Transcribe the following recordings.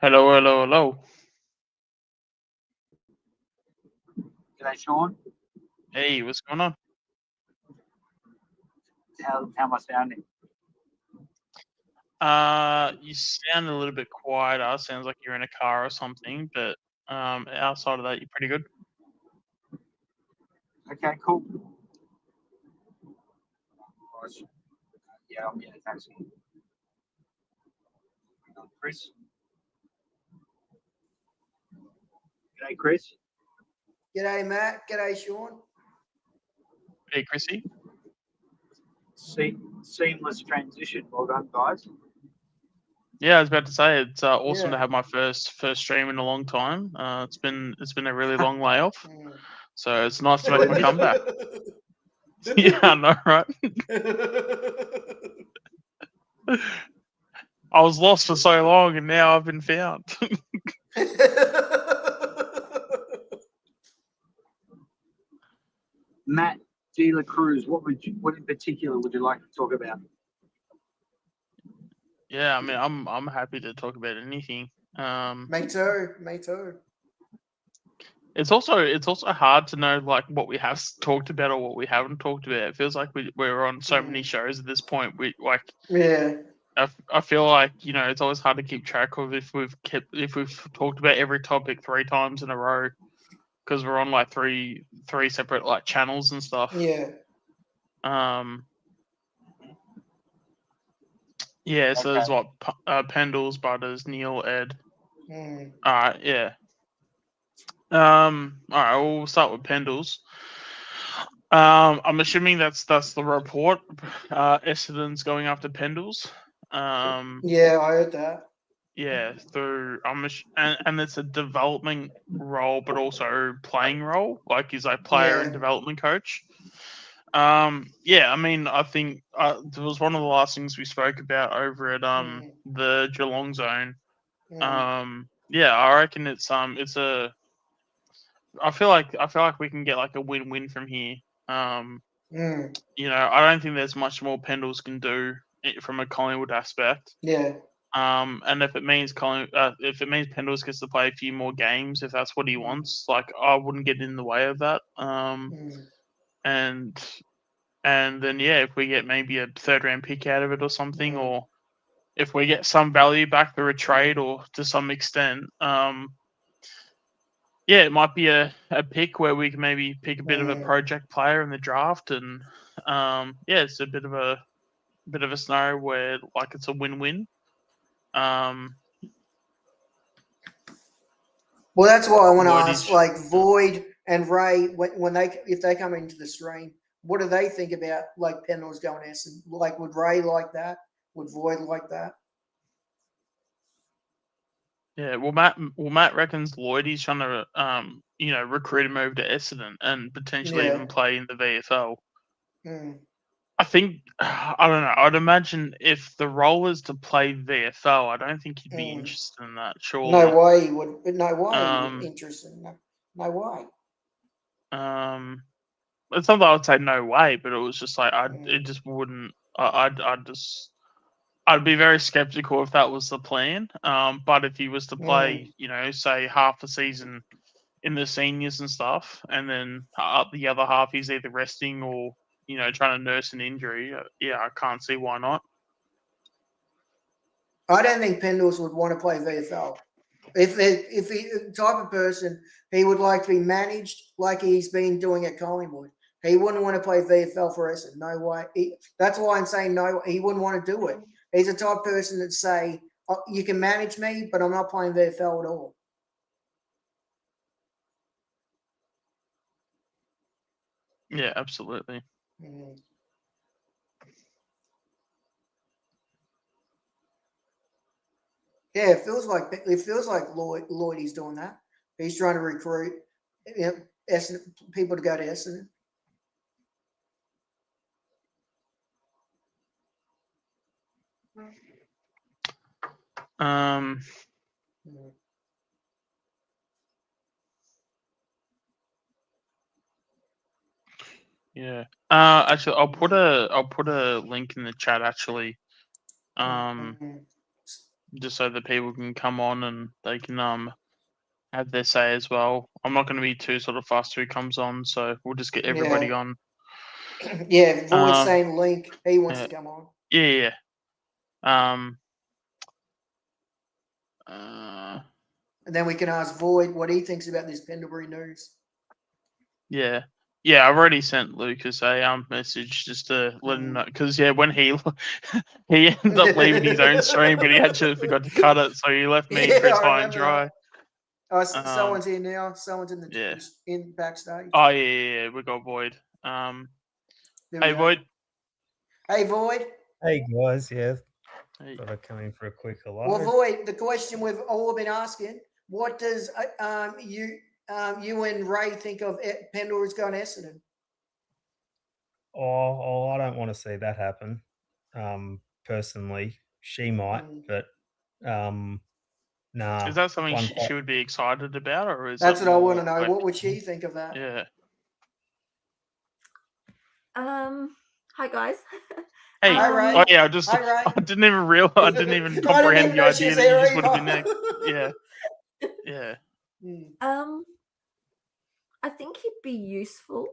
Hello, hello, hello. G'day, Sean. Hey, what's going on? How am I sounding? You sound a little bit quieter. Sounds like you're in a car or something, but outside of that, you're pretty good. Okay, cool. Right. Yeah, I'm in a taxi. Chris. G'day, Chris. G'day, Matt. G'day, Sean. Hey, Chrissy. Seamless transition. Well done, guys. Yeah, I was about to say it's awesome to Yeah. have my first stream in a long time. It's been a really long layoff, Mm. so it's nice to Well, make it my is. comeback. Yeah, I know, right? I was lost for so long, and now I've been found. Matt De La Cruz. What in particular would you like to talk about? Yeah, I mean, I'm happy to talk about anything. Me too. Me too. It's also hard to know like what we have talked about or what we haven't talked about. It feels like we're on so many Mm. shows at this point. We like Yeah. I feel like it's always hard to keep track of if we've talked about every topic 3 times in a row because we're on like three separate like channels and stuff. Yeah. Um, yeah. So Okay. there's what Pendles, Butters, Neil, Ed. Mm. All right, yeah. All right, we'll start with Pendles. I'm assuming that's the report. Essendon's going after Pendles. Yeah, I heard that. Yeah, through and it's a development role, but also playing role. Like he's like player and Yeah. development coach. Yeah, I mean, I think it was one of the last things we spoke about over at Mm. the Geelong zone. Mm. Yeah, I reckon it's a. I feel like we can get like a win-win from here. Um, Mm. I don't think there's much more Pendles can do from a Collingwood aspect. Yeah. And if it means Pendles gets to play a few more games, if that's what he Mm. wants, like I wouldn't get in the way of that. Mm. And and then yeah, if we get maybe a third round pick out of it or something, Mm. or if we get some value back through a trade Mm. or to some extent, yeah, it might be a pick where we can maybe pick a bit of a Mm. project player in the draft, and yeah, it's a bit of a scenario where like it's a win-win. Um, Well, that's why I want to ask, Lloydage. like Void and Ray, when they if they come into the stream, what do they think about like Pendles going S? Like, would Ray like that? Would Void like that? Yeah, well Matt reckons Lloydie's trying to recruit him over to Essendon and potentially Yeah. even play in the VFL. Mm. I think I don't know. I'd imagine if the role is to play VFL, I don't think he'd be Mm. interested in that. No Surely. way he would. No way he would Um, interested. No, no way. um, it's not that I would say no way, but it was just like it Mm, just wouldn't. I'd be very skeptical if that was the plan. But if he was to mm, play, say half the season in the seniors and stuff, and then the other half he's either resting or trying to nurse an injury. Yeah, I can't see why not. I don't think Pendles would want to play VFL. If he the type of person he would like to be managed like he's been doing at Collingwood. He wouldn't want to play VFL for us. No way. That's why I'm saying no. He wouldn't want to do it. He's the type of person that say, oh, "You can manage me, but I'm not playing VFL at all." Yeah, absolutely. Mm. Yeah, it feels like Lloyd is doing that. He's trying to recruit people to go to Essendon. Um, Mm. yeah. Actually, I'll put a link in the chat. Actually, um, Mm. just so that people can come on and they can have their say as well. I'm not going to be too sort of fast who comes on, so we'll just get everybody on. Yeah, Void Um, saying Link, he wants yeah. to come on. Yeah. And then we can ask Void what he thinks about this Pendlebury news. Yeah. Yeah, I've already sent Lucas a message just to let him know, because when he he ended up leaving his own stream, but he actually forgot to cut it, so he left me Yeah, pretty I high and remember dry. Someone's here now. Someone's in the Yeah. in backstage. Oh yeah, we got Void. There we Hey go. Void. Hey Void. Hey guys, yeah. Hey. Thought I'd come in for a quick hello. Well, Void, the question we've all been asking: what does you and Ray think of Pendlebury's going to Essendon? Oh, I don't want to see that happen. Personally, she might, but nah. Is that something one she would be excited about, or is That's it what I more want to know. like- What would she think of that? Yeah. Hi guys. Hey. Hi, Ray. Oh yeah, I just Hi, Ray. I didn't even realize. I didn't even comprehend the idea that you just would have been there. Yeah. Yeah. I think he'd be useful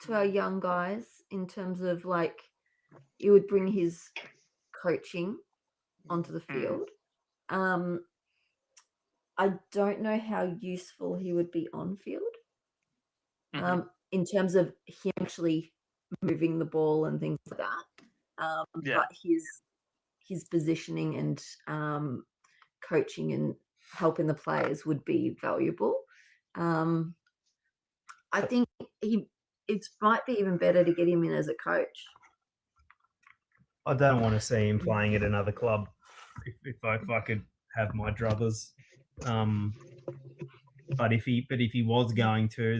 to our young guys in terms of like it would bring his coaching onto the field. I don't know how useful he would be on field. In terms of him actually moving the ball and things like that. But his positioning and coaching and helping the players would be valuable. I think it might be even better to get him in as a coach. I don't want to see him playing at another club if I could have my druthers. But if he was going to,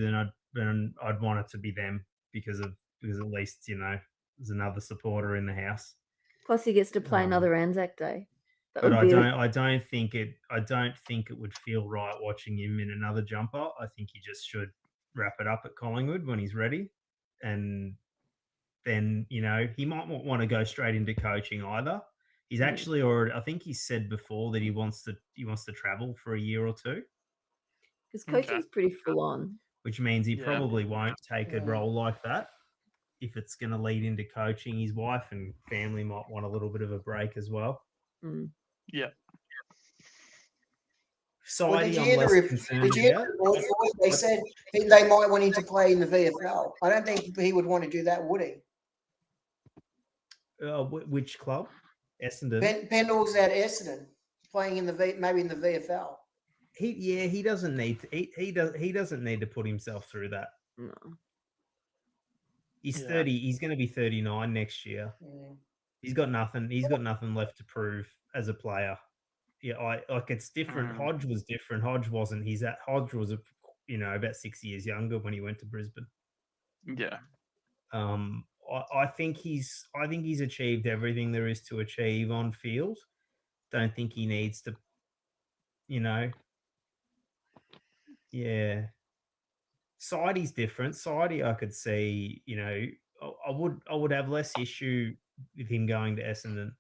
then I'd want it to be them because at least there's another supporter in the house. Plus, he gets to play another Anzac Day. But I don't think it would feel right watching him in another jumper. I think he just should wrap it up at Collingwood when he's ready, and then he might not want to go straight into coaching either. He's actually already. I think he said before that he wants to travel for a year or two. Because coaching's pretty full on. Which means he probably won't take a role like that if it's going to lead into coaching. His wife and family might want a little bit of a break as well. Yeah. Well, did you hear the they said they might want him to play in the VFL. I don't think he would want to do that, would he? Which club? Essendon. Pendle's at Essendon, playing in maybe in the VFL. He doesn't need to. He doesn't need to put himself through that. No. He's 30. He's going to be 39 next year. He's got nothing. He's got nothing left to prove as a player. Yeah, it's different. Hodge was different. Hodge wasn't. Hodge was about 6 years younger when he went to Brisbane. Yeah. I think he's achieved everything there is to achieve on field. Don't think he needs to. Yeah. Sidey's different. Sidey, I could see. I would have less issue with him going to Essendon.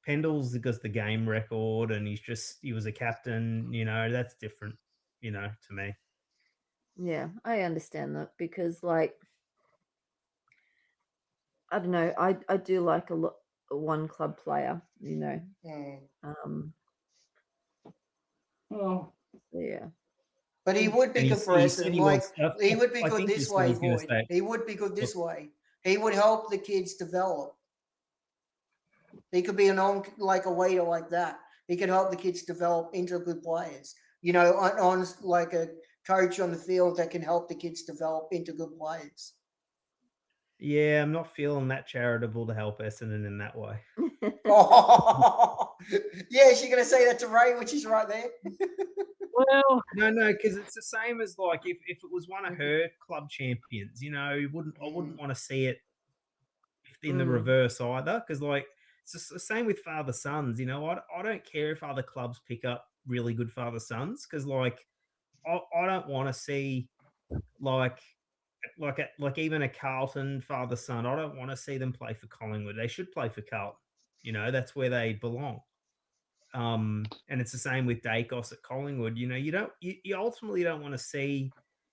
Pendle's because the game record and he was a captain, that's different, to me. Yeah, I understand that because I don't know, I do like a one club player, Yeah. But he would be good for Essendon. He would be good this way, Void. He would be good this way. He would help the kids develop. He could be a leader like that. He could help the kids develop into good players. On like a coach on the field that can help the kids develop into good players. Yeah, I'm not feeling that charitable to help Essendon in that way. Yeah, is she going to say that to Ray, which is right there? Well, no, because it's the same as if it was one of her club champions, I wouldn't want to see it in the reverse either. Because it's the same with father sons. I don't care if other clubs pick up really good father sons because I don't want to see even a Carlton father son. I don't want to see them play for Collingwood. They should play for Carlton. That's where they belong. And it's the same with Dacos at Collingwood. You know, you ultimately don't want to see.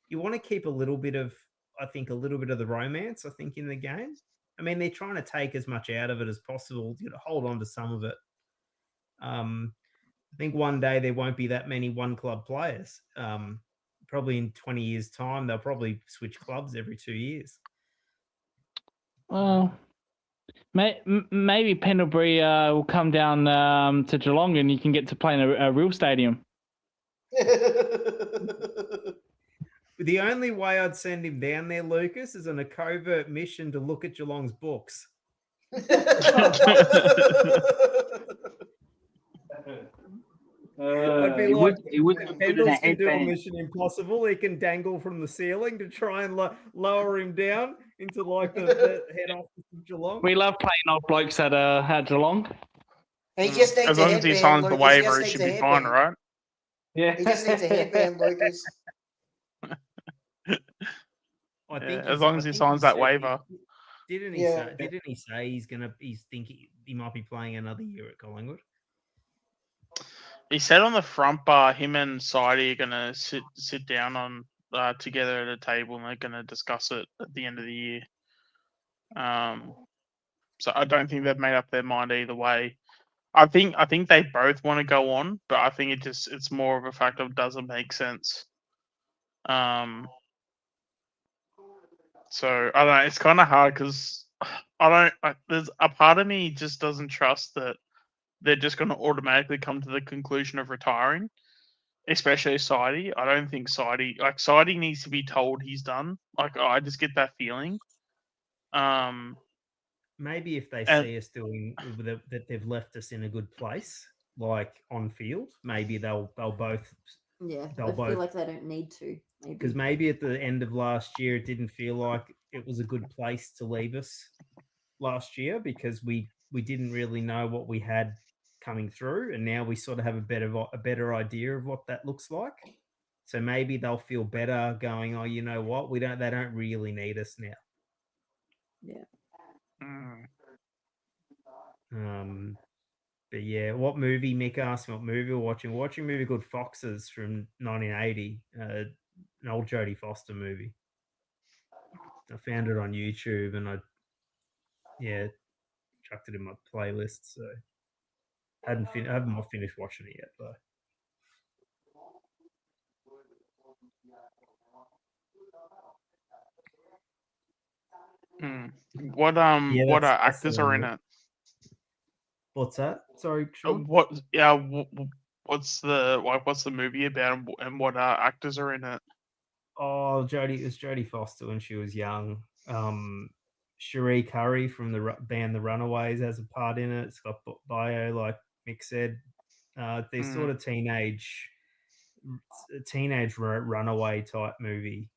You want to keep a little bit of the romance. I think in the game. I mean, they're trying to take as much out of it as possible. You know, hold on to some of it. I think one day there won't be that many one club players. Probably in 20 years' time, they'll probably switch clubs every 2 years. Well, maybe Pendlebury will come down to Geelong and you can get to play in a real stadium. The only way I'd send him down there, Lucas, is on a covert mission to look at Geelong's books. I'd be like, he wouldn't have put in a Pendles can do a headband. Mission Impossible. He can dangle from the ceiling to try and lower him down into like the head office of Geelong. We love playing old blokes at Geelong. He just needs As a long as he headband, signs the Lucas. He just waiver, it needs should a be fine, headband. right? Yeah. He just needs a headband, Lucas. I think As long as he signs that waiver. Didn't Yeah. he say he's thinking he might be playing another year at Collingwood? He said on the front bar, him and Sidey are gonna sit down on together at a table, and they're gonna discuss it at the end of the year. So I don't think they've made up their mind either way. I think they both want to go on, but I think it's more of a fact of doesn't make sense. So I don't know. It's kind of hard because there's a part of me just doesn't trust that they're just going to automatically come to the conclusion of retiring, especially Sidey. I don't think Sidey needs to be told he's done. Like I just get that feeling. Maybe if they see us doing that, they've left us in a good place, like on field. Maybe they'll both. Yeah, They'll I feel both- like they don't need to. Because maybe at the end of last year, it didn't feel like it was a good place to leave us last year because we didn't really know what we had coming through, and now we sort of have a better idea of what that looks like. So maybe they'll feel better going, oh, you know what, they don't really need us now. Yeah. But yeah, what movie? Mick asked me what movie we're watching. We're watching a movie called Foxes from 1980, an old Jodie Foster movie. I found it on YouTube and I chucked it in my playlist. So I haven't finished watching it yet though. What actors are in it? What's that? Sorry, Sean? What's the movie about and what actors are in it? Oh, it was Jodie Foster when she was young. Cherie Curry from the band The Runaways has a part in it. It's got bio, like Mick said. They're sort of teenage runaway type movie.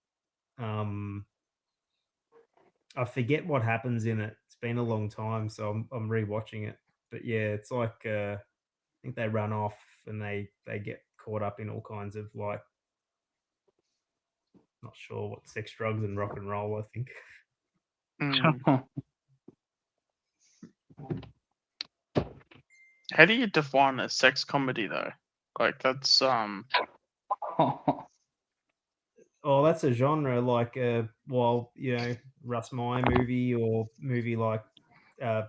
I forget what happens in it. It's been a long time, so I'm rewatching it. But yeah, it's like I think they run off and they get caught up in all kinds of like, not sure what, sex, drugs, and rock and roll, I think. How do you define a sex comedy though? Like that's Oh, that's a genre like Russ Meyer movie or movie like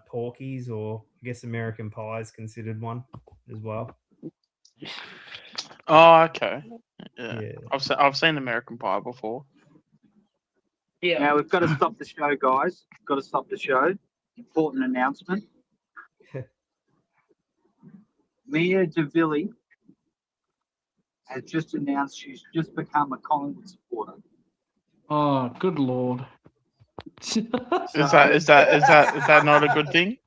Porky's, or I guess American Pie is considered one as well. Oh, okay. Yeah. Yeah. I've seen American Pie before. Yeah. Now we've got to stop the show, guys. We've got to stop the show. Important announcement. Mia DeVilly has just announced she's just become a Collingwood supporter. Oh, good lord. Is that not a good thing?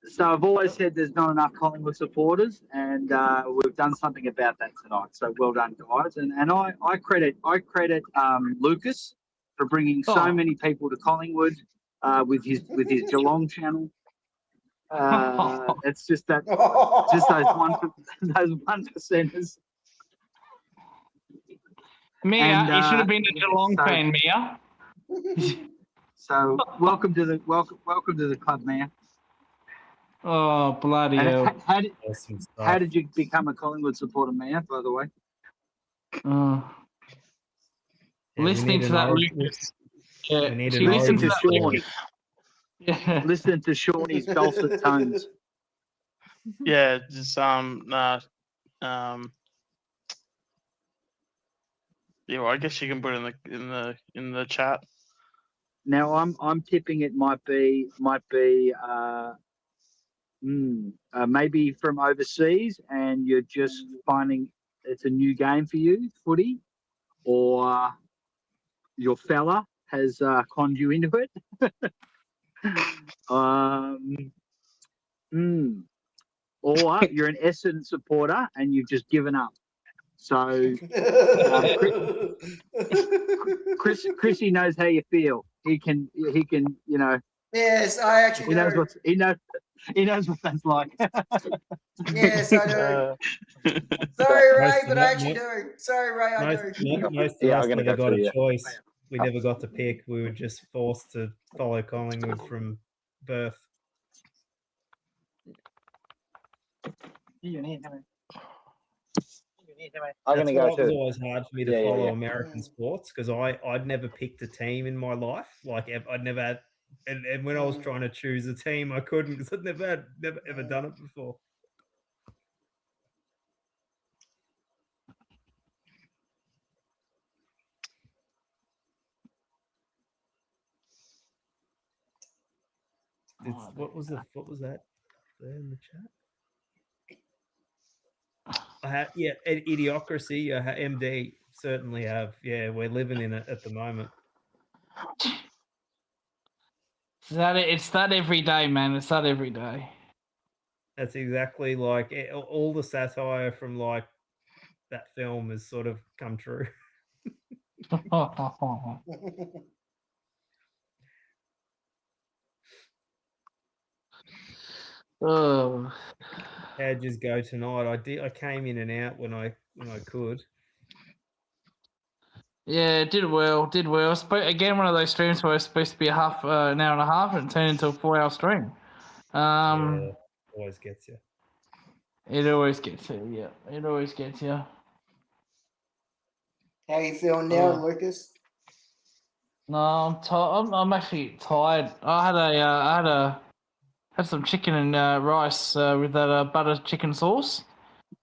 So I've always said there's not enough Collingwood supporters, and we've done something about that tonight. So well done, guys. And I credit Lucas for bringing so many people to Collingwood with his Geelong channel. It's just those 1%ers. Mia, And, you should have been a Geelong fan, Mia. So welcome to the club, Mia. Oh, bloody And hell. Awesome how stuff. did you become a Collingwood supporter, man? By the way. Oh. Yeah, we Listening need to an that origin- Lucas. Yeah, we need see, an listen Listening to to that Sean. Lucas. Yeah. Listening to Shawnee's dulcet tones. Yeah, just yeah, well, I guess you can put it in the chat. Now I'm tipping it might be maybe from overseas, and you're just finding it's a new game for you, footy, or your fella has conned you into it. Or you're an Essendon supporter and you've just given up. So Chrissy knows how you feel. He can Yes, I actually he knows do. he knows what that's like. Yes, I do. Uh, Sorry, Ray, Most- but I actually mo- do. Sorry, Ray, I Most, do. most of Yeah, us I'm gonna never go got through, a yeah. choice. We never got to pick. We were just forced to follow Collingwood from birth. I'm That's gonna why go it was too. always hard for me to Yeah, yeah, follow yeah. American sports because I'd never picked a team in my life. Like I'd never had, and when I was trying to choose a team, I couldn't because I'd never ever done it before. What was that there in the chat? I had Idiocracy. MD certainly have. Yeah, we're living in it at the moment. It's that every day, man. It's that every day. That's exactly like all the satire from like that film has sort of come true. Oh. How'd you go tonight? I came in and out when I could. Yeah, did well. Again, one of those streams where it's supposed to be an hour and a half, and it turned into a 4-hour stream. Yeah, always gets you. It always gets you. Yeah, it always gets you. How you feeling now, Lucas? No, I'm tired. I'm actually tired. I had some chicken and rice with that butter chicken sauce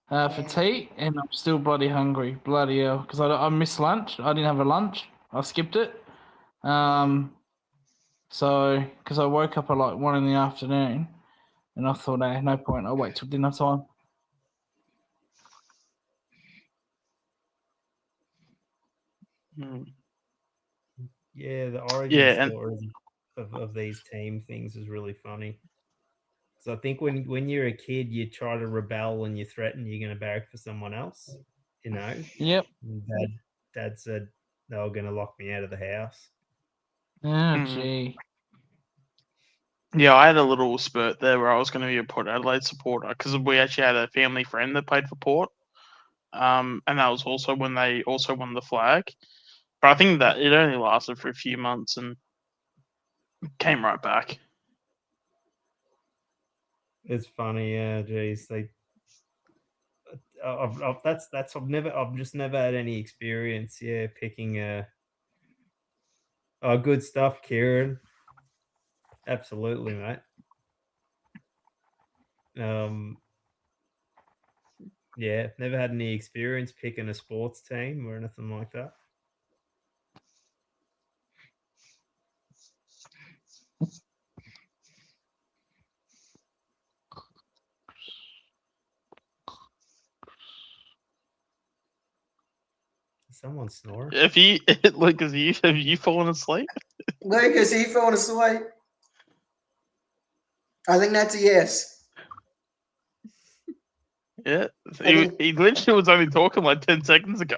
for tea, and I'm still bloody hungry. Bloody hell, because I missed lunch. I didn't have a lunch. I skipped it. So because I woke up at like 1 in the afternoon, and I thought, hey, no point. I'll wait till dinner time. Yeah, the origin Yeah, and stories of these team things is really funny. So I think when you're a kid, you try to rebel and you threaten you're going to barrack for someone else. You know. Yep. And Dad said they were going to lock me out of the house. Oh, gee. yeah, I had a little spurt there where I was going to be a Port Adelaide supporter because we actually had a family friend that played for Port, and that was also when they also won the flag. But I think that it only lasted for a few months and came right back. It's funny, yeah. Geez, I've just never had any experience. Yeah, picking good stuff, Kieran. Absolutely, mate. Yeah, never had any experience picking a sports team or anything like that. Someone snoring. Have you fallen asleep? Lucas, are you falling asleep? I think that's a yes. Yeah, he literally was only talking like 10 seconds ago.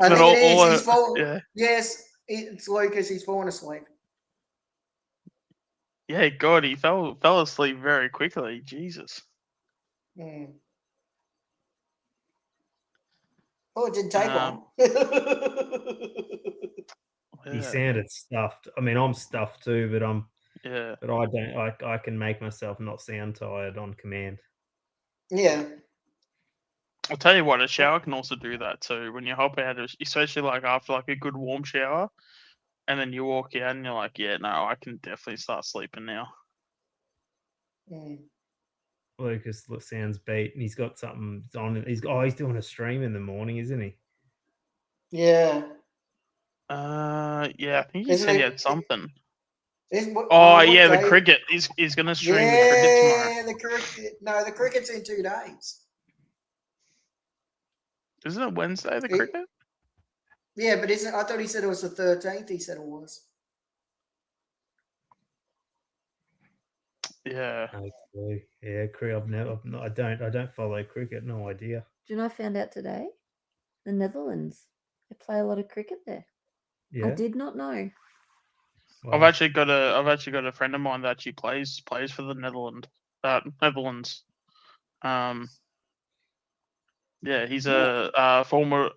I think it is. He's Yeah. fallen. Yes, it's Lucas. He's fallen asleep. Yeah, God, he fell asleep very quickly. Jesus. Oh, it didn't take long. He sounded stuffed. I mean, I'm stuffed too, but I'm Yeah. But I don't. I can make myself not sound tired on command. Yeah. I'll tell you what, a shower can also do that too. When you hop out, especially like after like a good warm shower, and then you walk out and you're like, yeah, no, I can definitely start sleeping now. Mm. Lucas sounds beat, and he's got something on. He's doing a stream in the morning, isn't he? Yeah. Yeah, I think he Isn't said he it- had something. What Yeah, the day- cricket. He's gonna stream the cricket tomorrow. Yeah, the cricket. No, the cricket's in 2 days. Isn't it Wednesday, the It- cricket? Yeah, but isn't? I thought he said it was the 13th. He said it was. Yeah. No clue. Yeah, I don't follow cricket. No idea. Do you know I found out today? The Netherlands. They play a lot of cricket there. Yeah. I did not know. I've Wow. actually got a friend of mine that actually plays for the Netherlands. Yeah, he's a former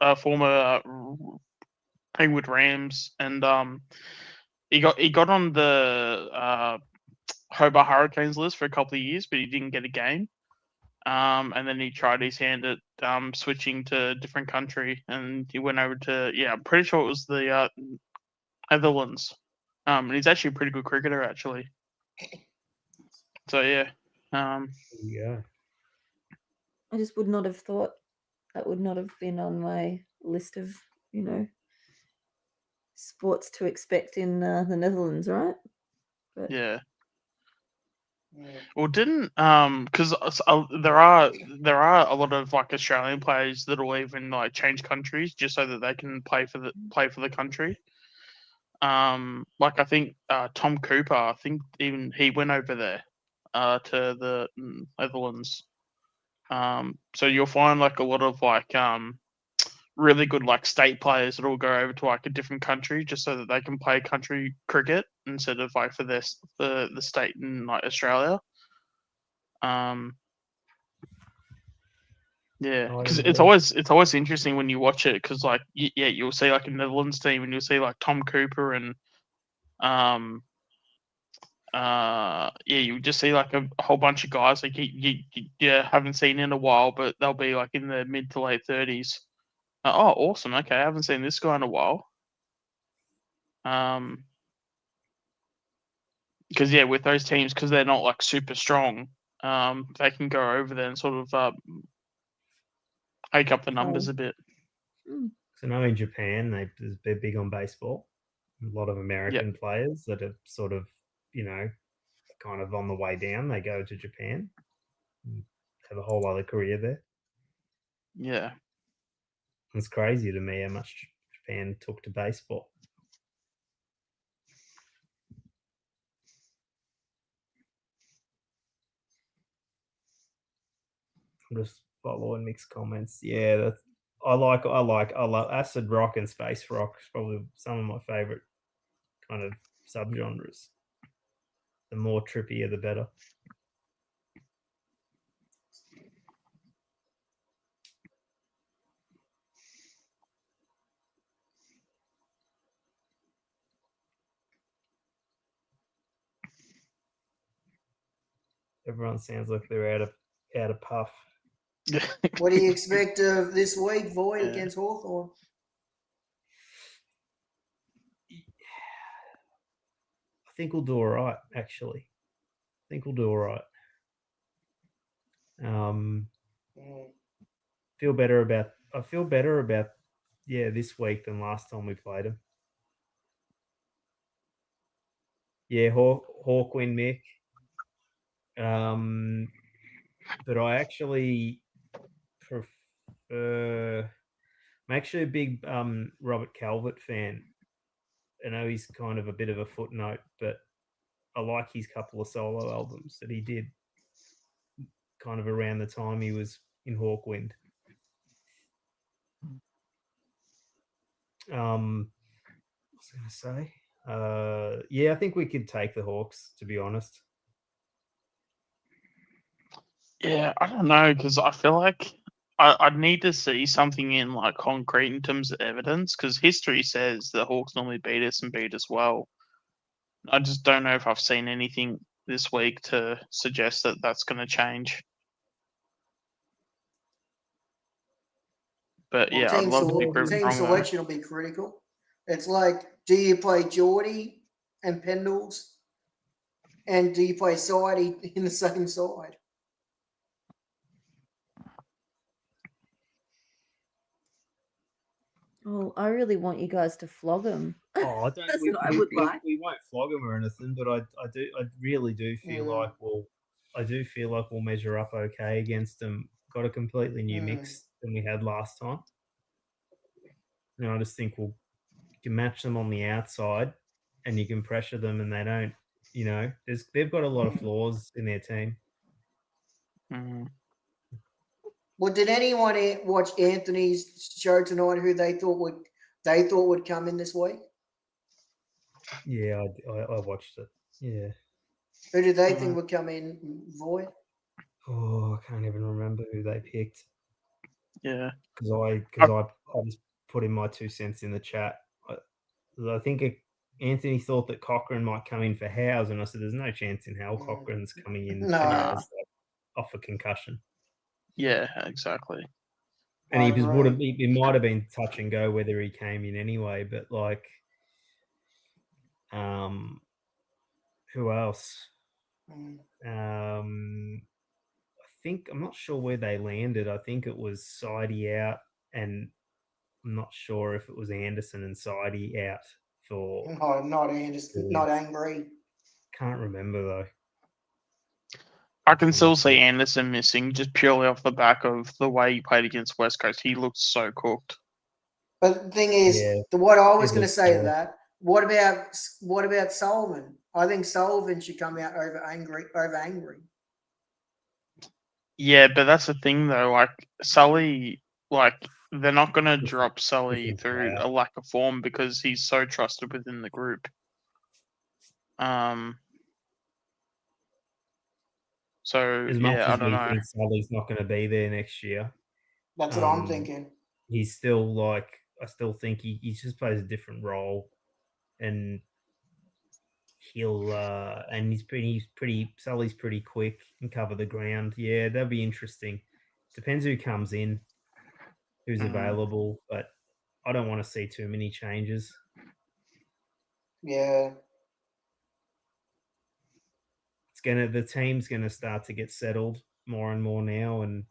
playing with Rams, and he got on the Hobart Hurricanes list for a couple of years, but he didn't get a game. And then he tried his hand at switching to a different country, and he went over to I'm pretty sure it was the Netherlands. And he's actually a pretty good cricketer, actually. So yeah. Yeah. I just would not have thought that would not have been on my list of, sports to expect in the Netherlands, right? But Yeah. Yeah. Well, didn't because there are a lot of like Australian players that will even like change countries just so that they can play for the country. Like I think Tom Cooper, I think even he went over there to the Netherlands. So you'll find like a lot of like really good like state players that will go over to like a different country just so that they can play country cricket instead of like for the state in like Australia. Yeah, Oh, I because didn't know. it's always interesting when you watch it because like you'll see like a Netherlands team and you'll see like Tom Cooper and you just see like a whole bunch of guys like you haven't seen in a while, but they'll be like in their mid to late 30s. Oh, awesome! Okay, I haven't seen this guy in a while. Because with those teams, because they're not like super strong, they can go over there and sort of hike up the numbers a bit. So now in Japan, they're big on baseball. A lot of American players that are sort of, kind of on the way down. They go to Japan, and have a whole other career there. Yeah. It's crazy to me how much Japan took to baseball. I'm just following mixed comments. Yeah, I love acid rock and space rock. Is probably some of my favorite kind of subgenres. The more trippier, the better. Everyone sounds like they're out of puff. What do you expect of this week, Void, Yeah. against Hawthorn? I think we'll do all right, actually. I think we'll do all right. I feel better about this week than last time we played them. Yeah, Hawkwind, Mick. But I actually prefer. I'm actually a big Robert Calvert fan. I know he's kind of a bit of a footnote, but I like his couple of solo albums that he did kind of around the time he was in Hawkwind. What was I going to say? Yeah, I think we could take the Hawks, to be honest. Yeah, I don't know because I feel like I'd need to see something in like concrete in terms of evidence because history says the Hawks normally beat us and beat us well. I just don't know if I've seen anything this week to suggest that that's going to change. But Well, yeah, I'd love to be proven team wrong. selection will be critical. It's like, do you play Geordie and Pendles, and do you play Sidey in the same side? Oh, I really want you guys to flog him. Oh, I don't. That's what I would like. We won't flog him or anything, but I really do feel like we'll measure up okay against them. Got a completely new mix than we had last time. And I just think you can match them on the outside, and you can pressure them, and they don't. You know, they've got a lot of flaws in their team. Mm. Well, did anyone watch Anthony's show tonight? Who they thought would come in this week? Yeah, I watched it. Yeah. Who did they think would come in, Voy? Oh, I can't even remember who they picked. Yeah. Because I just put in my 2 cents in the chat. I think Anthony thought that Cochrane might come in for Howes, and I said, "There's no chance in hell Cochrane's coming in for Howes off a concussion." Yeah, exactly. And he might have been touch and go whether he came in anyway, but like, who else? I think I'm not sure where they landed. I think it was Sidey out, and I'm not sure if it was Anderson and Sidey out for. No, not Anderson, not Angry. Can't remember though. I can still see Anderson missing just purely off the back of the way he played against West Coast. He looked so cooked. But the thing is, what I was going to say to that, what about Sullivan? I think Sullivan should come out over Angry. Yeah, but that's the thing though. Like Sully, they're not going to drop Sully through a lack of form because he's so trusted within the group. So as much yeah, as I don't we know. think Sully's not going to be there next year, that's what I'm thinking. He's still I still think he just plays a different role, and he's pretty. Sully's pretty quick and cover the ground. Yeah, that'd be interesting. Depends who comes in, who's available, but I don't want to see too many changes. Yeah. The team's gonna start to get settled more and more now, and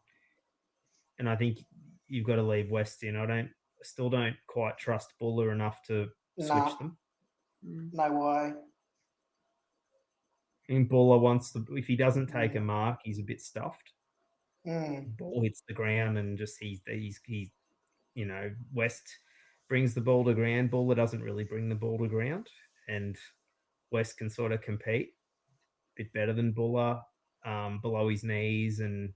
I think you've got to leave West in. I still don't quite trust Buller enough to switch them. No way. I think Buller if he doesn't take a mark, he's a bit stuffed. Ball hits the ground and just he's West brings the ball to ground. Buller doesn't really bring the ball to ground, and West can sort of compete a bit better than Buller below his knees, and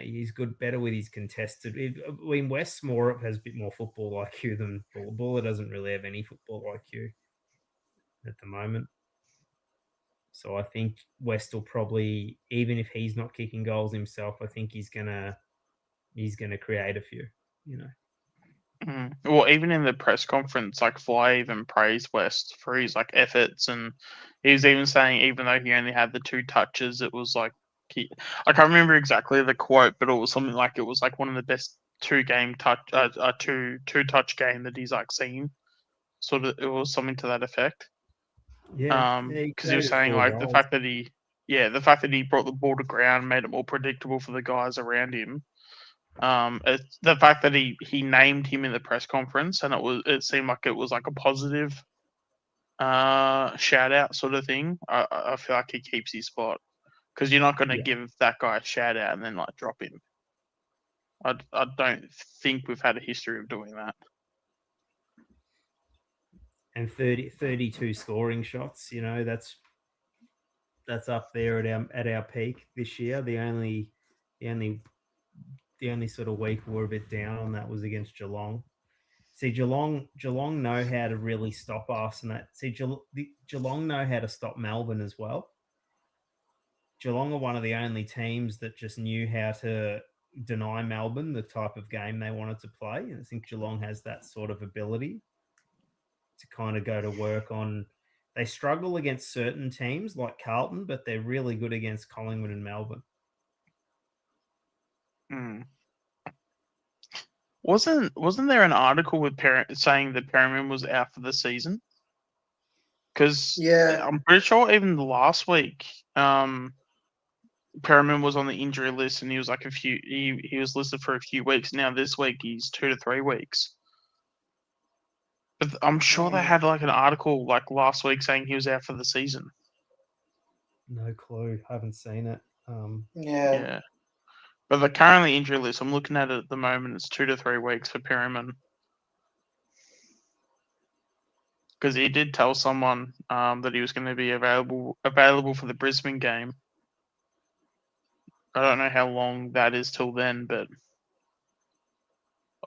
he's better with his contested. West has a bit more football IQ than Buller. Buller doesn't really have any football IQ at the moment. So I think West will probably, even if he's not kicking goals himself, I think he's gonna create a few, Well, even in the press conference, Fly even praised West for his efforts, and he was even saying even though he only had the 2 touches, it was I can't remember exactly the quote, but it was something it was one of the best 2-touch game that he's seen. Sort of, it was something to that effect. Yeah. Because he was saying the fact that he brought the ball to ground made it more predictable for the guys around him. The fact that he named him in the press conference, and it seemed like it was a positive shout out sort of thing. I feel like he keeps his spot because you're not going to give that guy a shout out and then drop him. I don't think we've had a history of doing that. And 32 scoring shots, that's up there at our peak this year. The only sort of week we're a bit down on that was against Geelong. See, Geelong know how to really stop us, and Geelong know how to stop Melbourne as well. Geelong are one of the only teams that just knew how to deny Melbourne the type of game they wanted to play, and I think Geelong has that sort of ability to kind of go to work on. They struggle against certain teams like Carlton, but they're really good against Collingwood and Melbourne. Wasn't there an article with saying that Perryman was out for the season? Because Yeah. I'm pretty sure even last week, Perryman was on the injury list and he was like he was listed for a few weeks. Now this week he's 2 to 3 weeks. But I'm sure they had like an article like last week saying he was out for the season. No clue. Haven't seen it. Yeah. But the currently injury list, I'm looking at it at the moment, it's 2 to 3 weeks for Perryman. Because he did tell someone that he was going to be available for the Brisbane game. I don't know how long that is till then, but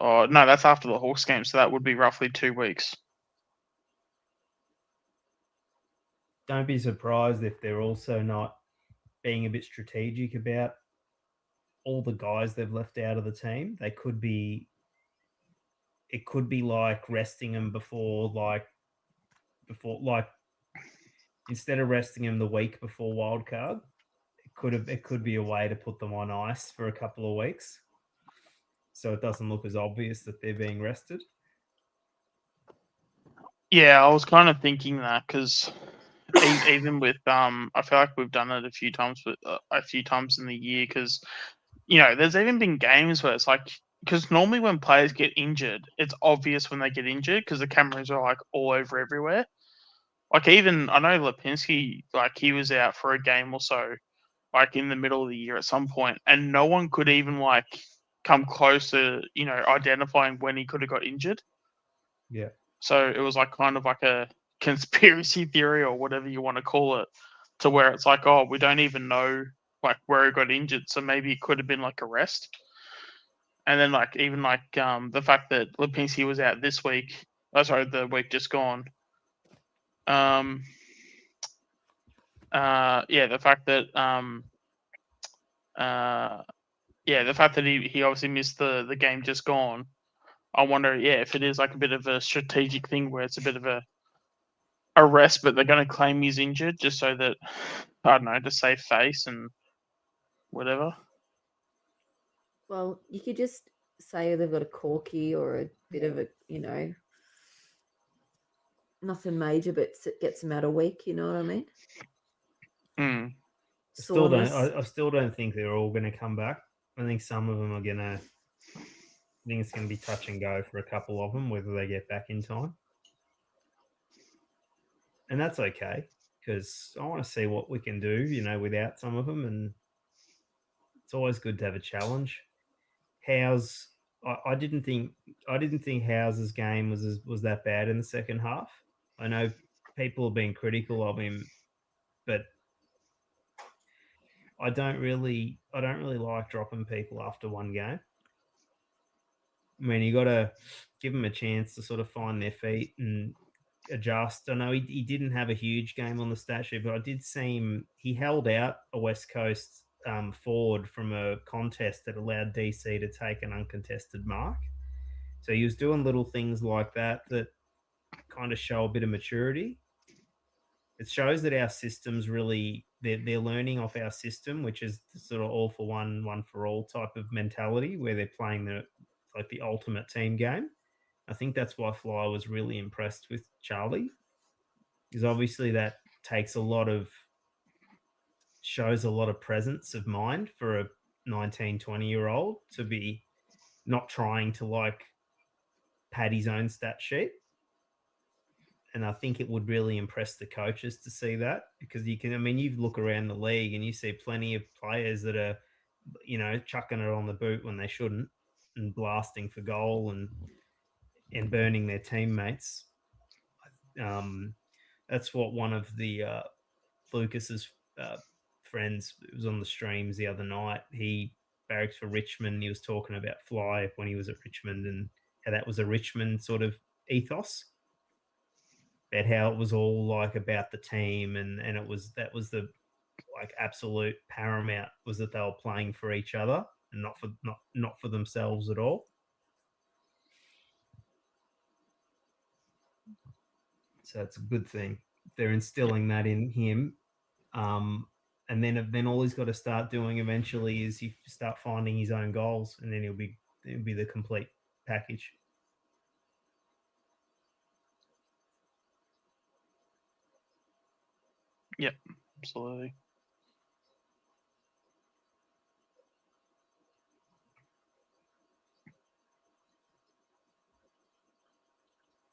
no, that's after the Hawks game, so that would be roughly 2 weeks. Don't be surprised if they're also not being a bit strategic about all the guys they've left out of the team. It could be like resting them before instead of resting them the week before wildcard, it could be a way to put them on ice for a couple of weeks, so it doesn't look as obvious that they're being rested. Yeah, I was kind of thinking that because even with I feel like we've done it a few times in the year because there's even been games where it's like because normally when players get injured, it's obvious when they get injured because the cameras are like all over everywhere. Like even I know Lipinski, like he was out for a game or so, like in the middle of the year at some point, and no one could even like come close to identifying when he could have got injured. Yeah. So it was like kind of like a conspiracy theory or whatever you want to call it, to where it's like, oh, we don't even know like where he got injured, so maybe it could have been like a rest. And then like even like the fact that Lipinski was out this week, the week just gone. The fact that the fact that he obviously missed the game just gone. I wonder, if it is like a bit of a strategic thing where it's a bit of a rest, but they're going to claim he's injured just so that, I don't know, to save face and whatever. Well, you could just say they've got a corky or a bit of a, nothing major, but gets them out a week. You know what I mean? Mm. I still don't think they're all going to come back. I think some of them are going to. I think it's going to be touch and go for a couple of them, whether they get back in time. And that's okay, because I want to see what we can do, without some of them. And it's always good to have a challenge. Howes, I didn't think House's game was that bad in the second half. I know people have been critical of him, but I don't really like dropping people after one game. I mean, you got to give them a chance to sort of find their feet and adjust. I know he didn't have a huge game on the stat sheet, but I did see him. He held out a West Coast forward from a contest that allowed DC to take an uncontested mark. So he was doing little things like that kind of show a bit of maturity. It shows that our system's really they're learning off our system, which is the sort of all for one, one for all type of mentality where they're playing the ultimate team game. I think that's why Fly was really impressed with Charlie, because obviously that shows a lot of presence of mind for a 19, 20-year-old to be not trying to pad his own stat sheet. And I think it would really impress the coaches to see that, because you look around the league and you see plenty of players that are, chucking it on the boot when they shouldn't and blasting for goal and burning their teammates. That's what one of the Lucas's friends was on the streams the other night. He barracks for Richmond. He was talking about Fly when he was at Richmond and how that was a Richmond sort of ethos. About how it was all about the team and that was the absolute paramount was that they were playing for each other and not for themselves at all. So it's a good thing. they're instilling that in him. And then all he's got to start doing eventually is he start finding his own goals, and then it'll be the complete package. Yep, absolutely.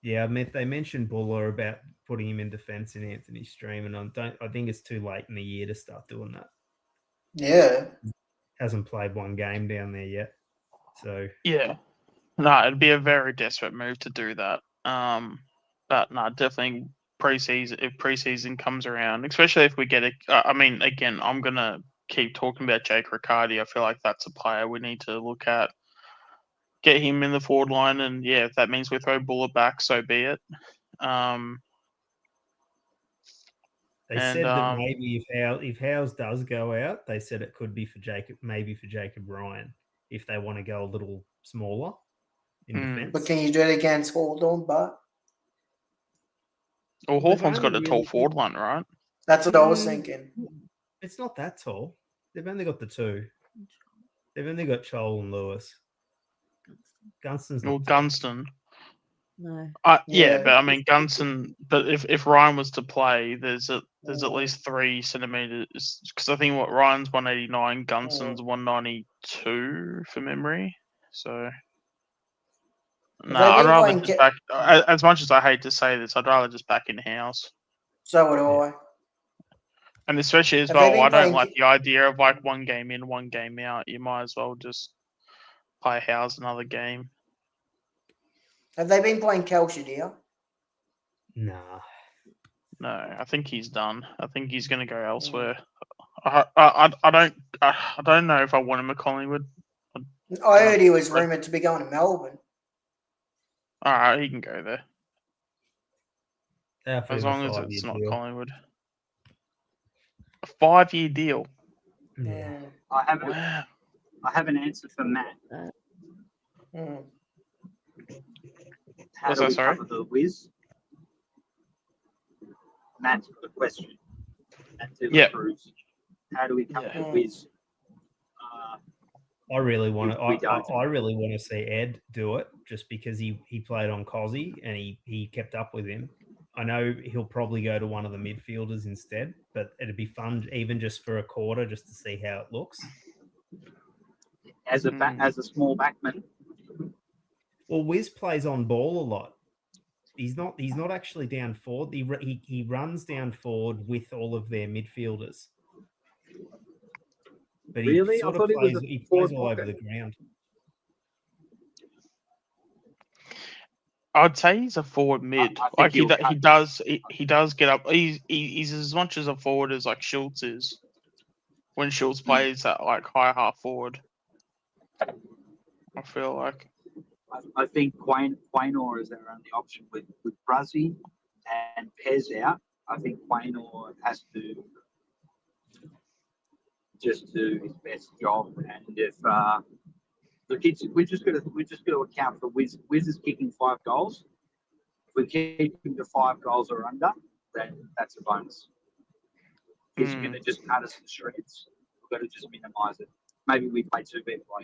Yeah, they mentioned Buller about putting him in defence in Anthony's stream, and I think it's too late in the year to start doing that. Yeah. Hasn't played one game down there yet, so Yeah, no, it'd be a very desperate move to do that. But no, definitely preseason. If preseason comes around, especially if we get it. I mean, again, I'm gonna keep talking about Jake Riccardi. I feel like that's a player we need to look at. Get him in the forward line, and yeah, if that means we throw Buller back, so be it. they And, said that maybe if Howes does go out, they said it could be for Jacob Ryan if they want to go a little smaller in defence. But can you do it against Hawthorn, but? Well, They've Hawthorn's got only a tall really- forward line, right? That's what I was thinking. It's not that tall. They've only got the two. They've only got Chol and Lewis. Gunston's not Well, tall. Gunston. No. Yeah, Yeah. but I mean Gunston. But if Ryan was to play, there's at least 3 centimeters. Because I think what Ryan's 189, Gunston's 192 for memory. So no, Have they I'd been rather playing just back. As much as I hate to say this, I'd rather just back in house. So would I. And especially as Have they well, been I don't playing like the idea of like one game in, one game out. You might as well just play house another game. Have they been playing Kelshire here? Nah. No, I think he's done. I think he's going to go elsewhere. I don't know if I want him at Collingwood. I heard he was rumoured to be going to Melbourne. All right, he can go there They're for as the long as 5-year it's not deal. Collingwood. A 5-year deal. Yeah. I have Wow. I have an answer for Matt. Mm. How What's do that, we sorry? cover the whiz? Matt's got a question. Matt Yeah. Cruz. How do we cover Yeah. the whiz? I really want to. We don't. I really want to see Ed do it, just because he played on Cozzy and he kept up with him. I know he'll probably go to one of the midfielders instead, but it'd be fun even just for a quarter, just to see how it looks. As a small backman. Well, Wiz plays on ball a lot. He's not actually down forward. He runs down forward with all of their midfielders. But he Really? sort I of thought he was plays, a he plays forward all over pocket. the ground. I'd say he's a forward mid. I think Like he'll he does get up. He's as much as a forward as like Schultz is. When Schultz plays at like high half forward, I feel like. I think Quaynor is their only option with Bruzzy and Pez out. I think Quaynor has to just do his best job. And if look, we just got to account for Wiz. Wiz is kicking 5 goals. If we keep him to 5 goals or under, then that's a bonus. He's going to just cut us to shreds. We've got to just minimise it. Maybe we play 2 people.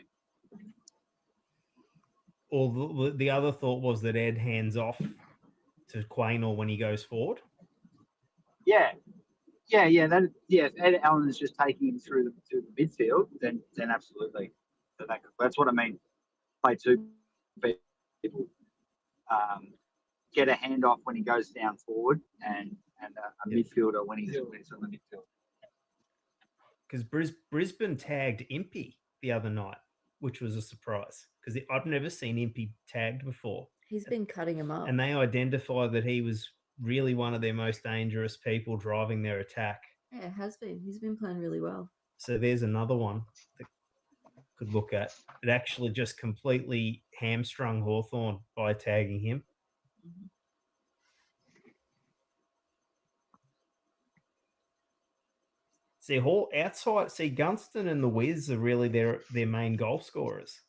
Or the other thought was that Ed hands off to Quaynor when he goes forward. Yeah. If Ed Allen is just taking him through the midfield, then absolutely. That's what I mean. Play 2 people. Get a handoff when he goes down forward, and a midfielder when he's on the midfield. Because Brisbane tagged Impey the other night, which was a surprise because I've never seen Impey tagged before. He's been cutting him up. And they identified that he was really one of their most dangerous people driving their attack. Yeah, it has been. He's been playing really well. So there's another one that could look at. It actually just completely hamstrung Hawthorn by tagging him. See, Gunston and the Wiz are really their main goal scorers.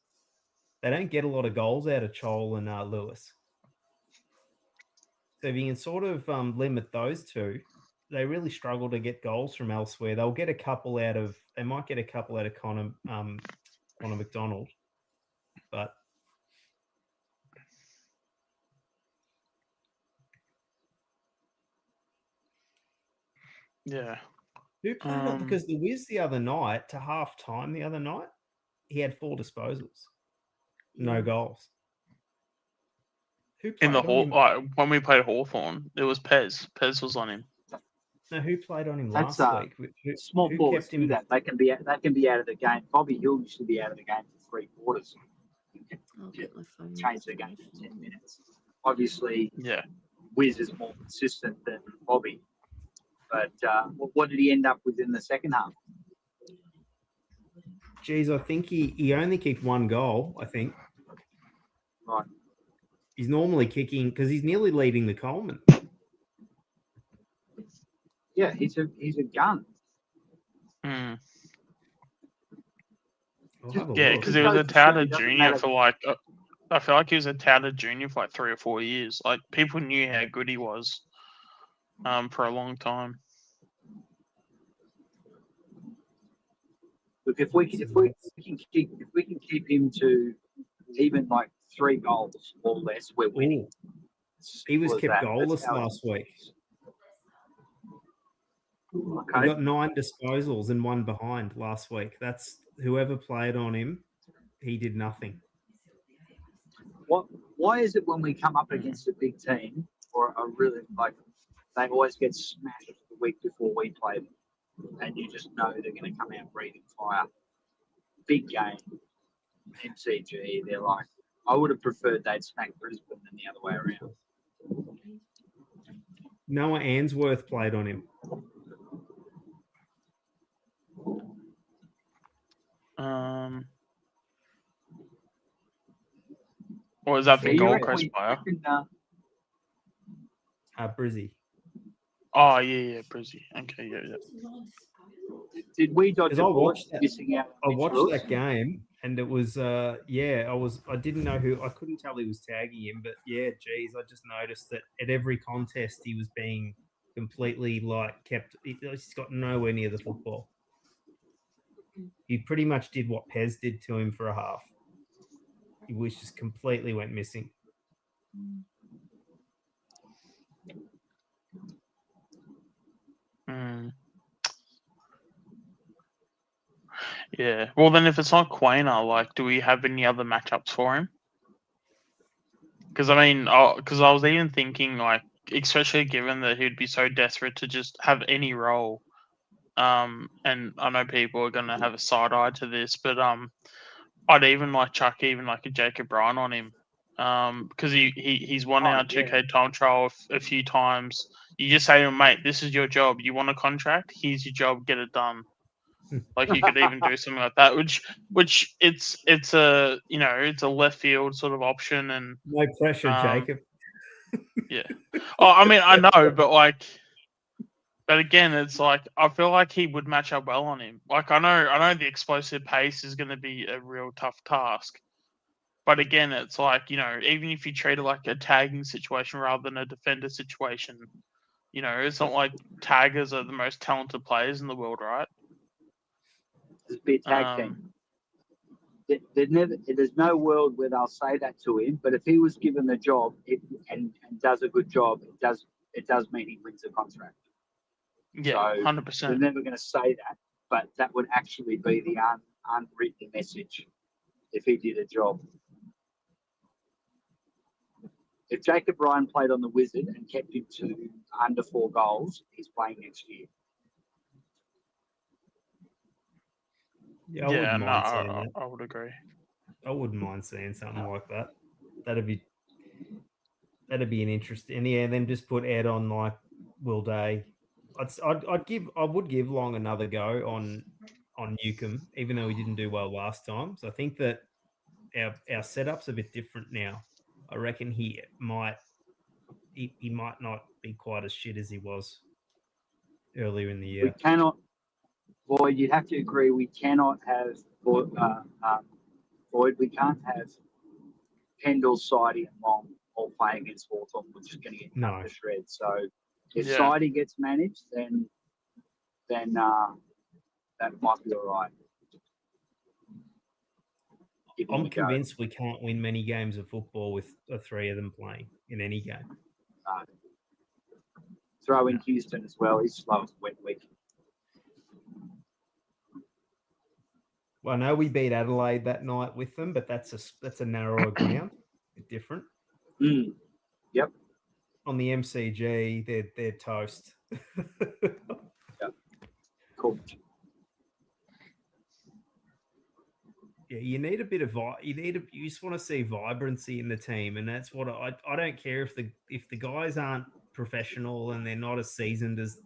They don't get a lot of goals out of Chol and Lewis. So if you can sort of limit those two, they really struggle to get goals from elsewhere. They'll get a couple out of. They might get a couple out of Connor McDonald, but Yeah. who played up? Because the Wiz the other night to half time the other night, he had 4 disposals, no goals. Who In played the on him? when we played Hawthorn, it was Pez. Pez was on him. No, who played on him That's, last week? Small who forwards kept do him? that. They can be out of the game. Bobby Hill used to be out of the game for 3 quarters. I'll get my phone. Change the game in 10 minutes. Obviously, Yeah. Wiz is more consistent than Bobby. But what did he end up with in the second half? Geez, I think he only kicked 1 goal, I think. Right. He's normally kicking because he's nearly leading the Coleman. Yeah, he's a gun. Mm. I'll have a Yeah, look. because It he was goes a to show touted it doesn't junior matter. for like. I feel like he was a touted junior for like 3 or 4 years. Like people knew how good he was, for a long time. Look, if we can keep him to even like 3 goals or less, we're winning. Ooh, he was Simple as kept that. goalless That's how it last week. is. He Okay. got 9 disposals and 1 behind last week. That's whoever played on him. He did nothing. Why is it when we come up against a big team or a really they always get smashed the week before we play them, and you just know they're going to come out breathing fire. Big game, MCG. They're like, I would have preferred they'd smack Brisbane than the other way around. Noah Answorth played on him. Or is that the You Gold reckon Coast player? Brizzy. Oh yeah, Brizzy. Okay, yeah. Did we dodge Because a I bullet watched that. missing out? I on Mitch watched Lewis? that game, and it was I didn't know who. I couldn't tell he was tagging him, but yeah, geez, I just noticed that at every contest he was being completely he's got nowhere near the football. He pretty much did what Pez did to him for a half. He just completely went missing. Yeah. Well, then if it's not Quainer, like, do we have any other matchups for him? Because I mean, because I was even thinking, like, especially given that he'd be so desperate to just have any role. And I know people are going to have a side eye to this, but I'd even chuck even like a Jacob Ryan on him, because he's won our 2K time trial a few times. You just say to him, mate, this is your job. You want a contract? Here's your job. Get it done. Like you could even do something like that, which it's a it's a left field sort of option, and no pressure, Jacob. Yeah. Oh, I mean, I know, but again, it's like I feel like he would match up well on him. Like I know the explosive pace is going to be a real tough task, but again, it's like even if you treat it like a tagging situation rather than a defender situation, it's not like taggers are the most talented players in the world, right? There's a bit tag team. There's no world where they'll say that to him. But if he was given the job and does a good job, it does mean he wins a contract. Yeah, 100%. They're never going to say that, but that would actually be the unwritten message if he did a job. If Jacob Ryan played on the Wizard and kept him to under 4 goals, he's playing next year. Yeah, I wouldn't mind seeing that. I would agree. I wouldn't mind seeing something like that. That'd be an interesting. And yeah, then just put Ed on like Will Day. I would give Long another go on Newcombe, even though he didn't do well last time. So I think that our setup's a bit different now. I reckon he might not be quite as shit as he was earlier in the year. We cannot. Boyd, you'd have to agree. We cannot have Boyd. We can't have Pendle, Sidey, and Long all playing against Hawthorn were just going to get cut No. to shreds. So if Yeah. Sidey gets managed, then that might be all right. Give him I'm a go. convinced we can't win many games of football with the three of them playing in any game. Throw in Houston as well. He's slow as a wet week. Well, I know we beat Adelaide that night with them, but that's a narrower ground, a bit different. Yep. On the MCG, they're toast. Cool. Yeah, you need a bit of you just want to see vibrancy in the team, and that's what I don't care if the guys aren't professional and they're not as seasoned as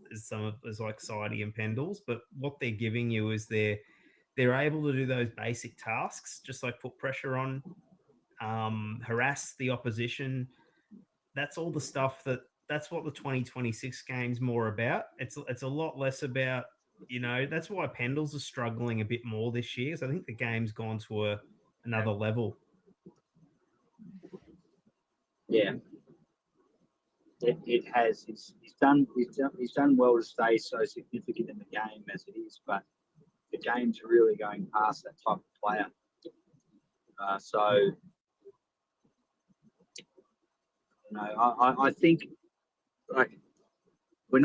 like Sidey and Pendles, but what they're giving you is they're able to do those basic tasks, just like put pressure on, harass the opposition. That's all the stuff that's what the 2026 game's more about. It's a lot less about, that's why Pendles are struggling a bit more this year. So I think the game's gone to another level. Yeah. It has. He's done well to stay so significant in the game as it is, but the game's really going past that type of player. I think like we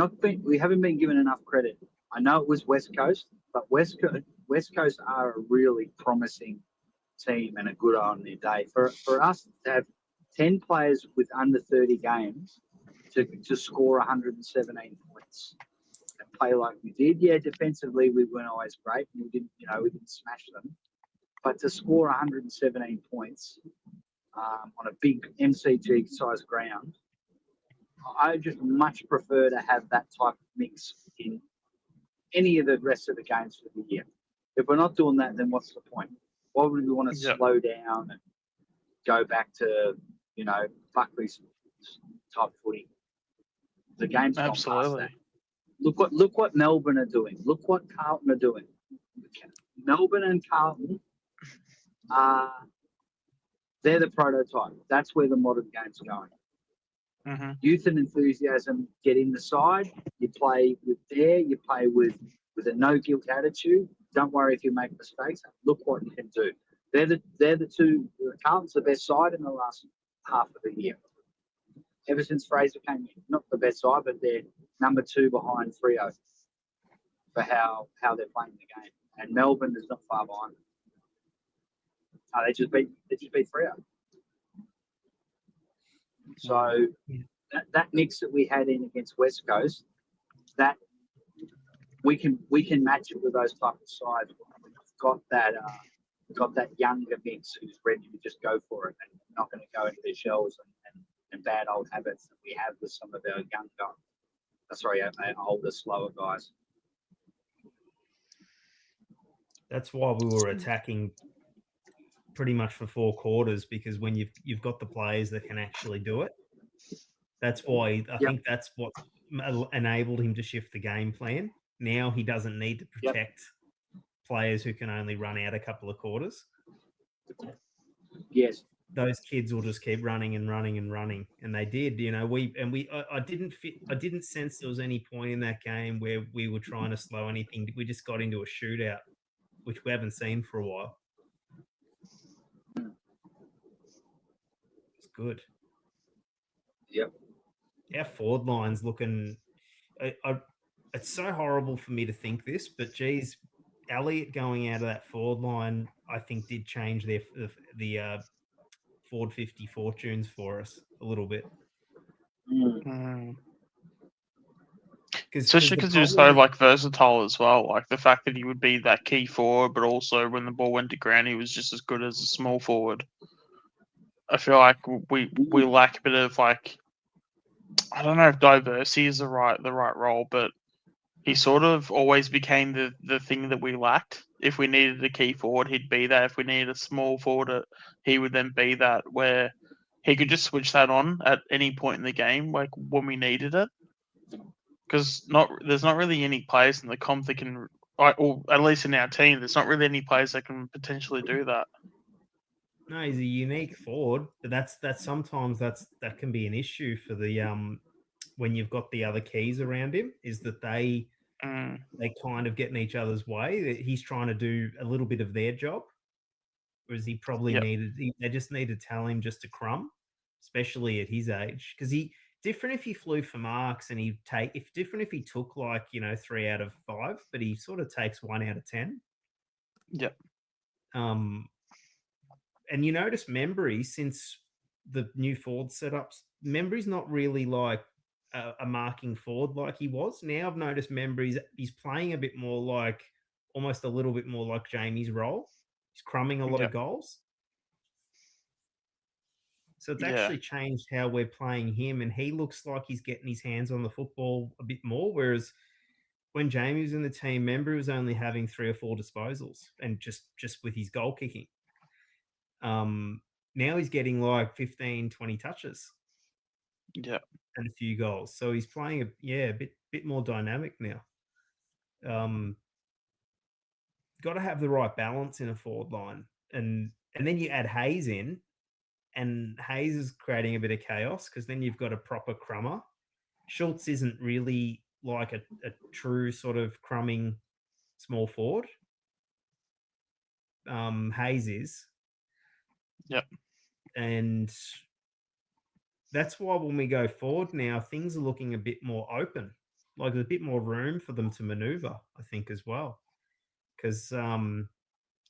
haven't been given enough credit. I know it was West Coast, but West Coast are a really promising team and a good eye on their day. For us to have 10 players with under 30 games to score 117 points and play like we did. Yeah, defensively we weren't always great. We didn't smash them, but to score 117 points on a big MCG sized ground, I just much prefer to have that type of mix in any of the rest of the games for the year. If we're not doing that, then what's the point? Why would we want to slow down and go back to, Buckley's type footy? The game's gone past that. Look what Melbourne are doing. Look what Carlton are doing. Melbourne and Carlton they're the prototype. That's where the modern game's going. Mm-hmm. Youth and enthusiasm get in the side. You play with you play with a no guilt attitude. Don't worry if you make mistakes. Look what you can do. They're the two. Carlton's the best side in the last half of the year. Ever since Fraser came in, not the best side, but they're number 2 behind Freo for how they're playing the game. And Melbourne is not far behind. They just beat Freo. So that mix that we had in against West Coast, that we can match it with those type of sides. We've got that younger mix who's ready to just go for it and not going to go into their shells and bad old habits that we have with some of our our older, slower guys. That's why we were attacking pretty much for 4 quarters, because when you've got the players that can actually do it, that's why I think that's what enabled him to shift the game plan. Now he doesn't need to protect players who can only run out a couple of quarters. Yes. Those kids will just keep running and running and running, and they did. I didn't sense there was any point in that game where we were trying to slow anything. We just got into a shootout, which we haven't seen for a while. It's good. Yep. Our forward line's looking. It's so horrible for me to think this, but geez, Elliott going out of that forward line, I think, did change the forward 50 fortunes for us a little bit. Especially because he was so versatile as well. Like the fact that he would be that key forward, but also when the ball went to ground, he was just as good as a small forward. I feel like we lack a bit of I don't know if diversity is the right role, but he sort of always became the thing that we lacked. If we needed a key forward, he'd be that. If we needed a small forward, he would then be that, where he could just switch that on at any point in the game, like when we needed it. Because there's not really any players in the comp that can, or at least in our team, there's not really any players that can potentially do that. No, he's a unique forward, but that sometimes that can be an issue for the when you've got the other keys around him, is that they kind of get in each other's way. That he's trying to do a little bit of their job, whereas he probably Yep. they just need to tell him just to crumb, especially at his age, because different if he flew for marks and different if he took like 3 out of 5, but he sort of takes 1 out of 10. Yep. And you notice Membry, since the new forward setups, Membry's not really like a marking forward like he was. Now I've noticed Membry's he's playing a bit more like, almost a little bit more like Jamie's role. He's crumbing a lot of goals. So it's actually changed how we're playing him, and he looks like he's getting his hands on the football a bit more, whereas when Jamie was in the team, Membry was only having 3 or 4 disposals, and just with his goal kicking. Now he's getting like 15, 20 touches. Yeah. And a few goals. So he's playing a bit more dynamic now. Got to have the right balance in a forward line. And then you add Hayes in, and Hayes is creating a bit of chaos, because then you've got a proper crummer. Schultz isn't really like a true sort of crumbing small forward. Hayes is. Yep. And that's why when we go forward now, things are looking a bit more open. Like there's a bit more room for them to maneuver, I think, as well. Because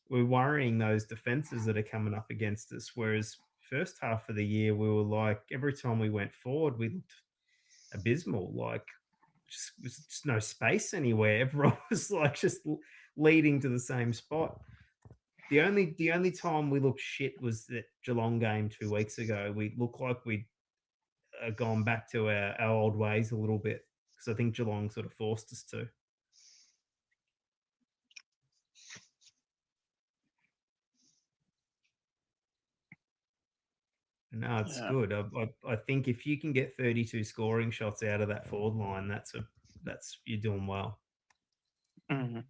we're worrying those defenses that are coming up against us. Whereas first half of the year, we were like, every time we went forward, we looked abysmal. Like just no space anywhere. Everyone was like just leading to the same spot. The only time we looked shit was that Geelong game 2 weeks ago. We looked like we'd gone back to our old ways a little bit, because I think Geelong sort of forced us to. No, it's good. I think if you can get 32 scoring shots out of that forward line, that's you're doing well. Mm-hmm.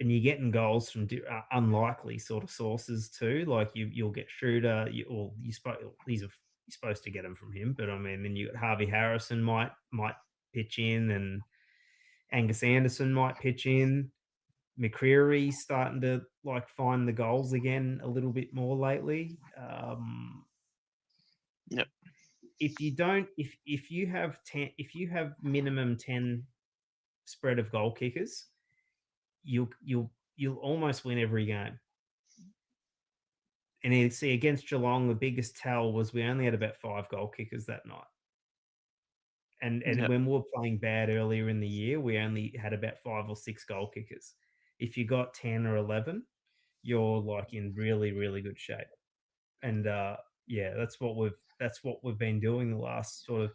And you're getting goals from unlikely sort of sources too. Like you'll get Schroeder, you're supposed to get them from him, but I mean, then you got Harvey Harrison might pitch in, and Angus Anderson might pitch in. McCreary starting to like find the goals again a little bit more lately. Yep. If you have minimum 10 spread of goal kickers, you'll almost win every game. And you see against Geelong, the biggest tell was we only had about 5 goal kickers that night. And when we were playing bad earlier in the year, we only had about 5 or 6 goal kickers. If you got 10 or 11, you're like in really, really good shape. And that's what we've been doing the last sort of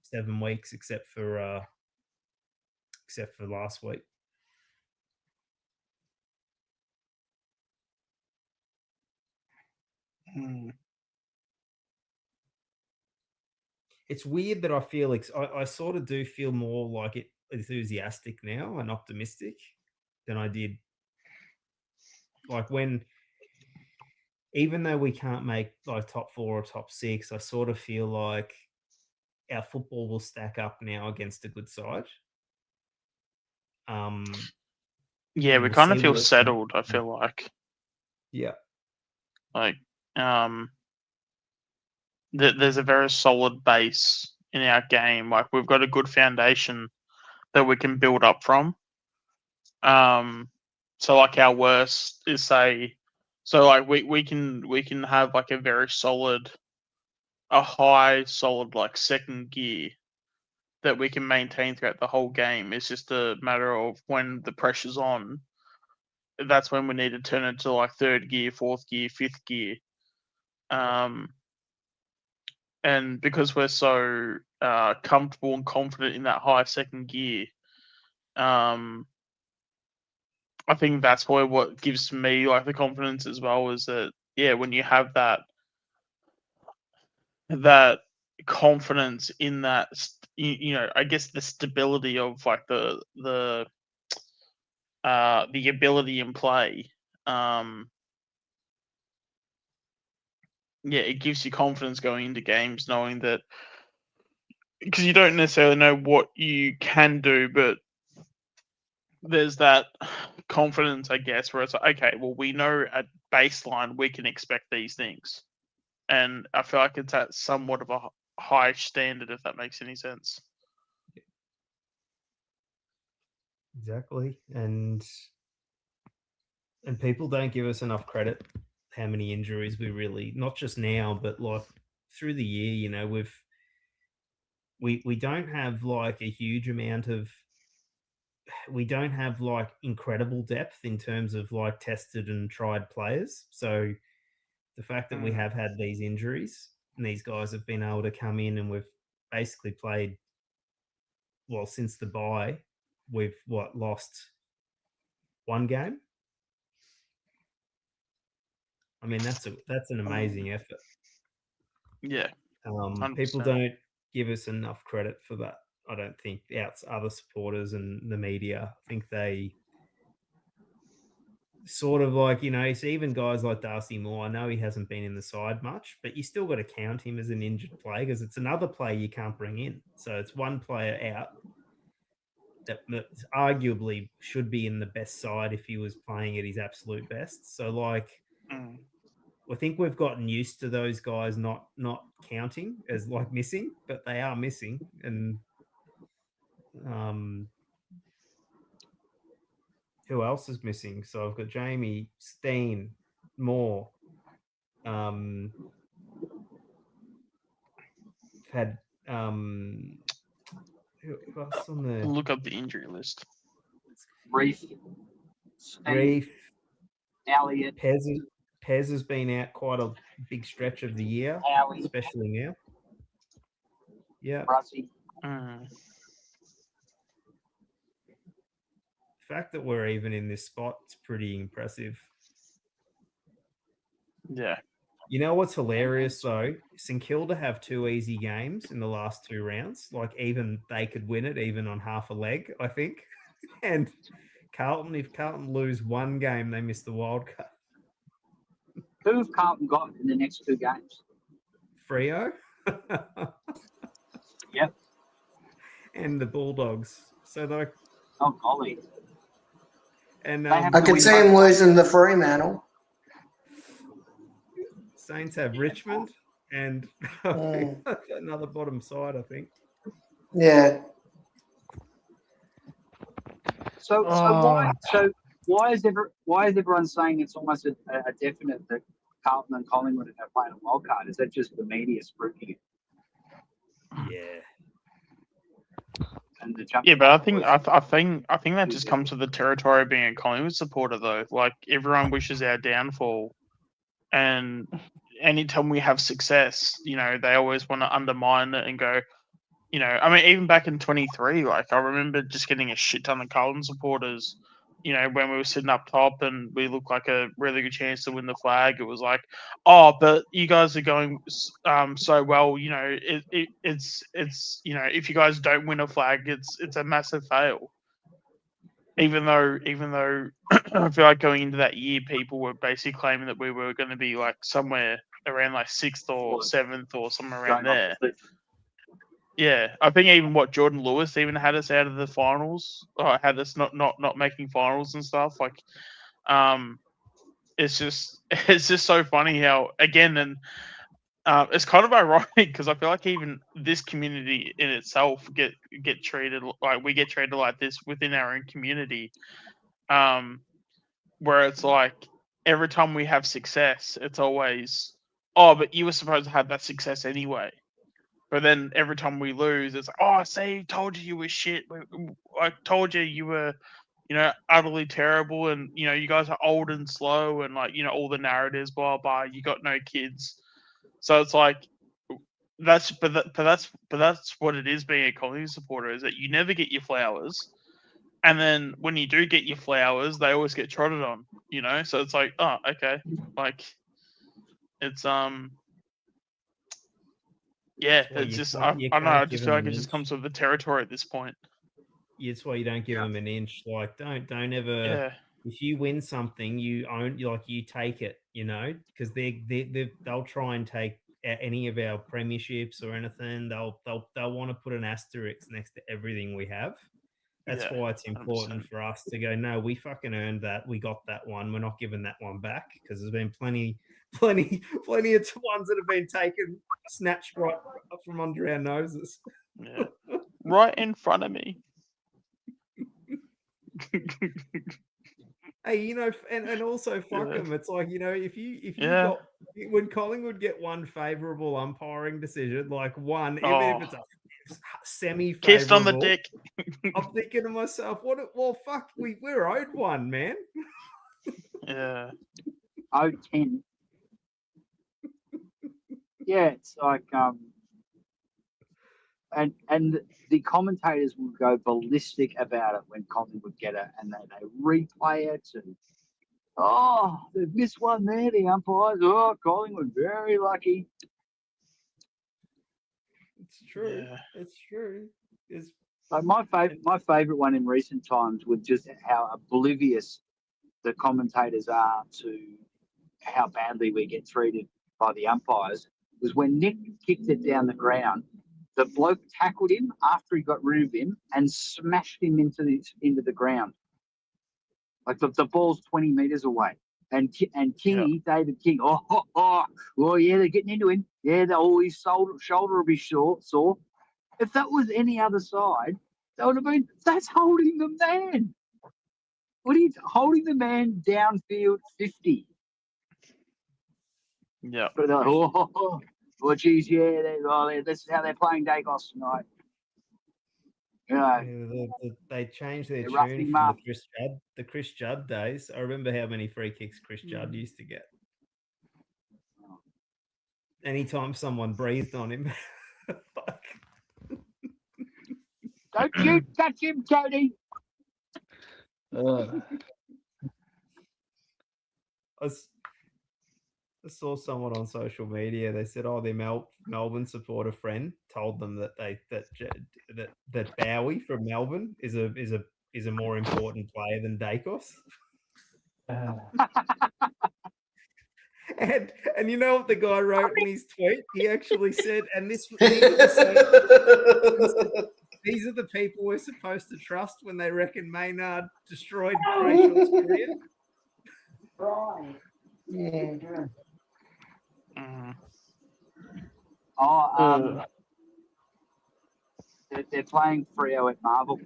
7 weeks, except for last week. It's weird that I feel like I sort of do feel more like enthusiastic now and optimistic than I did. Like even though we can't make like top 4 or top 6, I sort of feel like our football will stack up now against a good side. Yeah, we kind of feel settled, I feel like. Yeah. Like, there's a very solid base in our game. Like, we've got a good foundation that we can build up from. So like our worst is so like we can have like a high solid like second gear that we can maintain throughout the whole game. It's just a matter of when the pressure's on, that's when we need to turn it to like third gear, fourth gear, fifth gear. And because we're so comfortable and confident in that high second gear, I think that's probably what gives me like the confidence as well, is that when you have that confidence in that, I guess the stability of like the ability in play, it gives you confidence going into games, knowing that, because you don't necessarily know what you can do, but there's that confidence, I guess, where it's like, okay, well, we know at baseline we can expect these things, and I feel like it's at somewhat of a high standard, if that makes any sense. Exactly, and people don't give us enough credit. How many injuries we really, not just now, but like through the year, you know, we don't have like a huge amount of, we don't have like incredible depth in terms of like tested and tried players. So the fact that we have had these injuries and these guys have been able to come in, and we've basically played, well, since the bye, we've lost one game. I mean, that's an amazing effort. Yeah. People don't give us enough credit for that. I don't think other supporters and the media. I think they sort of like, you know, it's even guys like Darcy Moore. I know he hasn't been in the side much, but you still got to count him as an injured player because it's another player you can't bring in. So it's one player out that arguably should be in the best side if he was playing at his absolute best. So like, I think we've gotten used to those guys not counting as like missing, but they are missing. And who else is missing? So I've got Jamie, Steen, Moore. Had who else on the look up the injury list? Reef, Elliot. Pez has been out quite a big stretch of the year, especially now. Yeah. The fact that we're even in this spot is pretty impressive. Yeah. You know what's hilarious though? St Kilda have 2 easy games in the last 2 rounds. Like even they could win it even on half a leg, I think. And Carlton, if Carlton lose one game, they miss the wild card. Who have Carlton got in the next 2 games? Freo. Yep. And the Bulldogs. So they're... Oh, golly. And I could see him losing the Fremantle. Saints have Richmond and another bottom side, I think. Yeah. So why is everyone saying it's almost a definite that Carlton and Collingwood are playing a wild card? Is that just the media spruiking it? Yeah. And but I think that just comes with the territory of being a Collingwood supporter, though. Like everyone wishes our downfall, and anytime we have success, you know, they always want to undermine it and go, you know, I mean, even back in 23, like I remember just getting a shit ton of Carlton supporters, you know, when we were sitting up top and we looked like a really good chance to win the flag. It was like, oh, but you guys are going so well, you know, it's you know, if you guys don't win a flag, it's a massive fail. Even though I feel like going into that year, people were basically claiming that we were going to be like somewhere around like 6th or 7th or somewhere around there. Yeah, I think even Jordan Lewis even had us out of the finals, or had us not making finals and stuff. Like, it's just so funny how again, and it's kind of ironic because I feel like even this community in itself get treated like we get treated like this within our own community, where it's like every time we have success, it's always, oh, but you were supposed to have that success anyway. But then every time we lose, it's like, oh, see, told you were shit. I told you were, you know, utterly terrible, and you know, you guys are old and slow, and like, you know, all the narratives, blah blah. You got no kids, so it's like that's what it is being a Collingwood supporter, is that you never get your flowers, and then when you do get your flowers, they always get trotted on, you know. So it's like, oh, okay, like it's yeah, it's just I don't know. I just feel like it just comes with the territory at this point. It's why you don't give them an inch. Like, don't ever. Yeah. if you win something, you own, you take it, because they'll try and take any of our premierships or anything. They'll want to put an asterisk next to everything we have. That's Yeah, why it's important 100%. for us to go, no, we fucking earned that. We got that one. We're not giving that one back, because there's been plenty of ones that have been taken, snatched right from under our noses. Yeah. Right in front of me. Hey, and also fuck Yeah. them. It's like, if you Yeah. got, when Collingwood get one favourable umpiring decision, like one, even Oh. if it's a semi-favourable, Kissed on the dick. I'm thinking to myself, well, fuck, we're owed one, man. Yeah. 0-10. Yeah, it's like and the commentators will go ballistic about it when Collingwood get it, and they replay it, and they've missed one there, the umpires. Oh, Collingwood very lucky. It's true. Yeah. It's true. It's Like my favorite one in recent times was just how oblivious the commentators are to how badly we get treated by the umpires. Was when Nick kicked it down the ground, the bloke tackled him after he got rid of him and smashed him into the ground. Like the ball's 20 meters away. And Kingy, David King, yeah, they're getting into him. Yeah, his shoulder will be sore. If that was any other side, that would have been, that's holding the man. What are you holding the man downfield 50? Yeah. But they're like, geez, yeah, this is how they're playing Dacos tonight. they changed their They're tune roughing him from up. the Chris Judd days. I remember how many free kicks Chris Judd used to get. Anytime someone breathed on him. Fuck. Don't you touch him, Tony. I saw someone on social media. They said, their Melbourne supporter friend told them that Bowie from Melbourne is a more important player than Dacos. And you know what the guy wrote in his tweet? He actually said, and these are the people we're supposed to trust when they reckon Maynard destroyed Grayshaw's career. Right. Yeah. They're playing Freo at Marvel.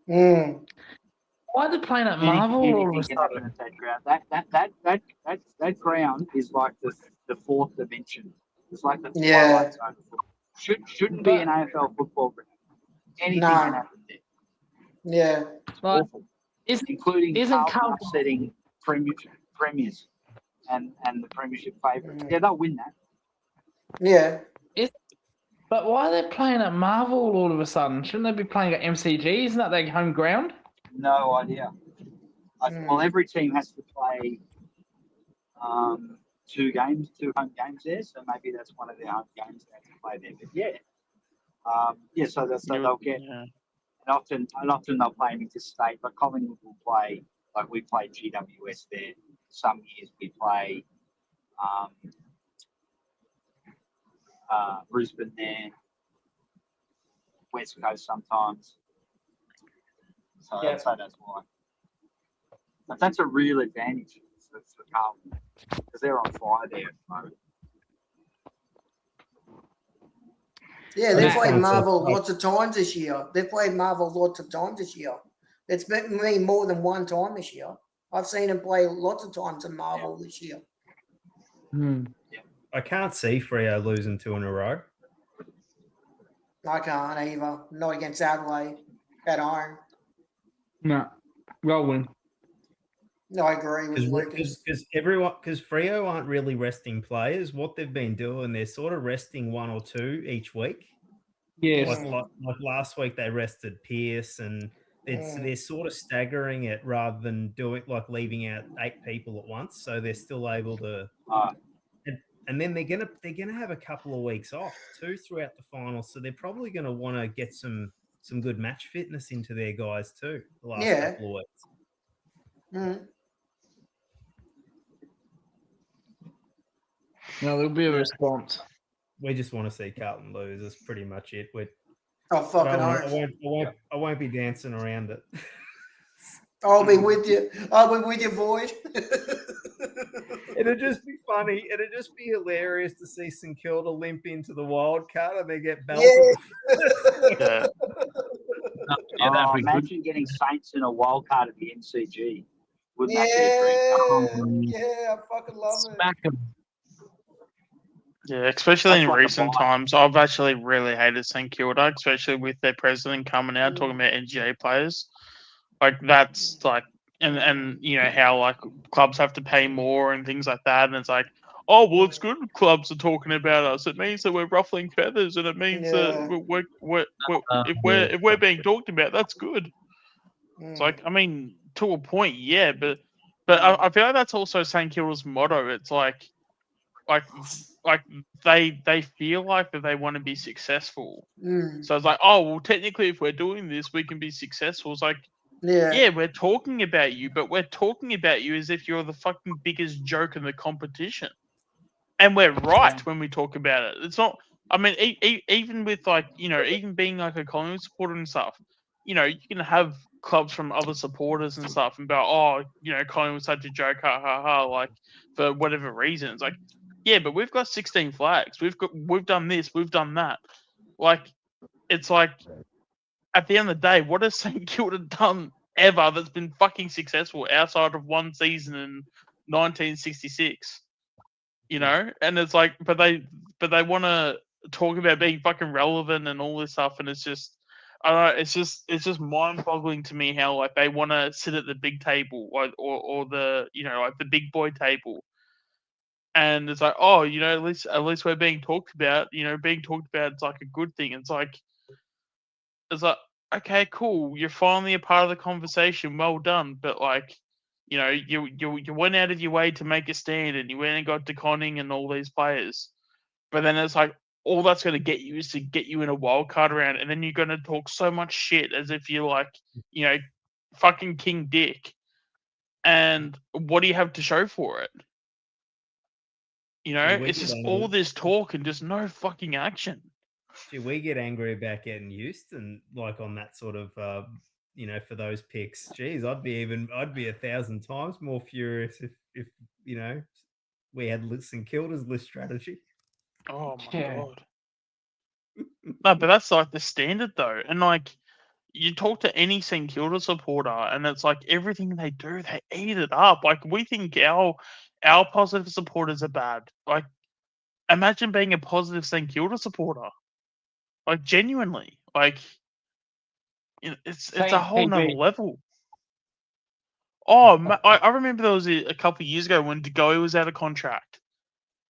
Why are they playing at Marvel all of a Anything can happen sudden? at that ground. That ground is like the fourth dimension. It's like the Yeah. Twilight Zone. Shouldn't be an AFL football ground. Anything No. can happen there. Yeah. It's Like, awful. Including Carlton upsetting premiers and the premiership favourites. Yeah, they'll win that. Yeah. But why are they playing at Marvel all of a sudden? Shouldn't they be playing at MCG? Isn't that their home ground? No idea. Well, every team has to play 2 home games there, so maybe that's one of their home games they have to play there. But so they'll get, and often they'll play an interstate, but Collingwood will play, like we play GWS there. Some years we play Brisbane there, West Coast sometimes. So that's why. But that's a real advantage for Carlton because they're on fire there at the moment. Yeah, they've played Marvel lots of times this year. It's been me more than one time this year. I've seen them play lots of times in Marvel this year. I can't see Freo losing 2 in a row. I can't either. Not against Adelaide at home. No, well win. No, I agree with Lucas. Because Freo aren't really resting players. What they've been doing, they're sort of resting 1 or 2 each week. Yes. Like last week, they rested Pierce, and they're sort of staggering it rather than leaving out 8 people at once. So they're still able to. And then they're gonna have a couple of weeks off too throughout the finals. So they're probably gonna want to get some good match fitness into their guys too the last couple of weeks. Mm. No, there'll be a response. We just want to see Carlton lose. That's pretty much it. Oh, I fucking I won't be dancing around it. I'll be with you. I'll be with you, Void. It'd just be funny. It'd just be hilarious to see St Kilda limp into the wild card and they get belted. Yeah. Yeah, that'd be good. Imagine getting Saints in a wild card at the MCG. Wouldn't that be a dream? Yeah, I fucking love it. Smack 'em. Yeah, especially That's in what the recent vibe- times, I've actually really hated St Kilda, especially with their president coming out talking about NGA players. Like that's like, and you know how like clubs have to pay more and things like that, and it's like, oh well, it's good clubs are talking about us. It means that we're ruffling feathers, and it means that if we're being talked about, that's good. It's like, I mean, to a point, yeah, but I feel like that's also St Kilda's motto. It's like they feel like that they want to be successful. Mm. So it's like, oh well, technically, if we're doing this, we can be successful. It's like, yeah, we're talking about you, but we're talking about you as if you're the fucking biggest joke in the competition, and we're right when we talk about it. It's not. I mean, even with like, you know, even being like a Collingwood supporter and stuff, you know, you can have clubs from other supporters and stuff and be like, oh, you know, Collingwood's such a joke, ha ha ha, like for whatever reason. It's like, yeah, but we've got 16 flags. We've done this, we've done that. Like, it's like, at the end of the day, what has St Kilda done ever that's been fucking successful outside of one season in 1966? You know, and it's like, but they want to talk about being fucking relevant and all this stuff, and it's just, I don't know, it's just mind-boggling to me how like they want to sit at the big table or the, you know, like the big boy table, and it's like, oh, you know, at least we're being talked about. You know, being talked about, it's like a good thing. It's like, okay, cool, you're finally a part of the conversation. Well done, but like, you know, you went out of your way to make a stand, and you went and got DeConning and all these players, but then it's like all that's going to get you is to get you in a wild card round, and then you're going to talk so much shit as if you're like, you know, fucking King Dick, and what do you have to show for it? You know, it's just all this talk and just no fucking action. Gee, we get angry about getting used and like on that sort of, you know, for those picks. Geez, I'd be 1,000 times more furious if you know, we had St Kilda's list strategy. Oh my god. No, but that's like the standard though, and like you talk to any St Kilda supporter, and it's like everything they do, they eat it up. Like we think our positive supporters are bad. Like imagine being a positive St Kilda supporter. Like genuinely, like it's a whole nother level. Oh, I remember there was a couple of years ago when De Goey was out of contract,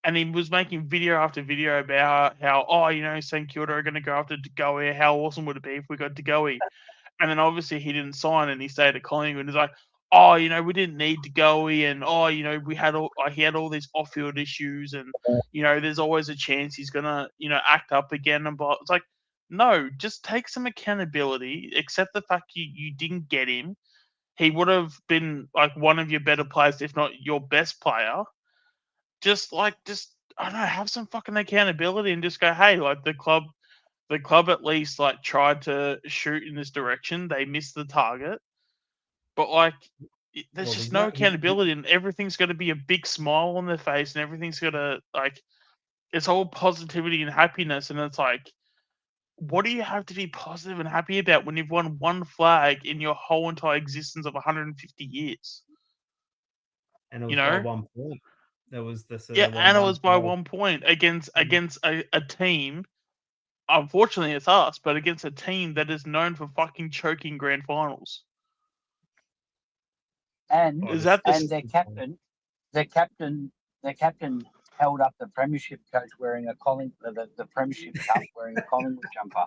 and he was making video after video about how, oh, you know, St Kilda are going to go after De Goey. How awesome would it be if we got De Goey? And then obviously he didn't sign, and he stayed at Collingwood. And he's like, oh, you know, we didn't need De Goey, and oh, you know, he had all these off-field issues, and you know, there's always a chance he's gonna, you know, act up again. And it's like, no, just take some accountability. Accept the fact you didn't get him. He would have been like one of your better players, if not your best player. Just I don't know, have some fucking accountability and just go, hey, like the club at least like tried to shoot in this direction. They missed the target, but like there's just no accountability, and everything's got to be a big smile on their face, and everything's got to like it's all positivity and happiness, and it's like, what do you have to be positive and happy about when you've won one flag in your whole entire existence of 150 years? And it was you know, by 1 point. There was the and it was by 1 point against a team. Unfortunately, it's us, but against a team that is known for fucking choking grand finals. And Is that their captain held up the premiership coach wearing a the premiership cup wearing a Collingwood jumper.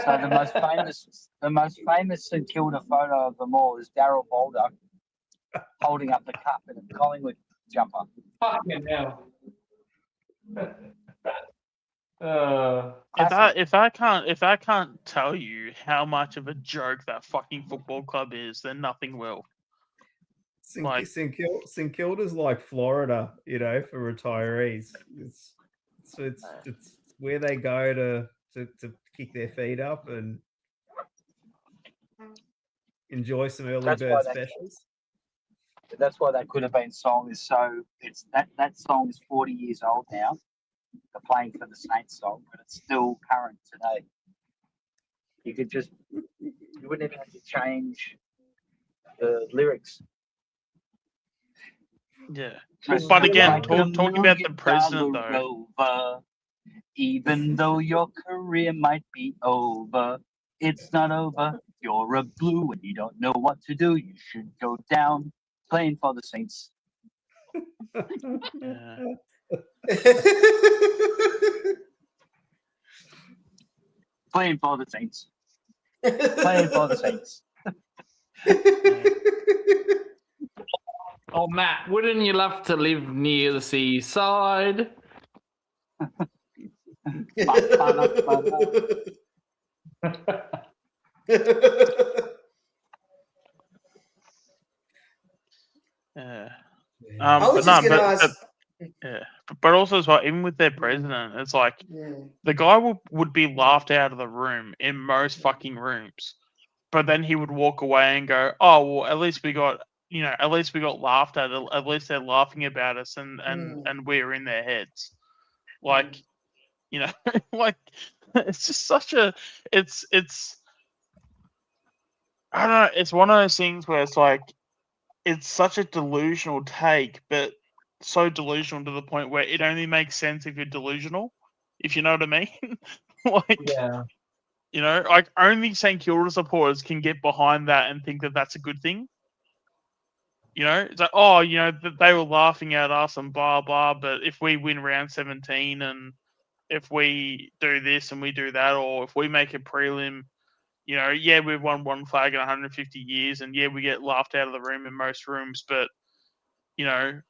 So the most famous St Kilda photo of them all is Darryl Baldock holding up the cup in a Collingwood jumper. Fucking hell. If I can't tell you how much of a joke that fucking football club is, then nothing will. Like- St Kilda's like Florida, for retirees. It's where they go to kick their feet up and enjoy some early That's bird why they- specials. That's why that Could Have Been song is so. It's that song is 40 years old now. They're playing for the Saints song, but it's still current today. You wouldn't even have to change the lyrics. Yeah. Just But like again, a talking about the $1 president, million though. rover, even though your career might be over, it's not over. You're a blue and you don't know what to do. You should go down playing for the Saints. Yeah. Playing for the Saints. Playing for the Saints. Oh, Matt, wouldn't you love to live near the seaside? Yeah. I was just going to ask. Yeah, but also as well, even with their president, it's like Yeah. the guy would be laughed out of the room in most fucking rooms, but then he would walk away and go, "Oh well, at least we got laughed at. At least they're laughing about us, and we're in their heads." Like, like it's just such a it's I don't know. It's one of those things where it's like it's such a delusional take, but so delusional to the point where it only makes sense if you're delusional, if you know what I mean. Like, Yeah. Like only St Kilda supporters can get behind that and think that that's a good thing. It's like, oh, they were laughing at us and blah blah, but if we win round 17 and if we do this and we do that, or if we make a prelim, yeah, we've won one flag in 150 years, and yeah, we get laughed out of the room in most rooms, but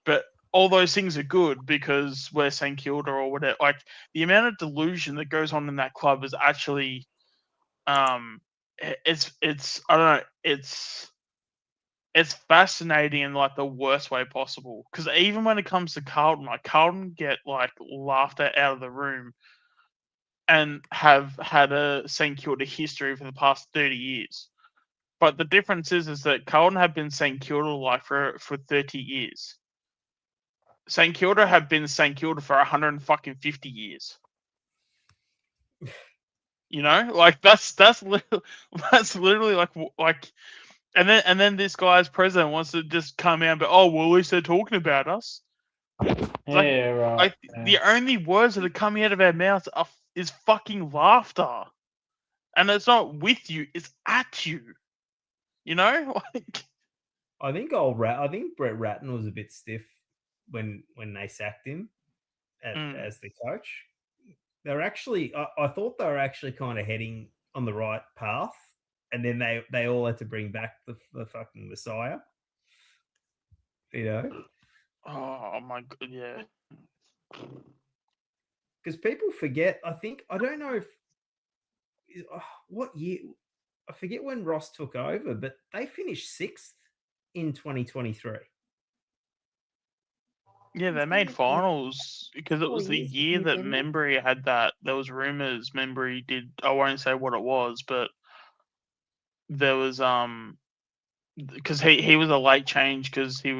but all those things are good because we're St Kilda or whatever. Like the amount of delusion that goes on in that club is actually, it's I don't know, it's fascinating in like the worst way possible. Because even when it comes to Carlton, like Carlton get like laughed out of the room and have had a St Kilda history for the past 30 years. But the difference is that Carlton have been St Kilda like for 30 years. St Kilda have been St Kilda for 150 years. Like that's literally like, and then this guy's president wants to just come out and be, oh well, at least they're talking about us. Yeah, right. Like the only words that are coming out of our mouths is fucking laughter, and it's not with you; it's at you. Like. I think Brett Ratton was a bit stiff when they sacked him as the coach. They're actually, I thought they were actually kind of heading on the right path, and then they all had to bring back the fucking Messiah. Oh my god, yeah. Because people forget. I don't know if what year. I forget when Ross took over, but they finished 6th in 2023. Yeah, they made finals because it was the year that Membry had that. There was rumors Membry did. I won't say what it was, but there was because he was a late change because he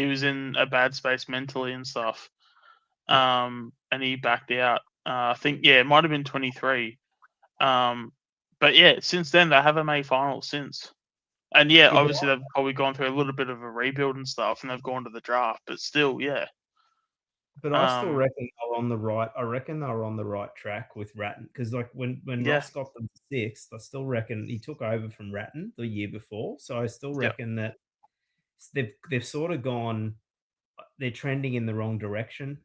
was in a bad space mentally and stuff, and he backed out. I think it might have been 23. But yeah, since then they haven't made finals since. And yeah, obviously they've probably gone through a little bit of a rebuild and stuff, and they've gone to the draft. But still, yeah. But I still reckon they were on the right. I reckon they were on the right track with Ratton because, like, when Ross got them to 6th, I still reckon he took over from Ratton the year before. So I still reckon that they've sort of gone. They're trending in the wrong direction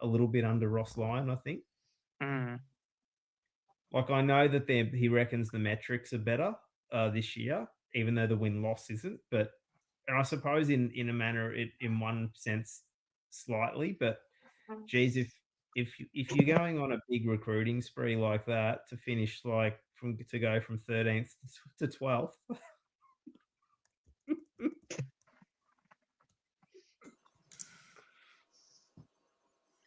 a little bit under Ross Lyon, I think. Like I know that he reckons the metrics are better this year, even though the win-loss isn't. But and I suppose in a manner, in one sense, slightly. But geez, if you're going on a big recruiting spree like that to finish like to go from 13th to 12th.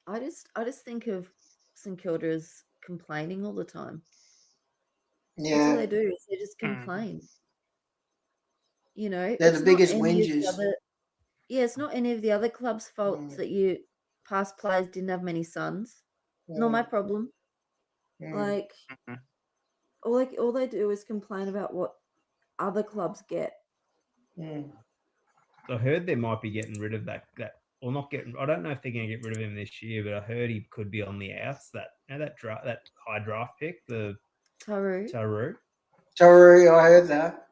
I just think of St Kilda as complaining all the time. That's all Yeah, they do is they just complain. You know, they're it's the not biggest any of the whingers. other. Yeah, it's not any of the other clubs' faults that you past players didn't have many sons. Not my problem. Like, all they do is complain about what other clubs get. I heard they might be getting rid of that or not getting. I don't know if they're going to get rid of him this year, but I heard he could be on the outs. That high draft pick, the Taru. Sorry, I heard that.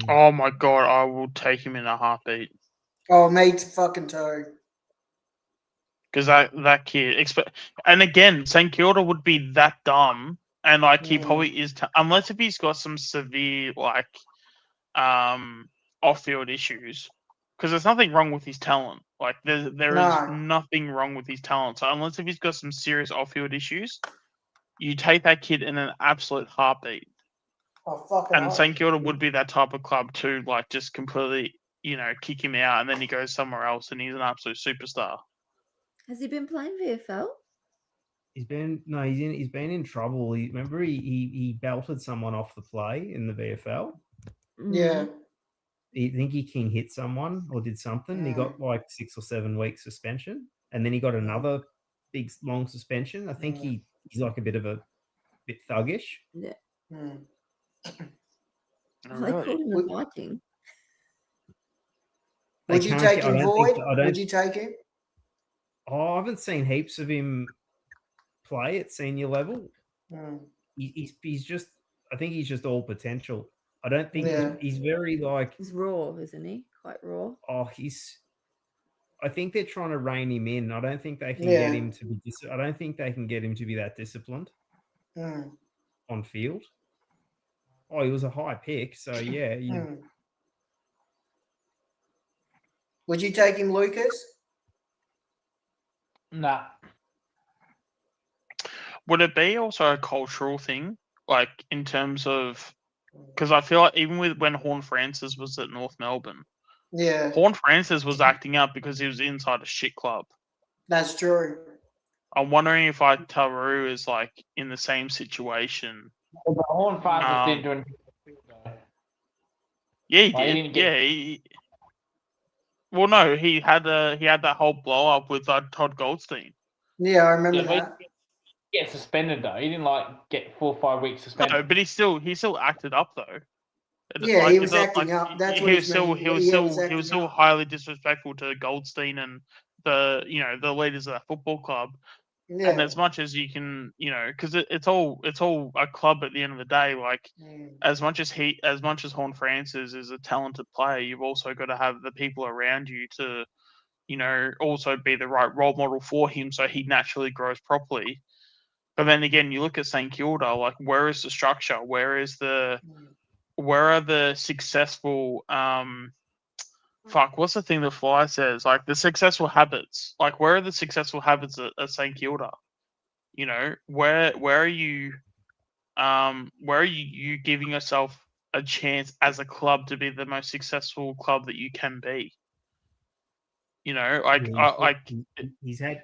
Oh my god, I will take him in a heartbeat. Oh, mate, fucking toe. Because that kid, and again, St Kilda would be that dumb, and like he probably is, unless if he's got some severe like off-field issues. Because there's nothing wrong with his talent. Like there is nothing wrong with his talent. So unless if he's got some serious off-field issues, you take that kid in an absolute heartbeat. Oh, fucking and St Kilda would be that type of club too, like just completely, kick him out and then he goes somewhere else and he's an absolute superstar. Has he been playing VFL? He's been in trouble. Remember he belted someone off the play in the VFL. Yeah. I think he king hit someone or did something. He got like 6 or 7 week suspension, and then he got another big long suspension. I think he's like a bit thuggish. Yeah. Oh, They called him a Viking. Would you take him, Void? Would you take him? Oh, I haven't seen heaps of him play at senior level. He's just. I think he's just all potential. I don't think he's very like. He's raw, isn't he? Quite raw. Oh, I think they're trying to rein him in. I don't think they can get him to be. I don't think they can get him to be that disciplined on field. Oh, he was a high pick, so yeah. Would you take him, Lucas? Nah. Would it be also a cultural thing, like in terms of? Because I feel like even when Horn Francis was at North Melbourne, Horn Francis was acting up because he was inside a shit club. That's true. I'm wondering if Taru is like in the same situation. But Horn Francis didn't do anything. Yeah, he did. Well, no, he had that whole blow up with Todd Goldstein. Yeah, I remember that. He get suspended though. He didn't like get 4 or 5 weeks suspended. No, but he still acted up though. Yeah, like, he was acting up. That's what he was still highly disrespectful to Goldstein and the leaders of that football club. Yeah. And as much as you can, because it's all a club at the end of the day. Like as much as Horn Francis is a talented player, you've also got to have the people around you to, also be the right role model for him, so he naturally grows properly. But then again, you look at St Kilda, like where is the structure? Where are the successful what's the thing that Fly says? Like the successful habits. Like where are the successful habits at St Kilda? Where are you giving yourself a chance as a club to be the most successful club that you can be? He's had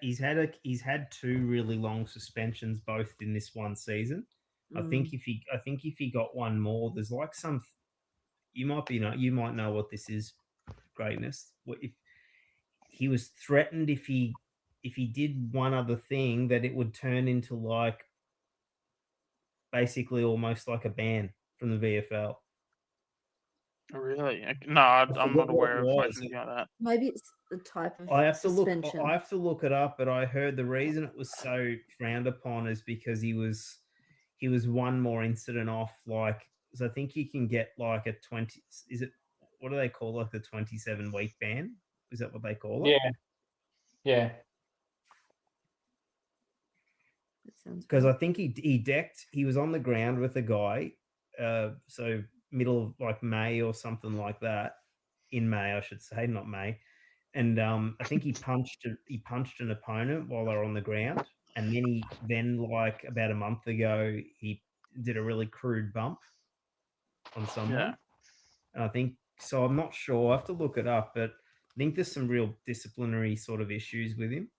2 really long suspensions, both in this one season. I think if he got one more, there's like some. You might know what this is, Greatness. If he was threatened, if he did one other thing, that it would turn into like basically almost like a ban from the VFL. Really? No, I'm not aware of anything like that. Maybe it's the type of suspension. I have to look it up, but I heard the reason it was so frowned upon is because he was one more incident off. Like, so I think you can get like a 20. Is it? What do they call like the 27-week ban? Is that what they call it? Yeah. Because I think he was on the ground with a guy. So middle of like May or something like that. In May, I should say, not May. And I think he punched an opponent while they were on the ground. and then like about a month ago, he did a really crude bump on someone. Yeah. And I think so. I'm not sure. I have to look it up, but I think there's some real disciplinary sort of issues with him,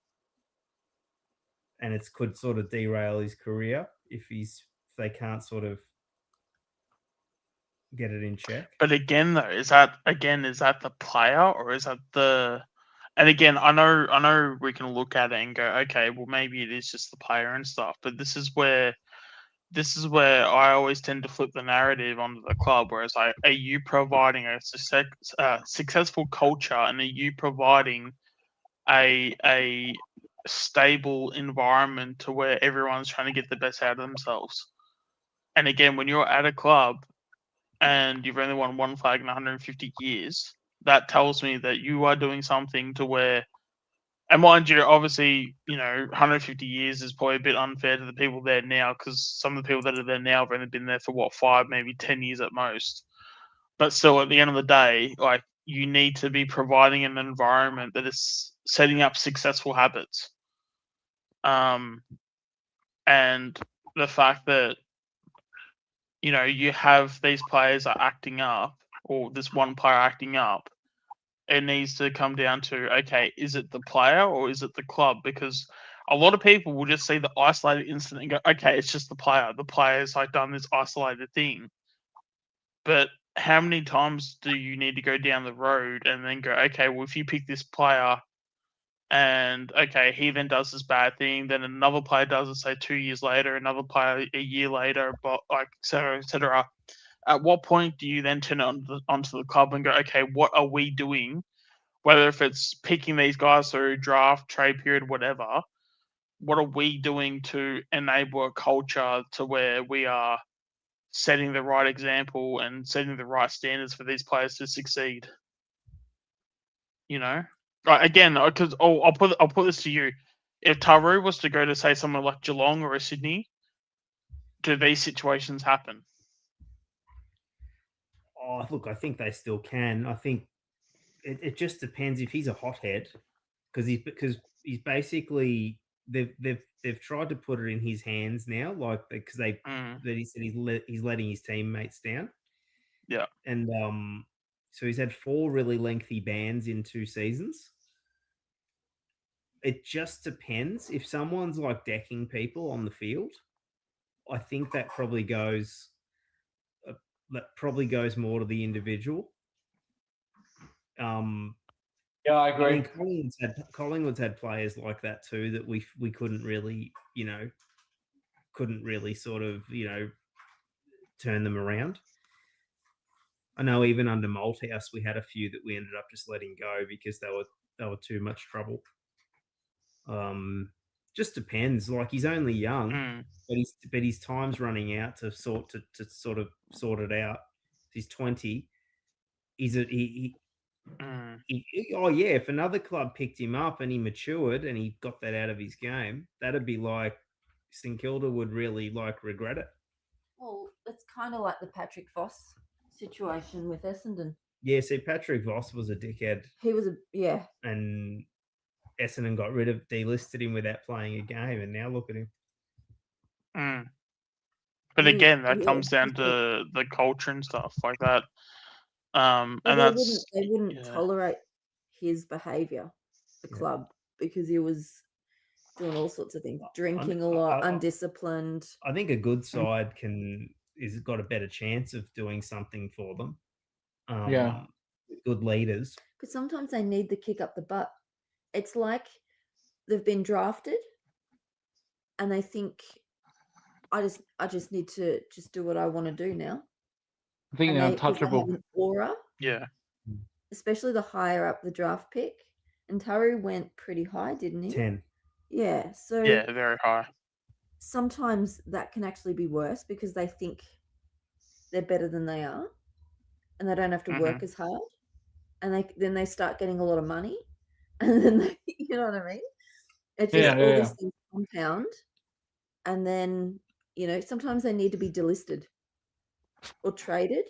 and it could sort of derail his career if they can't sort of get it in check. But again, though, is that the player or is that the? And again, I know we can look at it and go, okay, well maybe it is just the player and stuff. But this is where I always tend to flip the narrative onto the club. Whereas, like, are you providing a successful culture, and are you providing a stable environment to where everyone's trying to get the best out of themselves? And again, when you're at a club and you've only won one flag in 150 years, that tells me that you are doing something to where, and mind you, obviously, 150 years is probably a bit unfair to the people there now, because some of the people that are there now have only been there for 5, maybe 10 years at most. But still, at the end of the day, like, you need to be providing an environment that is setting up successful habits. And the fact that, you have these players are acting up, or this one player acting up, it needs to come down to, okay, is it the player or is it the club? Because a lot of people will just see the isolated incident and go, okay, it's just the player. The player's like done this isolated thing. But how many times do you need to go down the road and then go, okay, well, if you pick this player and, okay, he then does this bad thing, then another player does it, say 2 years later, another player a year later, but like, et cetera, et cetera. At what point do you then turn it onto the club and go, okay, what are we doing? Whether if it's picking these guys through draft, trade period, whatever, what are we doing to enable a culture to where we are setting the right example and setting the right standards for these players to succeed? Right, again, because I'll put this to you: if Taru was to go to, say, somewhere like Geelong or a Sydney, do these situations happen? Oh, look, I think they still can. I think it just depends if he's a hothead, because he's basically they've tried to put it in his hands now, like, because that he said he's letting his teammates down. Yeah, and so he's had 4 really lengthy bans in 2 seasons. It just depends. If someone's like decking people on the field, I think that probably goes more to the individual. Yeah, I agree. I mean, Collingwood's had players like that too that we couldn't really, sort of, turn them around. I know even under Malthouse we had a few that we ended up just letting go because they were too much trouble. Just depends. Like, he's only young, but his time's running out to sort it out. He's 20. Oh yeah, if another club picked him up and he matured and he got that out of his game, that'd be like St Kilda would really regret it. Well, it's kind of like the Patrick Voss situation with Essendon. Yeah, see, Patrick Voss was a dickhead. He was and Essendon got delisted him without playing a game, and now look at him. But again, that comes down to the culture and stuff like that. And they wouldn't tolerate his behaviour, the club, because he was doing all sorts of things, drinking a lot, undisciplined. I think a good side is got a better chance of doing something for them. Good leaders. Because sometimes they need the kick up the butt. It's like they've been drafted and they think, I just need to just do what I want to do now. I think they're untouchable. They have an aura. Yeah. Especially the higher up the draft pick. And Taru went pretty high, didn't he? 10. Yeah. So yeah, very high. Sometimes that can actually be worse because they think they're better than they are and they don't have to work as hard. And then they start getting a lot of money. And then you know what I mean? It's just all these things compound. And then, sometimes they need to be delisted or traded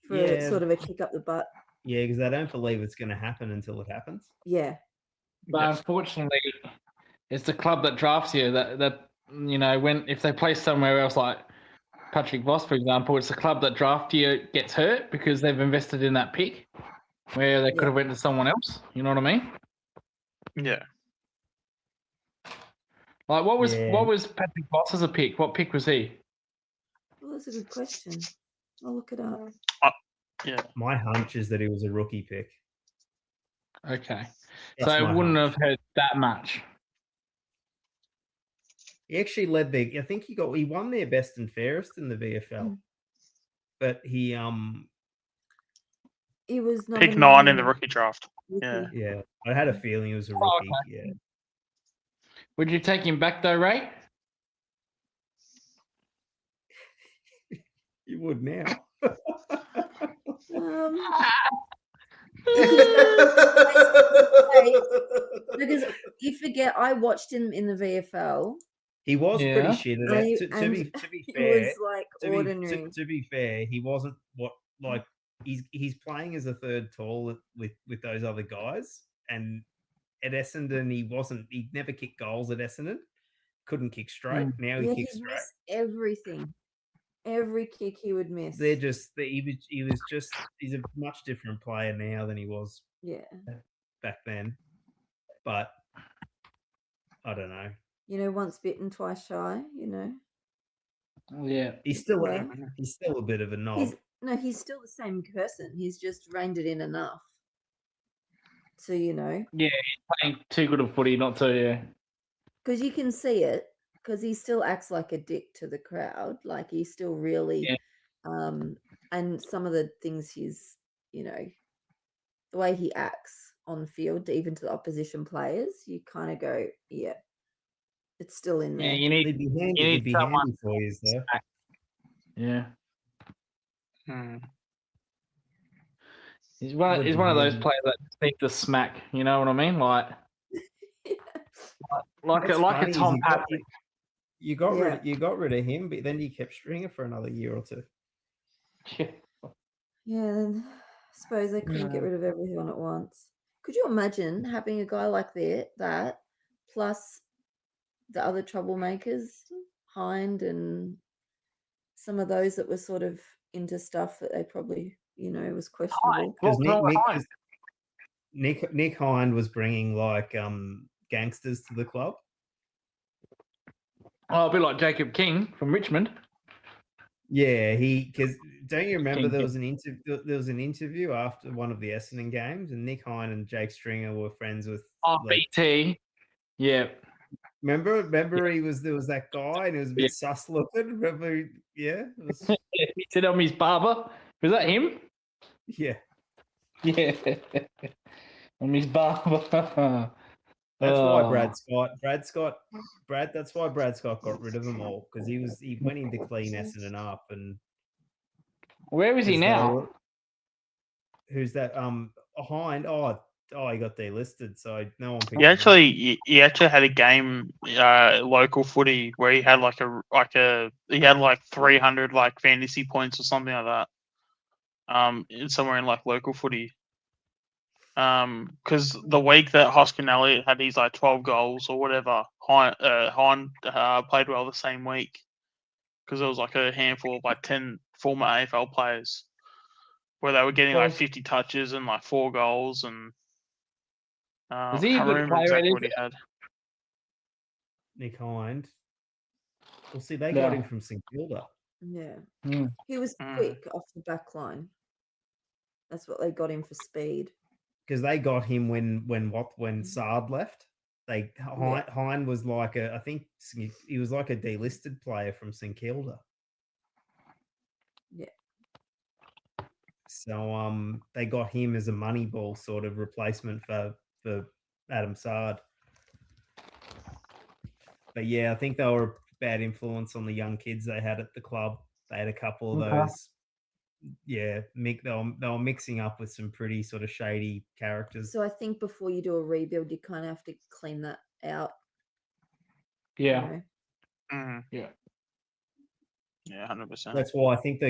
for sort of a kick up the butt. Yeah, because they don't believe it's going to happen until it happens. Yeah. But unfortunately, it's the club that drafts you that when if they play somewhere else like Patrick Voss, for example, it's the club that drafts you gets hurt because they've invested in that pick where they could have went to someone else. You know what I mean? Yeah. Like what was Yeah. what was Patrick Voss as a pick? What pick was he? Well, that's a good question. I'll look it up. Yeah. My hunch is that he was a rookie pick. Okay, That's so it my wouldn't hunch. have hurt that much. He actually led their. I think he won their best and fairest in the VFL, but he was Pick 9 in the rookie draft. rookie. Yeah. I had a feeling he was a rookie. Yeah. Would you take him back though, Ray? You would now. Because you forget, I watched him in the VFL. He was pretty Yeah. shit at it. To be It fair, was like to ordinary. be fair, he wasn't he's playing as a third tall with those other guys. And at Essendon, he never kicked goals at Essendon. Couldn't kick straight. Now he Yeah, kicks he'd straight. miss everything. Every kick he would miss. He's a much different player now than he was back then. But I don't know. Once bitten, twice shy. Yeah. He's still Yeah. a bit of a knob. He's still the same person. He's just reined it in enough to Yeah, he's playing too good a footy not to. Yeah. because you can see it. Because he still acts like a dick to the crowd. Like he's still really, and some of the things he's, the way he acts on field, even to the opposition players, you kind of go, yeah, it's still in there. Yeah, you need handy for you, though. Yeah. Hmm. He's one of those players that just need to smack. You know what I mean? Like a Tom Patrick. You got rid of him, but then you kept Stringer for another year or two. Yeah. Yeah, then I suppose they couldn't get rid of everyone at once. Could you imagine having a guy like that plus the other troublemakers, Hind and some of those that were sort of into stuff that they probably, was questionable. Because Nick Hind was bringing like gangsters to the club. Oh, a bit like Jacob King from Richmond. Yeah, because don't you remember there was an interview after one of the Essendon games, and Nick Hind and Jake Stringer were friends with. BT. Yeah. Remember there was that guy and it was a bit sus looking. Remember? Yeah. He said I'm his barber. Was that him? Yeah. Yeah. I'm his barber. That's why That's why Brad Scott got rid of them all, because he went in to clean Essendon up. And where is he now? Who's that? Hind. He got delisted, so no one. He actually had a game, local footy, where he had he had 300 fantasy points or something like that. Somewhere in local footy. Because the week that Hoskin Elliott had his 12 goals or whatever, Hind played well the same week, because there was a handful of 10 former AFL players where they were getting 50 touches and 4 goals, and is he a good player? Exactly what he had. Nick Hind. Well, see, they got him from St Kilda. Yeah, he was quick off the back line. That's what they got him for, speed. Because they got him when Sard left. Hind was I think he was a delisted player from St Kilda. Yeah. So they got him as a Moneyball sort of replacement for Adam Sard. But yeah, I think they were a bad influence on the young kids they had at the club. They had a couple of those. Yeah, they were mixing up with some pretty sort of shady characters. So I think before you do a rebuild, you kind of have to clean that out. Yeah. Yeah. Yeah, 100%. That's why I think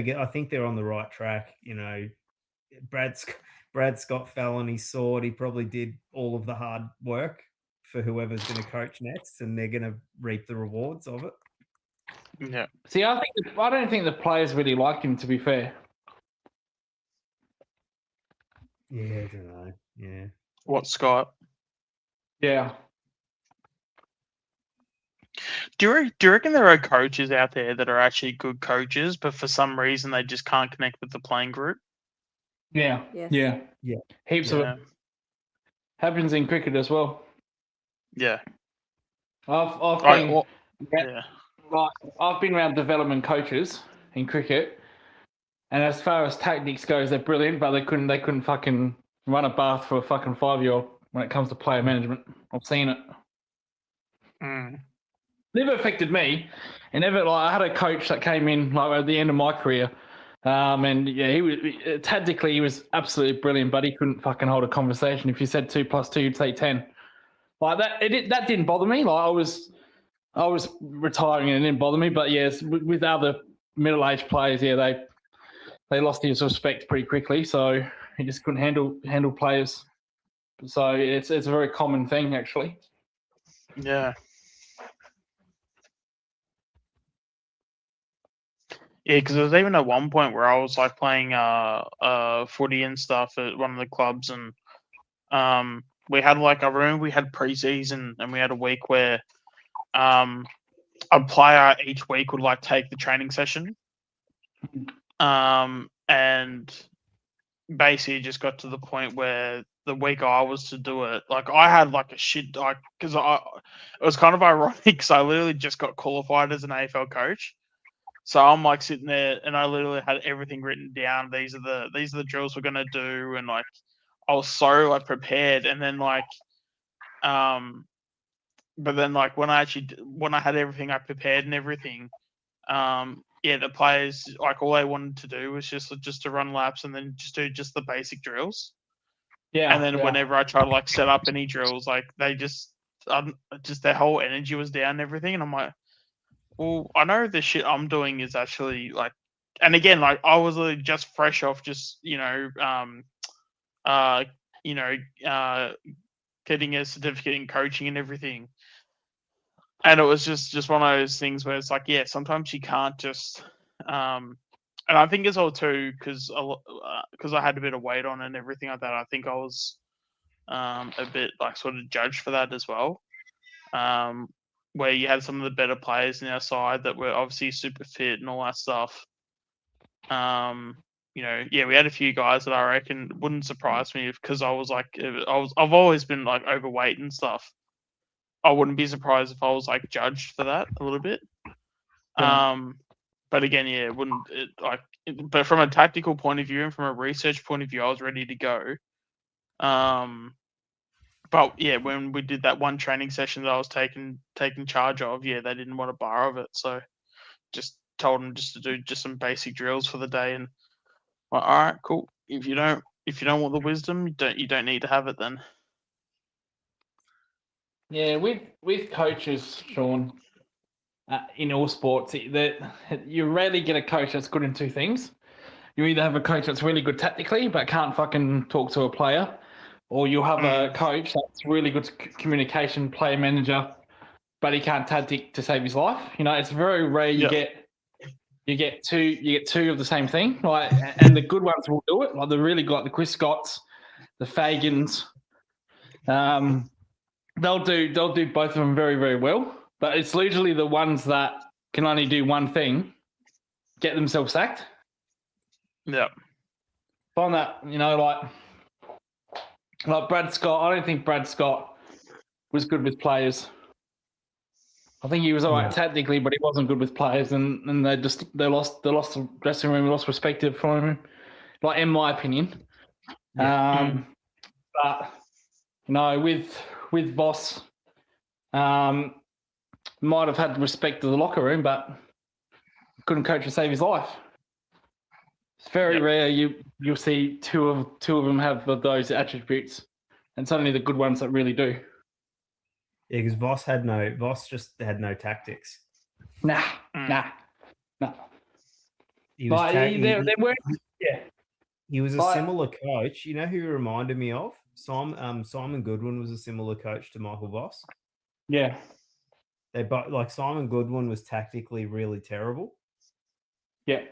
they're on the right track. Brad Scott fell on his sword. He probably did all of the hard work for whoever's going to coach next, and they're going to reap the rewards of it. Yeah. See, I don't think the players really like him. To be fair. Yeah, I don't know. Yeah. What, Scott? Yeah. Do you reckon there are coaches out there that are actually good coaches, but for some reason they just can't connect with the playing group? Yeah. Yes. Yeah. Yeah. Heaps of Yeah. it happens in cricket as well. Yeah. I've Right, been well, yeah. like, I've been around development coaches in cricket, and as far as tactics goes, they're brilliant, but they couldn't fucking run a bath for a fucking 5-year-old when it comes to player management. I've seen it. Mm. Never affected me. It never, like, I had a coach that came in like at the end of my career, and yeah, he was tactically he was absolutely brilliant, but he couldn't fucking hold a conversation. If you said 2 + 2, you'd say 10. Like that, that didn't bother me. Like I was retiring and it didn't bother me. But yes, with other middle-aged players, yeah, they lost his respect pretty quickly. So he just couldn't handle players. So it's a very common thing actually. Yeah. Yeah, because there was even at one point where I was like playing footy and stuff at one of the clubs, and we had like I remember we had preseason and we had a week where a player each week would like take the training session, and basically it just got to the point where the week I was to do it, like I had like a shit, like because it was kind of ironic because I literally just got qualified as an AFL coach. So I'm like sitting there and I literally had everything written down. These are the drills we're gonna do, and like I was so like prepared. And then like, but then like when I had everything I prepared and everything, yeah, the players like all they wanted to do was just to run laps and then just do just the basic drills. Yeah. And then whenever I try to like set up any drills, like they just their whole energy was down and everything, and I'm like, well, I know the shit I'm doing is actually like, and again, like I was literally just fresh off just, getting a certificate in coaching and everything. And it was just one of those things where it's like, yeah, sometimes you can't just, and I think it's all too, because I had a bit of weight on and everything like that. I think I was a bit like sort of judged for that as well. Where you had some of the better players in our side that were obviously super fit and all that stuff. Yeah, we had a few guys that I reckon wouldn't surprise me because I was like, I've always been like overweight and stuff. I wouldn't be surprised if I was like judged for that a little bit. Yeah. But again, yeah, but from a tactical point of view and from a research point of view, I was ready to go. But yeah, when we did that one training session that I was taking charge of, yeah, they didn't want a bar of it, so just told them just to do just some basic drills for the day, and well, all right, cool. If you don't want the wisdom, you don't need to have it then. Yeah, with coaches, Sean, in all sports, you rarely get a coach that's good in two things. You either have a coach that's really good tactically but can't fucking talk to a player, or you'll have a coach that's really good communication, player manager, but he can't tactic to save his life. It's very rare you get two of the same thing. Like, and the good ones will do it. Like the really good, like the Chris Scotts, the Fagans. They'll do both of them very, very well. But it's usually the ones that can only do one thing, get themselves sacked. Yeah. Find that, like Brad Scott. I don't think Brad Scott was good with players. I think he was all right tactically, but he wasn't good with players, and they lost the dressing room, lost respect for him. Like in my opinion. Yeah. But with Voss, might have had respect to the locker room, but couldn't coach to save his life. It's very rare you'll see two of them have those attributes, and it's only the good ones that really do. Yeah, because Voss just had no tactics. Nah. He was He was he was a similar coach. You know who he reminded me of? Simon Goodwin was a similar coach to Michael Voss. Yeah. They both like Simon Goodwin was tactically really terrible. Yeah.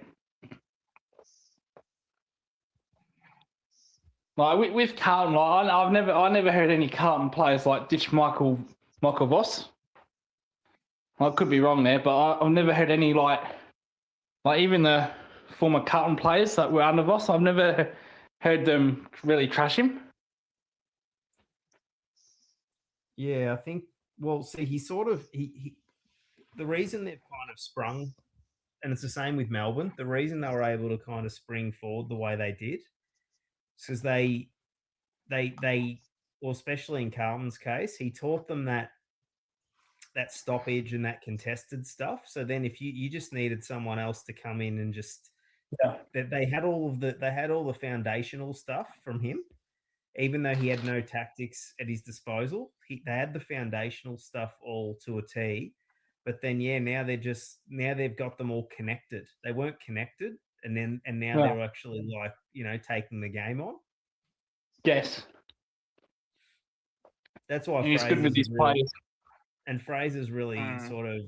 Like with Carlton, like, I never heard any Carlton players like ditch Michael Voss. I could be wrong there, but I've never heard any like even the former Carlton players that were under Voss. I've never heard them really trash him. Yeah, I think. Well, see, he the reason they've kind of sprung, and it's the same with Melbourne. The reason they were able to kind of spring forward the way they did, because they, well, especially in Carlton's case, he taught them that stoppage and that contested stuff. So then, if you just needed someone else to come in and just, they had all the foundational stuff from him. Even though he had no tactics at his disposal, they had the foundational stuff all to a T. But then, now they've got them all connected. They weren't connected, and now they're actually taking the game on. Yes, that's why he's good with his players. And Fraser's really sort of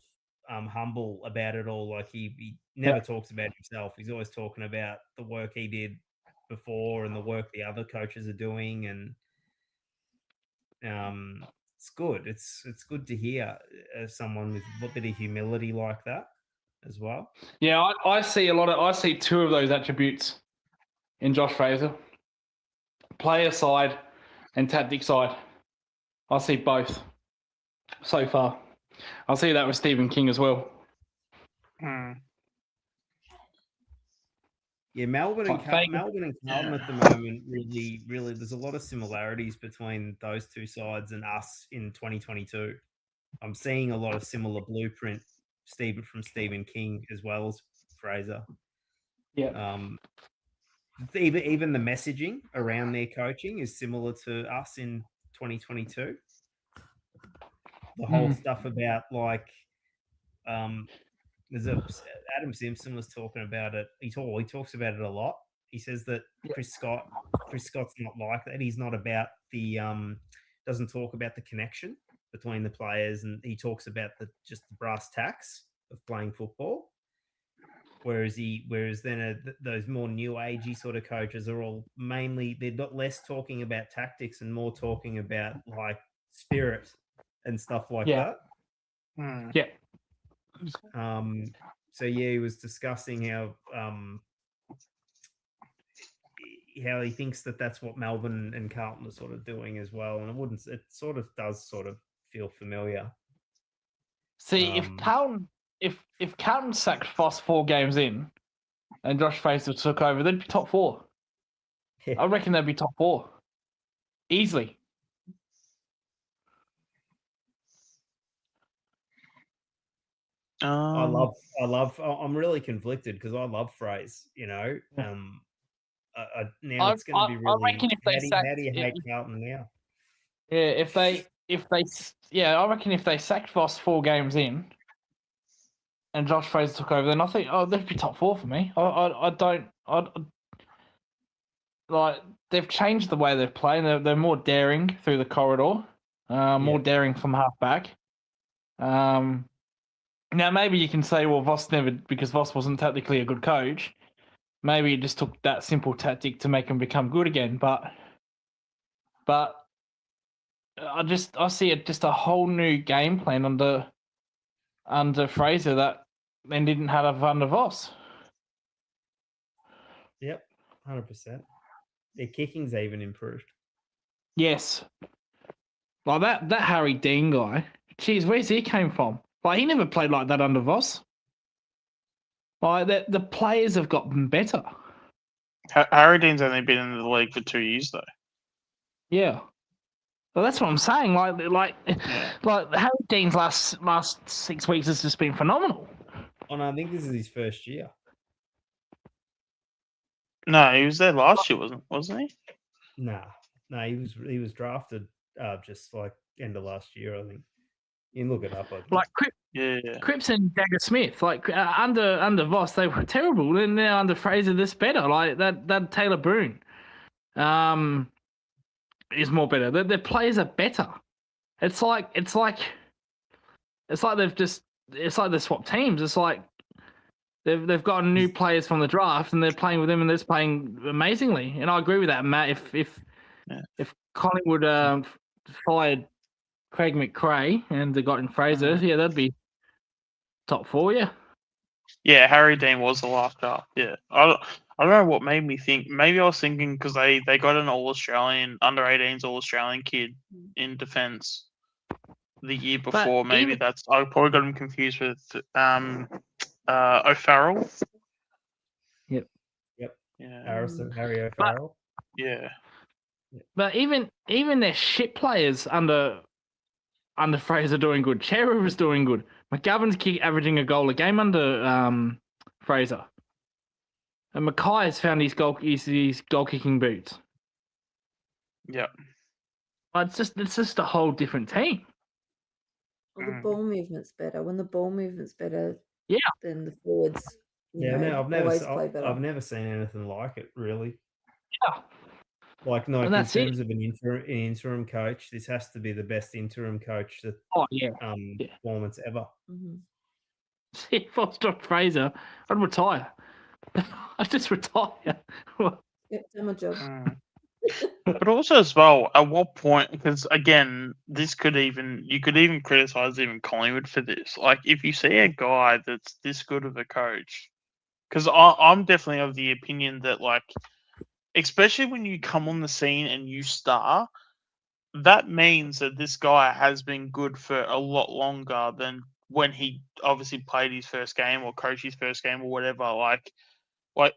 humble about it all. Like he never talks about himself. He's always talking about the work he did before and the work the other coaches are doing, and it's good. It's good to hear someone with a bit of humility like that as well. Yeah, I see two of those attributes in Josh Fraser: player side and tactic side. I see both so far. I see that with Stephen King as well. Yeah, Melbourne and Carlton at the moment really, there's a lot of similarities between those two sides and us in 2022. I'm seeing a lot of similar blueprint, from Stephen King as well as Fraser. Yeah. Even the messaging around their coaching is similar to us in 2022. The whole stuff about Adam Simpson was talking about it. He talks about it a lot. He says that Chris Scott's not like that. He's not about the doesn't talk about the connection between the players, and he talks about just the brass tacks of playing football. Whereas those more new agey sort of coaches are all mainly, they're not less talking about tactics and more talking about like spirit and stuff like that. Yeah. So he was discussing how he thinks that's what Melbourne and Carlton are sort of doing as well, and it sort of does sort of feel familiar. See, if Carlton sacked Voss 4 games in, and Josh Fraser took over, they'd be top 4. Yeah. I reckon they'd be top 4 easily. I'm really conflicted because I love Fraser, now it's going to be really. I reckon how do you hate Carlton now? Yeah, I reckon if they sacked Voss 4 games in, and Josh Fraser took over, then I think they'd be top 4 for me. They've changed the way they're playing. They're more daring through the corridor, more daring from half back. Now, maybe you can say, well, because Voss wasn't technically a good coach, maybe it just took that simple tactic to make him become good again. But I see just a whole new game plan under Fraser that they didn't have under Voss. Yep, 100%. Their kicking's even improved. Yes. Like that Harry Dean guy, geez, where's he came from? Like, he never played like that under Voss. Like, the players have gotten better. Harry Dean's only been in the league for 2 years, though. Yeah. Well, that's what I'm saying. Like Harry Dean's last 6 weeks has just been phenomenal. Oh, no, I think this is his first year. No, he was there last year, wasn't he? No, he was drafted just like end of last year, I think. You can look it up. Cripps and Jagger Smith, under Voss, they were terrible. And now under Fraser, this better. Like that Taylor Boone. is more better. Their players are better. It's like they've just. It's like they swapped teams. It's like they've gotten new players from the draft and they're playing with them and they're just playing amazingly. And I agree with that, Matt. If Collingwood fired Craig McRae and they got in Fraser, yeah, that'd be top 4. Yeah. Yeah, Harry Dean was the last draft. Yeah, I don't know what made me think. Maybe I was thinking because they got an All-Australian, under-18s All-Australian kid in defence the year before. Maybe that's I probably got him confused with O'Farrell. Yep. Yeah. Harry O'Farrell. Yeah. But even their shit players under Fraser doing good. Cherry was doing good. McGovern's averaging a goal a game under Fraser. And Mackay has found his goal kicking boots. Yeah. But it's just a whole different team. Well, the ball movement's better. When the ball movement's better, Yeah. then the forwards. I've never seen anything like it really. Yeah. Like no, And in terms of an interim coach, this has to be the best interim coach that performance ever. Mm-hmm. If I was Doc Fraser, I'd retire. I'd just retire. Yep, done my job. But also as well, at what point? Because again, you could even criticize even Collingwood for this. Like if you see a guy that's this good of a coach, because I'm definitely of the opinion that like, especially when you come on the scene and you star, that means that this guy has been good for a lot longer than when he obviously played his first game or coached his first game or whatever. Like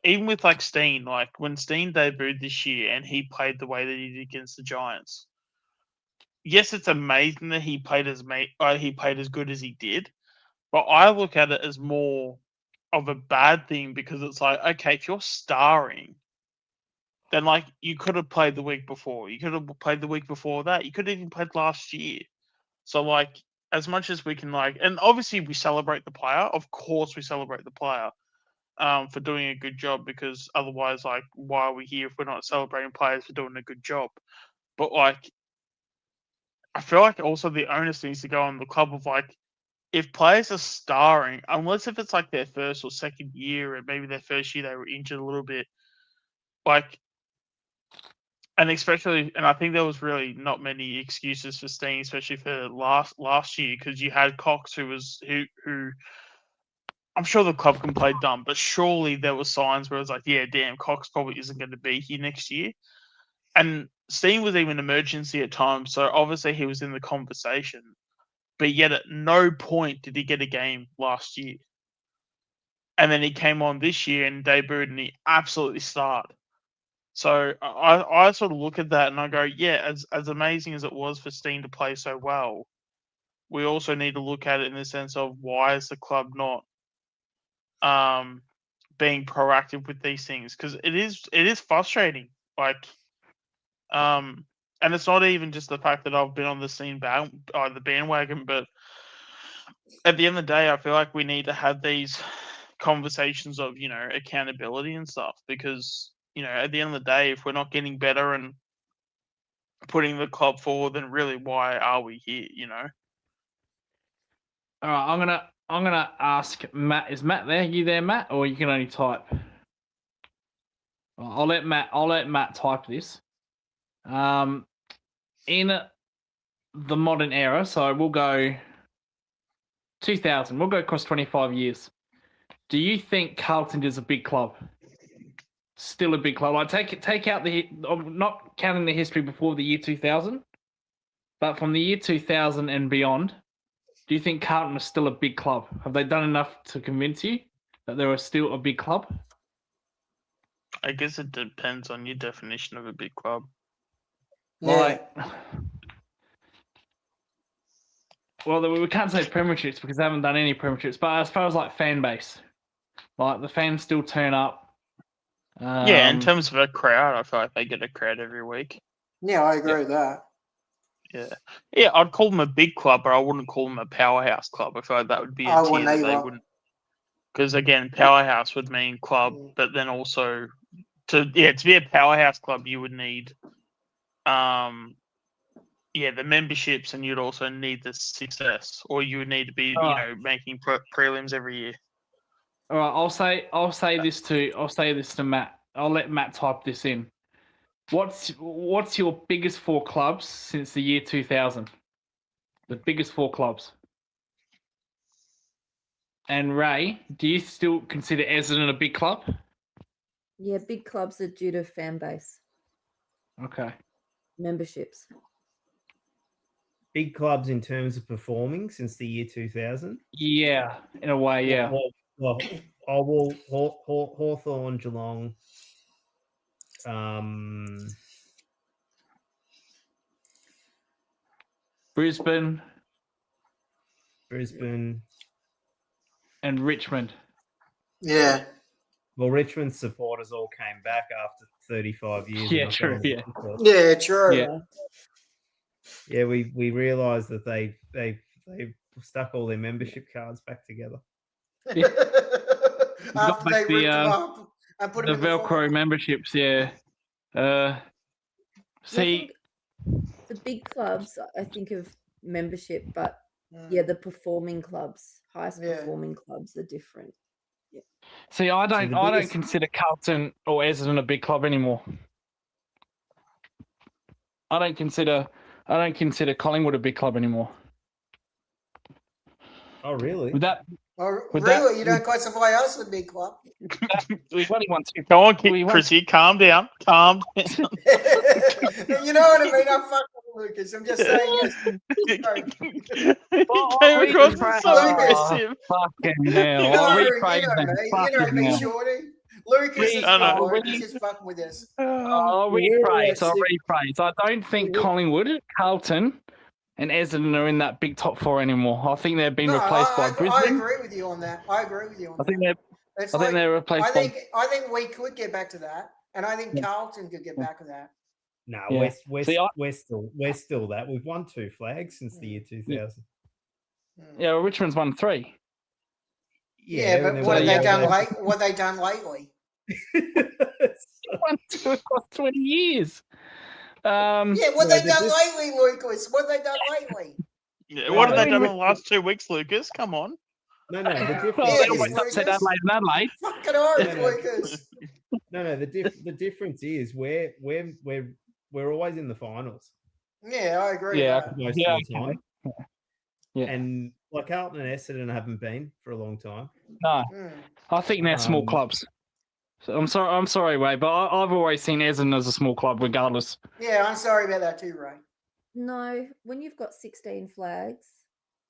even with like Steen, like when Steen debuted this year and he played the way that he did against the Giants. Yes, it's amazing that he played as good as he did, but I look at it as more of a bad thing because it's like, okay, if you're starring, then like you could have played the week before. You could have played the week before that. You could have even played last year. So like as much as we can like, and obviously we celebrate the player. Of course we celebrate the player for doing a good job because otherwise like why are we here if we're not celebrating players for doing a good job? But like I feel like also the onus needs to go on the club of like if players are starring, unless if it's like their first or second year and maybe their first year they were injured a little bit, like. And I think there was really not many excuses for Steen, especially for last year, because you had Cox, who I'm sure the club can play dumb, but surely there were signs where it was like, yeah, damn, Cox probably isn't going to be here next year. And Steen was even emergency at times, so obviously he was in the conversation, but yet at no point did he get a game last year. And then he came on this year and debuted, and he absolutely started. So I sort of look at that and I go, yeah, as amazing as it was for Steen to play so well, we also need to look at it in the sense of why is the club not being proactive with these things? Because it is frustrating. Like, and it's not even just the fact that I've been on the bandwagon, but at the end of the day, I feel like we need to have these conversations of accountability and stuff because. At the end of the day, if we're not getting better and putting the club forward, then really, why are we here? All right, I'm gonna ask Matt. Is Matt there? You there, Matt, or you can only type? I'll let Matt type this. In the modern era, so we'll go 2000. We'll go across 25 years. Do you think Carlton is a big club? Still a big club. I take out not counting the history before the year 2000, but from the year 2000 and beyond, do you think Carlton is still a big club? Have they done enough to convince you that they are still a big club? I guess it depends on your definition of a big club. Well, we can't say premierships because they haven't done any premierships, but as far as like fan base, like the fans still turn up. Yeah, in terms of a crowd, I feel like they get a crowd every week. Yeah, I agree with that. Yeah, I'd call them a big club, but I wouldn't call them a powerhouse club. I feel like that would be a tier that they wouldn't. Because again, powerhouse would mean club, but then also to be a powerhouse club, you would need the memberships, and you'd also need the success, or you would need to be, Alright. making prelims every year. All right, I'll say this to Matt. I'll let Matt type this in. What's your biggest 4 clubs since the year 2000? The biggest 4 clubs. And Ray, do you still consider Essendon a big club? Yeah, big clubs are due to fan base Okay. memberships. Big clubs in terms of performing since the year 2000. Yeah, in a way, yeah. Well, Hawthorn, Geelong, Brisbane Brisbane. and Richmond. Yeah. Well, Richmond's supporters all came back after 35 years. Yeah, of not true, going to yeah. football. Yeah, true. Yeah. Yeah, we realised that they stuck all their membership cards back together. After back they the, ripped them up and put The them in the Velcro fire. memberships, yeah. I See, think the big clubs, I think of membership, but Mm. yeah, the performing clubs, highest Yeah. performing clubs are different. see, I don't the biggest- consider Carlton or Essendon a big club anymore. I don't consider Collingwood a big club anymore. Oh, really? With that, Oh, With really? that- You don't classify us as a big club? we've only won 2. Go on, We won- Chrissy, calm down. Calm down. You know what I mean? I'm fucking with Lucas. I'm just saying. He Sorry. came we across rephrase- as so Lucas. aggressive. Fucking hell! You know, I'll you rephrase know that. me. You know Fucking me, hell. Shorty. Lucas We- is I know. good. we- He's just fucking with us. I'll Yeah, rephrase. so- I don't think Collingwood, Carlton, and Essendon are in that big top 4 anymore. I think they've been No, replaced by I Brisbane. agree with you on that. I agree with you on I think that. they're. It's I think like- they're replaced I by. think we could get back to that, and I think Yeah. Carlton could get back to that. No, Yeah. we're See, still that. We've won 2 flags since the year 2000. Mm. Yeah, well, Richmond's won 3. Yeah, and but then what have we- they done late? What have they done lately? Won 2 across 20 years. Yeah, what no, have they they done just- lately, Lucas? What have they done lately? Yeah, what have they Yeah. done in the last 2 weeks, Lucas? Come on. No, the Well, difference. Yeah, they it's always Lucas. upset Adelaide and Adelaide. Fucking orange, Yeah, no. Lucas. No, the difference is we're always in the finals Yeah, I agree. Yeah, with that. most Yeah, of the time. Yeah. And like Carlton and Essendon haven't been for a long time. No, Mm. I think they're small Um, clubs. So I'm sorry, Ray, but I've always seen Essendon as a small club, regardless. Yeah, I'm sorry about that too, Ray. No, when you've got 16 flags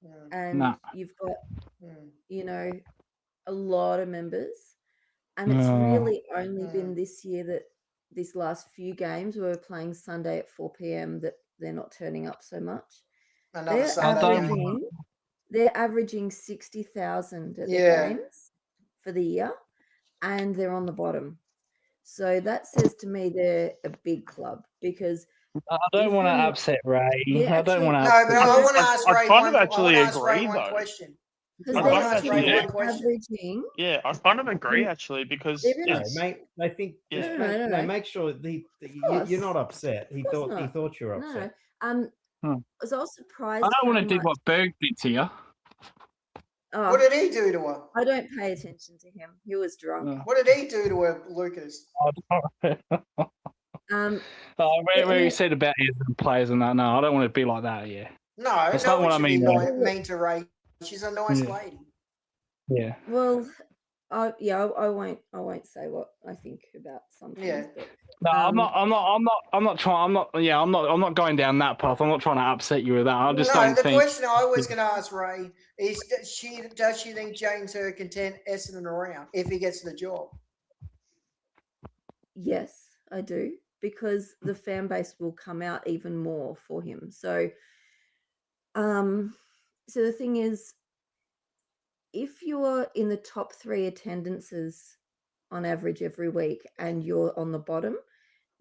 Mm. and No. you've got, Mm. a lot of members, and it's No. really only Mm. been this year that this last few games where we're playing Sunday at 4 p.m. that they're not turning up so much. Another They're Sunday don't- game. averaging 60,000 at the Yeah. games for the year, and they're on the bottom. So that says to me they're a big club because I don't If want to you- upset Ray. Yeah, I don't actually- want to No, upset but I want to I- ask I Ray kind of one. actually I want to ask Ray agree, one though. question. because I they're, kind of actually they're agree. averaging. Yeah, I kind of agree actually because They're in No, it's- mate. I think Yeah. just No. make sure course. you're not upset. He course thought not. you were No, upset. Hmm. I was surprised. I don't want how to do much- what Berg did to you. Oh, What did he do to her? I don't pay attention to him. He was drunk. No. What did he do to her, Lucas? Where he said about Essendon players and that. No, I don't want to be like that. Yeah. No, That's no not one what I should be mean, though. mean to Ray. She's a nice Yeah. lady. Yeah. Well, I won't say what I think about some things. Yeah. But, No, I'm Um, not going down that path. I'm not trying to upset you with that. I just No, don't the think. question I was going to ask Ray is: does she think James Hurd can turn Essendon around if he gets the job? yes, I do, because the fan base will come out even more for him. So, so the thing is, if you're in the top 3 attendances on average every week and you're on the bottom,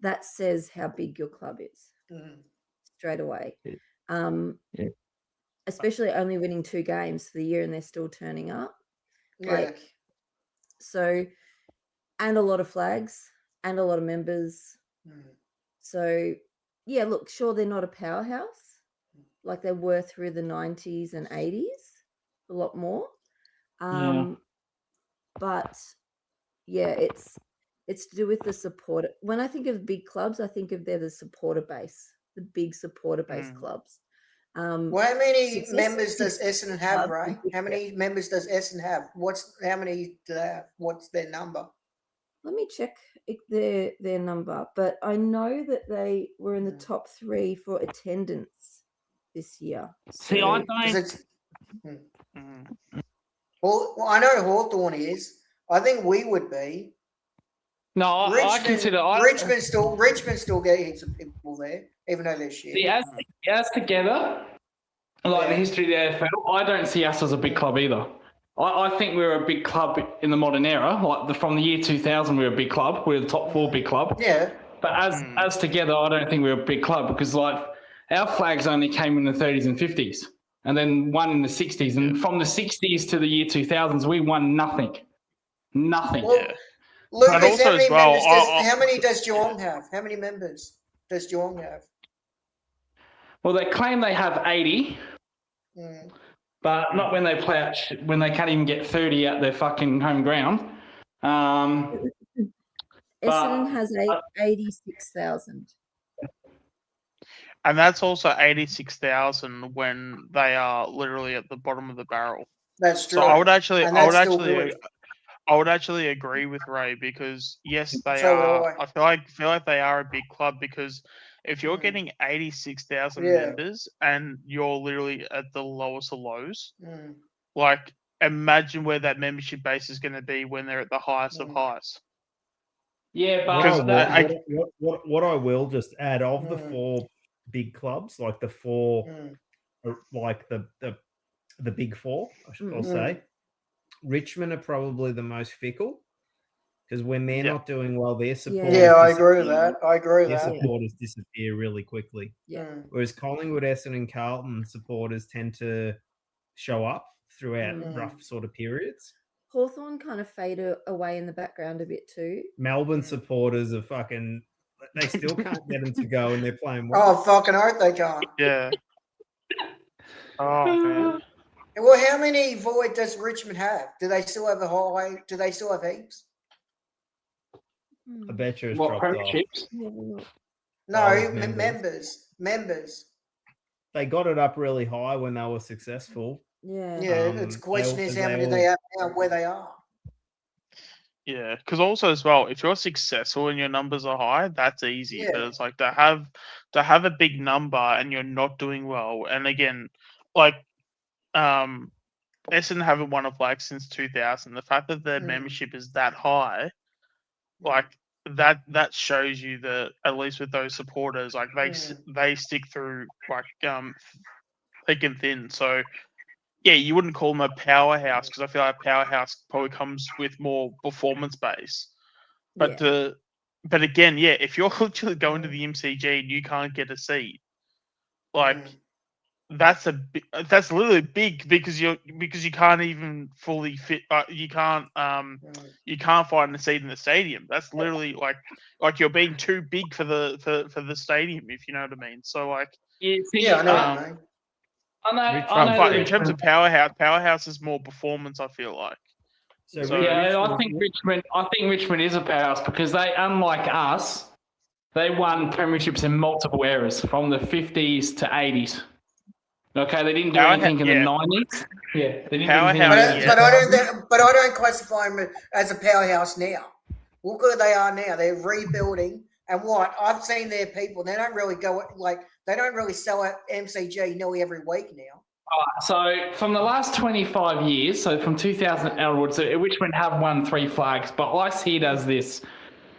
that says how big your club is Mm. straight away. Yeah. Yeah. Especially only winning 2 games for the year and they're still turning up. Yeah. Like, so, and a lot of flags and a lot of members. Mm. So yeah, look, sure, they're not a powerhouse like they were through the 90s and 80s, a lot more. But yeah, it's to do with the support. When I think of big clubs, I think of they're the supporter base, the big supporter base clubs. Well, how many success members does is Essendon have, clubs Ray? and big How many members does Essendon have? How many do they have? What's their number? Let me check their number, but I know that they were in the top 3 for attendance this year. See, So- I 'Cause don't. it's, well, I know Hawthorn is. I think we would be. No, I consider Richmond still get heaps of people there, even though they're shit. See, as together, like the history of the AFL, I don't see us as a big club either. I think we're a big club in the modern era. Like from the year 2000, we're a big club. We're the top 4 big club. Yeah. But as together, I don't think we're a big club because like our flags only came in the 30s and 50s, and then one in the 60s. And from the 60s to the year 2000s, we won nothing. Nothing. Well, Lucas, But also as well, how many does Geelong have? How many members does Geelong have? Well, they claim they have 80, but not when they play out, when they can't even get 30 at their fucking home ground. Essendon has 86,000. And that's also 86,000 when they are literally at the bottom of the barrel. That's true. So I would actually agree with Ray because yes, they So would are. I. I feel like they are a big club because if you're getting 86,000 members and you're literally at the lowest of lows, like imagine where that membership base is going to be when they're at the highest of highs. Yeah, Because what I will just add of the 4 big clubs, like the 4, like the big 4, I'll say, Richmond are probably the most fickle because when they're not doing well, their supporters. Yeah, I agree with that. Their supporters disappear really quickly. Yeah. Whereas Collingwood, Essendon, and Carlton supporters tend to show up throughout rough sort of periods. Hawthorn kind of fade away in the background a bit too. Melbourne supporters are fucking. They still can't get them to go, and they're playing well. Oh, fucking oath they can't. Yeah. Oh man. Well, how many void does Richmond have? Do they still have a high? Do they still have heaps? I bet you it's What, dropped off. premierships? No, members. members. They got it up really high when they were successful. Yeah. Yeah, it's question is how many they have now, where they are. Yeah, because also as well, if you're successful and your numbers are high, that's easy. But it's like to have a big number and you're not doing well. And again, like Essendon haven't won a flag since 2000. The fact that their membership is that high, like that shows you that at least with those supporters, like they stick through like thick and thin. So yeah, you wouldn't call them a powerhouse because I feel like powerhouse probably comes with more performance base. But but again, yeah, if you're literally going to the MCG and you can't get a seat, like that's literally big because you can't even fully fit. You can't find a seat in the stadium. That's literally like you're being too big for the stadium, if you know what I mean. So like I know what I mean. I know but in terms of powerhouse is more performance. I feel like. I think Richmond is a powerhouse because they, unlike us, they won premierships in multiple eras from the 50s to 80s. Okay, they didn't do anything in the 90s. Yeah, they didn't do anything. But I don't classify them as a powerhouse now. Look where they are now. They're rebuilding, and I've seen their people. They don't really they don't really sell at MCG nearly every week now. So from the last 25 years, so from 2000 onwards, Richmond have won 3 flags. But I see it as this: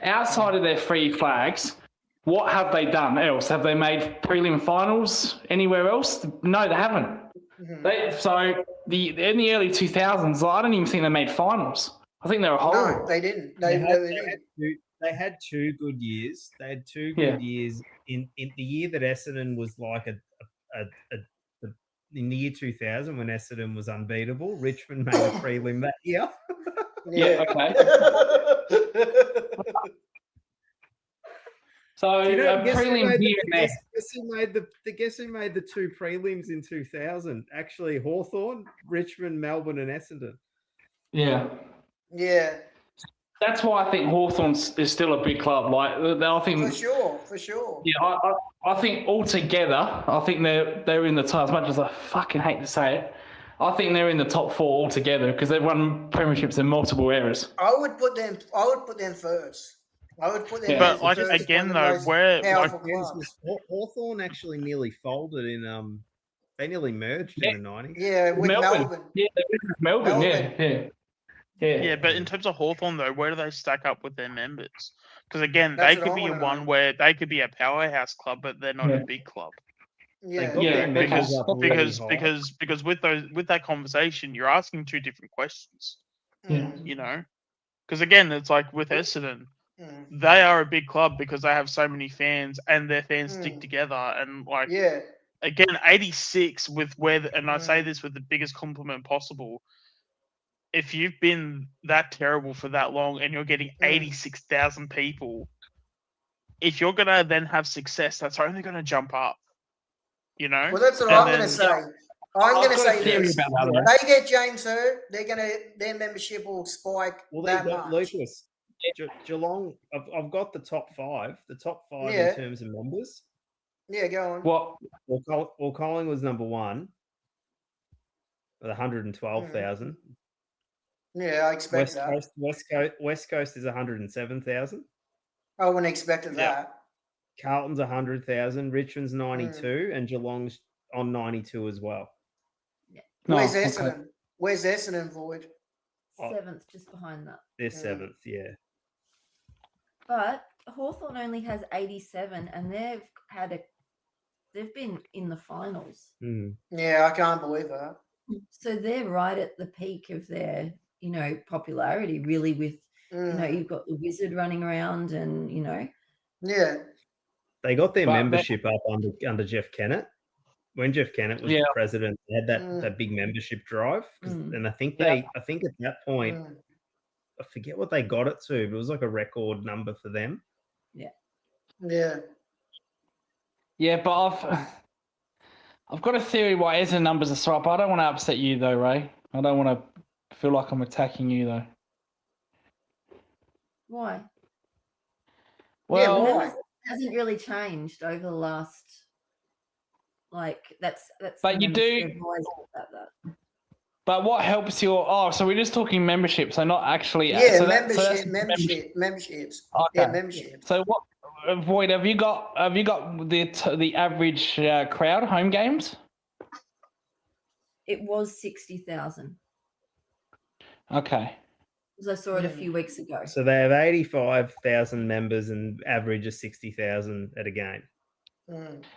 outside of their 3 flags, what have they done else? Have they made prelim finals anywhere else? No, they haven't. In the early 2000s, I don't even think they made finals. I think they were horrible. No, they didn't. They had 2 good years. They had 2 good years in the year that Essendon was like in the year 2000 when Essendon was unbeatable. Richmond made a prelim that year. Yeah, okay. So Do you know, guess who prelim made here and there. guess who made the two prelims in 2000? Actually, Hawthorn, Richmond, Melbourne, and Essendon. Yeah. Yeah, That's why I think Hawthorn is still a big club. Like I think, for sure. yeah, I think altogether, I think they're in the top. As much as I fucking hate to say it, I think they're in the top 4 altogether because they've won premierships in multiple eras. I would put them first. I would put them. Yeah. as But like first as one again of the though, most where like powerful clubs. Hawthorn actually nearly folded in they nearly merged in the 90s. Yeah, with Melbourne. Yeah, they're with Melbourne. Yeah. yeah, but in terms of Hawthorn though, where do they stack up with their members? Because again, That's they what could I be wanna one know. where they could be a powerhouse club, but they're not Yeah. a big club. They Yeah, got Yeah, their members Because up really because with that conversation, you're asking two different questions. Yeah. You know, because again, it's like with Essendon, Mm. they are a big club because they have so many fans and their fans stick Mm. together. And like Yeah, again, 86 with and I say Mm. this with the biggest compliment possible. If you've been that terrible for that long and you're getting 86,000 people, if you're gonna then have success, that's only gonna jump up. You know. well, that's what And I'm going to then- say. I'm I've going to got a say theory this: about that, though. they get James Hurd, their membership will spike Well, that much. Lucas, Geelong. I've got the top 5. The top 5 Yeah. in terms of members. Yeah, go on. What? Well, Collingwood was number 1 with 112,000. Yeah, I expect that. West Coast is 107,000. I wouldn't expect Yeah. that. Carlton's 100,000. Richmond's 92, and Geelong's on 92 as well. No, Where's okay. Essendon? Where's Essendon, Void? Oh. 7th, just behind that. They're 7th, yeah. But Hawthorn only has 87, and they've been in the finals. Mm. Yeah, I can't believe that. So they're right at the peak of their, popularity, really, with, you've got the Wizard running around and, Yeah. They got their But membership up under Jeff Kennett. When Jeff Kennett was the president, they had that big membership drive, and I think at that point, I forget what they got it to, but it was like a record number for them. Yeah. Yeah, but I've got a theory why Essendon numbers are so up. I don't want to upset you though, Ray. I don't want to feel like I'm attacking you though. why? Well, why? It hasn't really changed over the last, that's. But the you members do- have always about that. but what helps your? Oh, so we're just talking membership, so not actually. Yeah, so that's memberships. Okay. Yeah, memberships. So what? Void, have you got the average crowd home games? It was 60,000 Okay. because I saw it a few weeks ago. So they have 85,000 members and average of 60,000 at a game.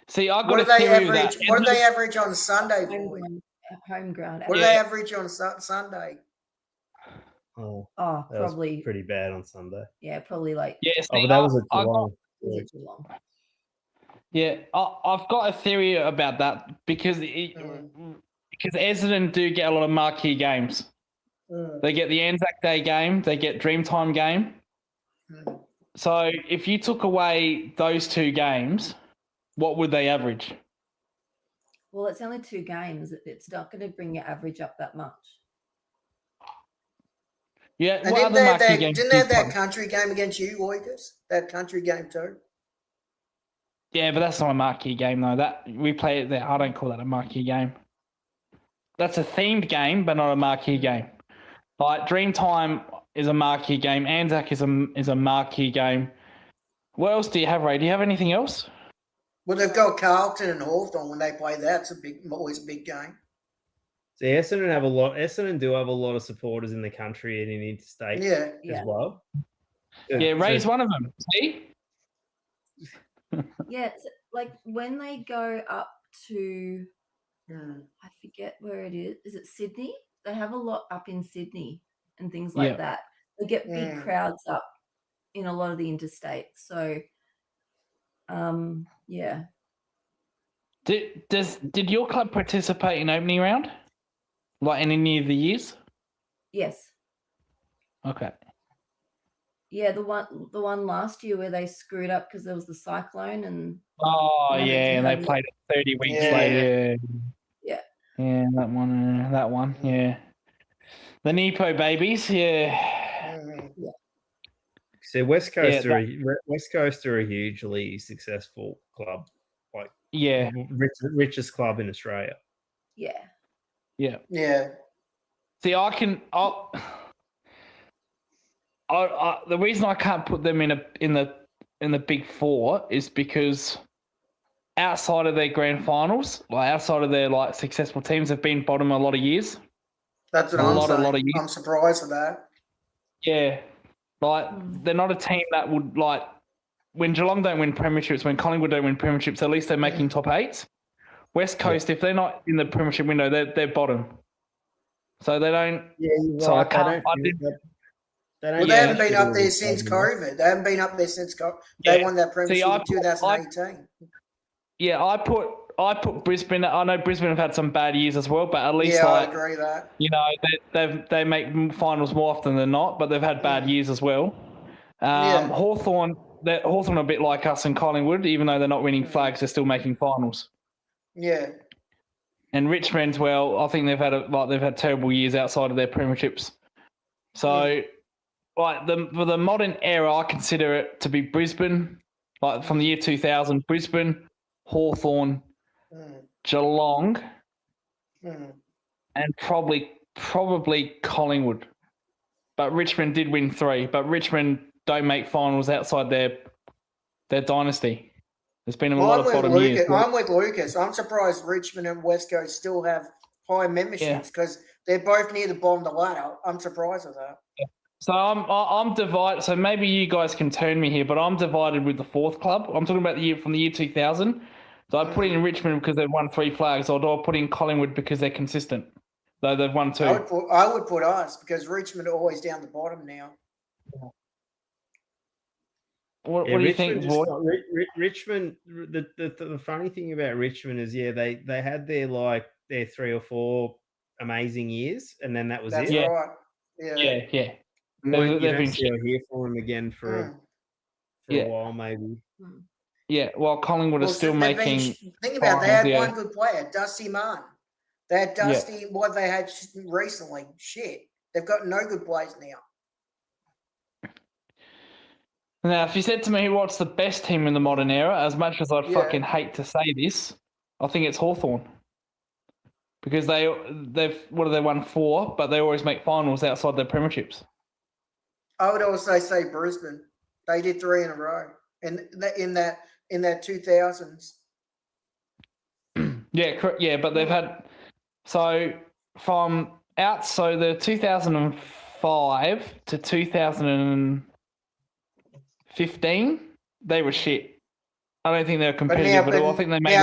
See, I got What a do they theory average? that What do they average on Sunday, Home boy? ground, home ground. What do they average on Sunday? Oh, Oh, that was probably. pretty bad on Sunday. Yeah, probably like. Yeah, Oh, see, but that was I got- Geelong. Was it too long? Yeah, I've got a theory about that because Essendon do get a lot of marquee games. They get the Anzac Day game, they get Dreamtime game. So if you took away those 2 games, what would they average? Well, it's only 2 games. It's not going to bring your average up that much. Yeah, And what other marquee games? didn't they have that country game against you, Lucas? That country game too. Yeah, but that's not a marquee game though. That we play it there. I don't call that a marquee game. That's a themed game, but not a marquee game. Like Dreamtime is a marquee game. Anzac is a marquee game. What else do you have, Ray? Do you have anything else? Well, they've got Carlton and Hawthorn when they play that. It's always a big game. So Essendon do have a lot of supporters in the country and in interstate Yeah. Yeah. as well. Yeah, Ray's one of them. See? Yeah, it's like when they go up to, I forget where it is. Is it Sydney? They have a lot up in Sydney and things like Yeah. that. They get big crowds up in a lot of the interstate. So, yeah. Did your club participate in opening round? Like in any of the years? Yes. Okay. Yeah, the one last year where they screwed up because there was the cyclone and Oh they yeah, haven't and they had it. played it 30 weeks Yeah. later. Yeah. Yeah, that one, yeah. The Nepo babies, yeah. Mhm. So West Coast Yeah, West Coast are a hugely successful club, like Yeah, richest club in Australia. Yeah. yeah. Yeah. See, the reason I can't put them in the big four is because outside of their grand finals, like outside of their like successful teams, have been bottom a lot of years. That's what A I'm lot of saying. years. I'm surprised at that. Yeah, like Mm. they're not a team that would like when Geelong don't win premierships, when Collingwood don't win premierships. At least they're making top eights. West Coast, if they're not in the premiership window, they're bottom. So they don't. Yeah, you're So I right. can't. Well, they Yeah. haven't been up there since COVID. They haven't been up there since COVID. They Yeah. won that premiership I in 2018. Yeah, I put Brisbane. I know Brisbane have had some bad years as well, but at least Yeah, I like agree with that. you know they make finals more often than not, but they've had bad years as well. Yeah. Hawthorn are a bit like us in Collingwood, even though they're not winning flags, they're still making finals. Yeah. And Richmond, well, I think they've had terrible years outside of their premierships. So, like for the modern era, I consider it to be Brisbane, like from the year 2000, Brisbane, Hawthorn, Geelong, and probably Collingwood. But Richmond did win 3. But Richmond don't make finals outside their dynasty. There's been a lot of bottom years. I'm with Lucas. I'm surprised Richmond and West Coast still have high memberships because they're both near the bottom of the ladder. I'm surprised with that. So I'm divided. So maybe you guys can turn me here, but I'm divided with the 4th club. I'm talking about the year from the year 2000. So I put in Richmond because they've won 3 flags, or do I put in Collingwood because they're consistent, though they've won 2? I would put us because Richmond are always down the bottom now. What do you think, boy? Richmond. The funny thing about Richmond is, they had their 3 or 4 amazing years, and then that was That's it. right. Yeah. Yeah. You don't see or hear from them again for a while, maybe. Yeah, well, Collingwood are still making. Think about it, they had one good player, Dusty Martin. They had Dusty. What they had recently, shit. They've got no good players now. Now, if you said to me, what's the best team in the modern era, as much as I'd fucking hate to say this, I think it's Hawthorn. Because they've won 4, but they always make finals outside their premierships. I would also say Brisbane. They did 3 in a row in that 2000s. Yeah, but they've had so the 2005 to 2015, they were shit. I don't think they were competitive at all. I think they made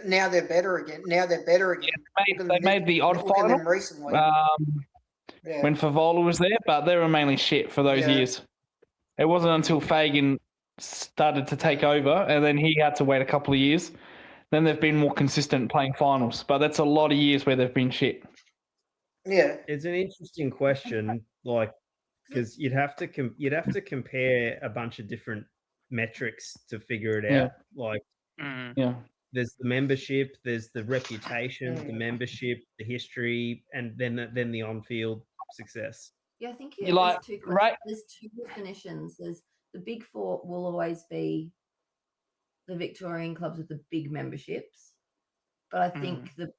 now they're better again. Now they're better again. They made the odd final recently. When Favola was there, but they were mainly shit for those years. It wasn't until Fagan started to take over, and then he had to wait a couple of years. Then they've been more consistent playing finals, but that's a lot of years where they've been shit. Yeah, it's an interesting question, because you'd have to compare a bunch of different metrics to figure it out. There's the membership, there's the reputation, the membership, the history, and then the on-field success. Yeah, I think there's 2 there's 2 definitions. There's the big 4 will always be the Victorian clubs with the big memberships, but I think the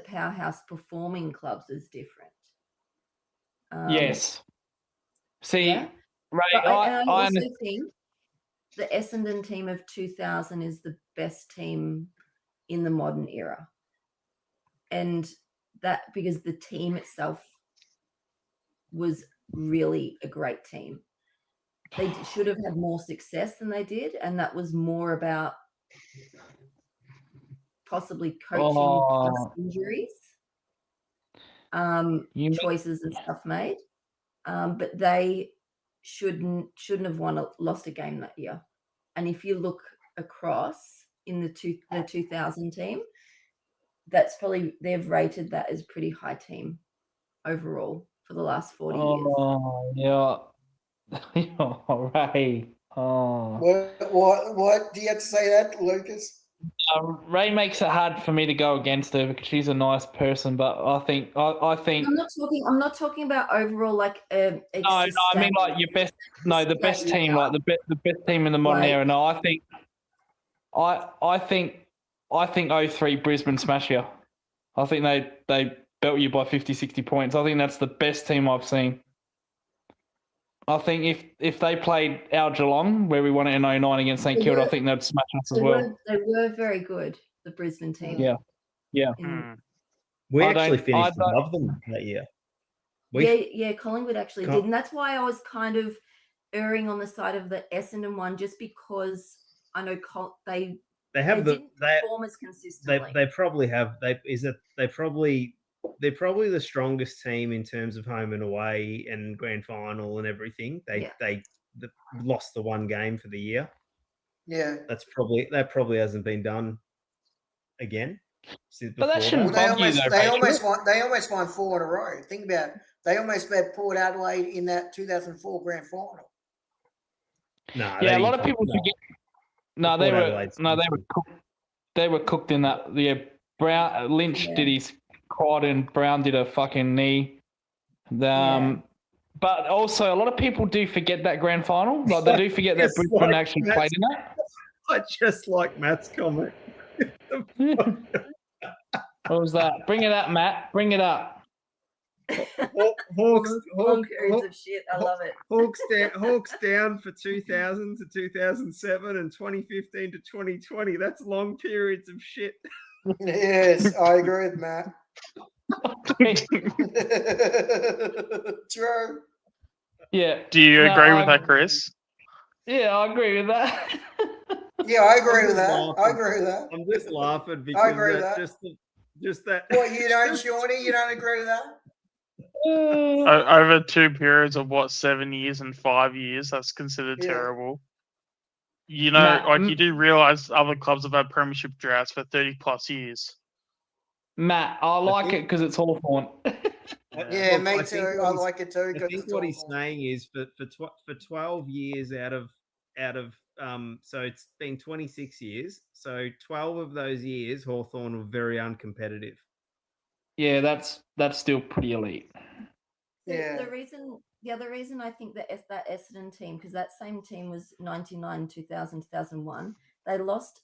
powerhouse performing clubs is different. Yes. See, Ray, I also think the Essendon team of 2000 is the best team in the modern era, and that because the team itself was really a great team. They should have had more success than they did, and that was more about possibly coaching plus injuries, choices and stuff made. But they shouldn't have lost a game that year. And if you look across in the 2000 team, that's probably they've rated that as pretty high team overall for the last 40 years. Oh, yeah. Oh, Ray. Oh. What? Do you have to say that, Lucas? Ray makes it hard for me to go against her because she's a nice person, but I think I'm not talking about overall like no, I mean like your best, the best team, like the best team in the modern era. No, I think 03 Brisbane smash you. I think they belt you by 50, 60 points. I think that's the best team I've seen. I think if they played our Geelong, where we won it in 09 against St Kilda, I think they'd smash us as well. They were very good, the Brisbane team. Yeah. We I actually don't- finished I don't- above them that year. Collingwood actually did, and that's why I was kind of erring on the side of the Essendon one, just because I know they didn't perform as consistently. They probably have. They're probably the strongest team in terms of home and away and grand final and everything. They lost the one game for the year. Yeah. That probably hasn't been done again. But that shouldn't Well, bug you though. they almost won 4 in a row. Think about it. They almost beat Port Adelaide in that 2004 grand final. No, a lot of people forget. No, they were cooked. They were cooked in that. Yeah, Lynch did his quad and Brown did a fucking knee. But also, a lot of people do forget that grand final. Like they do forget that Brisbane actually played in that. I just like Matt's comment. What was that? Bring it up, Matt. Bring it up. Long periods of shit. I love it. Hawks down for 2000 to 2007 and 2015 to 2020. That's long periods of shit. Yes, I agree with Matt. True. Yeah. Do you agree with that, Chris? Yeah, I agree with that. Yeah, I agree with that. I agree with that. I'm just laughing because I agree with that. Just that. What, you don't, Shawnee? You don't agree with that? Over 2 periods of 7 years and 5 years, that's considered terrible. You know, you do realise other clubs have had premiership droughts for 30 plus years. Matt, I like it because it's Hawthorn. Yeah, me too. I like it too. I think what he's saying is for 12 years out of so it's been 26 years. So 12 of those years, Hawthorn were very uncompetitive. Yeah, that's still pretty elite. Yeah. The other reason I think that Essendon team, because that same team was 99, 2000, 2001, they lost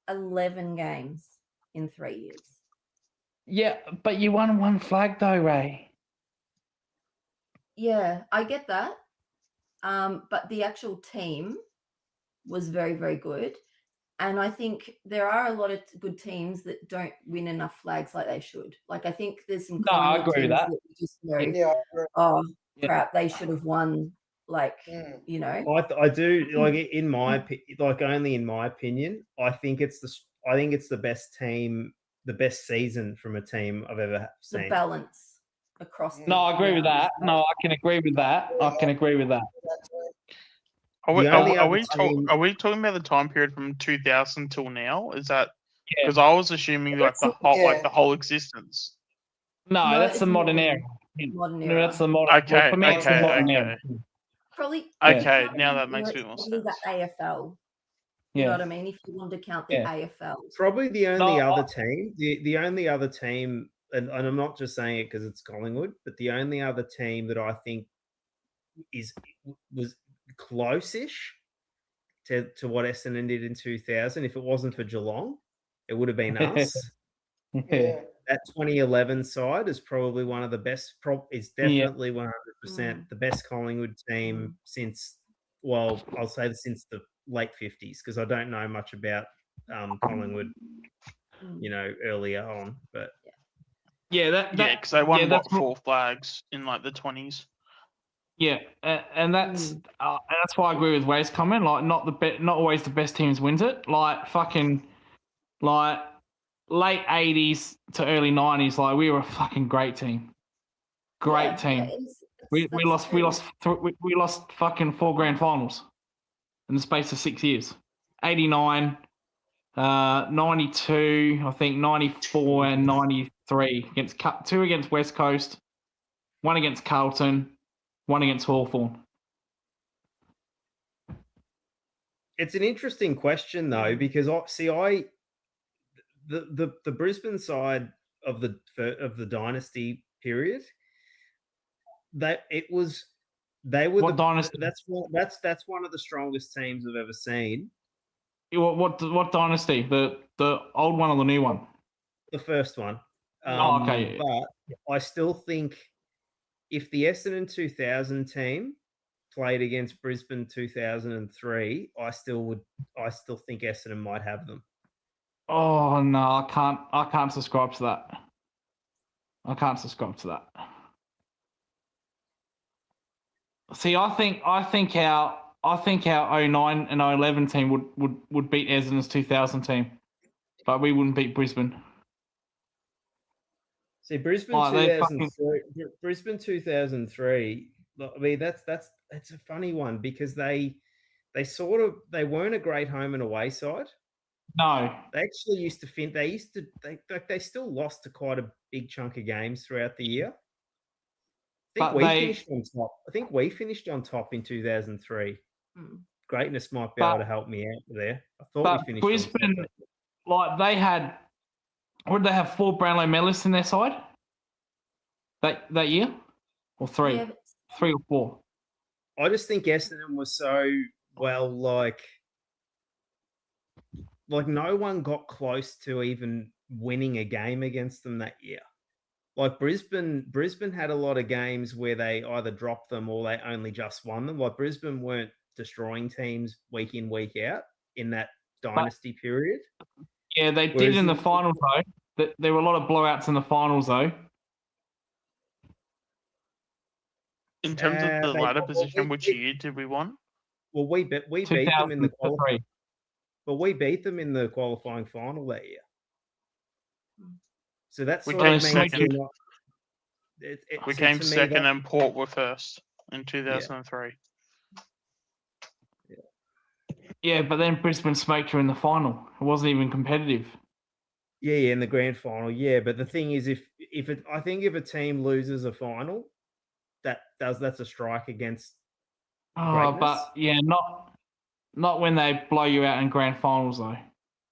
11 games in 3 years. Yeah, but you won one flag though, Ray. Yeah, I get that. But the actual team was very, very good. And I think there are a lot of good teams that don't win enough flags like they should. Like, I think there's some. No, I agree with that. Just very, crap, they should have won. Like, you know. I do like only in my opinion. I think it's the best team, the best season from a team I've ever seen. The balance across. No, I agree with that. No, I can agree with that. Are we talking about the time period from 2000 till now? Is that because I was assuming like the whole existence? No, that's the modern era. Modern era. No, that's the modern. Okay, for me, it's the modern era. Probably. Okay, now that makes a bit more sense. The AFL. You know what I mean? If you wanted to count the AFL. Probably the only other team, the only other team, and I'm not just saying it because it's Collingwood, but the only other team that I think was close-ish to what Essendon did in 2000. If it wasn't for Geelong, it would have been us. Yeah. That 2011 side is probably one of the best. It's definitely 100% the best Collingwood team since. Well, I'll say since the late 50s because I don't know much about Collingwood. You know, earlier on, but because they won 4 flags in like the 20s. Yeah, and that's why I agree with Ray's comment. Like, not always the best teams wins it. Like fucking, like late 80s to early 90s. Like we were a fucking great team. Great team. We lost fucking 4 grand finals in the space of 6 years. 89, 92, I think 94 and 93 against West Coast. one against Carlton, one against Hawthorn. It's an interesting question though, because the Brisbane side of the dynasty period, they were What dynasty? That's one of the strongest teams I've ever seen. What dynasty? The old one or the new one? The first one. Okay. But I still think if the Essendon 2000 team played against Brisbane 2003, I still think Essendon might have them. Oh no, I can't subscribe to that. I can't subscribe to that. See, I think our 09 and 011 team would beat Essendon's 2000 team, but we wouldn't beat Brisbane. See, Brisbane 2003. I mean, that's a funny one because they weren't a great home and away side. No, They actually used to they still lost to quite a big chunk of games throughout the year. I think we finished on top in 2003. Greatness might be able to help me out there. I thought we finished Brisbane, on top. like they had, what did they have? 4 Brownlow medalists in their side that year, or 3, Yeah, 3 or 4. I just think Essendon was so well, like no one got close to even winning a game against them that year. Like Brisbane had a lot of games where they either dropped them or they only just won them. Like Brisbane weren't destroying teams week in, week out in that dynasty period. Yeah, they did in the finals though. There were a lot of blowouts in the finals though. In terms of the ladder position, which year did we win? Well, we beat them in the 2003. But we beat them in the qualifying final that year. So that's We sort came of means second. We so came to me, second and Port were first in 2003. Yeah, but then Brisbane smoked you in the final. It wasn't even competitive. Yeah, in the grand final, yeah. But the thing is, I think if a team loses a final, that's a strike against greatness. But yeah, not when they blow you out in grand finals though.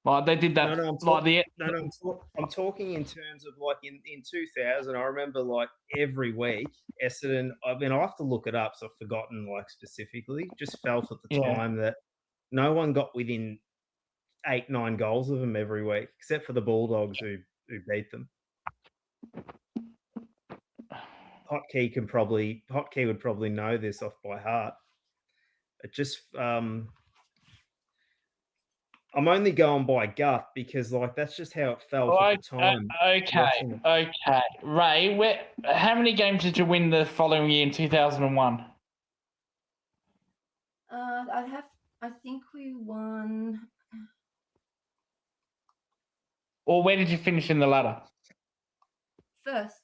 Like they did that. I'm talking in terms of like in 2000. I remember like every week Essendon. I mean, I have to look it up, so I've forgotten like specifically. Just felt at the time that no one got within 8-9 goals of them every week, except for the Bulldogs who beat them. Hotkey would probably know this off by heart. It just I'm only going by gut because like that's just how it felt at the time. Okay. Ray, how many games did you win the following year in 2001? I think we won. Or where did you finish in the ladder? First.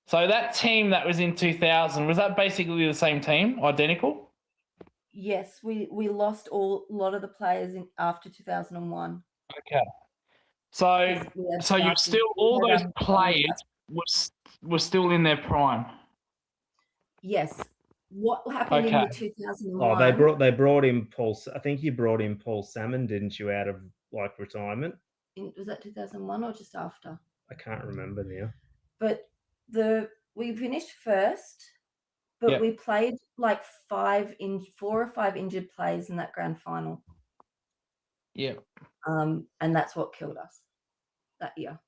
So that team that was in 2000, was that basically the same team, identical? Yes, we lost a lot of the players after 2001. Okay. So you still all those players were still in their prime. Yes. What happened in the 2001? Oh, they brought in Paul. I think you brought in Paul Salmon, didn't you, out of like retirement? Was that 2001 or just after? I can't remember now. But we finished first, but we played like 4 or 5 injured players in that grand final. Yeah. And that's what killed us that year.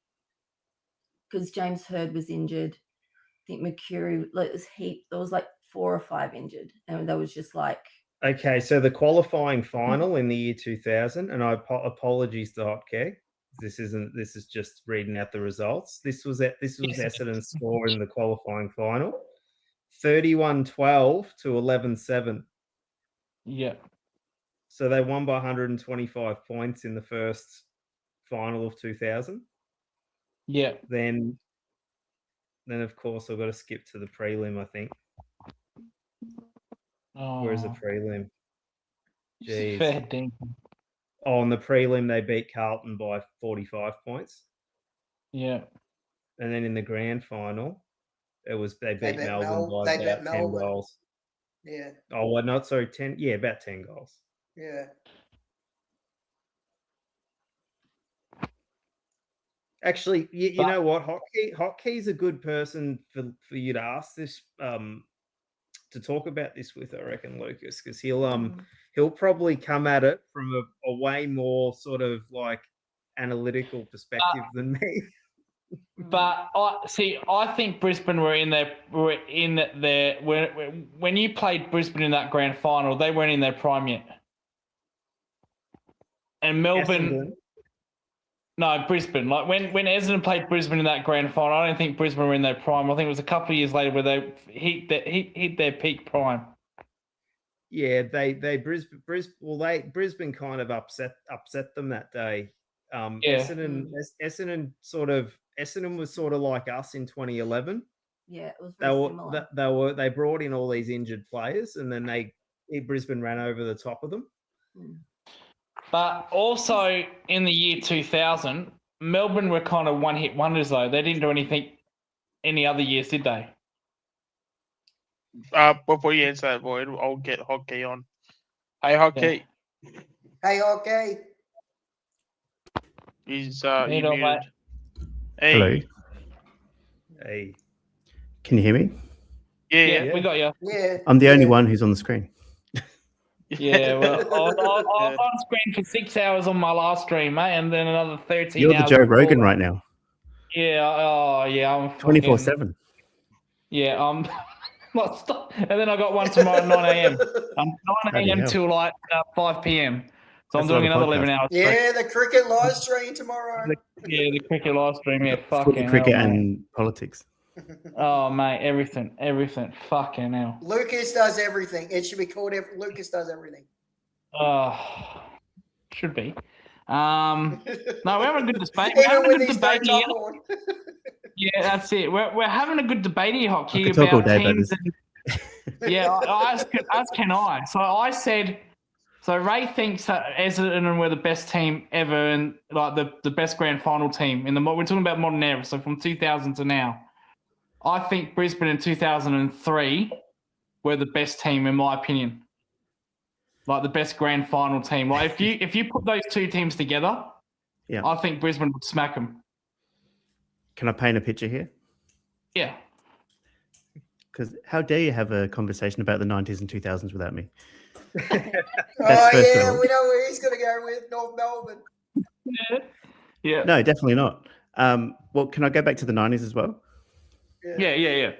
Because James Hird was injured. I think Mercury, like there was like 4 or 5 injured. And that was just like. Okay, so the qualifying final in the year 2000, and apologies to Hotkey. This is just reading out the results. This was Essendon's score in the qualifying final. 31-12 to 11-7. Yeah. So they won by 125 points in the first final of 2000. Yeah. Then of course I've got to skip to the prelim, I think. Oh. Where's the prelim? Jeez. Fair ding. Oh, in the prelim they beat Carlton by 45 points. Yeah. And then in the grand final, It was they They beat bet Melbourne by they bet about 10 Melbourne. goals. Yeah, Oh, well, not sorry, 10. Yeah, about 10 goals. yeah. Actually, you But- know what? Hotkey's a good person for you to ask this to talk about this with, I reckon, Lucas, because he'll probably come at it from a way more sort of like analytical perspective than me. But I think Brisbane were in their when you played Brisbane in that grand final, they weren't in their prime yet. And Melbourne, Essendon. no, Brisbane. Like when Essendon played Brisbane in that grand final, I don't think Brisbane were in their prime. I think it was a couple of years later where they hit their peak prime. Yeah, Brisbane kind of upset them that day. Essendon was sort of like us in 2011. Yeah, it was very similar. They brought in all these injured players, and then Brisbane ran over the top of them. But also in the year 2000, Melbourne were kind of one-hit wonders though. They didn't do anything any other years, did they? Before you answer that, Void, I'll get Hotkey on. Hey, Hotkey. Hey, okay. He's Hey, you dog, muted. Hey. Hello. Hey, Can you hear me? Yeah. We got you. Yeah. I'm the only yeah. one who's on the screen. Yeah, well, I was on screen for 6 hours on my last stream, mate, and then another 13 You're the hours Joe before Rogan that. right now. Yeah, I'm 24/7. Yeah, I'm not stop. And then I got one tomorrow at 9 a.m. 9 Bloody a.m. hell. till like 5 p.m. So I'm That's doing another another 11 podcast. hours. straight. Yeah, the cricket live stream tomorrow. Yeah, the cricket live stream. Yeah, Footy, fucking cricket, hell, mate. and politics. Oh, mate, everything. Fucking hell. Lucas does everything. It should be called Lucas does everything. Should be. No, we're having a good debate. We're Even having a when good he's no debate here. top on. Yeah, that's it. We're having a good debate here, Hockey, could talk all about day about teams. this. Yeah, as can I. So I said, so Ray thinks that Essendon were the best team ever and like the best grand final team in the. We're talking about modern era, so from 2000 to now. I think Brisbane in 2003 were the best team in my opinion. Like the best grand final team. Like if you put those two teams together, Yeah. I think Brisbane would smack them. Can I paint a picture here? Yeah. Because how dare you have a conversation about the 90s and 2000s without me? Oh, first of yeah, all. we know where he's going to go with North Melbourne. Yeah. No, definitely not. Well, can I go back to the 90s as well? Yeah.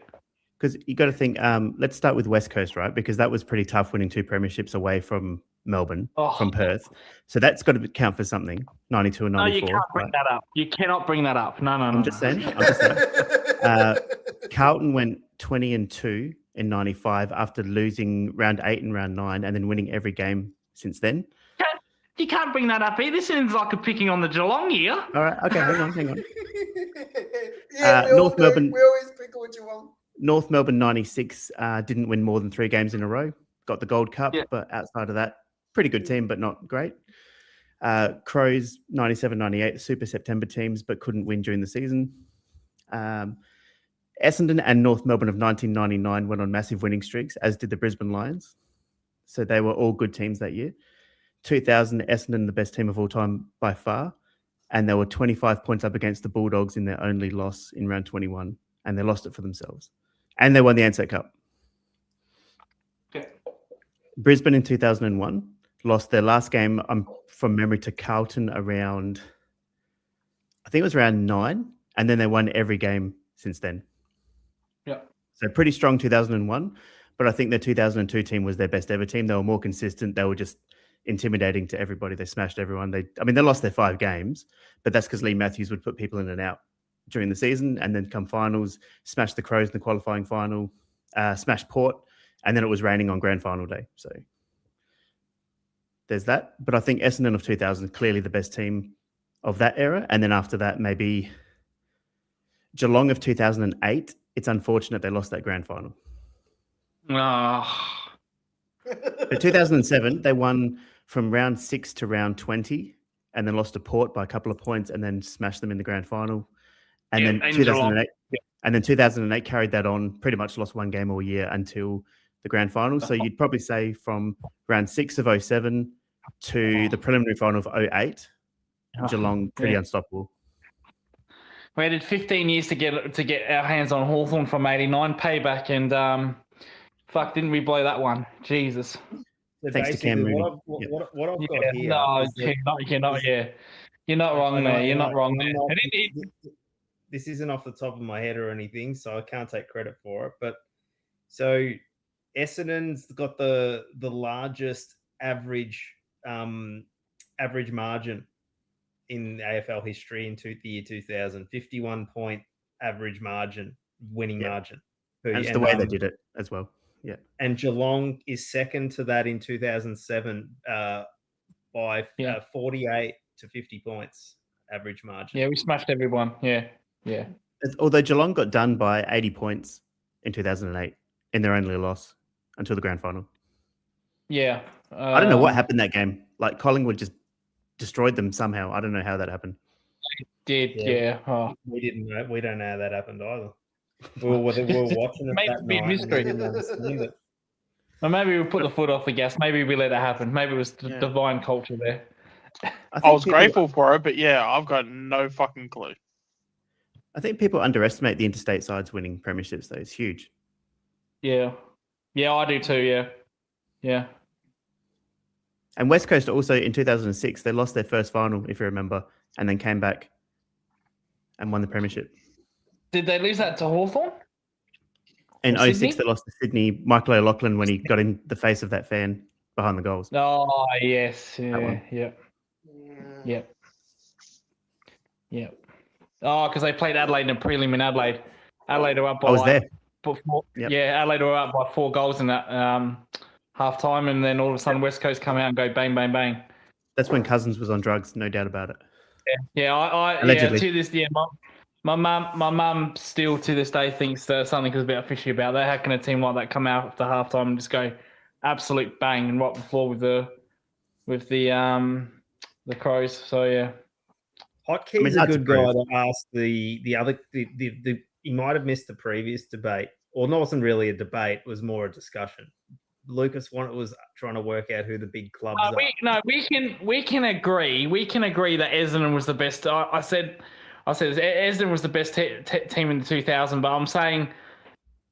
Because you got to think, let's start with West Coast, right? Because that was pretty tough winning 2 premierships away from Melbourne, from Perth. So that's got to count for something, 92 and 94. No, you can't bring right? that up. You cannot bring that up. No. I'm just saying. Carlton went 20-2 in 95 after losing round 8 and round 9 and then winning every game since then. You can't bring that up. This sounds like a picking on the Geelong here. All right. Okay. Hang on. Yeah, North Melbourne. We always pick what you want. North Melbourne 96 didn't win more than 3 games in a row. Got the Gold Cup, but outside of that, pretty good team, but not great. Crows 97-98, the Super September teams, but couldn't win during the season. Essendon and North Melbourne of 1999 went on massive winning streaks, as did the Brisbane Lions. So they were all good teams that year. 2000, Essendon, the best team of all time by far. And they were 25 points up against the Bulldogs in their only loss in round 21. And they lost it for themselves. And they won the Ansett Cup. Okay. Brisbane in 2001 lost their last game from memory to Carlton around, I think it was around 9. And then they won every game since then. Yeah. So pretty strong 2001. But I think their 2002 team was their best ever team. They were more consistent. They were just intimidating to everybody. They smashed everyone. They lost their 5 games, but that's because Lee Matthews would put people in and out during the season, and then come finals, smash the Crows in the qualifying final, smash Port, and then it was raining on grand final day. So there's that. But I think Essendon of 2000 clearly the best team of that era, and then after that maybe Geelong of 2008. It's unfortunate they lost that grand final. But 2007 they won from round 6 to round 20, and then lost to Port by a couple of points, and then smashed them in the grand final. And Yeah, then and 2008, Yeah. and then 2008 carried that on. Pretty much lost one game all year until the grand final. So you'd probably say from round 6 of 07 to the preliminary final of 08, Geelong pretty Yeah. unstoppable. We had 15 years to get our hands on Hawthorn from '89 payback, and fuck, didn't we blow that one? Jesus. So Thanks to Cam basically, Mooney. what I've got Yeah, here. no, is that- you're not wrong there. You're not wrong there. not- And it- this isn't off the top of my head or anything, so I can't take credit for it. But so Essendon's got the largest average margin in AFL history in the year 2000, 51-point average margin, winning Yeah. margin. That's the way they did it as well. Yeah. And Geelong is second to that in 2007 by 48 to 50 points average margin. Yeah, we smashed everyone. Yeah. Although Geelong got done by 80 points in 2008 in their only loss until the grand final. Yeah. I don't know what happened that game. Like Collingwood just destroyed them somehow. I don't know how that happened. Did yeah. Oh. We didn't know. We don't know how that happened either. We were watching it Maybe that it'd be a night. mystery. And we didn't understand it. Or maybe we put the foot off the gas. Maybe we let it happen. Maybe it was Yeah. divine culture there. I was grateful for it, but yeah, I've got no fucking clue. I think people underestimate the interstate sides winning premierships, though. It's huge. Yeah. Yeah, I do too. Yeah. Yeah. And West Coast also in 2006, they lost their first final, if you remember, and then came back and won the premiership. Did they lose that to Hawthorn? In Or 06, they lost to Sydney. Michael O'Loughlin when he got in the face of that fan behind the goals. Oh, yes. Yeah. one. Yep. Yep. Yep. Oh, because they played Adelaide in a prelim in Adelaide. Adelaide were up by I was there. Yeah, Adelaide were up by 4 goals in that half time, and then all of a sudden West Coast come out and go bang, bang, bang. That's when Cousins was on drugs, no doubt about it. Yeah, I Allegedly. to this my mum still to this day thinks something is a bit fishy about that. How can a team like that come out after half time and just go absolute bang and wipe the floor with the Crows? So yeah. Hotkey's that's a good guy proof. to ask the other. He might have missed the previous debate, or it wasn't really a debate; it was more a discussion. Lucas was trying to work out who the big clubs are. We can agree. We can agree that Essendon was the best. I said Essendon was the best team in the 2000. But I'm saying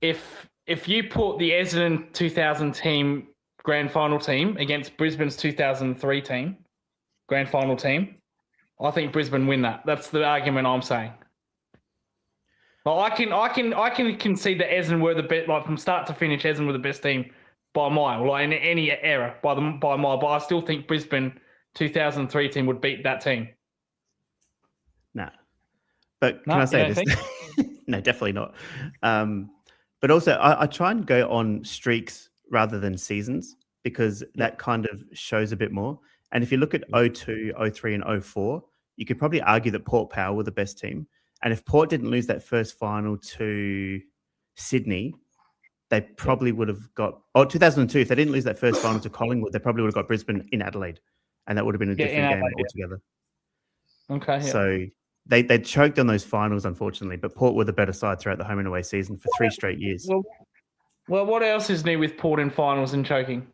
if you put the Essendon 2000 team grand final team against Brisbane's 2003 team grand final team, I think Brisbane win that. That's the argument I'm saying. Well, I can concede that Essendon were the best. Like from start to finish, Essendon were the best team by a mile. Like in any era by a mile. But I still think Brisbane 2003 team would beat that team. Nah. But can No, I say you this? don't No, definitely not. But also, I try and go on streaks rather than seasons because that kind of shows a bit more. And if you look at 02, 03, and 04, you could probably argue that Port Power were the best team. And if Port didn't lose that first final to Sydney, they probably would have got... 2002, if they didn't lose that first final to Collingwood, they probably would have got Brisbane in Adelaide. And that would have been a different game altogether. Okay. Yeah. So they choked on those finals, unfortunately, but Port were the better side throughout the home and away season for 3 straight years. Well, what else is new with Port in finals and choking?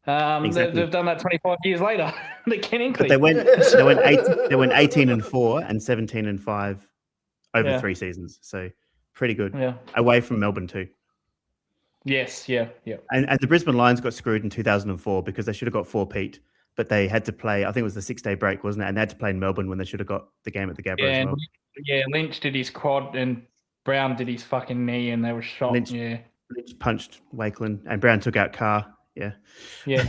Exactly. They've done that 25 years later. They can But increase. they went 18-4 and 17-5 over 3 seasons. So pretty good. Yeah. Away from Melbourne too. Yes. Yeah. Yeah. And the Brisbane Lions got screwed in 2004 because they should have got 4-peat, but they had to play, I think it was the 6-day break, wasn't it? And they had to play in Melbourne when they should have got the game at the Gabba as well. Yeah, Lynch did his quad and Brown did his fucking knee and they were shot. Lynch punched Wakeland and Brown took out Carr. Yeah. Yeah.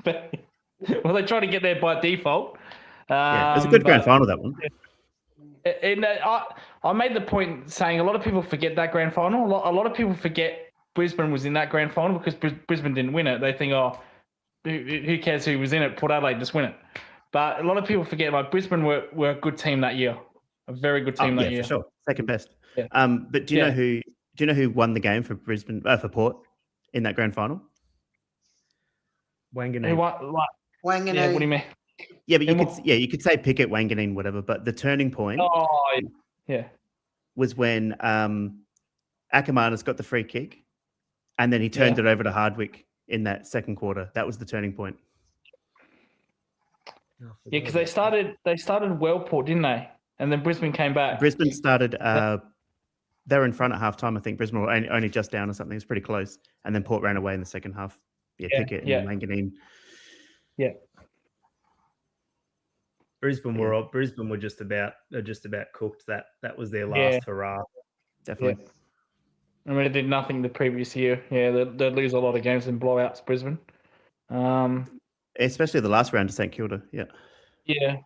Well, they tried to get there by default. Yeah, it was a good grand final, that one. I made the point saying a lot of people forget that grand final. A lot of people forget Brisbane was in that grand final because Brisbane didn't win it. They think, oh, who cares who was in it? Port Adelaide just win it. But a lot of people forget like Brisbane were a good team that year, a very good team that year. For sure, second best. Yeah. But do you know who? Do you know who won the game for Brisbane for Port in that grand final? Wanganeen. Wanganeen. Yeah, what do you mean? Yeah, but you could say Pickett, Wanganeen, whatever. But the turning point. Oh, Yeah. was when Ackermanis got the free kick, and then he turned it over to Hardwick in that second quarter. That was the turning point. Yeah, because they started Wellport, didn't they? And then Brisbane came back. Brisbane started. They were in front at halftime. I think Brisbane were only just down or something. It was pretty close, and then Port ran away in the second half. Yeah, Pickett and Manganine. Yeah. Brisbane were just about cooked. That was their last hurrah. Definitely. Yeah. I mean, it did nothing the previous year. Yeah, they'd lose a lot of games in blowouts, Brisbane. Especially the last round to St Kilda. Yeah. Yeah.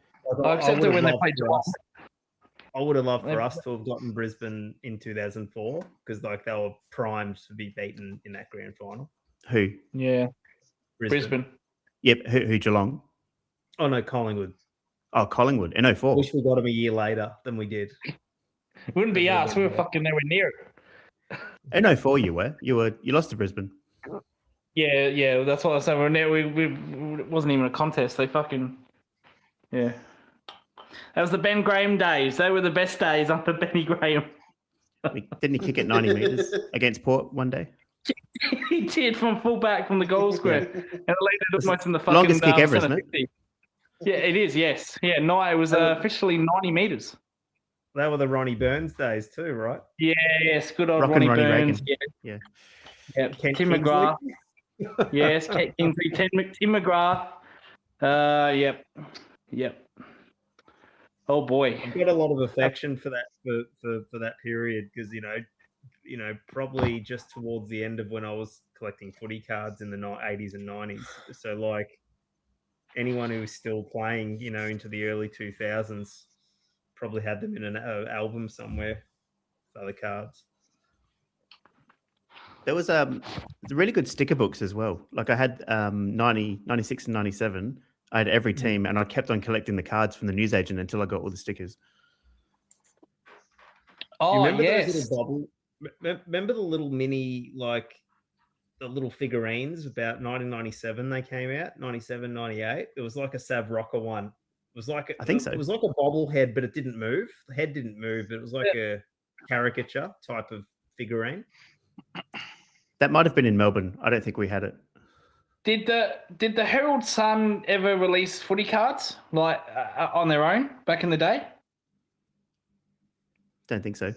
Except when they played Geelong. I would have loved for us to have gotten Brisbane in 2004 because like they were primed to be beaten in that grand final. Who? Yeah. Brisbane. Yep. Who? Geelong. Oh no, Collingwood. Oh, Collingwood in 04. Wish we got them a year later than we did. It wouldn't be us. We were fucking nowhere near it. In 04 you lost to Brisbane. Yeah. That's what I was saying. It wasn't even a contest. They fucking That was the Ben Graham days. They were the best days under Benny Graham. Didn't he kick it 90 metres against Port one day? He did from fullback from the goal square. And it landed almost in the fucking longest kick ever, isn't it? 50. Yeah, it is, yes. Yeah, no, it was officially 90 metres. They were the Ronnie Burns days too, right? Yeah, yes, good old Rockin' Ronnie Ronnie Burns. Reagan. Yeah. Tim McGrath. Yes, Kate Kingsley, Tim McGrath. Yep. Oh boy, I've got a lot of affection for that for that period because you know probably just towards the end of when I was collecting footy cards in the 80s and 90s. So like anyone who was still playing, into the early 2000s, probably had them in an album somewhere. Other cards. There was really good sticker books as well. Like I had 90, 96 and 97. I had every team, and I kept on collecting the cards from the newsagent until I got all the stickers. Oh, remember yes. those little bubble? Remember the little mini, like the little figurines about 1997 they came out, 97, 98? It was like a Sav Rocker one. It was like I think so. It was like a bobblehead, but it didn't move. The head didn't move, but it was like a caricature type of figurine. That might have been in Melbourne. I don't think we had it. Did the Herald Sun ever release footy cards like on their own back in the day? Don't think so.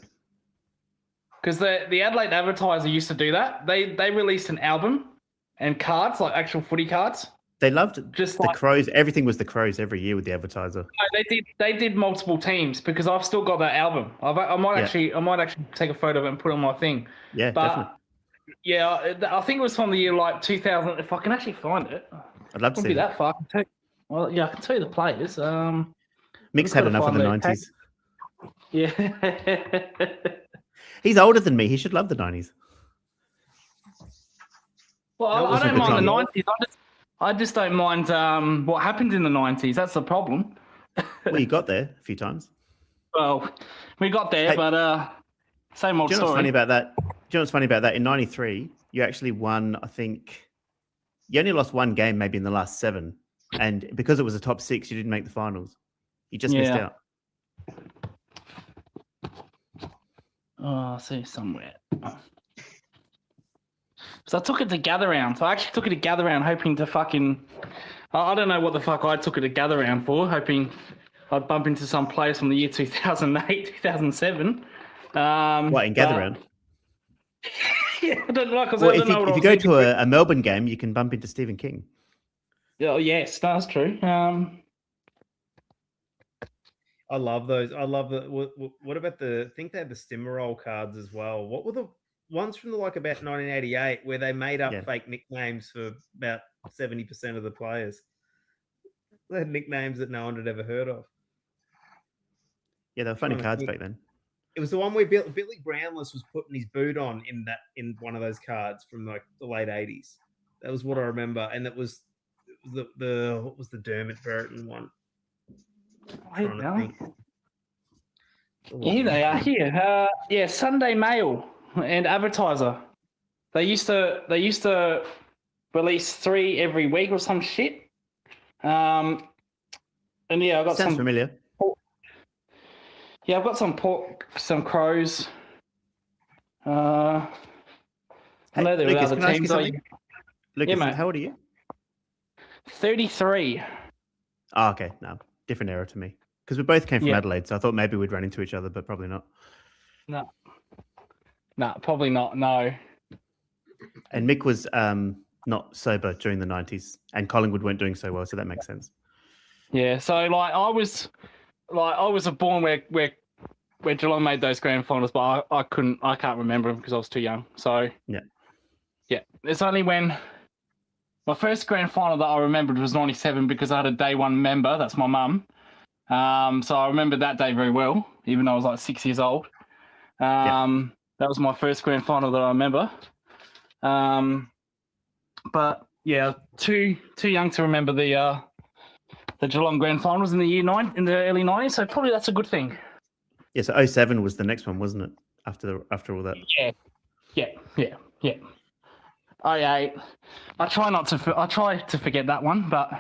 Because the Adelaide Advertiser used to do that. They released an album and cards, like actual footy cards. They loved just the Crows. Everything was the Crows every year with the Advertiser. No, they did multiple teams because I've still got that album. I might actually take a photo of it and put it on my thing. Yeah, definitely. Yeah, I think it was from the year like 2000. If I can actually find it, I'd love to see it. That far. Well, yeah, I can tell you the players. Mick's had enough of the 90s. Yeah. He's older than me. He should love the 90s. Well, I don't mind the 90s. I just don't mind what happened in the 90s. That's the problem. Well, you got there a few times. Well, we got there, but same old story. Do you know what's funny about that? In 93, you actually won, I think, you only lost one game maybe in the last 7. And because it was a top 6, you didn't make the finals. You just missed out. Oh, I see somewhere. So I took it to Gather Round. So I actually took it to Gather Round hoping to I don't know what the fuck I took it to Gather Round for, hoping I'd bump into some players from the year 2008, 2007. What, in Gather Round? Yeah, I don't know. If you go to a Melbourne game, you can bump into Stephen King. Oh, yes, that's true. I love those. I love the. What about I think they had the Stimmerol cards as well. What were the ones from about 1988 where they made up fake nicknames for about 70% of the players? They had nicknames that no one had ever heard of. Yeah, they were funny cards back then. It was the one where Billy Brownless was putting his boot on in one of those cards from like the late 80s. That was what I remember, and that was the what was the Dermot Burton one? Here they are. Here, Sunday Mail and Advertiser. They used to release 3 every week or some shit. And yeah, I got Sounds familiar. Yeah, I've got some pork, some crows. I know there were Lucas, other can I ask you teams. something? Lucas, mate. how old are you? 33. Oh, okay. No, different era to me. Because we both came from Yeah. Adelaide, so I thought maybe we'd run into each other, but probably not. No, probably not. No. And Mick was not sober during the 90s, and Collingwood weren't doing so well, so that makes sense. Yeah. So I was born where Geelong made those grand finals, but I can't remember them because I was too young. So Yeah. It's only when my first grand final that I remembered was 97 because I had a day one member. That's my mum. So I remember that day very well, even though I was like 6 years old. That was my first grand final that I remember. But yeah, too young to remember the Geelong grand finals in the early 90s. So probably that's a good thing. Yeah, so 07 was the next one, wasn't it? After all that. Yeah. 08. I try to forget that one, but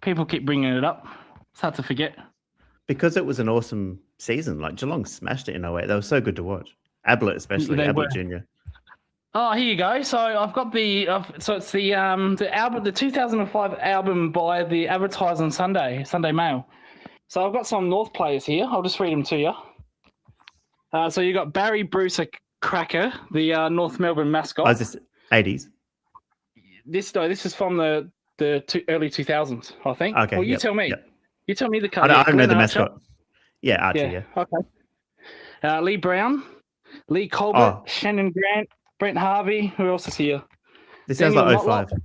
people keep bringing it up. It's hard to forget. Because it was an awesome season. Like Geelong smashed it in 08. They were so good to watch. Ablett especially, They Ablett were. Junior. Oh, here you go. So I've got so it's the album, the 2005 album by the Advertiser on Sunday Mail. So I've got some North players here. I'll just read them to you. So you got Barry Bruce Cracker, the North Melbourne mascot. Oh, is this 80s? This is from the early 2000s, I think. Okay. Well, you tell me. Yep. You tell me the colour. I don't know Glenn the Archer. mascot. Yeah, Archer, yeah. Okay. Lee Brown, Lee Colbert, Shannon Grant, Brent Harvey. Who else is here? This sounds Daniel like 05. Motlop.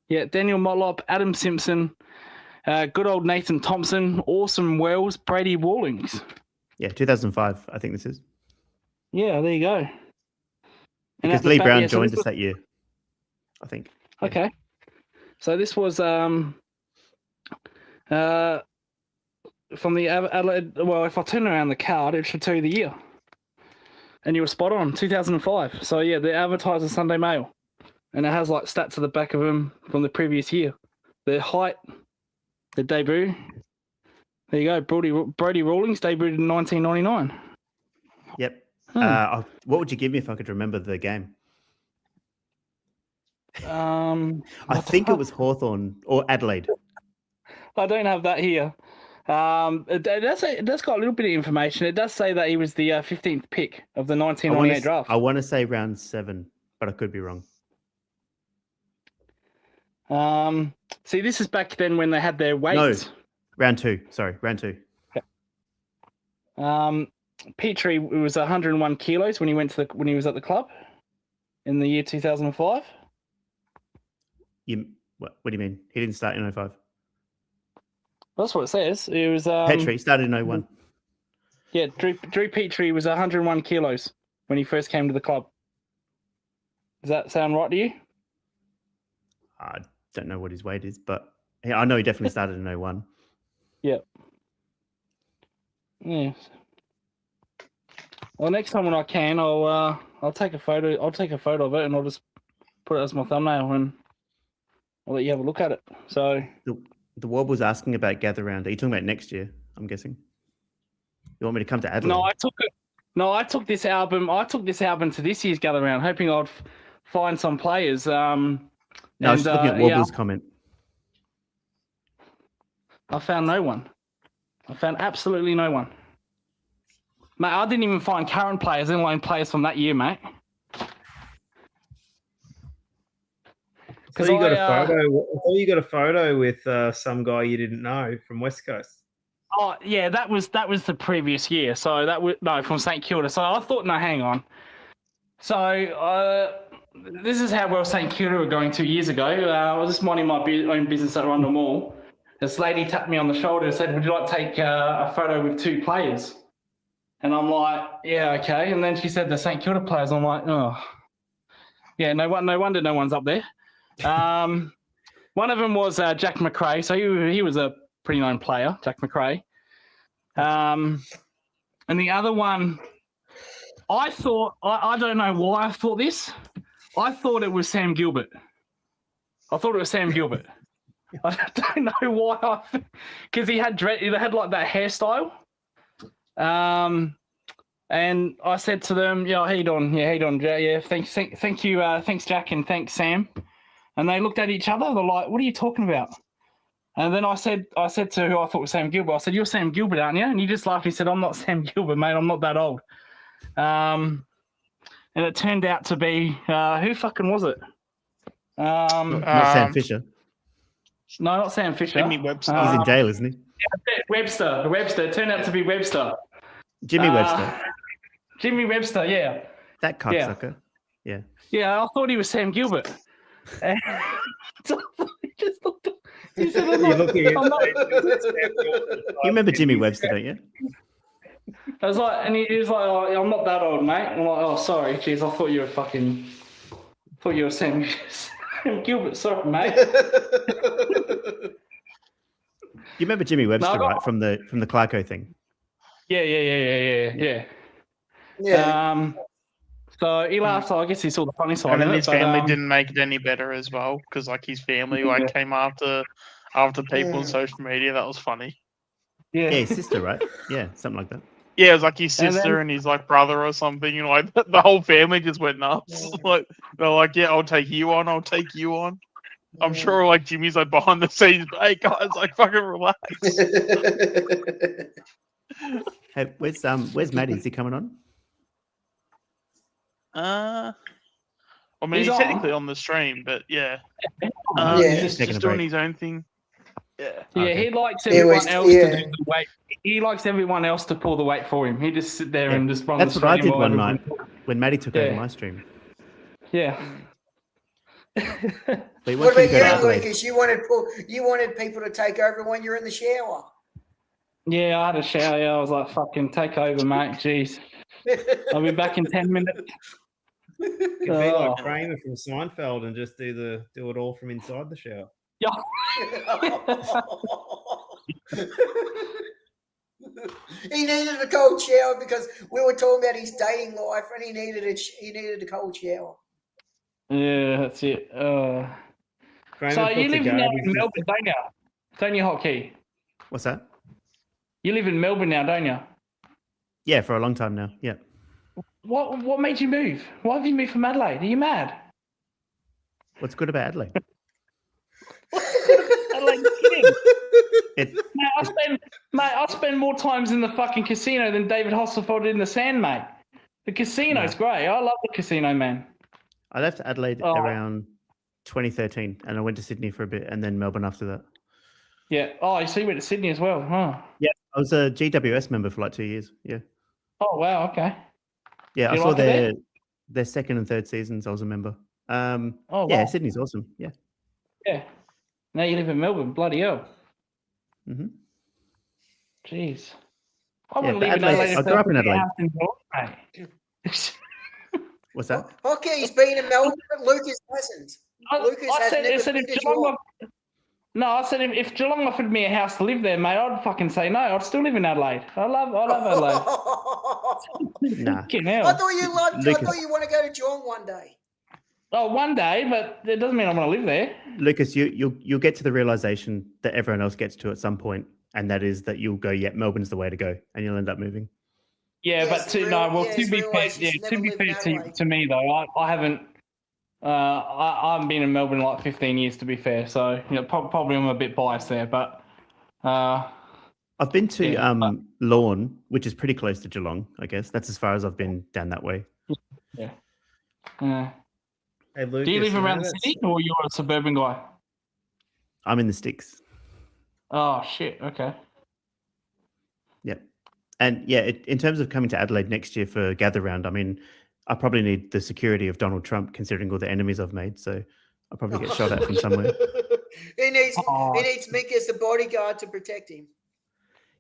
Yeah, Daniel Motlop, Adam Simpson, good old Nathan Thompson, Awesome Wells, Brady Rawlings. Yeah, 2005, I think this is. Yeah, there you go. And Because at the Lee back- Brown yeah, so joined this us that year, I think. Yeah. Okay. So this was from the Adelaide. Well, if I turn around the card, it should tell you the year. And you were spot on, 2005. So yeah, the Advertiser Sunday Mail, and it has like stats at the back of them from the previous year. The height, the debut. There you go, Brody Rawlings debuted in 1999. Yep. What would you give me if I could remember the game? I think it was Hawthorn or Adelaide. I don't have that here. That's got a little bit of information. It does say that he was the 15th pick of the 1998 draft. I want to say round 7, but I could be wrong. See, this is back then when they had their weights. No, round 2. Sorry, round 2. Petrie was 101 kilos when he was at the club in the year 2005. What do you mean? He didn't start in 05. That's what it says. It was Petrie started in 01. Yeah, Drew Petrie was 101 kilos when he first came to the club. Does that sound right to you? I don't know what his weight is, but I know he definitely started in 01. Yeah. Yeah. Well, next time when I can, I'll take a photo. I'll take a photo of it, and I'll just put it as my thumbnail, and I'll let you have a look at it. So the Wob was asking about Gather Round. Are you talking about next year? I'm guessing. You want me to come to Adelaide? No, I took this album. I took this album to this year's Gather Round, hoping I'd find some players. No, I was just looking at Wobble's comment. I found no one. I found absolutely no one. Mate, I didn't even find current players, let alone players from that year, mate. So you got a photo. You got a photo with some guy you didn't know from West Coast. Oh yeah, that was the previous year. So that was from St Kilda. So I thought, no, hang on. So this is how well St Kilda were going 2 years ago. I was just minding my own business at Rundle Mall. This lady tapped me on the shoulder and said, "Would you like to take a photo with 2 players?" And I'm like, "Yeah, okay." And then she said the St Kilda players. I'm like, "Oh, yeah, no wonder no one's up there." One of them was Jack McRae. So he was a pretty known player, Jack McRae. And the other one, I thought, I don't know why I thought this. I thought it was Sam Gilbert. I don't know why, because he had like that hairstyle. And I said to them, "Yeah, head on, yeah, thank you, thanks Jack, and thanks Sam." And they looked at each other. They're like, "What are you talking about?" And then I said to who I thought was Sam Gilbert, I said, "You're Sam Gilbert, aren't you?" And he just laughed. He said, "I'm not Sam Gilbert, mate. I'm not that old." And it turned out to be who fucking was it? Not Sam Fisher. No, not Sam Fisher. Jimmy Webster. He's in jail, isn't he? Webster. It turned out to be Webster. Jimmy Webster. Jimmy Webster, yeah. That cocksucker. Yeah. Yeah, I thought he was Sam Gilbert. So he just looked at, he said, I'm not, You're looking I'm not, You remember Jimmy Webster, don't you? I was like, and he was like, "Oh, I'm not that old, mate." I'm like, "Oh, sorry, jeez, I thought you were Sam Gilbert, sorry, mate." You remember Jimmy Webster, right? From the Clarko thing. Yeah. Yeah. So he laughed. So I guess he saw the funny side And then of it. his family didn't make it any better as well, because like his family like came after people on social media. That was funny. Yeah, Yeah, his sister, right? Yeah, something like that. Yeah, it was like his And sister then- and his like brother or something. You know, like the whole family just went nuts. Like they're like, "Yeah, I'll take you on. I'll take you on." I'm sure like Jimmy's like behind the scenes, but hey guys, like fucking relax. Hey, where's Maddie? Is he coming on? I mean, He's he's on. technically on the stream, but yeah, Yeah. he's Taking a just doing break. his own thing. Yeah. Yeah, Okay. he likes It everyone was- else yeah. to do the weight. He likes everyone else to pull the weight for him. He just sit there Yeah. and just run That's the what I stream did while one everyone- night when Maddie took over Yeah. my stream. Yeah. But he What wants me about to go to you, Adelaide. Lucas? You wanted people to take over when you're in the shower. Yeah, I had a shower. Yeah, I was like, "Fucking take over, mate." Jeez, I'll be back in 10 minutes. You could be Oh. like Kramer from Seinfeld and just do it all from inside the shower. He needed a cold shower because we were talking about his dating life, and he needed a cold shower. Yeah, that's it. Kramer So puts you a live now garbage in Melbourne, don't you? Don't you, Hotkey? What's that? You live in Melbourne now, don't you? Yeah, for a long time now. Yeah. What made you move? Why have you moved from Adelaide? Are you mad? What's good about Adelaide? Adelaide's kidding. It, I spend more times in the fucking casino than David Hasselhoff in the sand, mate. The casino's great. I love the casino, man. I left Adelaide Oh. around 2013, and I went to Sydney for a bit, and then Melbourne after that. Yeah. Oh, so you went to Sydney as well, huh? Yeah, I was a GWS member for like 2 years. Yeah. Oh, wow. Okay. Yeah, I You saw like it there? their second and third seasons. I was a member. Oh, Yeah, wow. Sydney's awesome. Yeah. Yeah. Now you live in Melbourne. Bloody hell. hmm Jeez. I Yeah, wouldn't but live in Adelaide- Adelaide. I if grew up in there was a Adelaide. house in Melbourne, mate. What's that? Okay, he's been in Melbourne, but Lucas hasn't. Lucas I has said, never I said been if to Geelong, Geelong. I said if Geelong offered me a house to live there, mate, I'd fucking say no. I'd still live in Adelaide. I love Adelaide. Nah. Fucking I hell. thought you loved. I Lucas. thought you want to go to Geelong one day. Oh, one day, but it doesn't mean I'm going to live there. Lucas, you'll get to the realization that everyone else gets to at some point, and that is that you'll go, yeah, Melbourne's the way to go, and you'll end up moving. Yeah, Yes, but to be fair, realise he's to never be lived fair in Adelaide. to me though, I haven't. I haven't been in Melbourne in like 15 years. To be fair, so probably I'm a bit biased there, but. I've been to Yeah, Lorne, which is pretty close to Geelong, I guess. That's as far as I've been down that way. Yeah. Hey, Lucas, Do you live know around the that's- city, or you're a suburban guy? I'm in the sticks. Oh shit. Okay. Yep. And yeah, in terms of coming to Adelaide next year for Gather Round, I mean, I probably need the security of Donald Trump, considering all the enemies I've made. So I'll probably get shot at from somewhere. He needs Oh. Mick as the bodyguard to protect him.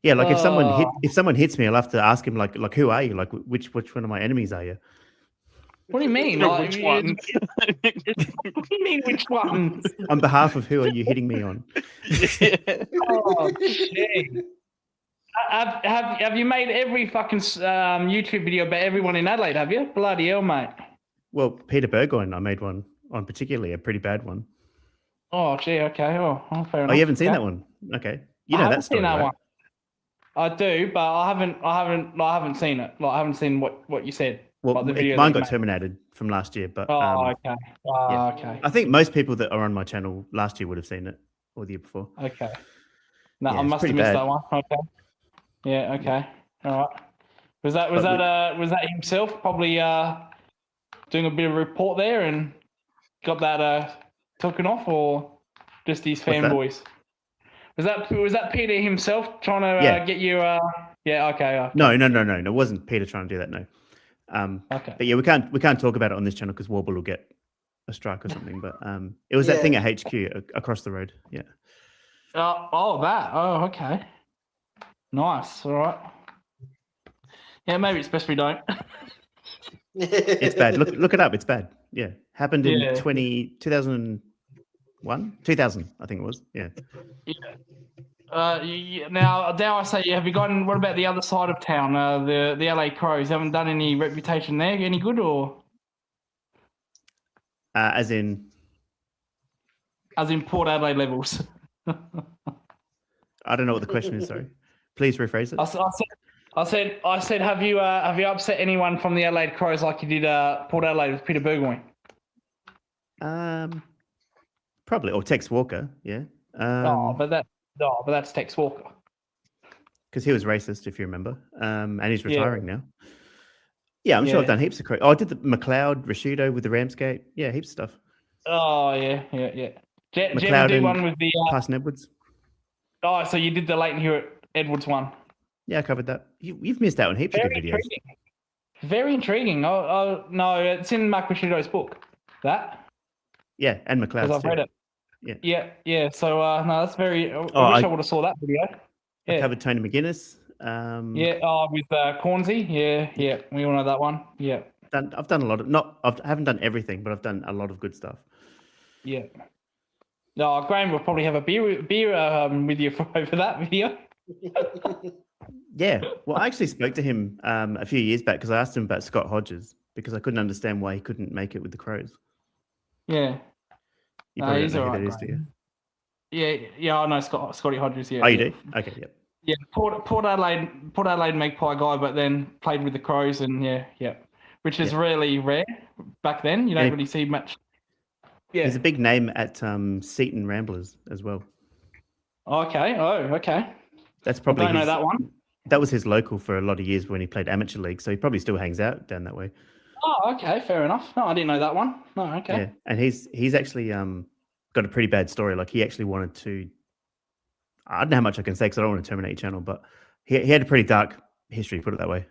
Yeah, like if Oh. someone hits me, I'll have to ask him like who are you? Like which one of my enemies are you? What do you mean? Know Like, which one? What do you mean which one? On behalf of who are you hitting me on? Oh shit. Have you made every fucking YouTube video about everyone in Adelaide? Have you? Bloody hell, mate. Well, Peter Burgoyne, I made one on, particularly a pretty bad one. Oh gee. Okay. Oh, fair Oh, enough. you haven't seen Okay. that one? Okay, you I know haven't that story, seen that right? one. I do, but I haven't seen it. Like I haven't seen what you said. Well, like the video mine that you got made. terminated from last year, but Oh, okay. yeah. Okay. I think most people that are on my channel last year would have seen it, or the year before. Okay. No, Yeah, I it's must have pretty missed bad. that one. Okay. Yeah. Okay. All right. Was that himself probably doing a bit of a report there and got that taken off, or just his What's that? fanboys? Was that Peter himself trying to Yeah. get you? Yeah. Okay. No. It wasn't Peter trying to do that. No. Okay. But yeah, we can't talk about it on this channel because Warble will get a strike or something. But it was that thing at HQ across the road. Yeah. Oh, okay. Nice. All right. Yeah, maybe it's best we don't. It's bad. Look it up. It's bad. Yeah. Happened in Yeah. 2001? 2000, I think it was. Yeah. Now I say, have you gotten? What about the other side of town? The LA Crows haven't done any reputation there. Any good or? As in, Port Adelaide levels. I don't know what the question is. Sorry. Please rephrase it. I said, have you upset anyone from the Adelaide Crows like you did Port Adelaide with Peter Burgoyne? Probably, or Tex Walker. Yeah. But that's Tex Walker. Because he was racist, if you remember. And he's Yeah. retiring now. Yeah, I'm sure I've Yeah. done heaps of. I did the McLeod, Rashido with the Ramsgate. Yeah, heaps of stuff. Oh yeah. Did you ever McLeod do and one with the? Tyson Edwards. Oh, so you did the Leighton Hewitt Edwards one. Yeah, I covered that. You've missed out on heaps of Very good videos. intriguing. Very intriguing. Oh no, it's in Mark Rashido's book. That Yeah, and because McLeod. I've read it. Yeah. So no, that's very. I wish I would have saw that video. I Yeah. covered Tony McGuinness. With Cornsey. Yeah. We all know that one. Yeah. I've done a lot of I haven't done everything, but I've done a lot of good stuff. Yeah. No, Graham will probably have a beer with you over that video. Yeah. Well, I actually spoke to him a few years back because I asked him about Scott Hodges because I couldn't understand why he couldn't make it with the Crows. Yeah. You probably he's don't know all who right, that is, do you? Yeah. I know Scotty Hodges. Yeah. Oh, you do? Okay, yep. Yeah, Port Adelaide Magpie guy, but then played with the Crows, and yeah, which is really rare back then. You don't really see much. Yeah. He's a big name at Seaton Ramblers as well. Okay. Oh, okay. That's probably I don't know that one. That was his local for a lot of years when he played amateur league, so he probably still hangs out down that way. Oh, okay, fair enough. No, I didn't know that one. No, okay. Yeah, and he's actually got a pretty bad story. Like he actually wanted to. I don't know how much I can say because I don't want to terminate your channel, but he had a pretty dark history, put it that way.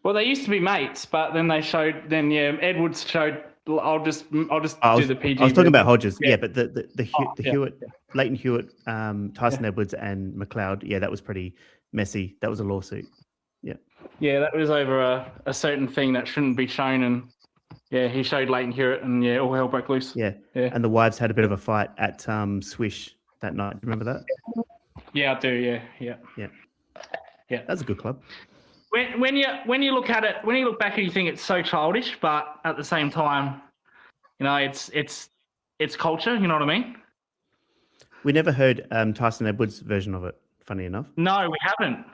Well, they used to be mates, but then Edwards showed. I'll just do the PG. I was talking about Hodges, Yeah. but the Hewitt, Leighton Hewitt, Tyson Edwards, and McLeod. Yeah, that was pretty messy. That was a lawsuit. Yeah. Yeah, that was over a certain thing that shouldn't be shown, and he showed Leighton Hewitt, and all hell broke loose. Yeah. And the wives had a bit of a fight at Swish that night. Remember that? Yeah, I do. Yeah. That's a good club. When you look at it, when you look back and you think it's so childish, but at the same time, it's culture. You know what I mean? We never heard Tyson Edwards' version of it. Funny enough. No, we haven't.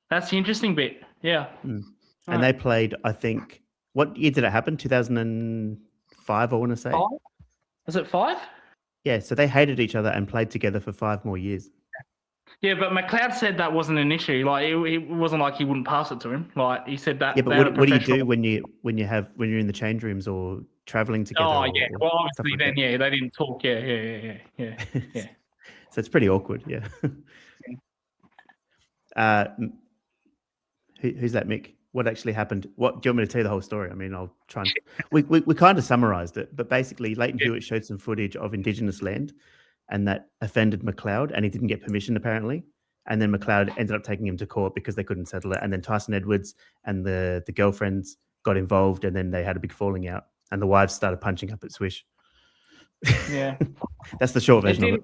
That's the interesting bit. Yeah. And they played. I think. What year did it happen? 2005. I want to say. 5? Was it 5? Yeah. So they hated each other and played together for 5 more years. Yeah, but McLeod said that wasn't an issue. Like it wasn't like he wouldn't pass it to him. Like he said that. Yeah, but what do you do when you're in the change rooms or traveling together? Oh yeah. Well, obviously like then that? they didn't talk. Yeah. So it's pretty awkward. Yeah. Who's that, Mick? What actually happened? What do you want me to tell you the whole story? I mean, I'll try and we kind of summarized it, but basically Leighton Hewitt showed some footage of Indigenous land, and that offended McLeod, and he didn't get permission apparently. And then McLeod ended up taking him to court because they couldn't settle it. And then Tyson Edwards and the girlfriends got involved, and then they had a big falling out, and the wives started punching up at Swish. Yeah. That's the short version of it.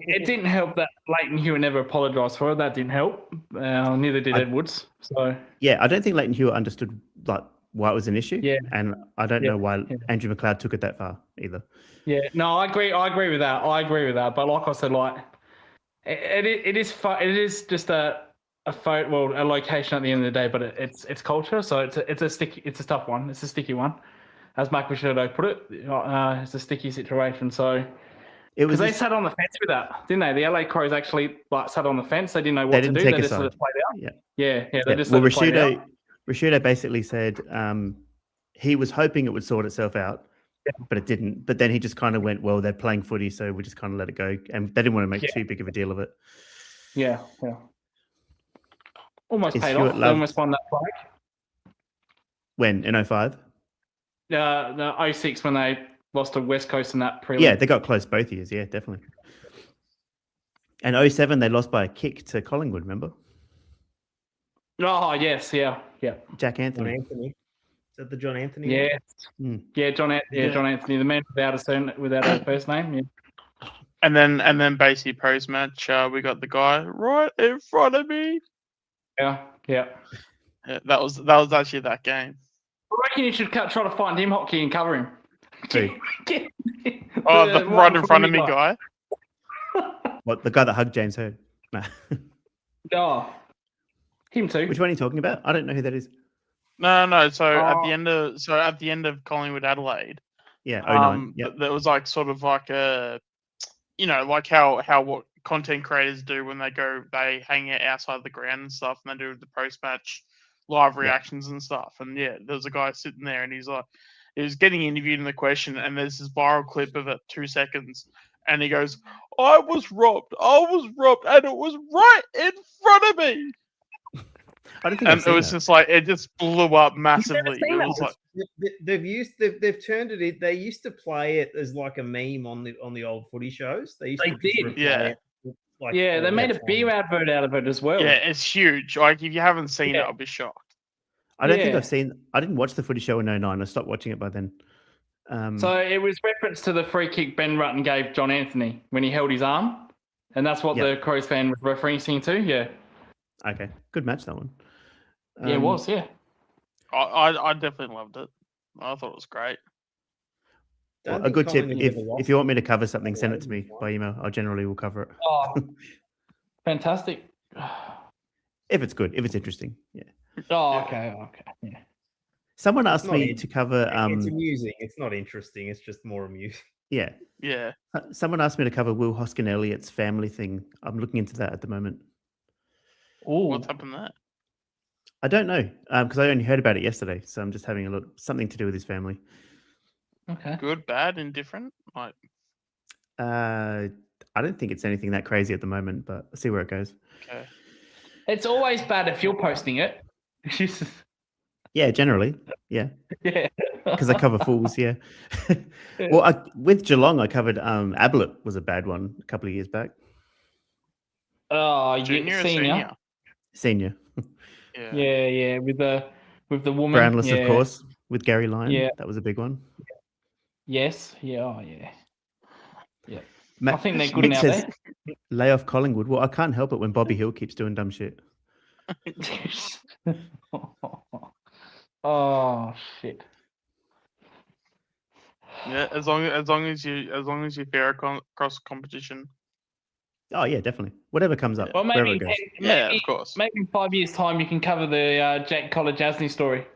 It didn't help that Leighton Hewitt never apologised for it. That didn't help. Neither did Edwards. So yeah, I don't think Leighton Hewitt understood like why it was an issue. Yeah. And I don't know why Andrew McLeod took it that far either. Yeah, no, I agree with that. But like I said, like it is just a a location at the end of the day, but it's culture. So it's a tough one. It's a sticky one, as Mike Picciotto put it. It's a sticky situation. So because they sat on the fence with that, didn't they? The LA Crows actually sat on the fence. They didn't know what to do. They just let it play out. Yeah. They just let it play out. Ricciuto basically said he was hoping it would sort itself out, but it didn't. But then he just kind of went, well, they're playing footy, so we just kind of let it go. And they didn't want to make too big of a deal of it. Yeah. Almost paid off. They almost won that flag. When? In 05? The 06 when they lost to West Coast in that prelim. Yeah, they got close both years. Yeah, definitely. And 07, they lost by a kick to Collingwood, remember? Oh, yes. Yeah. Jack Anthony. John Anthony. Is that the John Anthony? Yeah. Yeah, John Anthony, the man without a first name. Yeah. And then basically post match, we got the guy right in front of me. Yeah. That was actually that game. I reckon you should try to find him hotkey and cover him. Who? The right in front of me guy. What, the guy that hugged James Hird? No. Oh, him too. Which one are you talking about? I don't know who that is. No. So at the end of Collingwood Adelaide, yeah, 09. There was like sort of like a, like how what content creators do when they hang out outside the ground and stuff, and they do the post match live reactions and stuff. And there was a guy sitting there, and he was getting interviewed in the question, and there's this viral clip of it, 2 seconds, and he goes, I was robbed, and it was right in front of me. I don't think and it was just like, it just blew up massively. It was like, they've turned it in. They used to play it as like a meme on the old footy shows. They did. They made a beer advert out of it as well. Yeah, it's huge. Like if you haven't seen it, I'll be shocked. I don't think I didn't watch the footy show in 09. I stopped watching it by then. So it was reference to the free kick Ben Rutten gave John Anthony when he held his arm. And that's what the Crows fan was referencing to. Yeah. Okay. Good match, that one. Yeah, it was, yeah. I definitely loved it. I thought it was great. Well, a good tip, if you want me to cover something, send it to me by email. I generally will cover it. Oh, fantastic. If it's good, if it's interesting. Yeah. Oh, okay. Yeah. Someone asked me to cover... it's amusing. It's not interesting. It's just more amusing. Yeah. Yeah. Someone asked me to cover Will Hoskin Elliott's family thing. I'm looking into that at the moment. Oh, what's happened there? I don't know, because I only heard about it yesterday. So I'm just having a look. Something to do with his family. Okay. Good, bad, indifferent? Like, I don't think it's anything that crazy at the moment, but I'll see where it goes. Okay. It's always bad if you're posting it. Yeah, generally. Yeah. Yeah. Because I cover fools, yeah. Well, with Geelong, I covered Ablett was a bad one a couple of years back. Oh, Junior or senior? Senior. Yeah. With the woman. Brownless, of course, with Gary Lyon. Yeah. That was a big one. Yes. Yeah. Oh, yeah. Yeah. Matt, I think they're good Mick now. Says, lay off Collingwood. Well, I can't help it when Bobby Hill keeps doing dumb shit. Oh shit. Yeah, as long as you fair across competition. Oh yeah, definitely. Whatever comes up, Well, wherever maybe, it goes. Of course. Maybe in 5 years' time, you can cover the Jack Collar-Jasny story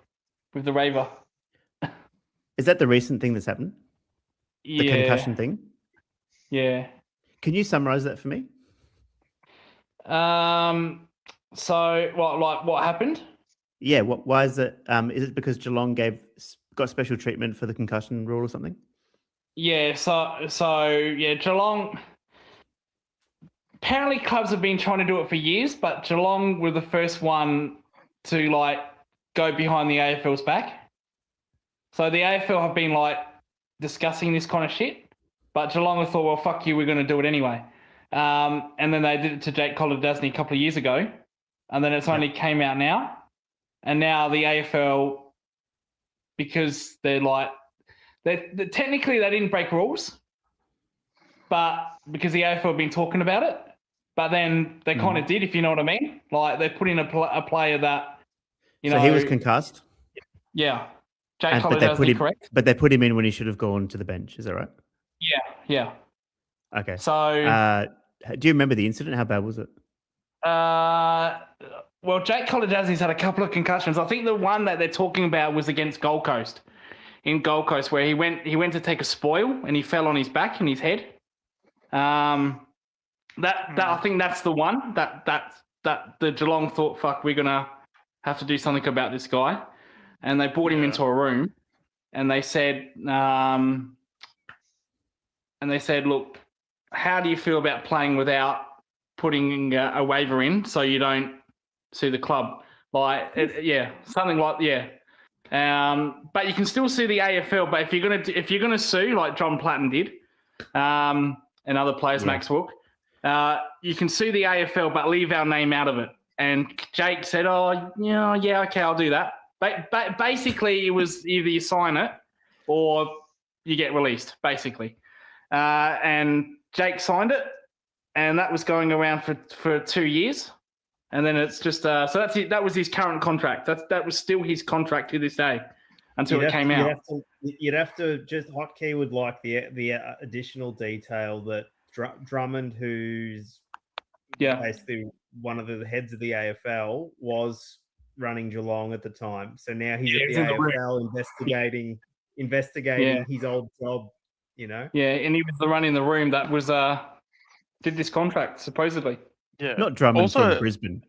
with the Raver. Is that the recent thing that's happened? The concussion thing? Yeah. Can you summarize that for me? So what happened? Yeah. Why is it? Is it because Geelong got special treatment for the concussion rule or something? Yeah. So yeah, Geelong. Apparently, clubs have been trying to do it for years, but Geelong were the first one to go behind the AFL's back. So the AFL have been discussing this kind of shit, but Geelong have thought, well, fuck you, we're going to do it anyway. And then they did it to Jake Collar-Jasny a couple of years ago, and then it's only came out now. And now the AFL, because they're technically they didn't break rules, but because the AFL have been talking about it, but then they kind of did, if you know what I mean. They put in a player that, So he was concussed? Yeah. Jake Collar-Jasny, correct? But they put him in when he should have gone to the bench, is that right? Yeah. Okay. So... do you remember the incident? How bad was it? Well, Jake Kolodjasny's had a couple of concussions. I think the one that they're talking about was against Gold Coast. In Gold Coast, where he went to take a spoil and he fell on his back and his head. I think that's the one that the Geelong thought, fuck, we're gonna have to do something about this guy, and they brought him into a room, and they said, look, how do you feel about playing without putting a waiver in so you don't sue the club? Something like. But you can still sue the AFL. But if you're gonna sue like John Platten did, and other players, Max Wilk, you can sue the AFL, but leave our name out of it. And Jake said, okay, I'll do that. But basically, it was either you sign it or you get released, basically. And Jake signed it, and that was going around for 2 years. And then it's just so that's it. That was his current contract. That was still his contract to this day until it came out. You'd have to just Hotkey would like the additional detail that Drummond, who's basically one of the heads of the AFL, was running Geelong at the time. So now he's at the AFL investigating his old job. You know. Yeah, and he was the one in the room that was did this contract supposedly. Yeah. Not Drummond Also, from Brisbane.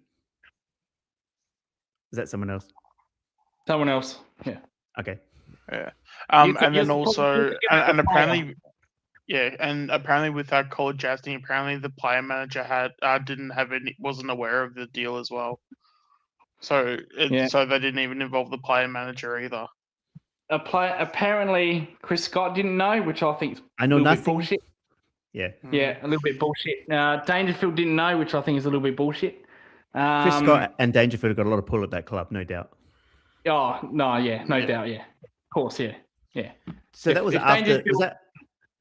Is that someone else? Someone else. Yeah. Okay. Yeah. And then also, and apparently, and apparently with Kolodjasny, apparently the player manager wasn't aware of the deal as well. So so they didn't even involve the player manager either. Apparently Chris Scott didn't know, which I think is I know nothing. Bullshit. Yeah. Yeah, a little bit bullshit. Dangerfield didn't know, which I think is a little bit bullshit. Chris Scott and Dangerfield have got a lot of pull at that club, no doubt. Oh, no, no doubt, yeah. Of course, yeah. So that was after...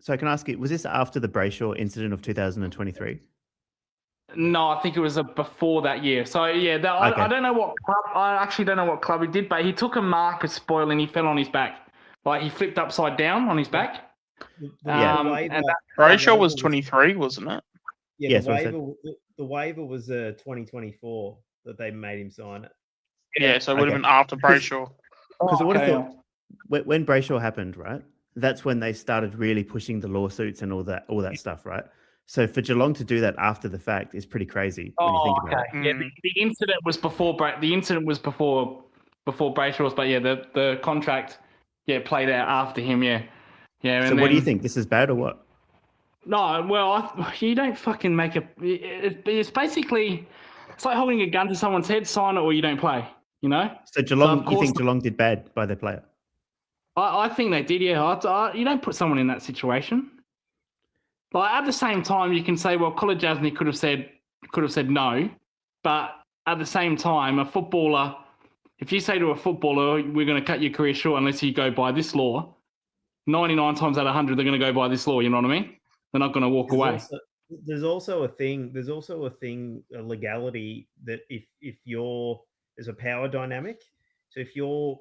So can I ask you, was this after the Brayshaw incident of 2023? No, I think it was before that year. So, I don't know what club... I actually don't know what club he did, but he took a marker spoil and he fell on his back. Like, he flipped upside down on his back. Brayshaw was 23, wasn't it? Yeah, the waiver was 2024 that they made him sign it. Yeah, so it would have been after Brayshaw. Because I would have thought when Brayshaw happened, right? That's when they started really pushing the lawsuits and all that stuff, right? So for Geelong to do that after the fact is pretty crazy when you think about it. Yeah, the incident was before Brayshaw's, but the contract played out after him. Yeah. So what do you think? This is bad or what? No, well, you don't fucking make it's basically, it's like holding a gun to someone's head, sign it or you don't play, you know? So Geelong, you think Geelong did bad by their player? I think they did, yeah. You don't put someone in that situation. Like, at the same time, you can say, well, Kolodjasny could have said no, but at the same time, a footballer, if you say to a footballer, we're going to cut your career short unless you go by this law, 99 times out of 100, they're going to go by this law, you know what I mean? They're not going to walk away. There's also a thing, a legality that if there's a power dynamic. So if you're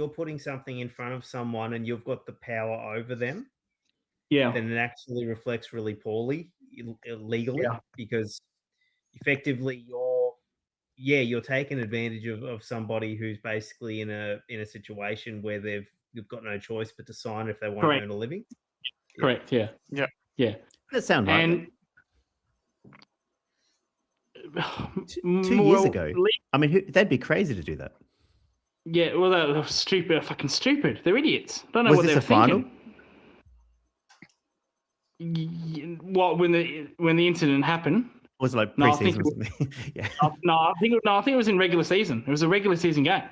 putting something in front of someone and you've got the power over them, then it actually reflects really poorly legally because effectively you're taking advantage of somebody who's basically in a situation where they've got no choice but to sign if they want to earn a living. Correct. Yeah. That sounds right. And 2 years ago, I mean, they'd be crazy to do that. Yeah, well, they're stupid, fucking stupid. They're idiots. Don't know what they're thinking. What when the incident happened? Was it like pre-season or something? Yeah. I think it was in regular season. It was a regular season game.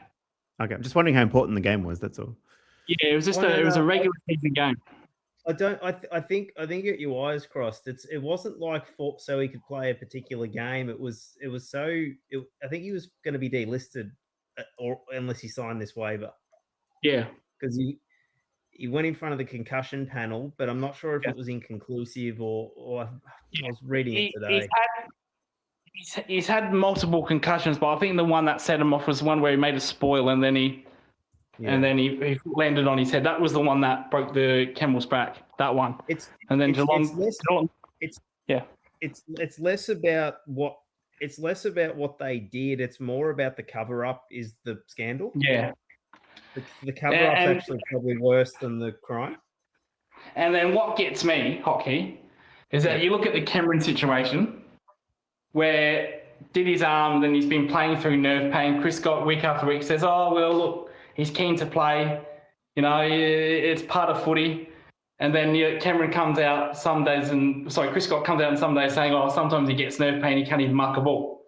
Okay, I'm just wondering how important the game was. That's all. Yeah, it was just a regular season game. I think I get your wires crossed. It wasn't like so he could play a particular game. I think he was going to be delisted, or unless he signed this waiver. Yeah, because he went in front of the concussion panel, but I'm not sure if it was inconclusive or I was reading it today. He's had multiple concussions, but I think the one that set him off was one where he made a spoil and then he landed on his head. That was the one that broke the camel's back. That one. It's less about what it's less about what they did. It's more about the cover up is the scandal. Yeah. The cover up's And- actually probably worse than the crime. And then what gets me, Hockey, is that you look at the Cameron situation where did his arm, then he's been playing through nerve pain. Chris Scott week after week says, oh, well, look, he's keen to play. You know, it's part of footy. And then Cameron comes out some days Chris Scott comes out on some days saying, oh, sometimes he gets nerve pain, he can't even mark a ball.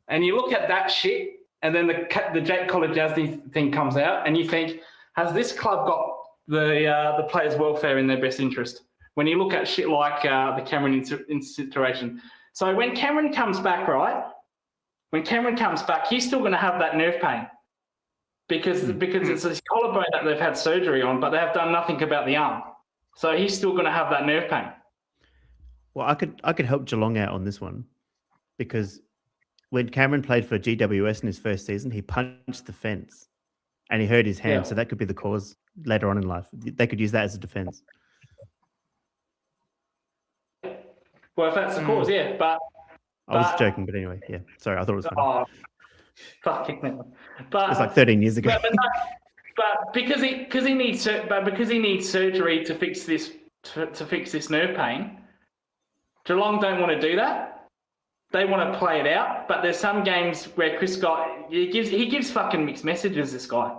And you look at that shit, and then the Jake Kolodjasny thing comes out, and you think, has this club got the players' welfare in their best interest? When you look at shit like the Cameron situation. So when Cameron comes back, right? When Cameron comes back, he's still going to have that nerve pain because it's his collarbone that they've had surgery on, but they have done nothing about the arm. So he's still going to have that nerve pain. Well, I could help Geelong out on this one because when Cameron played for GWS in his first season, he punched the fence and he hurt his hand. Yeah. So that could be the cause later on in life. They could use that as a defense. Well, if that's the cause, yeah. But I was joking, but anyway, yeah. Sorry, I thought it was funny. oh, fucking hell. But It's like 13 years ago. but because he needs surgery to fix this nerve pain, Geelong don't want to do that. They want to play it out. But there's some games where Chris Scott he gives fucking mixed messages. This guy.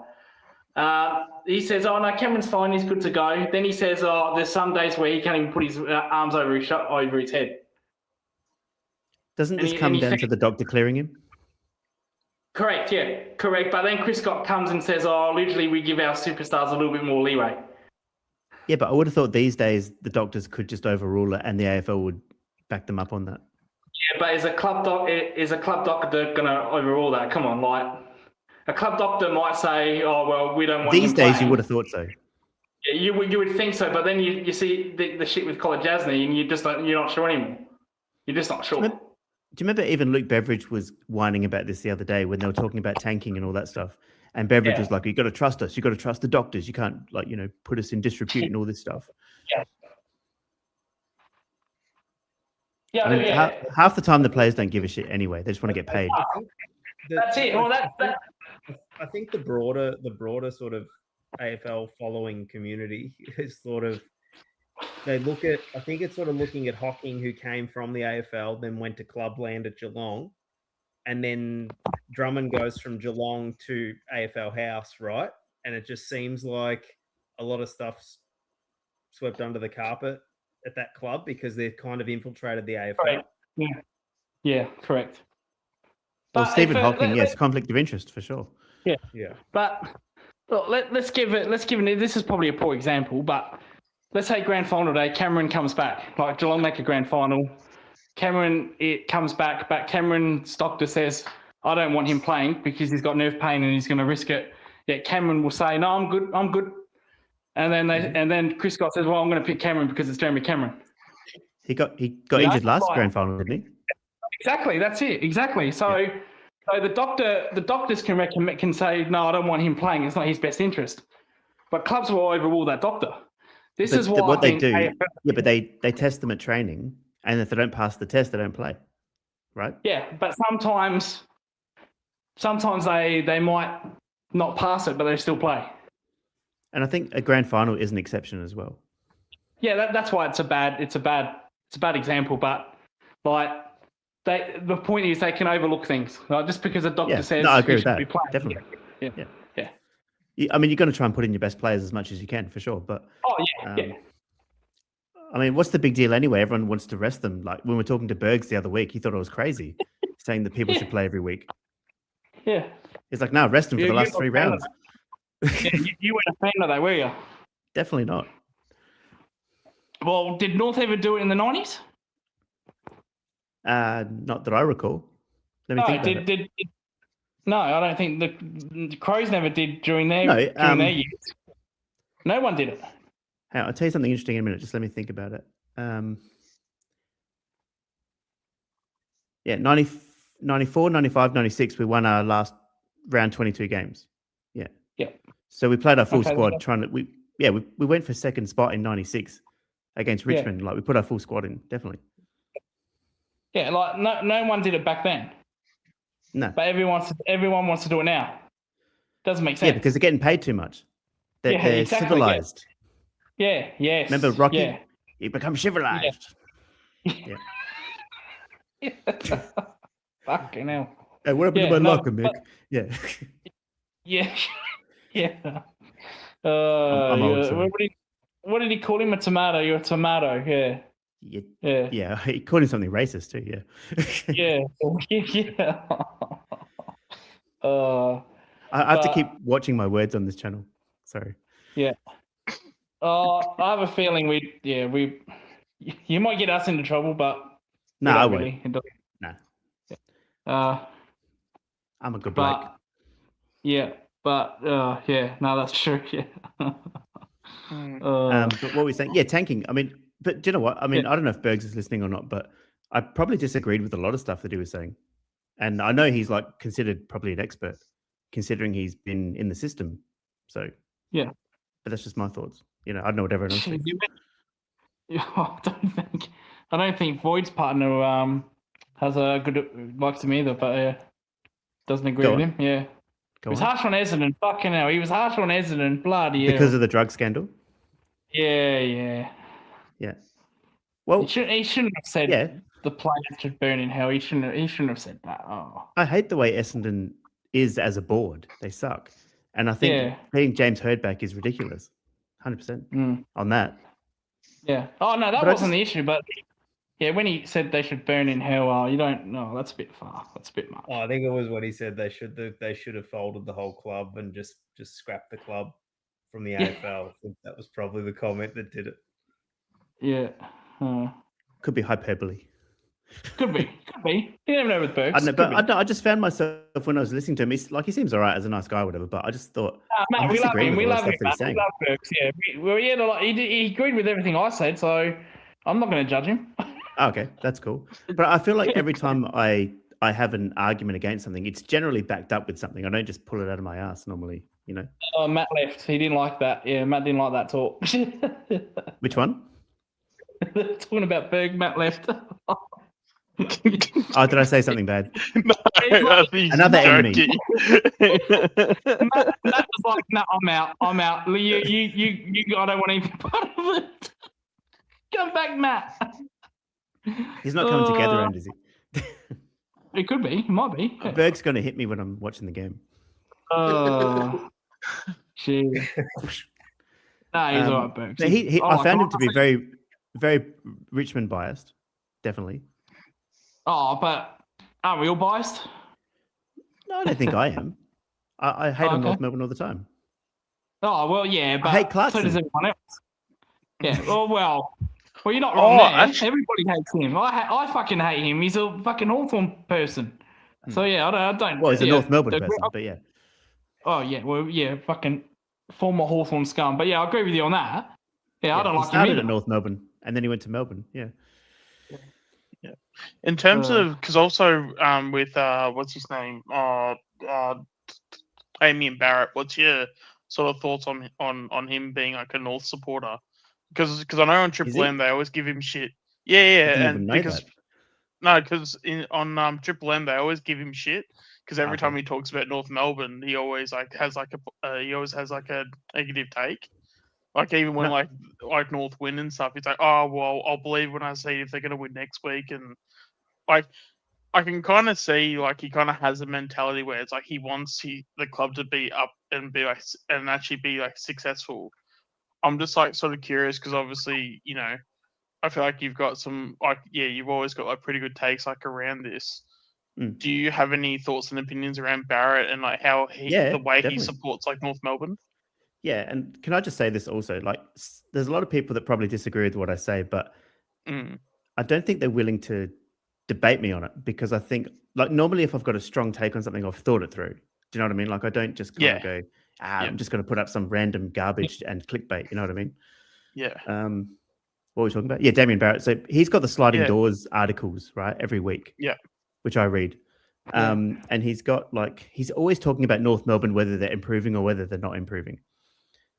He says, "Oh no, Cameron's fine. He's good to go." Then he says, "Oh, there's some days where he can't even put his arms over his head." Doesn't this come down to the doctor clearing him? Correct, yeah, correct. But then Chris Scott comes and says, "Oh, literally, we give our superstars a little bit more leeway." Yeah, but I would have thought these days the doctors could just overrule it, and the AFL would back them up on that. Yeah, but is a club doctor going to overrule that? Come on, like a club doctor might say, "Oh, well, we don't want." These him days, playing." you would have thought so. Yeah, you would think so, but then you see the shit with Kolodjasny, and you're not sure anymore. You're just not sure. Do you remember even Luke Beveridge was whining about this the other day when they were talking about tanking and all that stuff? And Beveridge was like, "You got to trust us. You got to trust the doctors. You can't put us in disrepute and all this stuff." Yeah. Yeah, I mean, half the time the players don't give a shit anyway. They just want to get paid. That's it. Well, I think the broader sort of AFL following community is sort of I think it's sort of looking at Hocking, who came from the AFL, then went to Clubland at Geelong, and then Drummond goes from Geelong to AFL House, right? And it just seems like a lot of stuff's swept under the carpet at that club because they've kind of infiltrated the AFL. Right. Yeah, correct. Well, But Stephen if, Hocking, yes, conflict of interest for sure. Yeah. But look, let's give it. This is probably a poor example, but let's say grand final day, Cameron comes back. Like Geelong make a grand final. Cameron comes back, but Cameron's doctor says, "I don't want him playing because he's got nerve pain and he's going to risk it." Yet Cameron will say, "No, I'm good." And then Chris Scott says, "Well, I'm going to pick Cameron because it's Jeremy Cameron." He got injured last grand final, didn't he? Exactly, that's it. Exactly. So the doctors can say, "No, I don't want him playing. It's not his best interest." But clubs will overrule that doctor. This is what they do. Yeah, but they test them at training, and if they don't pass the test, they don't play. Right? Yeah, but sometimes they might not pass it, but they still play. And I think a grand final is an exception as well. Yeah, that's why it's a bad example. But like, the point is they can overlook things. Like, just because a doctor says, no, I agree with should that. be playing. Definitely. Yeah. I mean, you're going to try and put in your best players as much as you can, for sure. But yeah. I mean, what's the big deal anyway? Everyone wants to rest them. Like when we were talking to Bergs the other week, he thought I was crazy, saying that people should play every week. Yeah. He's like, no, rest them for the last 3 rounds. You weren't a fan of that, were you? Definitely not. Well, did North ever do it in the 90s? Not that I recall. Let me think about it. No, I don't think the Crows never did during their years. No one did it. Hey, I'll tell you something interesting in a minute. Just let me think about it. 94, 95, 96, we won our last round 22 games. Yeah. Yeah. So we played our full squad we went for second spot in 96 against Richmond. Like we put our full squad in, definitely. Yeah, like no one did it back then, No. but everyone wants to do it now. Doesn't make sense. Yeah, because they're getting paid too much. They're, Yeah, they're exactly, yeah. civilized. Yeah, yes. Remember Rocky? Yeah. He becomes civilized. Yeah. Fucking hell. Hey, what happened Yeah, to my no, locker, Mick? Yeah. Yeah. Yeah. I'm old, sorry. What did he call him? A tomato? You're a tomato. Yeah. Yeah. Yeah. Yeah, he called him something racist too. Yeah. Yeah. Yeah. I have to keep but- watching my words on this channel. Sorry. Yeah. I have a feeling you might get us into trouble, but No, we I don't won't. really. No. I'm a good bloke. But yeah, no, that's true. Yeah. But what were we saying? Yeah, tanking. I mean, but do you know what? I mean, I don't know if Bergs is listening or not, but I probably disagreed with a lot of stuff that he was saying. And I know he's like considered probably an expert, considering he's been in the system. So Yeah. But that's just my thoughts. You know, I don't know what everyone else thinks. I don't think Void's partner has a good likes him either, but doesn't agree Go with on. him. Yeah. Go He was on. harsh on Essendon. Fucking hell. He was harsh on Essendon. Bloody hell. Because of the drug scandal. Yeah. Yeah. Well, He shouldn't have said yeah. the players should burn in hell. He shouldn't have said that. Oh. I hate the way Essendon is as a board. They suck. And I think Yeah. being James Hurd back is ridiculous. 100% on that. Yeah. Oh no, that But I wasn't the issue. But yeah, when he said they should burn in hell, you don't. No, that's a bit far. That's a bit much. Oh, I think it was what he said. They should have folded the whole club and just scrapped the club from the AFL. I think that was probably the comment that did it. Yeah. Could be hyperbole. Could be. You never know with Bergs. I don't know, but I just found myself when I was listening to him. He seems all right as a nice guy, or whatever. But I just thought, Matt, I'm we love disagreeing him. with We a lot love of him. stuff that he's Matt. saying. We love Bergs. Yeah. He agreed with everything I said, so I'm not going to judge him. Okay, that's cool. But I feel like every time I have an argument against something, it's generally backed up with something. I don't just pull it out of my ass normally, you know. Oh, Matt left. He didn't like that. Yeah, Matt didn't like that talk. Which one? Talking about Berg, Matt left. Oh, did I say something bad? No, I think he's Another enemy. joking. Matt was like, "No, I'm out. You, I don't want any part of it. Come back, Matt." He's not coming together, and is he? It could be. It might be. Yeah. Berg's going to hit me when I'm watching the game. Gee. Nah, he's all right, Berg. But I found him to be very, very Richmond biased, definitely. Oh, but aren't we all biased? No, I don't think I am. I hate on Okay. North Melbourne all the time. Oh, well, yeah, but hate so Clarkson. does everyone else. Yeah, well, you're not wrong there. Everybody hates him. I fucking hate him. He's a fucking Hawthorn person. So, yeah, I don't. Well, he's a yeah, North Melbourne the- person, but yeah. Oh, yeah, well, yeah, fucking former Hawthorn scum. But, yeah, I agree with you on that. Yeah, I don't He like him started either. at North Melbourne, and then he went to Melbourne. Yeah. In terms of, because also with what's his name, Damien Barrett, what's your sort of thoughts on him being like a North supporter? Because I know on Triple he? M they always give him shit. I Yeah, didn't and even know because that. no, because on Triple M they always give him shit because every Okay. time he talks about North Melbourne, he always has like a negative take. Like even when No. like North win and stuff, it's like, oh well, I'll believe when I see if they're gonna win next week, and like I can kind of see like he kind of has a mentality where it's like he wants the club to be up and be like and actually be like successful. I'm just like sort of curious because obviously I feel like you've got some you've always got like pretty good takes like around this. Mm. Do you have any thoughts and opinions around Barrett and like how Yeah, the way definitely. he supports like North Melbourne? Yeah, and can I just say this also? Like, there's a lot of people that probably disagree with what I say, but Mm. I don't think they're willing to debate me on it because I think, like, normally if I've got a strong take on something, I've thought it through. Do you know what I mean? Like, I don't just kind of go, I'm just going to put up some random garbage and clickbait. You know what I mean? Yeah. What were we talking about? Yeah, Damien Barrett. So he's got the sliding Yeah. doors articles, right, every week. Yeah. Which I read. And he's got he's always talking about North Melbourne, whether they're improving or whether they're not improving.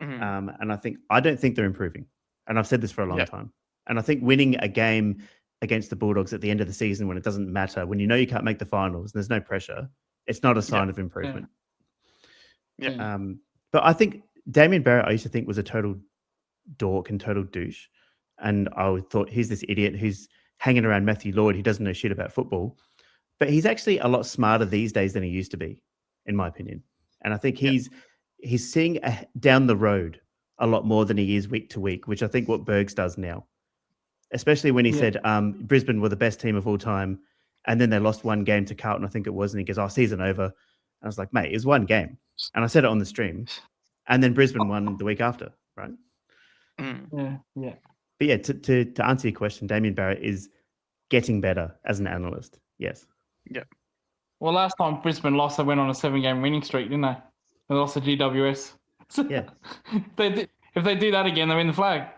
Mhm. And I don't think they're improving. And I've said this for a long time. And I think winning a game against the Bulldogs at the end of the season when it doesn't matter, when you know you can't make the finals and there's no pressure, it's not a sign of improvement. Yeah. But I think Damien Barrett, I used to think was a total dork and total douche. And I thought, he's this idiot who's hanging around Matthew Lloyd who doesn't know shit about football. But he's actually a lot smarter these days than he used to be, in my opinion. And I think he's seeing down the road a lot more than he is week to week, which I think what Bergs does now. Especially when he said Brisbane were the best team of all time, and then they lost one game to Carlton, I think it was, and he goes, "Oh, season over." And I was like, "Mate, it was one game," and I said it on the stream, and then Brisbane won the week after, right? Yeah. But yeah, to answer your question, Damien Barrett is getting better as an analyst. Yes. Yeah. Well, last time Brisbane lost, they went on a 7-game winning streak, didn't they? They lost to GWS. Yeah. If they do that again, they win the flag.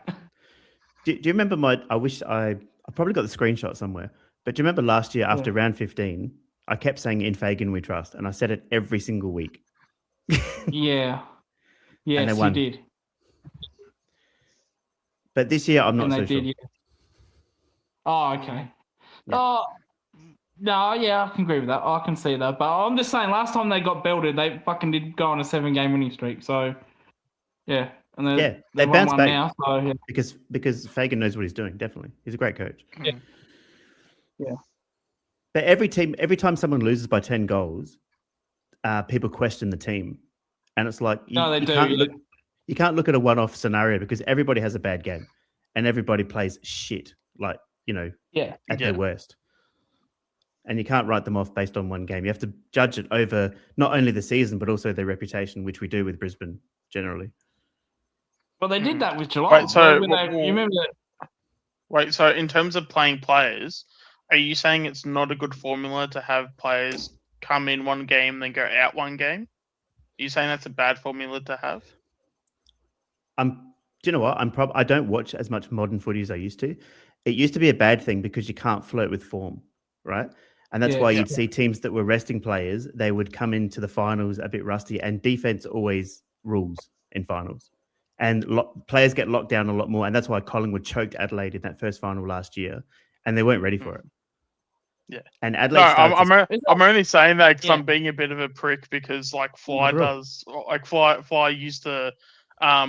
Do you remember I probably got the screenshot somewhere, but do you remember last year after round 15, I kept saying in Fagan we trust, and I said it every single week. Yeah. Yes, you did. But this year, I'm not so sure. Yeah. Oh, okay. Yeah. Oh, no, yeah, I can agree with that. I can see that. But I'm just saying, last time they got belted, they fucking did go on a 7-game winning streak. So, yeah. And they won bounced one back now, so, yeah. because Fagan knows what he's doing. Definitely, he's a great coach. Yeah. But every time someone loses by 10 goals, people question the team, and it's like you can't look at a one-off scenario because everybody has a bad game, and everybody plays shit, like at their worst. And you can't write them off based on one game. You have to judge it over not only the season but also their reputation, which we do with Brisbane generally. Well, they did that with Geelong. Wait, so you remember that? Wait, so in terms of playing players, are you saying it's not a good formula to have players come in one game then go out one game? Are you saying that's a bad formula to have? Do you know what? I don't watch as much modern footy as I used to. It used to be a bad thing because you can't flirt with form, right? And that's why you'd see teams that were resting players, they would come into the finals a bit rusty, and defense always rules in finals. And players get locked down a lot more. And that's why Collingwood choked Adelaide in that first final last year, and they weren't ready for it. Yeah. And Adelaide I'm only saying that because I'm being a bit of a prick because Fly used to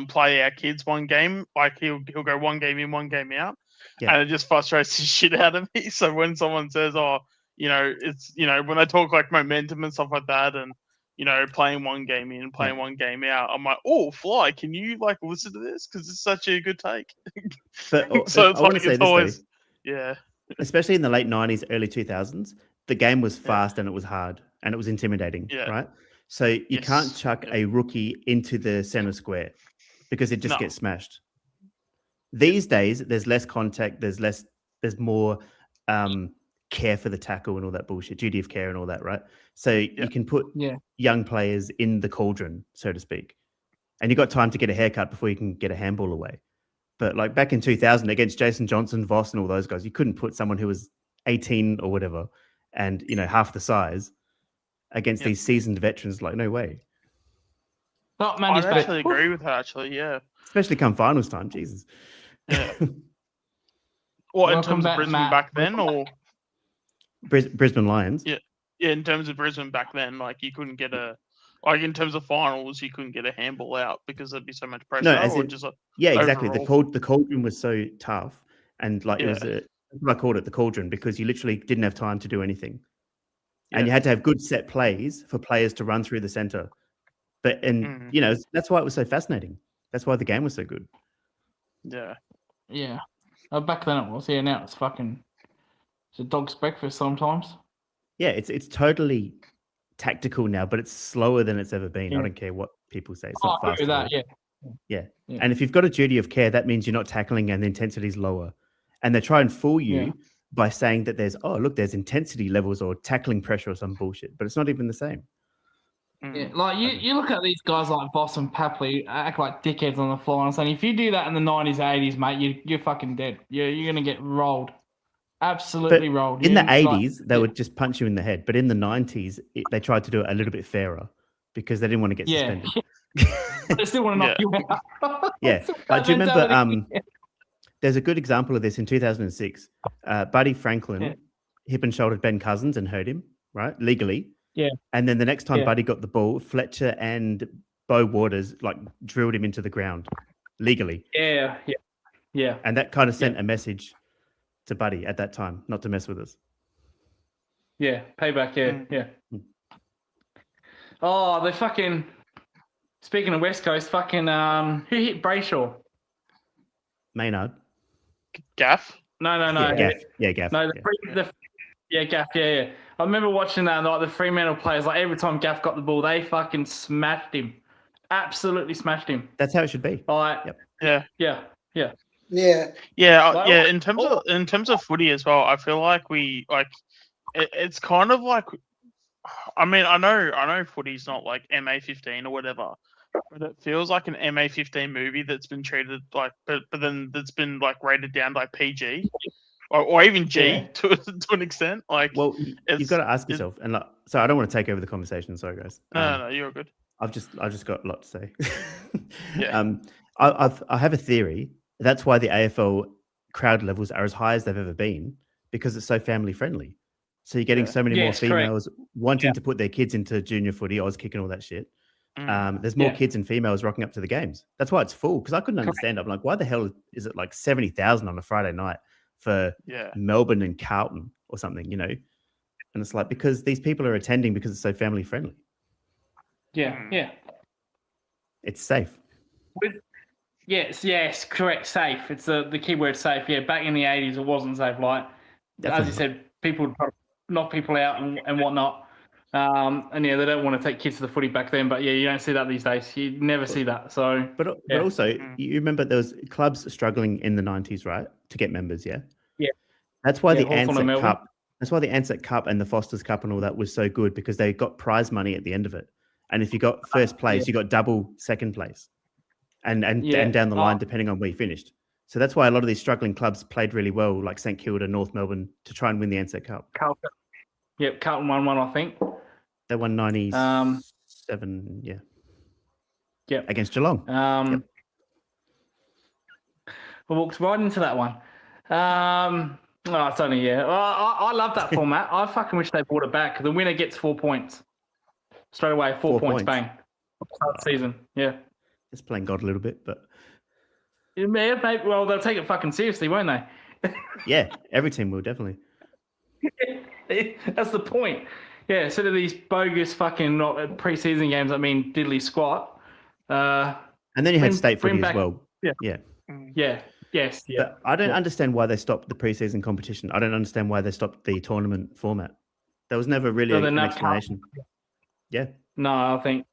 play our kids one game. Like he'll go one game in, one game out. Yeah. And it just frustrates the shit out of me. So when someone says, it's when they talk like momentum and stuff like that, and playing one game in, playing one game out, I'm like, oh, Fly, can you listen to this? Because it's such a good take. But so it's always, especially in the late 90s, early 2000s, the game was fast and it was hard and it was intimidating, right? So you can't chuck a rookie into the center square because it just gets smashed. These days, there's less contact, there's more care for the tackle and all that bullshit, duty of care and all that, right? So you can put young players in the cauldron, so to speak, and you got time to get a haircut before you can get a handball away. But like back in 2000 against Jason Johnson, Voss and all those guys, you couldn't put someone who was 18 or whatever and, half the size against these seasoned veterans. Like, no way. I actually agree with her, actually, yeah. Especially come finals time, Jesus. Yeah. What, in terms of Brisbane back then, or? Brisbane Lions? Yeah, in terms of Brisbane back then, you couldn't get in terms of finals, you couldn't get a handball out because there'd be so much pressure. Exactly. The cauldron was so tough, and it was I called it the cauldron because you literally didn't have time to do anything, and you had to have good set plays for players to run through the center. But that's why it was so fascinating. That's why the game was so good. Yeah. Yeah. Back then it was. Yeah. Now it's a dog's breakfast sometimes. Yeah, it's totally tactical now, but it's slower than it's ever been. I don't care what people say. It's not fast. Yeah. And if you've got a duty of care, that means you're not tackling and the intensity is lower. And they try and fool you by saying that there's intensity levels or tackling pressure or some bullshit, but it's not even the same. Yeah, you look at these guys like Voss and Papley act like dickheads on the floor and saying, if you do that in the 90s, 80s, mate, you're fucking dead. You're going to get rolled. Absolutely rolled. In the 80s, they would just punch you in the head. But in the 90s, they tried to do it a little bit fairer because they didn't want to get suspended. They still want to knock you out. Yeah. Do you remember There's a good example of this in 2006. Buddy Franklin hip and shouldered Ben Cousins and hurt him, right? Legally. Yeah. And then the next time Yeah. Buddy got the ball, Fletcher and Bo Waters like drilled him into the ground legally. Yeah. And that kind of sent a message to Buddy at that time, not to mess with us. Yeah, payback. Yeah. Oh, they fucking. Speaking of West Coast, fucking who hit Brayshaw? Maynard. Gaff. No. Yeah, Gaff. Yeah, Gaff. No, yeah. Gaff. Yeah. I remember watching that. Like the Fremantle players, like every time Gaff got the ball, they fucking smashed him. Absolutely smashed him. That's how it should be. Like, Yeah. yeah. Yeah, Well, yeah. In terms of footy as well, I feel like it's kind of like. I mean, I know footy's not like MA15 or whatever, but it feels like an MA15 movie that's been treated like, but then that's been like rated down like PG, or even G to an extent. Like, well, you've got to ask yourself, and like, so I don't want to take over the conversation. Sorry, guys. No, you're good. I've just got a lot to say. Yeah. I have a theory. That's why the AFL crowd levels are as high as they've ever been, because it's so family friendly. So you're getting so many more females wanting to put their kids into junior footy, Oz kick and all that shit. There's more kids and females rocking up to the games. That's why it's full. Because I couldn't understand. I'm like, why the hell is it like 70,000 on a Friday night for Melbourne and Carlton or something, you know? And it's like, because these people are attending because it's so family friendly. Yeah. It's safe. Yes, correct. Safe. It's the key word, safe. Yeah, back in the 80s, it wasn't safe. Like, as you said, people would knock people out and whatnot. And yeah, they don't want to take kids to the footy back then. But yeah, you don't see that these days. You never see that. So, but also, you remember there was clubs struggling in the 90s, right, to get members. Yeah. That's why the Ansett Cup. That's why the Ansett Cup and the Foster's Cup and all that was so good, because they got prize money at the end of it. And if you got first place, you got double second place, and down the line depending on where you finished. So that's why a lot of these struggling clubs played really well, like St Kilda, North Melbourne, to try and win the Ansett Cup. Carlton. Yep, Carlton won one, I think. They won 97, Yep. Against Geelong. We'll walk right into that one. It's only, I love that format. I fucking wish they brought it back. The winner gets 4 points. Straight away, 4 points, bang. Start season, It's playing God a little bit, but... Well, they'll take it fucking seriously, won't they? Yeah, every team will, definitely. That's the point. Yeah, instead of these bogus fucking pre-season games, I mean, diddly squat. And then you had state footy as well. Yeah. Yes. But I don't understand why they stopped the pre-season competition. I don't understand why they stopped the tournament format. There was never really an explanation. Yeah. No, I think...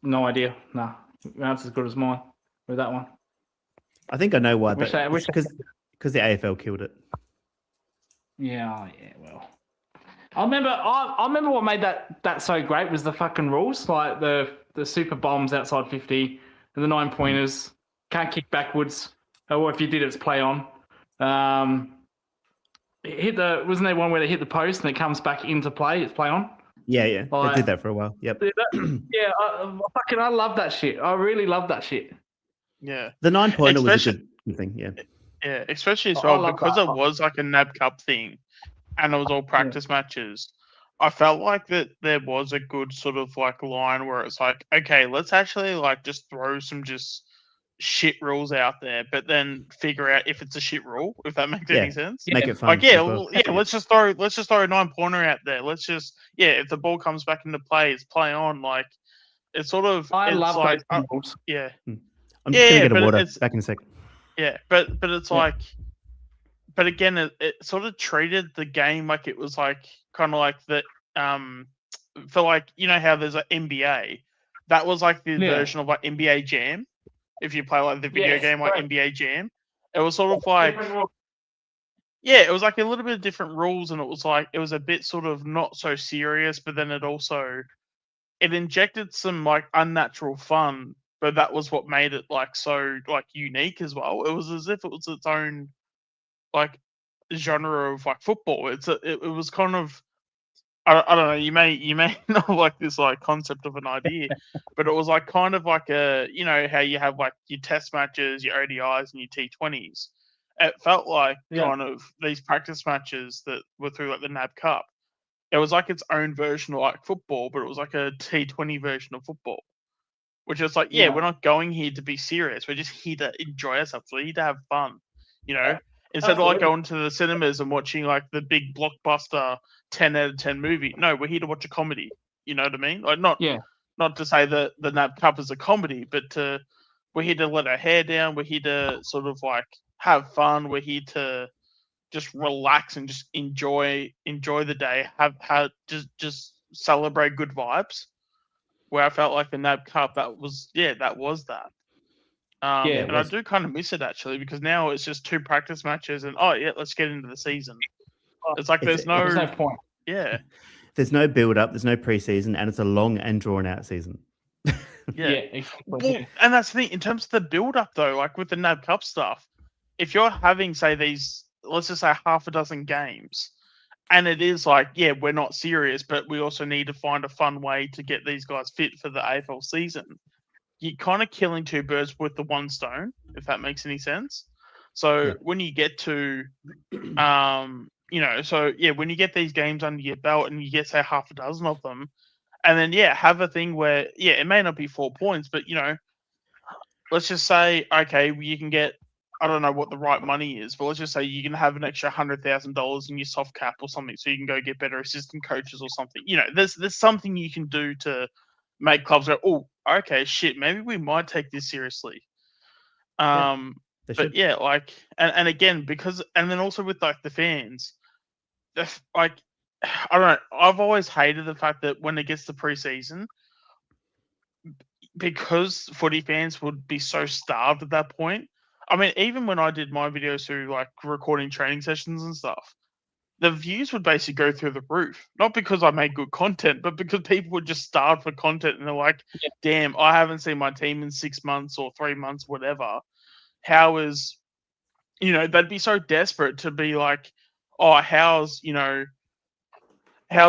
No idea. No. That's as good as mine with that one. I think I know why, but because the AFL killed it. Yeah, well. I remember what made that so great was the fucking rules, like the super bombs outside 50 and the 9-pointers, can't kick backwards, or if you did, it's play on. Wasn't there one where they hit the post and it comes back into play? It's play on. Yeah. They did that for a while. Yep. I love that shit. I really love that shit. Yeah. The 9-pointer was a good thing. Yeah. Yeah, especially as well because it was like a NAB Cup thing, and it was all practice matches. I felt like that there was a good sort of like line where it's like, okay, let's actually like just throw some just shit rules out there, but then figure out if it's a shit rule, if that makes any sense. Make it fun. Like let's just throw a 9-pointer out there. Let's just if the ball comes back into play, it's play on. Like it's sort of I love like those rules. Yeah. I'm just gonna get a water back in a second. Yeah, but it's like, but again, it sort of treated the game like it was like kind of like the for like, you know how there's an NBA, that was like the version of like NBA Jam. If you play like the video game like NBA Jam, it was sort of like it was like a little bit of different rules, and it was like it was a bit sort of not so serious, but then it injected some like unnatural fun. But that was what made it like so like unique as well. It was as if it was its own like genre of like football. It was kind of I don't know. You may not like this like concept of an idea, but it was like kind of like a how you have like your test matches, your ODIs, and your T20s. It felt like kind of these practice matches that were through like the NAB Cup. It was like its own version of like football, but it was like a T20 version of football. Which is like, we're not going here to be serious. We're just here to enjoy ourselves. We're here to have fun, Instead of like going to the cinemas and watching like the big blockbuster 10 out of 10 movie. No, we're here to watch a comedy. You know what I mean? Like not to say that the NAB Cup is a comedy, but we're here to let our hair down. We're here to sort of like have fun. We're here to just relax and just enjoy the day. Have just celebrate good vibes. Where I felt like the NAB Cup, that was that. And I do kind of miss it actually because now it's just 2 practice matches and let's get into the season. It's like there's no point. Yeah. There's no build up, there's no preseason, and it's a long and drawn out season. Exactly. Well, and that's the thing in terms of the build up though, like with the NAB Cup stuff. If you're having say these, let's just say half a dozen games. And it is like, we're not serious, but we also need to find a fun way to get these guys fit for the AFL season. You're kind of killing 2 birds with the one stone, if that makes any sense. So when you get to, when you get these games under your belt and you get, say, half a dozen of them, and then, have a thing where, it may not be 4 points, but, let's just say, okay, you can get, I don't know what the right money is, but let's just say you can have an extra $100,000 in your soft cap or something, so you can go get better assistant coaches or something. There's something you can do to make clubs go, oh, okay, shit, maybe we might take this seriously. And again, because and then also with like the fans, like I don't know, I've always hated the fact that when it gets to preseason, because footy fans would be so starved at that point. I mean, even when I did my videos through like recording training sessions and stuff, the views would basically go through the roof. Not because I made good content, but because people would just starve for content and they're like, damn, I haven't seen my team in 6 months or 3 months, whatever. How is, they'd be so desperate to be like, oh, how's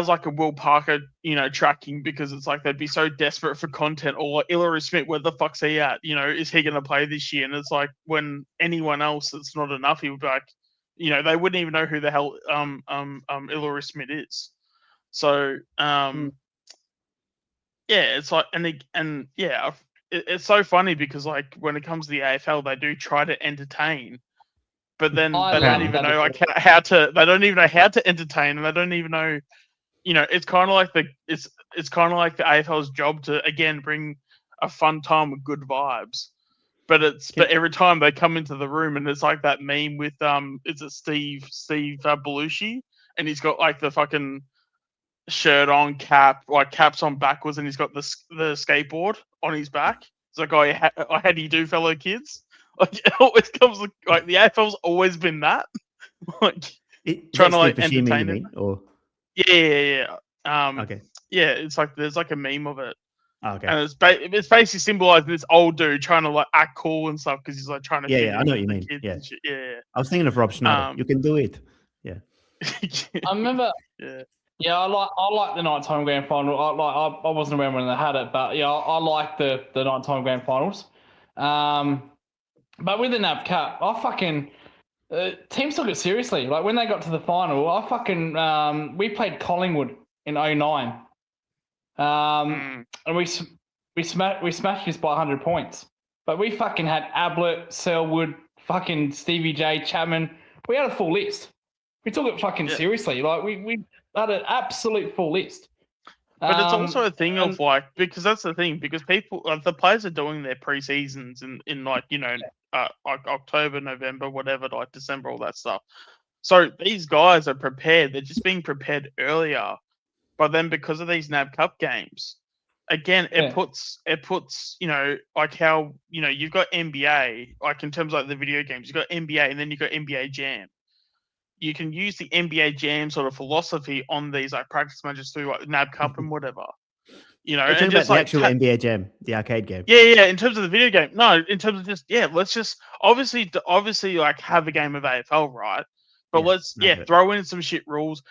like a Will Parker, tracking, because it's like they'd be so desperate for content, or like Ilary Smith, where the fuck's he at? Is he going to play this year? And it's like when anyone else, it's not enough. He would be like, they wouldn't even know who the hell Ilary Smith is. So it's like it's so funny because like when it comes to the AFL, they do try to entertain. But then they don't even know like how to. They don't even know how to entertain, and they don't even know. It's kind of like it's kind of like the AFL's job to again bring a fun time with good vibes. But but every time they come into the room and it's like that meme with is it Steve Belushi, and he's got like the fucking shirt on, caps on backwards, and he's got the skateboard on his back. It's like, oh, how do you do, fellow kids? Like it always comes like the AFL's always been that. Like trying to like entertain it. Or yeah. Okay. Yeah, it's like there's like a meme of it. Okay. And it's basically symbolizing this old dude trying to like act cool and stuff because he's like trying to. Yeah, I know what you mean. Yeah. I was thinking of Rob Schneider. You can do it. Yeah. I remember. Yeah, I like the nighttime grand final. I wasn't around when they had it, but I like the nighttime grand finals. But with the NAB Cup, I fucking teams took it seriously. Like when they got to the final, I fucking we played Collingwood in 2009. And we smashed this by 100 points. But we fucking had Ablett, Selwood, fucking Stevie J, Chapman. We had a full list. We took it fucking seriously. Like we had an absolute full list. But it's also a thing of like, because that's the thing, because people, the players are doing their pre-seasons in like, like October, November, whatever, like December, all that stuff. So these guys are prepared. They're just being prepared earlier. But then because of these NAB Cup games, again, it puts, like how, you've got NBA, like in terms of like the video games, you've got NBA and then you've got NBA Jam. You can use the NBA Jam sort of philosophy on these like practice matches through like NAB Cup and whatever. You're talking about the actual NBA Jam, the arcade game. Yeah. In terms of the video game, no. In terms of just let's just obviously like have a game of AFL, right? But let's throw in some shit rules.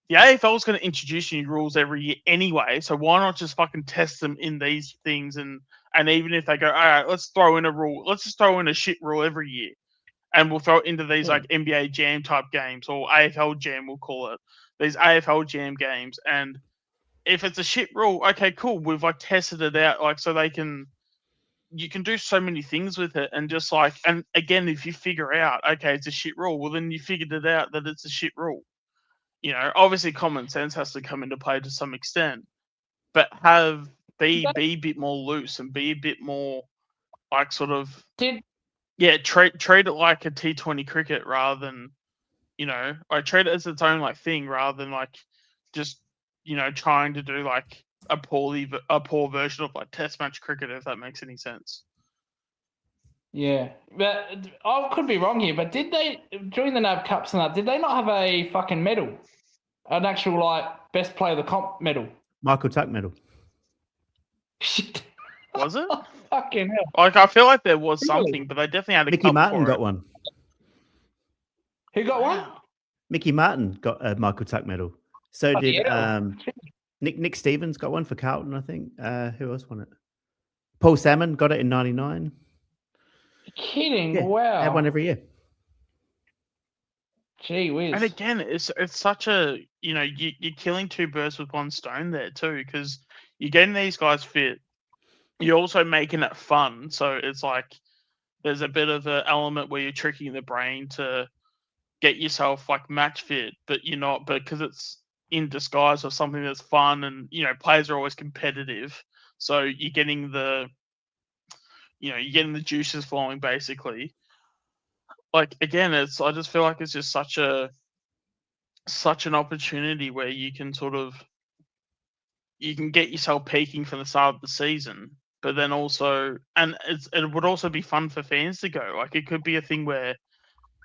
the AFL is going to introduce new rules every year anyway. So why not just fucking test them in these things? And even if they go, all right, let's throw in a rule. Let's just throw in a shit rule every year, and we'll throw it into these like NBA Jam type games or AFL Jam, we'll call it. These AFL Jam games, and if it's a shit rule, okay, cool. We've like tested it out, like so you can do so many things with it, and just like, and again, if you figure out, okay, it's a shit rule, well then you figured it out that it's a shit rule. You know, obviously common sense has to come into play to some extent, but be a bit more loose and be a bit more like sort of treat it like a T20 cricket rather than, you know, like treat it as its own like thing rather than like just, you know, trying to do like a poor version of like test match cricket, if that makes any sense. Yeah, but I could be wrong here, but did they, during the NAB Cups and that, did they not have a fucking medal? An actual, like, best player of the comp medal? Michael Tuck medal. Shit. Was it? Fucking hell. Like, I feel like there was something, but they definitely had a Mickey cup Martin for got it. one. Who got one? Mickey Martin got a Michael Tuck medal. So Bloody did hell. Nick Stevens got one for Carlton, I think. Who else won it? Paul Salmon got it in '99. You're kidding? Yeah, Wow. They have one every year. Gee whiz. And again, it's such a, you know, you're killing two birds with one stone there too, because you're getting these guys fit. You're also making it fun. So it's like there's a bit of an element where you're tricking the brain to get yourself like match fit, but you're not, because it's in disguise of something that's fun, and you know, players are always competitive. So you're getting the juices flowing basically. Like again, I just feel like it's just such an opportunity where you can get yourself peaking from the start of the season, but then also, and it would also be fun for fans to go. Like it could be a thing where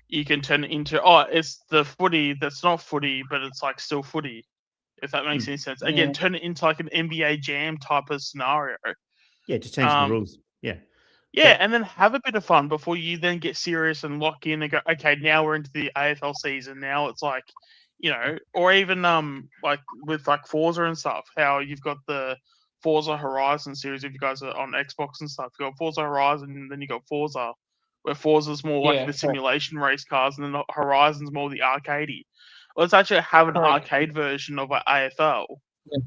you can turn it into, it's the footy that's not footy, but it's like still footy, if that makes any sense. Again, turn it into like an NBA Jam type of scenario. Yeah, just change the rules. Yeah. Yeah, and then have a bit of fun before you then get serious and lock in and go, okay, now we're into the AFL season. Now it's like, you know, or even like with like Forza and stuff, how you've got the Forza Horizon series, if you guys are on Xbox and stuff, you've got Forza Horizon and then you got Forza, where Forza's more like the simulation race cars, and then Horizon's more the arcadey. Let's actually have an arcade version of an AFL. Yeah.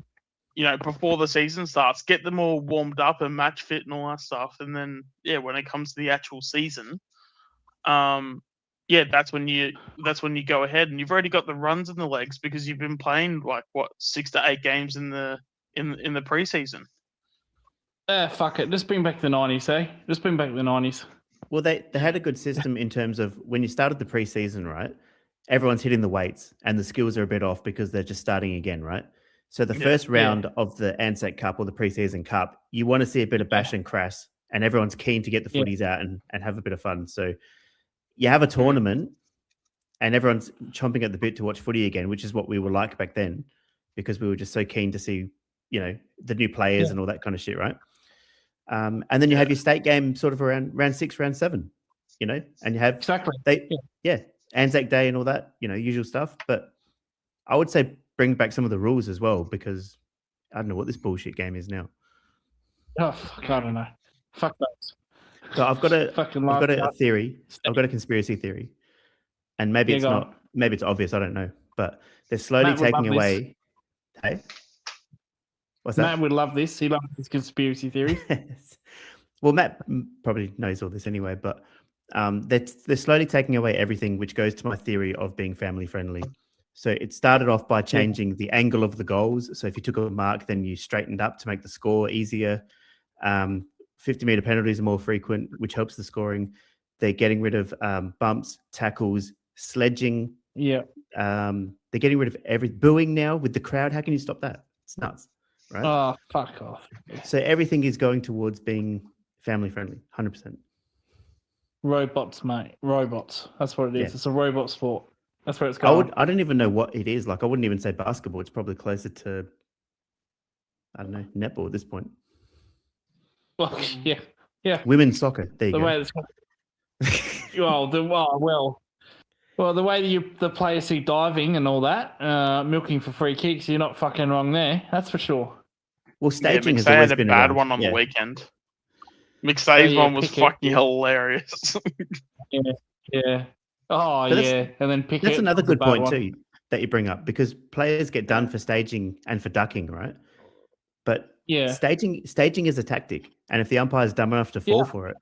You know, before the season starts, get them all warmed up and match fit and all that stuff, and then when it comes to the actual season, that's when you go ahead and you've already got the runs in the legs because you've been playing like 6 to 8 games in the preseason. Fuck it, just bring back the 90s, eh? Just bring back the 90s. Well, they had a good system in terms of when you started the preseason, right? Everyone's hitting the weights and the skills are a bit off because they're just starting again, right? So the first round of the Ansett Cup or the preseason cup, you want to see a bit of bash and crass, and everyone's keen to get the footies out and have a bit of fun. So you have a tournament and everyone's chomping at the bit to watch footy again, which is what we were like back then because we were just so keen to see, you know, the new players and all that kind of shit, right? And then you have your state game sort of around round 6, round 7, you know, and you have Anzac Day and all that, you know, usual stuff. But I would say bring back some of the rules as well, because I don't know what this bullshit game is now. Oh, fuck, I don't know. Fuck that. So I've got a theory. I've got a conspiracy theory, and maybe it's not. Maybe it's obvious. I don't know. But they're slowly taking away. Hey, what's that? Matt would love this. He loves his conspiracy theory. Well, Matt probably knows all this anyway. But they're slowly taking away everything, which goes to my theory of being family friendly. So it started off by changing the angle of the goals. So if you took a mark, then you straightened up to make the score easier. 50-meter penalties are more frequent, which helps the scoring. They're getting rid of bumps, tackles, sledging. Yeah. They're getting rid of booing now with the crowd. How can you stop that? It's nuts, right? Oh, fuck off. So everything is going towards being family friendly, 100%. Robots, mate. Robots. That's what it is. It's a robot sport. That's where it's going. I don't even know what it is. Like, I wouldn't even say basketball. It's probably closer to, I don't know, netball at this point. Well, yeah. Women's soccer. There you go. Way it's well, Well, the way the players see diving and all that, milking for free kicks, you're not fucking wrong there. That's for sure. Well, staging has McStay always had a been bad around. one on Yeah. the weekend. McStay's yeah, one was Pickett, fucking yeah. hilarious. Yeah. Oh, But that's- yeah. And then Pickett. That's another was a good bad point one. too that you bring up, because players get done for staging and for ducking, right? But Yeah. staging is a tactic, and if the umpire's dumb enough to fall Yeah. for it,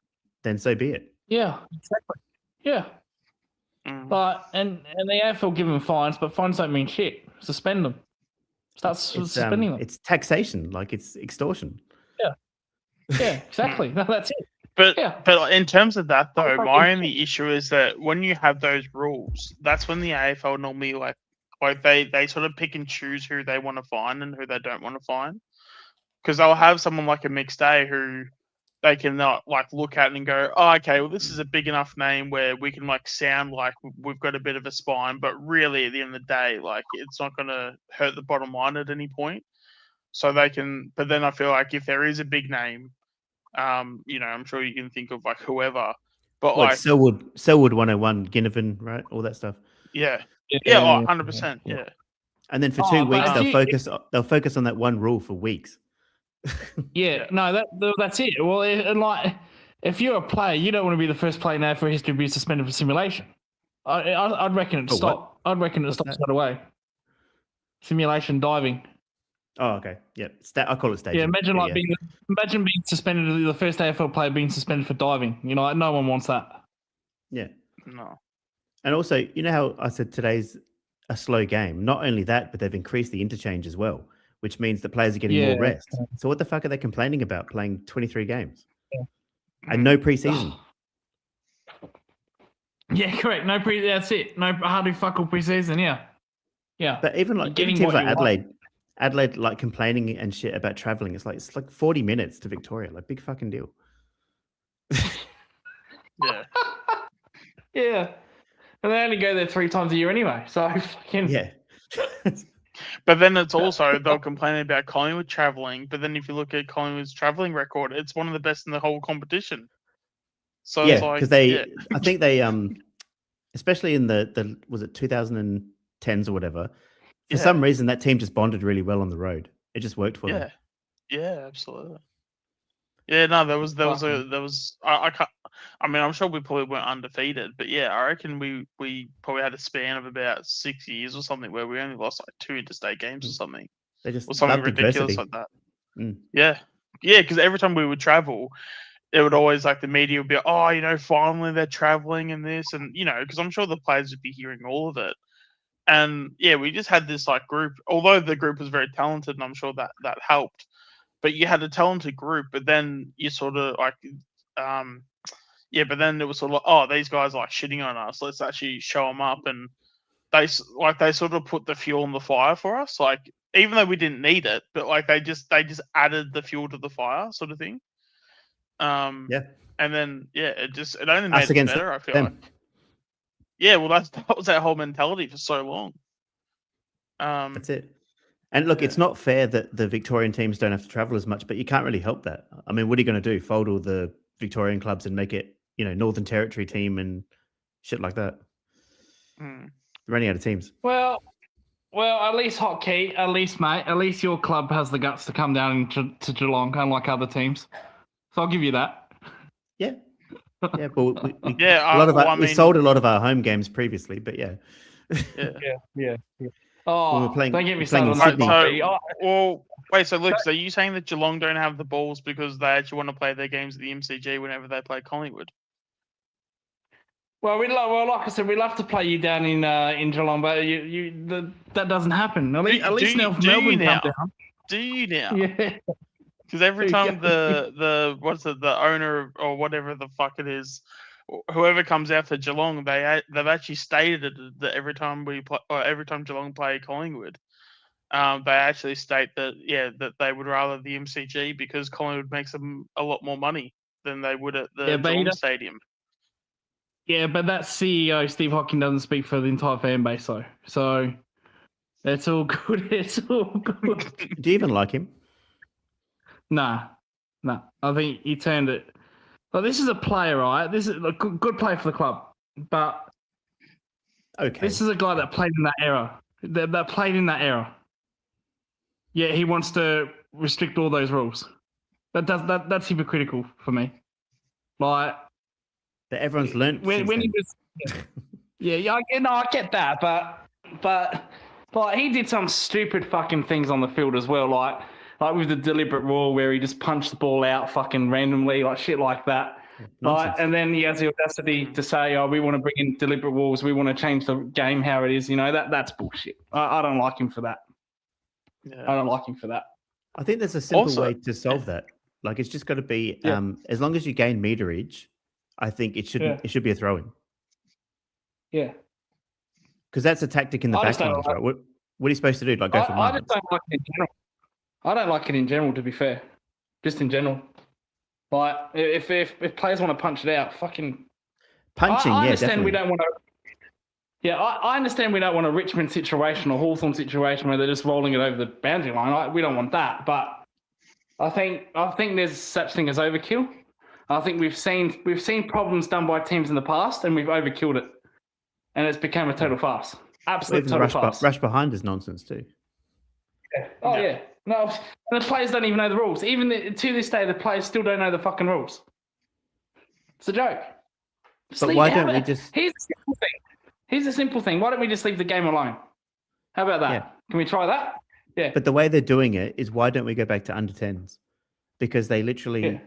then so be it. Yeah, exactly. Yeah. Mm. But and the AFL give them fines, but fines don't mean shit. Suspend them. Start suspending them. It's taxation, like it's extortion. Yeah, exactly. No, that's it. But Yeah. but in terms of that though, fucking my only issue is that when you have those rules, that's when the AFL normally like they sort of pick and choose who they want to fine and who they don't want to fine. Because they'll have someone like a McStay who they can like look at and go, oh, okay, well this is a big enough name where we can like sound like we've got a bit of a spine, but really at the end of the day, like it's not going to hurt the bottom line at any point. So they can, but then I feel like if there is a big name, you know, I'm sure you can think of like whoever, but Like like, Selwood 101, Ginnivan, right? All that stuff. yeah, Yeah, 100%, yeah. And then for Oh, 2 but weeks if they'll focus on that one rule for weeks. Yeah, no, that's it. Well, and like, if you're a player, you don't want to be the first player in AFL history to be suspended for simulation. I'd reckon it'd For what? stop. I'd reckon it'd stop that? straight away. Simulation diving. Oh, okay. Yeah. I call it staging. Yeah, imagine but like imagine being suspended. The first AFL player being suspended for diving. You know, like, no one wants that. Yeah. No. And also, you know how I said today's a slow game? Not only that, but they've increased the interchange as well, which means that players are getting more Yeah. rest. So what the fuck are they complaining about playing 23 games? And no preseason. Yeah, correct. No pre. That's it. No hardly fuck all preseason. Yeah, yeah. But even You're like getting even teams what like you want. Adelaide like complaining and shit about traveling. It's like 40 minutes to Victoria. Like big fucking deal. Yeah. Yeah, and they only go there 3 times a year anyway. So fucking Yeah. But then it's also they'll complain about Collingwood traveling. But then if you look at Collingwood's traveling record, it's one of the best in the whole competition. So it's Yeah, like, because they, yeah, I think they, especially in the was it 2010s or whatever. For Yeah. some reason, that team just bonded really well on the road. It just worked for them. yeah, absolutely. Yeah, no, there was I can't. I mean, I'm sure we probably weren't undefeated, but yeah, I reckon we probably had a span of about 6 years or something where we only lost like 2 interstate games or something. They just Or something loved ridiculous adversity. like that. Mm. Yeah. Yeah, because every time we would travel, it would always like the media would be, oh, you know, finally they're traveling and this, and you know, because I'm sure the players would be hearing all of it. And yeah, we just had this like group, although the group was very talented, and I'm sure that helped. But you had a talented group, but then you sort of like, but then it was sort of like, oh, these guys are like shitting on us. Let's actually show them up, and they sort of put the fuel on the fire for us. Like even though we didn't need it, but like they just added the fuel to the fire, sort of thing. Yeah. And then it only made Us it against better. I feel them. like. Yeah, well, that was our whole mentality for so long. That's it. And look, it's not fair that the Victorian teams don't have to travel as much, but you can't really help that. I mean, what are you going to do? Fold all the Victorian clubs and make it, you know, Northern Territory team and shit like that. Mm. Running out of teams. Well, at least Hotkey, at least your club has the guts to come down to Geelong, unlike other teams. So I'll give you that. Yeah. Yeah, but we Yeah, a lot of well, our, I we mean- sold a lot of our home games previously, but yeah. Yeah. Oh, When we're playing- don't get me we're playing started in on that. Sydney. Hotkey. Well, wait. So, Lucas, are you saying that Geelong don't have the balls because they actually want to play their games at the MCG whenever they play Collingwood? Well, like I said, we love to play you down in Geelong, but that doesn't happen. At least now do you Melbourne now? come down. Do you now? Yeah. Because every Yeah. time the owner or whatever the fuck it is, whoever comes out for Geelong, they've actually stated that every time we play, or every time Geelong play Collingwood, they actually state that that they would rather the MCG because Collingwood makes them a lot more money than they would at the Yeah, but he Geelong does- Stadium. Yeah, but that CEO, Steve Hocking, doesn't speak for the entire fan base, though. So it's all good. It's all good. Do you even like him? Nah. I think he turned it. Well, this is a player, right? This is a good play for the club. But Okay. This is a guy that played in that era. That played in that era. Yeah, he wants to restrict all those rules. That's hypocritical for me. Like, But everyone's learnt when since he then. was, I get that, but like he did some stupid fucking things on the field as well, like with the deliberate rule where he just punched the ball out fucking randomly, like shit like that. Nonsense. And then he has the audacity to say, "Oh, we want to bring in deliberate rules. We want to change the game how it is." You know, that's bullshit. I don't like him for that. Yeah. I don't like him for that. I think there's a simple Also- way to solve that. Like it's just got to be Yeah. as long as you gain meterage, I think it shouldn't. Yeah. It should be a throw-in Yeah. because that's a tactic in the I back just don't lines, like- right? What are you supposed to do? Like go for I marks? just don't like it in general. I don't like it in general, to be fair. Just in general. Like, if players want to punch it out, fucking... Punching, I yeah, understand definitely. we don't want to... Yeah, I understand we don't want a Richmond situation or Hawthorn situation where they're just rolling it over the boundary line. We don't want that, but I think there's such thing as overkill. I think we've seen problems done by teams in the past, and we've overkilled it, and it's become a total farce. Absolute Even total farce. rush behind is nonsense too. Yeah. Oh yeah. No, the players don't even know the rules. Even to this day, the players still don't know the fucking rules. It's a joke. But why don't we just? Here's a simple thing. Here's a simple thing. Why don't we just leave the game alone? How about that? Yeah. Can we try that? Yeah. But the way they're doing it is why don't we go back to under 10s? Because they literally Yeah.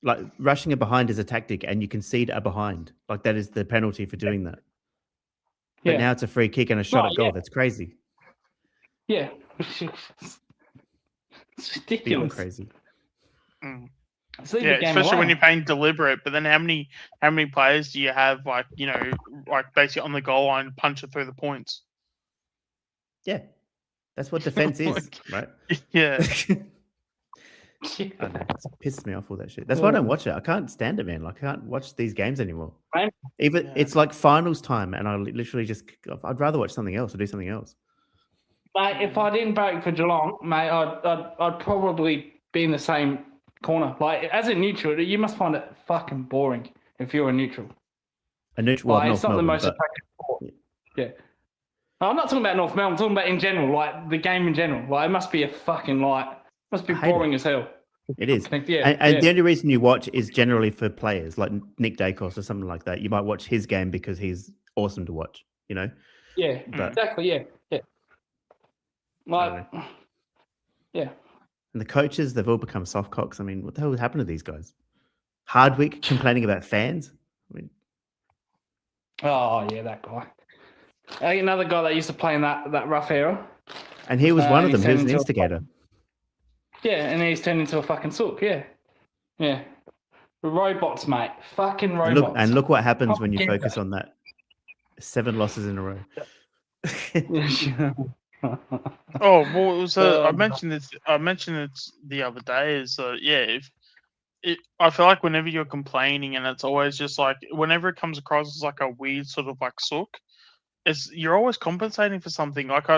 like rushing a behind is a tactic, and you concede a behind. Like that is the penalty for doing that. But Yeah. now it's a free kick and a shot Right, at goal. yeah. That's crazy. Yeah. It's Beyond ridiculous. crazy. Mm. Let's leave Yeah, the game especially when alone. you're paying deliberate. But then how many players do you have like basically on the goal line punch it through the points? Yeah, that's what defense is, Like- right? Yeah. I don't know, it pisses me off all that shit. That's why I don't watch it. I can't stand it, man. Like I can't watch these games anymore. Right. Even Yeah. it's like finals time, and I literally just I'd rather watch something else or do something else. Mate, if I didn't vote for Geelong, mate, I'd probably be in the same corner. Like, as a neutral, you must find it fucking boring if you're a neutral. A neutral, well, Like, North it's not the Melbourne, most but attractive sport. Yeah. No, I'm not talking about North Melbourne. I'm talking about in general, like the game in general. Like, it must be a fucking must be I hate boring as hell. it is. Yeah, And the only reason you watch is generally for players like Nick Dacos or something like that. You might watch his game because he's awesome to watch. You know, yeah, but- exactly. Yeah. Like, yeah. and the coaches they've all become soft cocks. I mean, what the hell happened to these guys? Hardwick complaining about fans. I mean, Oh yeah, that guy. Another guy that used to play in that rough era. and he was one of he's them. He was turned an into a- instigator. Yeah, and he's turned into a fucking sook. Yeah. Robots, mate. Fucking And robots. look what happens when you Propaganda. focus on that. 7 losses in a row. Oh well, it was. I Um, mentioned this. I mentioned it the other day. Is I feel like whenever you're complaining, and it's always just like whenever it comes across as like a weird sort of like sook, you're always compensating for something. Like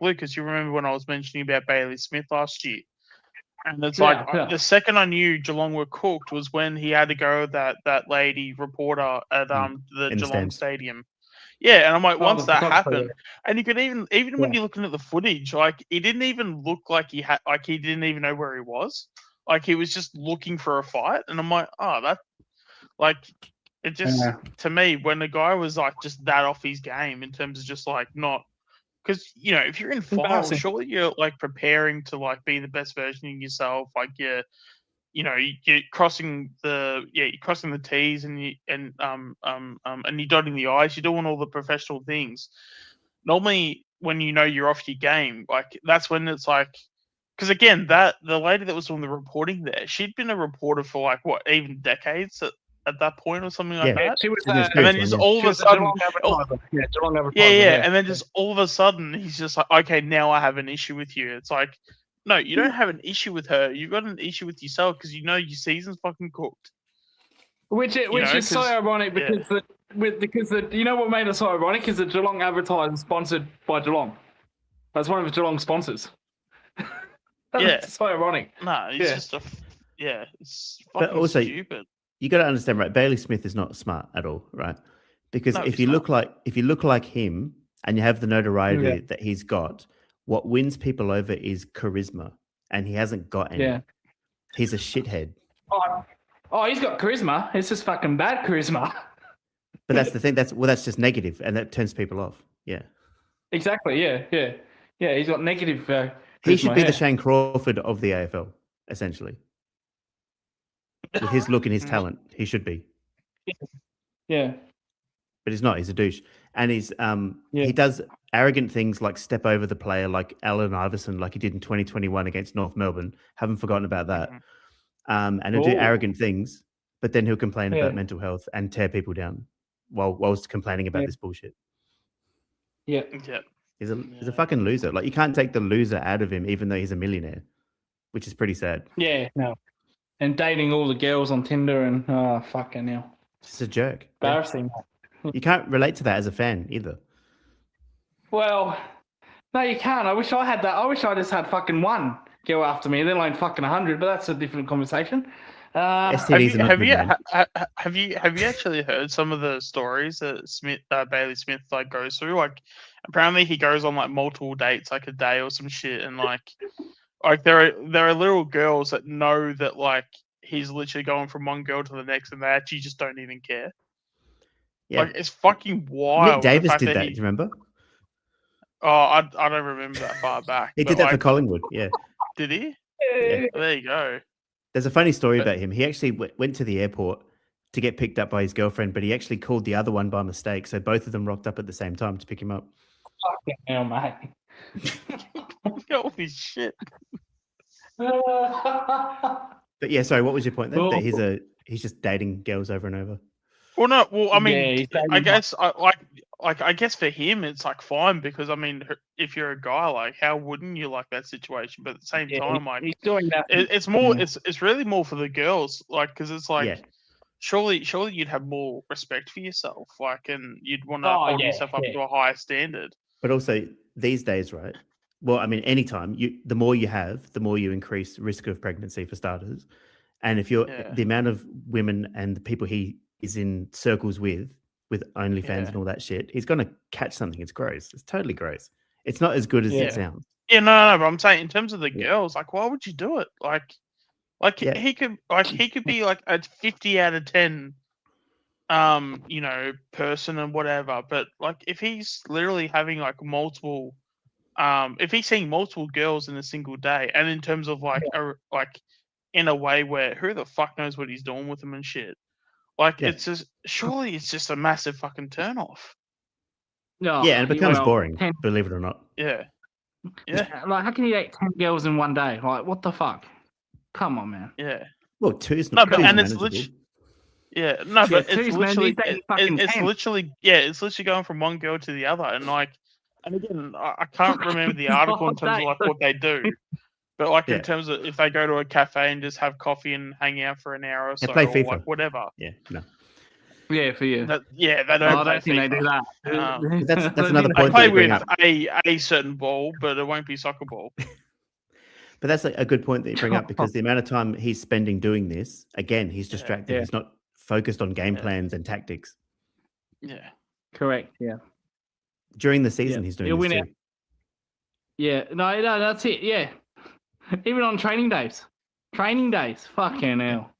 Lucas, you remember when I was mentioning about Bailey Smith last year, and it's like Yeah. the second I knew Geelong were cooked was when he had to go with that lady reporter at the in the Geelong stands. Stadium. Yeah, and I'm like, Oh, once the that photographer, happened, and you could even when Yeah. you're looking at the footage, like he didn't even look like he didn't even know where he was. Like he was just looking for a fight, and I'm like, oh, that, like, it just Yeah. to me when the guy was like just that off his game in terms of just like not, because if you're in finals, Embarrassing. surely you're like preparing to like be the best version of yourself, like you're crossing the T's and you're dotting the I's, you're doing all the professional things. Normally, when you're off your game, like that's when it's like, because again, that the lady that was doing the reporting there, she'd been a reporter for like even decades at that point or something like Yeah. that. She was, She's an And then experienced just one, all of she a was a sudden, Geelong advertiser. Yeah, Geelong advertiser. yeah, and then just all of a sudden, he's just like, okay, now I have an issue with you. It's like, no, you don't have an issue with her. You've got an issue with yourself because your season's fucking cooked. Which is so 'cause- ironic yeah. because you know what made it so ironic is that Geelong advertiser sponsored by Geelong. That's one of Geelong's sponsors. Yeah. That's so ironic. No, it's Yeah. just it's But fucking also- stupid. You got to understand, right? Bailey Smith is not smart at all, right? Because No, if he's you not. look like him and you have the notoriety Yeah. that he's got, what wins people over is charisma, and he hasn't got any. Yeah. He's a shithead. Oh, he's got charisma. It's just fucking bad charisma. But that's the thing. That's just negative, and that turns people off. Yeah, Exactly. Yeah. He's got negative. he should charisma, be yeah. the Shane Crawford of the AFL, essentially. With his look and his Mm. talent, he should be. Yeah. But he's not. He's a douche, and he's Yeah. he does arrogant things like step over the player, like Allen Iverson, like he did in 2021 against North Melbourne. Haven't forgotten about that. Mhm. And he'll do Oh. arrogant things, but then he'll complain Yeah. about mental health and tear people down whilst complaining about Yeah. this bullshit. Yeah. Yeah. He's a Yeah. fucking loser. Like you can't take the loser out of him, even though he's a millionaire, which is pretty sad. Yeah. No. And dating all the girls on Tinder and fucking hell. Just a jerk. Yeah. Embarrassing. You can't relate to that as a fan either. Well, no, you can't. I wish I had that. I wish I just had fucking one girl after me, let alone fucking 100. But that's a different conversation. STDs are not Have good, you man. have you actually heard some of the stories that Bailey Smith like goes through? Like, apparently he goes on like multiple dates, like a day or some shit, and like there are little girls that know that like he's literally going from one girl to the next, and they actually just don't even care. Yeah. Like it's fucking wild. Nick the Davis fact did that. he- Do you remember? Oh, I don't remember that far back. He but, did that for like, Collingwood. Yeah. Did he? Yeah. Well, there you go. There's a funny story But- about him. He actually went to the airport to get picked up by his girlfriend, but he actually called the other one by mistake. So both of them rocked up at the same time to pick him up. Fucking hell, mate. Holy shit. But yeah, sorry, what was your point then? That Well- he's just dating girls over and over. Well, no. Well, I Yeah, mean, he's dating I guess, I guess for him, it's like fine because I mean, if you're a guy, like, how wouldn't you like that situation? But at the same Yeah, time, like, he's doing that. it's more, Yeah. it's really more for the girls, like, because it's like, Yeah. surely you'd have more respect for yourself, like, and you'd want to Oh, hold yeah, yourself up yeah. to a higher standard. But also these days, right? Well, I mean, anytime the more you have, the more you increase risk of pregnancy for starters. And if you're Yeah. the amount of women and the people he is in circles with OnlyFans Yeah. and all that shit, he's gonna catch something. It's gross. It's totally gross. It's not as good as Yeah. it sounds. Yeah, no, but I'm saying in terms of the Yeah. girls, like, why would you do it? Like Yeah. he could be like a 50 out of 10, you know, person and whatever. But like, if he's literally having like multiple, if he's seeing multiple girls in a single day, and in terms of like in a way where who the fuck knows what he's doing with them and shit. Like Yeah. it's just surely it's just a massive fucking turn off. No, Yeah, and it becomes well, boring, 10 believe it or not. Yeah. Yeah. Like, how can you date 10 girls in one day? Like, what the fuck? Come on, man. Yeah. Well, two's No, not but two's and it's manageable. literally yeah, no, but it's twos, man, literally these days fucking it's 10. literally it's literally going from one girl to the other, and like, and again, I can't remember the article in terms of like what they do, but like Yeah. in terms of if they go to a cafe and just have coffee and hang out for an hour or so, play or FIFA. like whatever. Yeah, no. Yeah, for you. They don't. I play don't think they FIFA. do that. Um, That's I don't another think They point play that you bring with up. a certain ball, but it won't be soccer ball. But that's a good point that you bring up because the amount of time he's spending doing this, again, he's distracted. Yeah. He's not focused on game Yeah. plans and tactics. Yeah. Correct. Yeah. During the season, Yeah. he's doing He'll this win too. it. Yeah. No, that's it. Yeah. Even on training days. Training days. Fucking hell.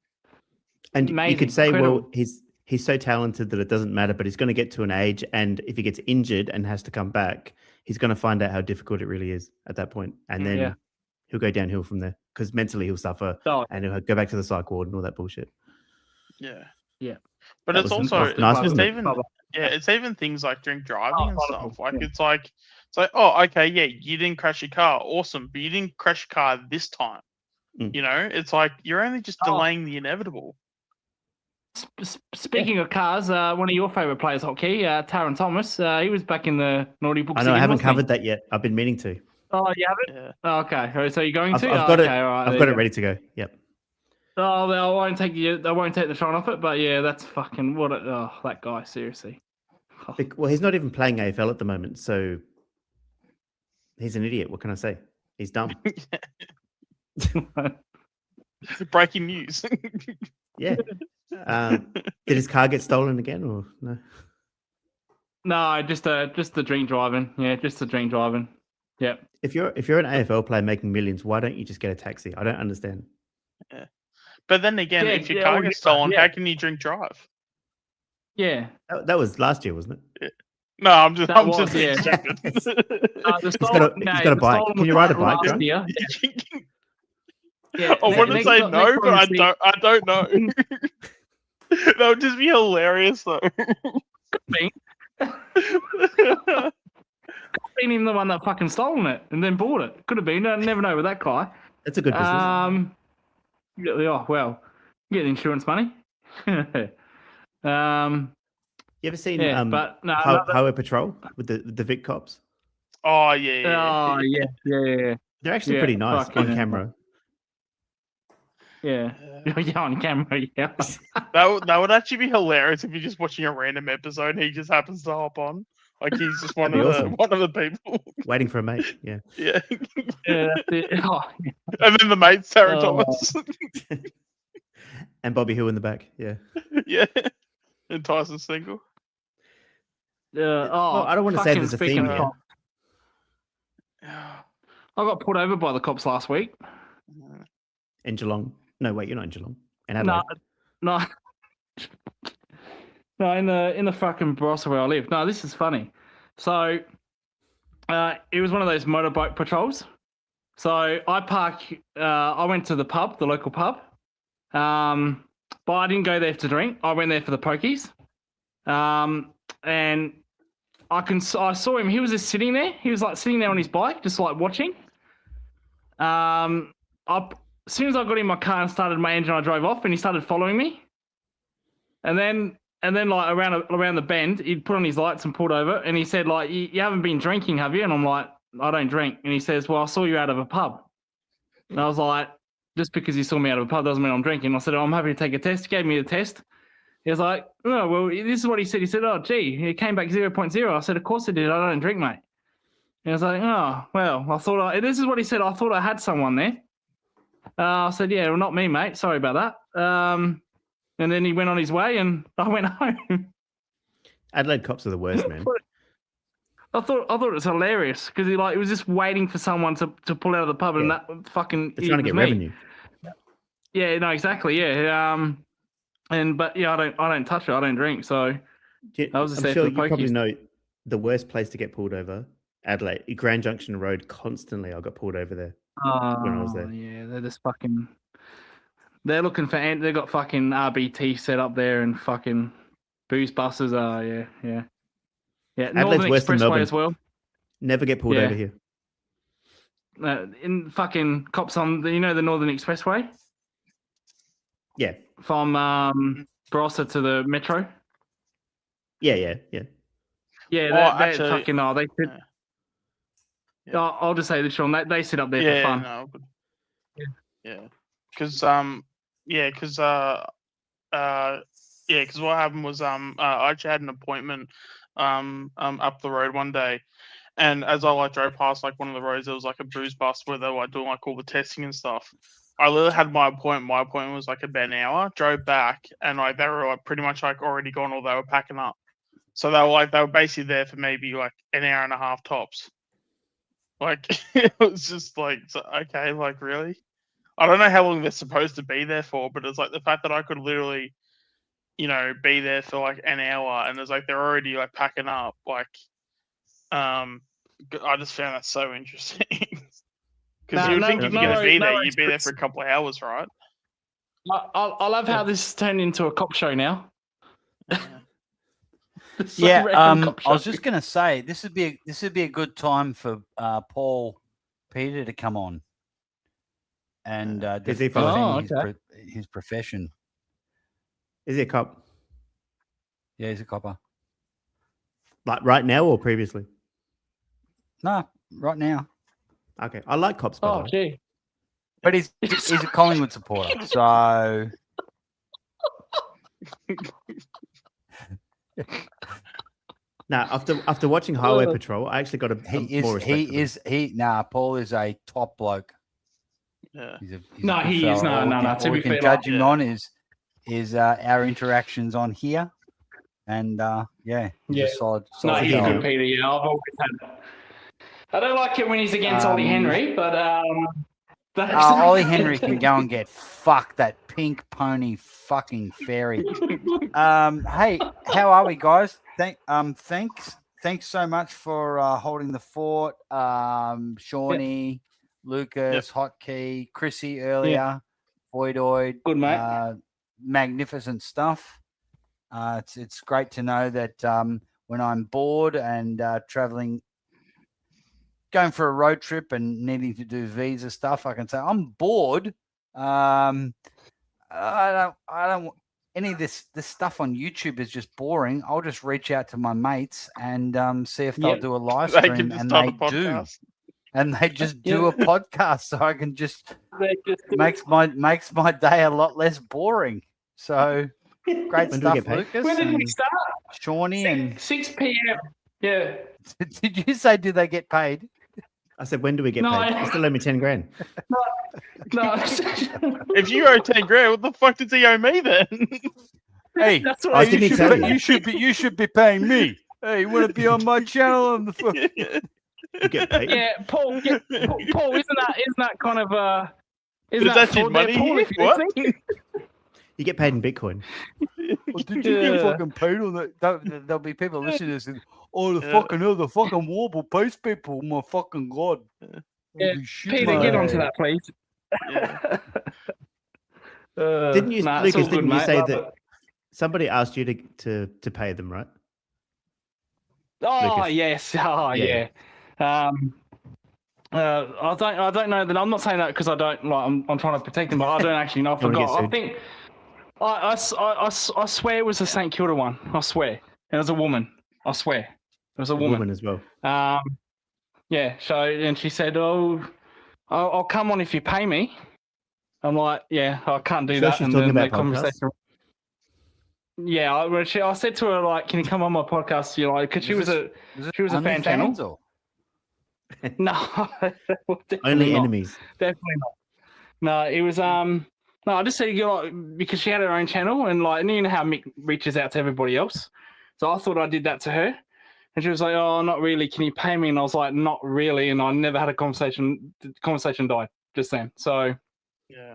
And you Amazing, could say, well, incredible. he's so talented that it doesn't matter, but he's going to get to an age, and if he gets injured and has to come back, he's going to find out how difficult it really is at that point, and then Yeah. he'll go downhill from there because mentally he'll suffer, Oh, and he'll go back to the psych ward and all that bullshit. Yeah. Yeah. But That it's was also nice, it's wasn't it? even it's even things like drink driving and wonderful, stuff. Like yeah. it's like oh okay yeah you didn't crash your car, awesome, but you didn't crash your car this time. Mm. You know, it's like you're only just Oh. delaying the inevitable. Speaking of cars, one of your favourite players, hockey, Taron Thomas, he was back in the naughty books. I know I again, haven't wasn't he? covered that yet. I've been meaning to. Oh, you haven't? Yeah. Oh, okay. So you're going I've to? got it. Okay, all right, I've there got you it go. ready to go. Yep. Oh, I won't take you. I won't take the shine off it. But yeah, that's fucking what. That guy, seriously. Oh, Well, he's not even playing AFL at the moment, so he's an idiot. What can I say? He's dumb. Breaking news. Yeah. Did his car get stolen again, or no? No, just the drink driving. Yeah, just the drink driving. Yep. If you're an AFL player making millions, why don't you just get a taxi? I don't understand. But then again, Yeah, if your yeah, car well, gets yeah, stolen, yeah. how can you drink drive? Yeah. That was last year, wasn't it? No, I'm just That was, being yeah. stupid. The He's stolen, got a the bike. stolen Can you was ride a bike, last Joe? year. Yeah. I want to next say on- no, next but on I the don't. I don't know. That would just be hilarious, though. been him the one that fucking stolen it and then bought it. Could have been. I never know with that guy. That's a good business. Yeah, oh well, get the insurance money. You ever seen Yeah, but no, Highway Patrol with the Vic cops? Oh yeah. Oh yeah. They're actually Yeah, pretty nice fucking on hell. camera. Yeah, yeah, on camera. Yeah, That would actually be hilarious if you're just watching a random episode and he just happens to hop on. Like he's just one That'd of be the awesome. one of the people. Waiting for a mate. Yeah. Yeah. yeah. That's it. Oh, And then the mate's Sarah Oh. Thomas. And Bobby Hill in the back. Yeah. Yeah. And Tyson Single. Well, I don't want to say fucking there's a speaking theme of here. cops, I got pulled over by the cops last week. In Geelong. No, wait, you're not in Geelong. In No, Adelaide. no, in the fucking Barossa where I live. No, this is funny. So, it was one of those motorbike patrols. So I went to the pub, the local pub, but I didn't go there to drink. I went there for the pokies, and I saw him. He was just sitting there. He was like sitting there on his bike, just like watching. As soon as I got in my car and started my engine, I drove off, and he started following me. And then like around the bend, he'd put on his lights and pulled over, and he said like, "You haven't been drinking, have you?" And I'm like, "I don't drink." And he says, "Well, I saw you out of a pub." And I was like, "Just because you saw me out of a pub doesn't mean I'm drinking." I said, "I'm happy to take a test." He gave me the test. He was like, "Oh, well, this is what he said." He said, "Oh, gee, it came back 0.0. I said, "Of course it did. I don't drink, mate." He was like, "Oh, well, this is what he said. I thought I had someone there." I said, "Yeah, well, not me, mate. Sorry about that." And then he went on his way, and I went home. Adelaide cops are the worst, man. I thought it was hilarious because he was just waiting for someone to pull out of the pub, and Yeah. that fucking They're trying to it was get me. revenue. Yeah, no, exactly. Yeah. But yeah, I don't touch it. I don't drink. So I was just I'm there sure for you the probably pokies. know the worst place to get pulled over. Adelaide, Grand Junction Road. Constantly, I got pulled over there. when I was there. Yeah, they're just fucking. They're looking for. They got fucking RBT set up there and fucking booze buses. Yeah. Adelaide's Northern worse than Expressway Melbourne. as well. Never get pulled Yeah. over here. In fucking cops on the Northern Expressway Yeah. from Barossa to the metro. Yeah. Yeah, actually- fucking they sit. Yeah. I'll just say this, Sean. They sit up there for fun. No, but, Yeah. because what happened was I actually had an appointment up the road one day, and as I drove past one of the roads, there was a booze bus where they were doing all the testing and stuff. I literally had my appointment. My appointment was about an hour. Drove back, and they were pretty much already gone, or they were packing up. So they were basically there for maybe an hour and a half tops. It was just okay, really. I don't know how long they're supposed to be there for, but it's the fact that I could literally, be there for an hour, and it's they're already packing up. I just found that so interesting. Because you would think if you're going to be there, you'd be there for a couple of hours, right? I love how this has turned into a cop show now. Yeah, Random cop I was show. just going to say this would be a good time for Paul Peter to come on and Is he defend okay. his profession. Is he a cop? Yeah, he's a copper. Right now or previously? No, right now, Okay. I like cops, by the Oh, way. gee. but he's a Collingwood supporter, so Now, after watching Highway Oh. Patrol, I actually got a he more respect for them. Paul is a top bloke. Yeah. He's a No, good he is. fella. No. All To we be can fair, judge him yeah. on is our interactions on here. And yeah, he's Yeah. a solid. No, solid he's Yeah. guy. good, Peter. Yeah, I've always had. I don't like it when he's against Ollie Henry, but Ollie Henry can go and get fucked, that pink pony fucking fairy. Hey, how are we, guys? Thanks so much for holding the fort. Shawnee, Lucas, Hotkey, Chrissy earlier, Voidoid. Good, mate. Magnificent stuff. It's great to know that when I'm bored and traveling, going for a road trip and needing to do visa stuff, I can say I'm bored. I don't any of this stuff on YouTube is just boring. I'll just reach out to my mates and see if they'll do a live They stream, can just and start they a do. podcast. And they just do a podcast, so I can just They just makes my day a lot less boring. So great When do we stuff, get paid? Lucas. When did we and start? Shawnee and 6 p.m. Yeah. did you say do they get paid? I said, when do we get No, paid? You still owe me 10 grand. No. If you owe 10 grand, what the fuck does he owe me then? Hey, That's what I didn't tell you. you should be paying me. Hey, you want to be on my channel on the phone? You get paid. Yeah, Paul, Paul, isn't that kind of isn't Is that that your fraud there, money? Paul, if you're What? listening? You get paid in Bitcoin. Well, did you get Yeah. fucking paid on that? There'll be people listening to this and, oh, the Yeah. fucking hell, the fucking warble pays people. My fucking God. Yeah, Holy shit, Peter, mate. get onto that, please. Yeah. Didn't you, Nah, it's Lucas, all good, didn't you mate. say Love that it. somebody asked you to pay them, right? Oh Lucas? yes, oh Yeah. yeah. I don't know that. I'm not saying that because I don't like. I'm trying to protect him, but I don't actually know. I Don't wanna get forgot. I sued. think I swear it was the St Kilda one. I swear it was a woman. I swear it was a A woman. woman as well. Yeah. So and she said, "Oh, I'll come on if you pay me." I'm like, "Yeah, I can't do Sure that." she's And talking then the about podcasts? conversation. Yeah, I said to her like, "Can you come on my podcast?" You know, because she was a fan channel. OnlyFans or? No, definitely Only not. enemies. Definitely not. No, it was no. I just said you know, because she had her own channel and like you know how Mick reaches out to everybody else. So I thought I did that to her, and she was like, "Oh, not really. Can you pay me?" And I was like, "Not really." And I never had a conversation. The conversation died just then. So Yeah.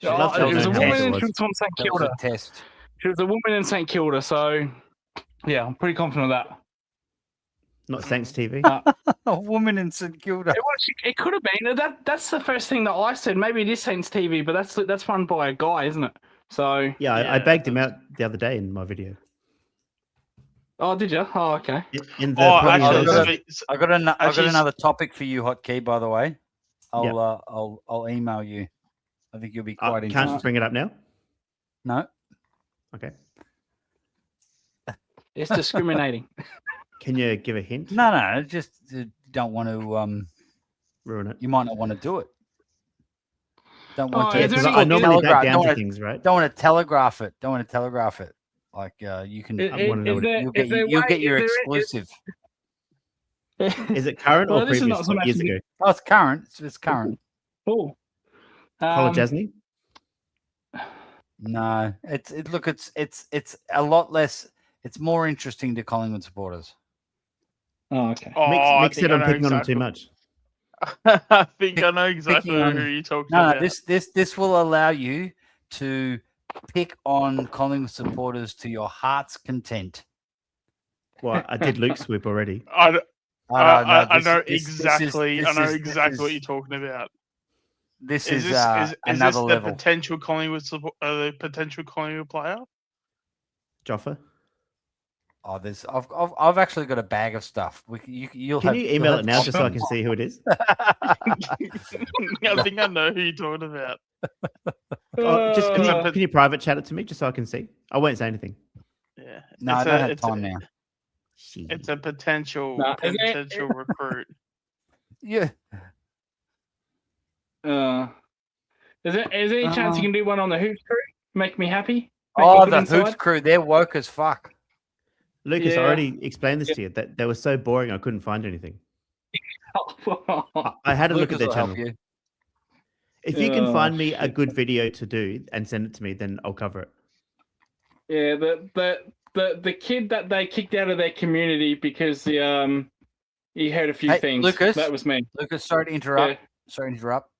She oh, loves that it was was a a how woman much it and was. she was from St That was Kilda. a test. She was a woman in St Kilda. So yeah, I'm pretty confident of that. Not Saints TV. A woman in St Kilda. It could have been. That's the first thing that I said. Maybe it is Saints TV, but that's run by a guy, isn't it? So Yeah, I bagged him out the other day in my video. oh, did you? Oh, okay. In the Oh, probably actually, the- speak- I got Actually, another topic for you, Hotkey. By the way, Yep. I'll email you. I think you'll be I quite can't interested. bring it up now. No, Okay. It's discriminating. Can you give a hint? no. Just don't want to. Ruin it. You might not want to do it. Don't Oh, want Yeah, is there because any- I normally telegraph- back down don't to wanna- things, right? Don't want to telegraph it. Don't want to telegraph it. Like you can. I wanna know what it- You'll get your exclusive. Is it current Well, or this is previous? not so Like much years me. ago? Oh, it's current. It's current. Oh. College Jasny? No, it's a lot less. It's more interesting to Collingwood supporters. Oh, okay. Oh, I Mick said think I I'm know picking on him too exactly- much. I think I know exactly Picking on- who you're talking No, about. this will allow you to pick on Collingwood supporters to your heart's content. Well, I did Luke Swoop already. I know This exactly. is- I know this is- exactly what you're talking about. This Is is, this is another this the level. potential Collingwood the potential Collingwood player? Joffa. Oh, I've actually got a bag of stuff. You'll Can have, you you'll email have it now just so I options. can see who it is? I think I know who you're talking about. Oh, just Uh, can you private chat it to me just so I can see? I won't say anything. Yeah. No, I It's don't a- have it's time a- now. Shit. It's a potential Nah, is it- potential recruit. Yeah. Is there any chance you can do one on the Hoops crew? Make me happy. Make me Oh, good the inside? Hoops crew, they're woke as fuck. Lucas, Yeah. I already explained this to you. That they were so boring I couldn't find anything. Oh, I had a look Lucas at their will help channel. you. If you can Oh, find me a shit. good video to do and send it to me, then I'll cover it. yeah, but the kid that they kicked out of their community because he heard a few Hey, things. Lucas. That was me. Lucas, sorry to interrupt. Yeah. Sorry to interrupt.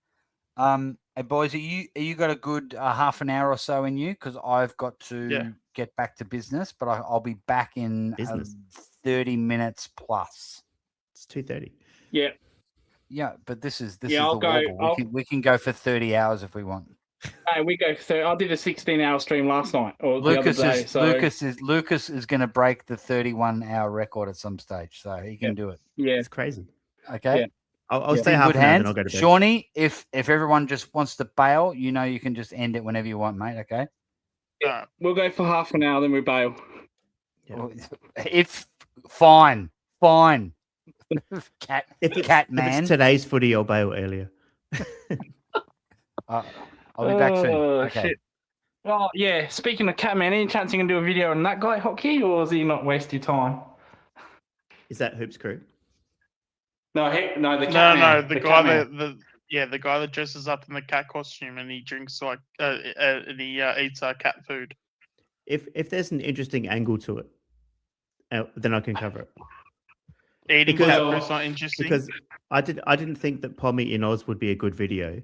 Hey boys, are you got a good half an hour or so in you? Because I've got to get back to business, but I'll be back in Business. 30 minutes plus. It's 2:30. Yeah. Yeah, but this is I'll the go. warble. We can go for 30 hours if we want. Hey, we go. I did a 16-hour stream last night or the other day. So Lucas is going to break the 31-hour record at some stage, so he can do it. yeah, It's crazy. Okay. Yeah. I'll It's stay in half good an hour, then hands. I'll go to bed. Shawnee, if everyone just wants to bail, you can just end it whenever you want, mate. Okay. we'll go for half an hour, then we bail. Yeah. If fine. Cat If man. it's today's footy, I'll bail earlier. I'll be back soon. Oh, Okay. shit. Oh yeah. Speaking of Catman, any chance you can do a video on that guy hockey, or is he not waste your time? Is that Hoops Crew? No, the No, Catman. the guy the guy that dresses up in the cat costume and he drinks like and he eats cat food. If there's an interesting angle to it, then I can cover it. Eating Because- cat food's not interesting. Because I didn't think that Pommy in Oz would be a good video,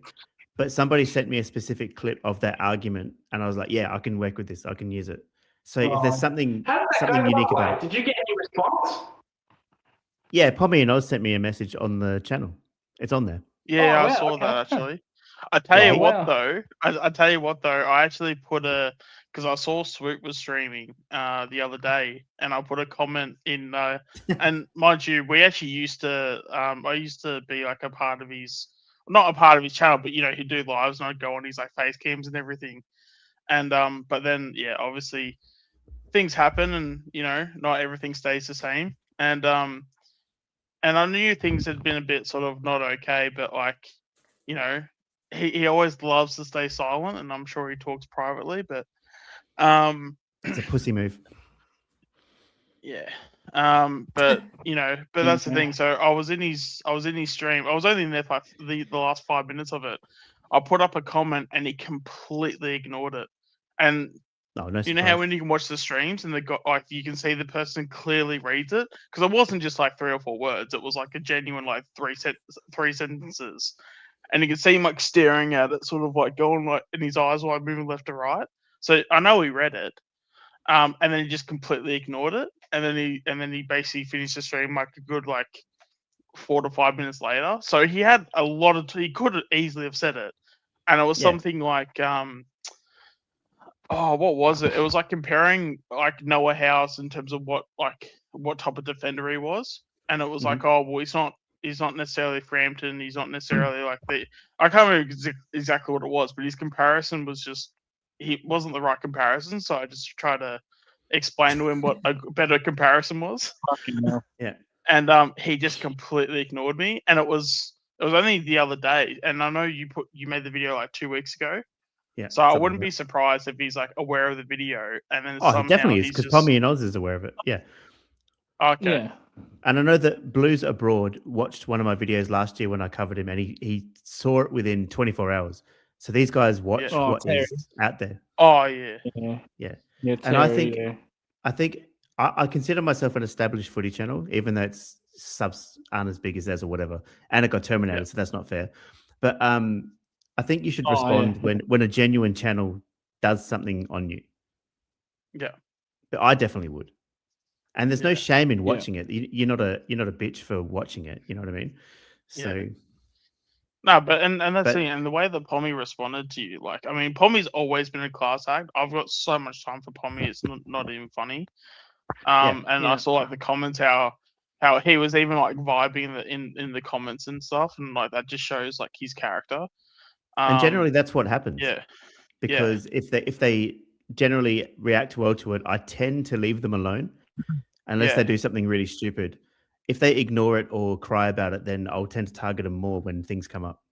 but somebody sent me a specific clip of that argument, and I was like, yeah, I can work with this. I can use it. So if there's something How did that something go, unique by the way? about it, Did you get any response? yeah, Pommy and Oz sent me a message on the channel. It's on there. Yeah, Oh, I wow, saw okay. that actually. I tell Yeah, you he- what Wow. though, I tell you what though, I actually put because I saw Swoop was streaming the other day, and I put a comment in. And mind you, we actually used to. I used to be like a part of his, not a part of his channel, but he'd do lives and I'd go on his like face cams and everything. And but then obviously things happen, and not everything stays the same. And I knew things had been a bit sort of not okay, but like he always loves to stay silent, and I'm sure he talks privately, but It's a pussy move. yeah. But but that's the thing. So I was in his stream. I was only in there for the last 5 minutes of it. I put up a comment and he completely ignored it. And Oh, no. you know how when you can watch the streams and you can see the person clearly reads it, because it wasn't just like 3 or 4 words. It was like a genuine like three sentences, and you can see him like staring at it, sort of like going like, and his eyes were like moving left to right. So I know he read it, and then he just completely ignored it, and then he basically finished the stream like a good like 4 to 5 minutes later. So he had a lot of he could easily have said it, and it was Yeah. something like oh, what was it? It was like comparing like Noah House in terms of what type of defender he was, and it was like, oh well, he's not necessarily Frampton, he's not necessarily like I can't remember exactly what it was, but his comparison was just he wasn't the right comparison, so I just tried to explain to him what a better comparison was. Yeah. And he just completely ignored me, and it was only the other day, and I know you made the video like 2 weeks ago. Yeah. So I something wouldn't like be surprised if he's like aware of the video, and then that. Oh, somehow he definitely is, he's because just Pommy and Oz is aware of it. Yeah. okay. Yeah. And I know that Blues Abroad watched one of my videos last year when I covered him, and he saw it within 24 hours. So these guys watch Yeah. what is out there. Oh yeah. Yeah. Yeah, And I Terry, think I consider myself an established footy channel, even though its subs aren't as big as theirs or whatever. And it got terminated, so that's not fair. But I think you should Oh, respond yeah. when a genuine channel does something on you. Yeah. But I definitely would. And there's no Yeah. shame in watching it. You're not a bitch for watching it. You know what I mean? Yeah. So No, but and that's But- the thing, and the way that Pommy responded to you, like I mean, Pommy's always been a class act. I've got so much time for Pommy; it's not even funny. And I saw like the comments how he was even like vibing in the comments and stuff, and like that just shows like his character. and generally that's what happens. yeah, Because if they generally react well to it, I tend to leave them alone unless Yeah. they do something really stupid. If they ignore it or cry about it, then I'll tend to target them more when things come up.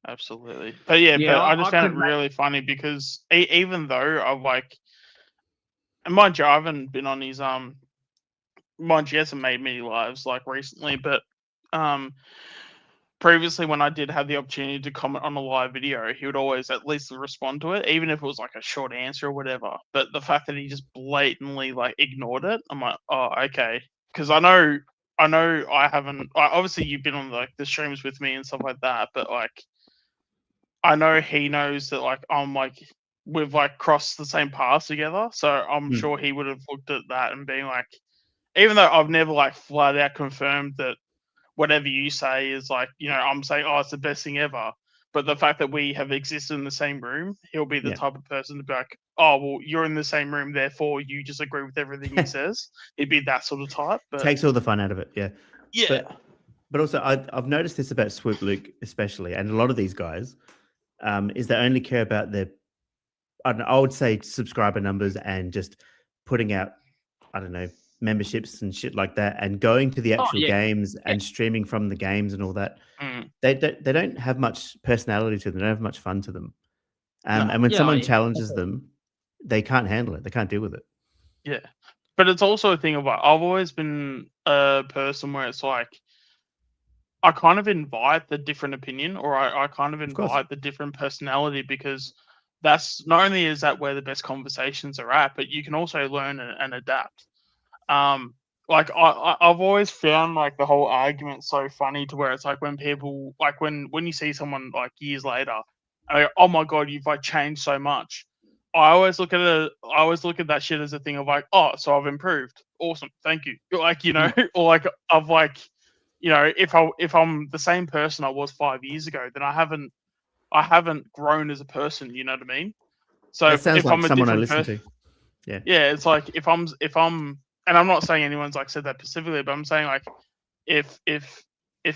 absolutely. But yeah, Yeah, but I I just found it could- really funny because even though I've like, and mind you, I haven't been on his mind you, he hasn't made many lives like recently, but previously when I did have the opportunity to comment on a live video, he would always at least respond to it, even if it was like a short answer or whatever. But the fact that he just blatantly like ignored it, I'm like, oh, okay. Because I know I haven't. Obviously, you've been on like the streams with me and stuff like that, but like, I know he knows that like I'm like we've like crossed the same paths together, so I'm sure he would have looked at that and been like, even though I've never like flat out confirmed that whatever you say is like, I'm saying, oh, it's the best thing ever. But the fact that we have existed in the same room, he'll be the type of person to be like, oh, well, you're in the same room, therefore you just agree with everything he says. He'd be that sort of type. But Takes all the fun out of it, yeah. yeah. But also, I've noticed this about Swoop Luke especially, and a lot of these guys, is they only care about their, I would say, subscriber numbers and just putting out, I don't know, memberships and shit like that, and going to the actual games and streaming from the games and all that. They don't have much personality to them. They don't have much fun to them. And when someone challenges them, they can't handle it. They can't deal with it. Yeah. But it's also a thing of like, I've always been a person where it's like, I kind of invite the different opinion, or I kind of invite the different personality, because that's not only is that where the best conversations are at, but you can also learn and adapt. Like I've always found like the whole argument so funny, to where it's like when people like when you see someone like years later, and they go, oh my god, you've like changed so much. I always look at that shit as a thing of like, oh, so I've improved. Awesome, thank you. Like, or like I've like, if I'm the same person I was 5 years ago, then I haven't grown as a person. You know what I mean? So if like I'm a someone I different listen person, to. yeah, it's like if I'm, and I'm not saying anyone's like said that specifically, but I'm saying like if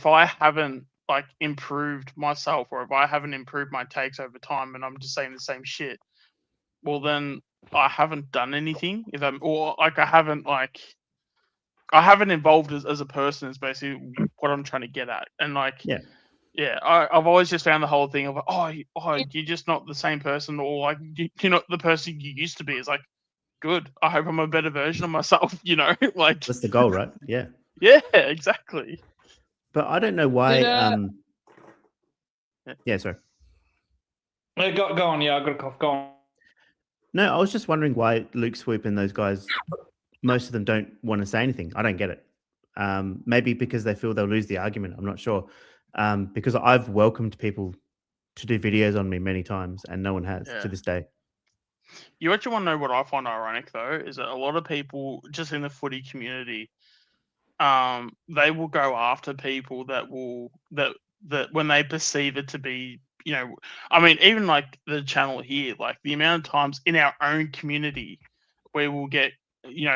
I haven't like improved myself, or if I haven't improved my takes over time, and I'm just saying the same shit, well then I haven't done anything. I haven't evolved as a person, is basically what I'm trying to get at. And like, I've always just found the whole thing of, oh, you're just not the same person, or like you're not the person you used to be. It's like, good. I hope I'm a better version of myself. Like That's the goal, right? Yeah. Yeah, exactly. But I don't know why. Sorry. Go on. Yeah, I got a cough. Go on. No, I was just wondering why Luke Swoop and those guys, most of them don't want to say anything. I don't get it. Maybe because they feel they'll lose the argument. I'm not sure. Because I've welcomed people to do videos on me many times, and no one has to this day. You actually want to know what I find ironic, though, is that a lot of people just in the footy community, they will go after people that when they perceive it to be, I mean, even like the channel here, like the amount of times in our own community we will get,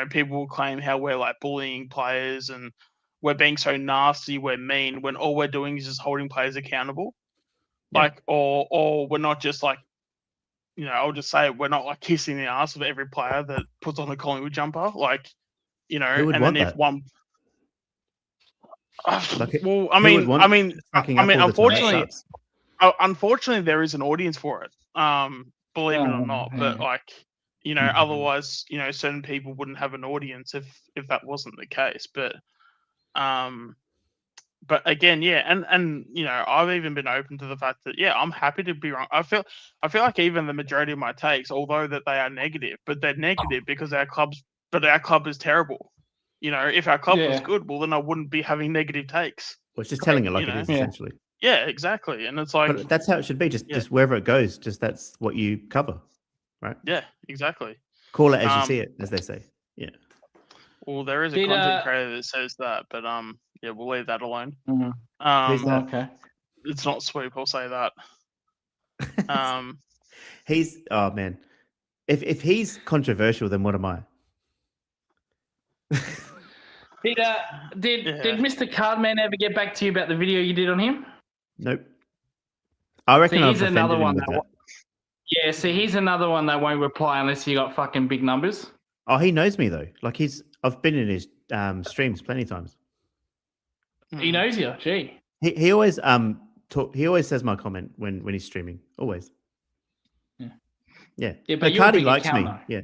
people will claim how we're like bullying players and we're being so nasty, we're mean, when all we're doing is just holding players accountable. Like, or we're not just like, I'll just say we're not like kissing the ass of every player that puts on a Collingwood jumper. Like, Who would and want then that? if one, Like, well, who would want fucking up all the time? unfortunately, there is an audience for it. Believe it or not, but like, otherwise, certain people wouldn't have an audience if that wasn't the case. But again, and I've even been open to the fact that I'm happy to be wrong. I feel like even the majority of my takes, although that they are negative, but they're negative because our club is terrible. If our club was good, well then I wouldn't be having negative takes. Well, it's just telling it like it is, essentially. Yeah, exactly. And it's like, but that's how it should be. Just wherever it goes, just that's what you cover, right? Yeah, exactly. Call it as you see it, as they say. Yeah. Well, there is a content creator that says that, but we'll leave that alone. Who's that? Okay. It's not Swoop, I'll say that. He's man. If he's controversial, then what am I? Did Mr. Cardman ever get back to you about the video you did on him? Nope. I reckon he's I've another one. He's another one that won't reply unless you got fucking big numbers. Oh, he knows me though. Like I've been in his streams plenty of times. He knows you. Gee. He always he always says my comment when he's streaming. Always. Yeah. Yeah, but Cardi likes me. Though. Yeah.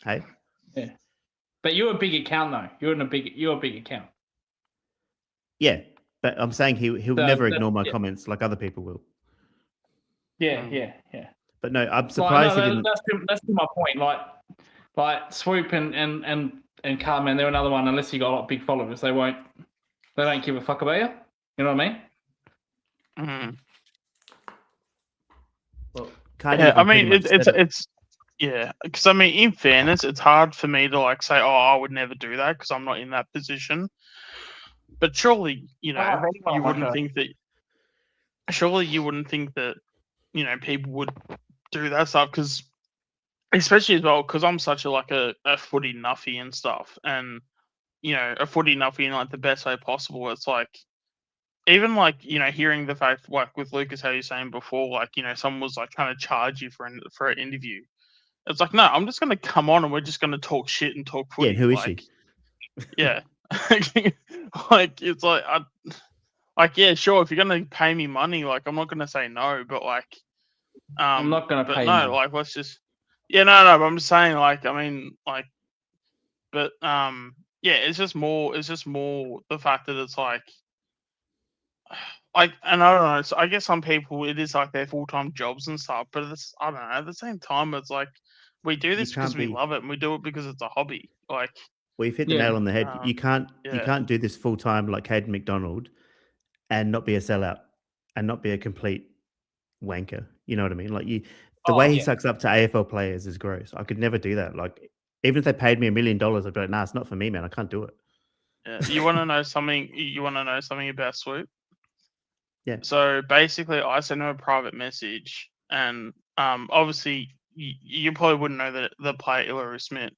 Hey. Yeah. But you're a big account though. You're a big account. Yeah. But I'm saying he'll So never that's- ignore my yeah. comments like other people will. Yeah, Mm. yeah. But no, I'm Like, surprised no, he didn't. that's my point. Like Swoop and Carmen, they're another one. Unless you got a lot of big followers, they don't give a fuck about you. You know what I mean? Mhm. Well, Cardi Yeah, I even pretty mean, much said it. it's yeah, because I mean, in fairness, it's hard for me to like say, oh, I would never do that because I'm not in that position. But surely, you know, anyone you like wouldn't that. think that. Surely, you wouldn't think that, you know, people would do that stuff because, especially as well, because I'm such a footy nuffy and stuff, and you know, a footy nuffy in like the best way possible. It's like, even like, you know, hearing the fact like with Lucas, how you're saying before, like, you know, someone was like trying to charge you for an interview. It's like, no, I'm just gonna come on and we're just gonna talk shit and talk Yeah, footy. and who is like, she? Yeah, like it's like yeah, sure. If you're gonna pay me money, like I'm not gonna say no, but like, I'm not gonna but pay no, you. like let's just, yeah, no. But I'm just saying, like, I mean, like, but yeah, it's just more the fact that it's like, and I don't know. So I guess some people it is like their full time jobs and stuff, but it's I don't know. At the same time, it's like we do this because can't we be- love it and we do it because it's a hobby. Like, Well, you've hit the Yeah. nail on the head. You yeah. can't do this full time like Caden McDonald and not be a sellout and not be a complete wanker. You know what I mean? Like the way he yeah. sucks up to AFL players is gross. I could never do that. Like even if they paid me $1 million, I'd be like, nah, it's not for me, man. I can't do it. Yeah. You want to know something? You want to know something about Swoop? Yeah. So basically, I sent him a private message, and obviously, you probably wouldn't know the player Ilary Smith,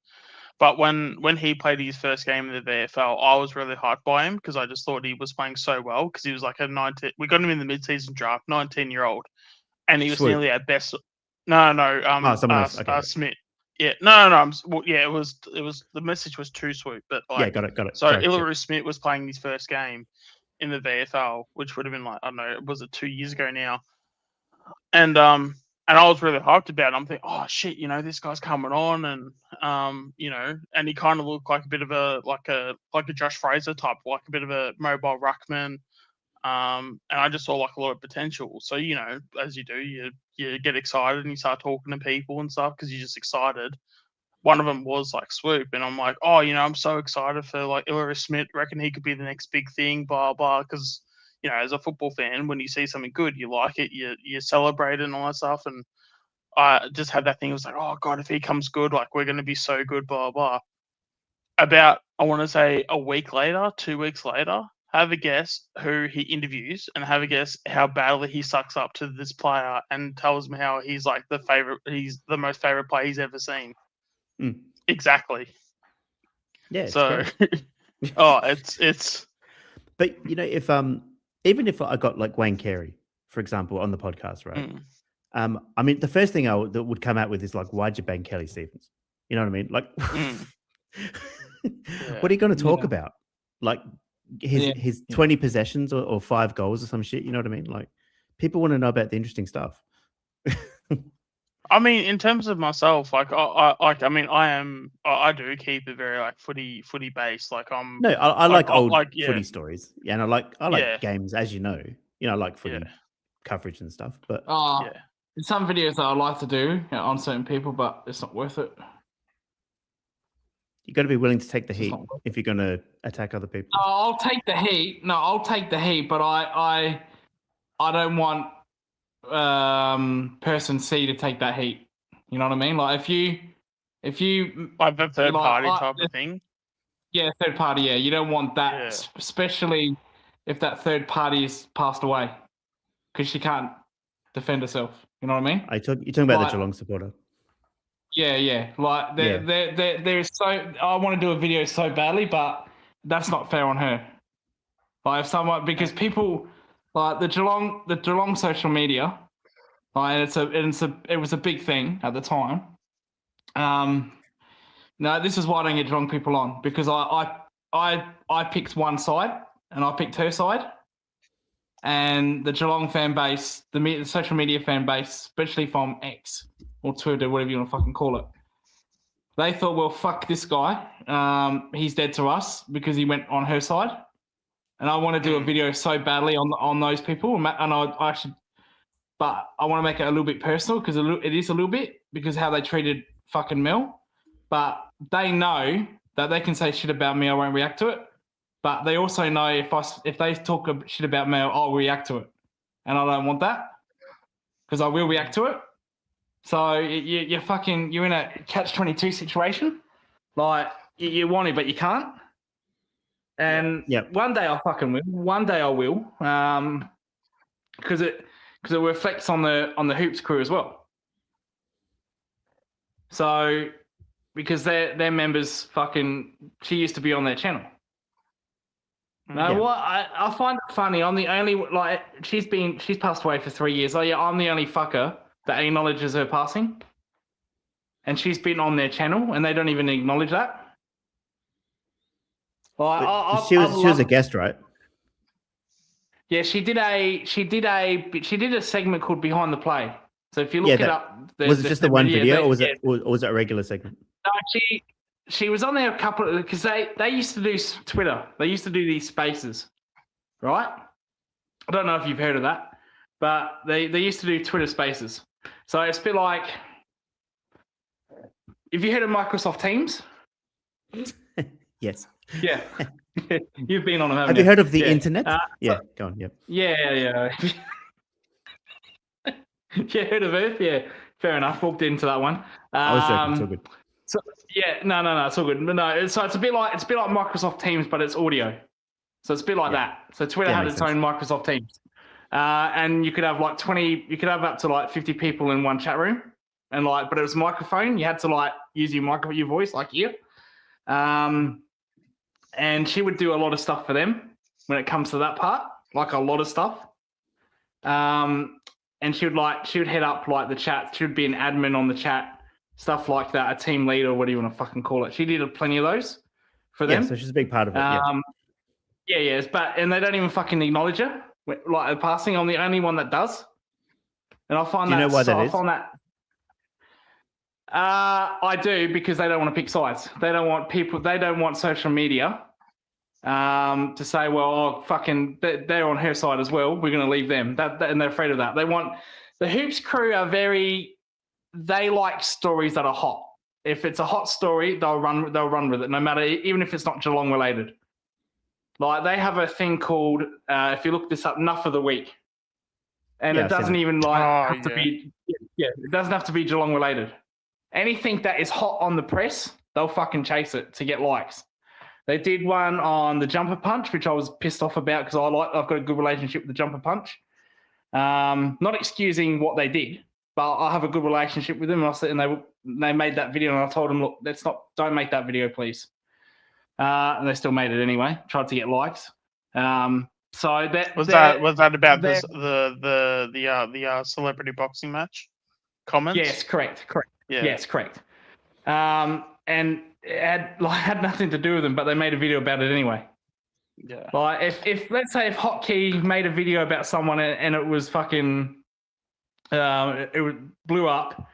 but when he played his first game in the VFL, I was really hyped by him because I just thought he was playing so well because he was like a 19. We got him in the mid-season draft, 19-year-old, and he was Swoop. nearly our best. No, someone else. Okay. Smith. Yeah, no. Well, yeah, it was the message was too Swoop, but like, Yeah, got it. so Sorry, yeah. Ilary Smith was playing his first game in the VFL, which would have been like, I don't know, was it 2 years ago now? And I was really hyped about it. I'm thinking, oh shit, you know, this guy's coming on, and you know, and he kind of looked like a bit of a Josh Fraser type, like a bit of a mobile ruckman. And I just saw like a lot of potential. So, you know, as you do, you get excited and you start talking to people and stuff because you're just excited. One of them was like Swoop, and I'm like, oh, you know, I'm so excited for like Ilary Smith. Reckon he could be the next big thing, blah blah. Because you know, as a football fan, when you see something good, you like it, you celebrate it and all that stuff. And I just had that thing. It was like, oh god, if he comes good, like we're gonna be so good, blah blah. About I want to say a week later, 2 weeks later, have a guess who he interviews and have a guess how badly he sucks up to this player and tells me how he's like he's the most favorite player he's ever seen. Mm. Exactly. Yeah. It's So, great. it's. But you know, if even if I got like Wayne Carey, for example, on the podcast, right? I mean, the first thing that would come out with is like, why'd you bang Kelly Stevens? You know what I mean? Like, what are you going to talk about? Like his 20 possessions or 5 goals or some shit. You know what I mean? Like, people want to know about the interesting stuff. I mean, in terms of myself, like I do keep it very like footy based. Like I like old yeah. footy stories. Yeah, and I like Yeah. games, as you know. You know, I like footy Yeah. coverage and stuff. But Yeah. There's some videos that I like to do on certain people, but it's not worth it. you got to be willing to take the It's heat not worth if you're going to attack other people. I'll take the heat. No, I'll take the heat, but I don't want person C to take that heat. You know what I mean? Like if you like the third like, party type of thing. Yeah, third party. Yeah, you don't want that, Yeah. especially if that third party has passed away, because she can't defend herself. You know what I mean? You're talking about Like- the Geelong supporter. Yeah. Like there's so I want to do a video so badly, but that's not fair on her. Like if someone, because people like the Geelong social media, like it was a big thing at the time. No, this is why I don't get Geelong people on, because I picked one side and I picked her side, and the Geelong fan base, the social media fan base, especially from X or Twitter, whatever you want to fucking call it, they thought, well, fuck this guy. He's dead to us because he went on her side. and I want to do a video so badly on those people, and I actually, but I want to make it a little bit personal because it is a little bit because how they treated fucking Mel, but they know that they can say shit about me, I won't react to it, but they also know if they talk shit about Mel, I'll react to it, and I don't want that because I will react to it. So you're in a catch-22 situation. Like you want it, but you can't. And one day I fucking will. One day I will. Because it reflects on the Hoops crew as well. So because their members she used to be on their channel. What I find it funny. I'm the only she's passed away for 3 years. I'm the only fucker that acknowledges her passing, and she's been on their channel, and they don't even acknowledge that. She was a guest, right? Yeah, she did a segment called Behind the Play. So if you look it up, was it just the one video, or was it a regular segment? No, she was on there a couple because they used to do Twitter. They used to do these spaces, right? I don't know if you've heard of that, but they used to do Twitter spaces. So it's a bit like, if you heard of Microsoft Teams? Yes. Yeah. You've been on them, haven't Have you heard of the internet? Yeah, go on. Yep. Yeah. Yeah, heard of Earth? Yeah, fair enough. Walked into that one. I was joking. It's all good. So yeah, no, it's all good. But no, so it's a bit like Microsoft Teams, but it's audio. So it's a bit like that. So Twitter had its own Microsoft Teams. And you could have up to 50 people in one chat room, and but it was a microphone. You had to use your voice here. And she would do a lot of stuff for them when it comes to that part, a lot of stuff. And she would head up the chat. She would be an admin on the chat, stuff like that, a team leader, what do you want to fucking call it? She did plenty of those for them. Yeah, so she's a big part of it. And they don't even fucking acknowledge her. The passing, I'm the only one that does, and I find do you know why that is? I do, because they don't want to pick sides. They don't want social media to say, well, they're on her side as well, we're going to leave them. And they're afraid of that. The Hoops crew they like stories that are hot. If it's a hot story, they'll run with it, no matter, even if it's not Geelong related. They have a thing called, if you look this up, Nuff of the Week. And it doesn't even have to be, it doesn't have to be Geelong related. Anything that is hot on the press, they'll fucking chase it to get likes. They did one on the Jumper Punch, which I was pissed off about because I've got a good relationship with the Jumper Punch. Not excusing what they did, but I have a good relationship with them. And they made that video, and I told them, look, don't make that video, please. And they still made it anyway. Tried to get likes. So that was that about the celebrity boxing match comments? Yes, correct. Yeah. Yes, correct. And it had nothing to do with them, but they made a video about it anyway. Yeah. If let's say if Hotkey made a video about someone and it was fucking blew up,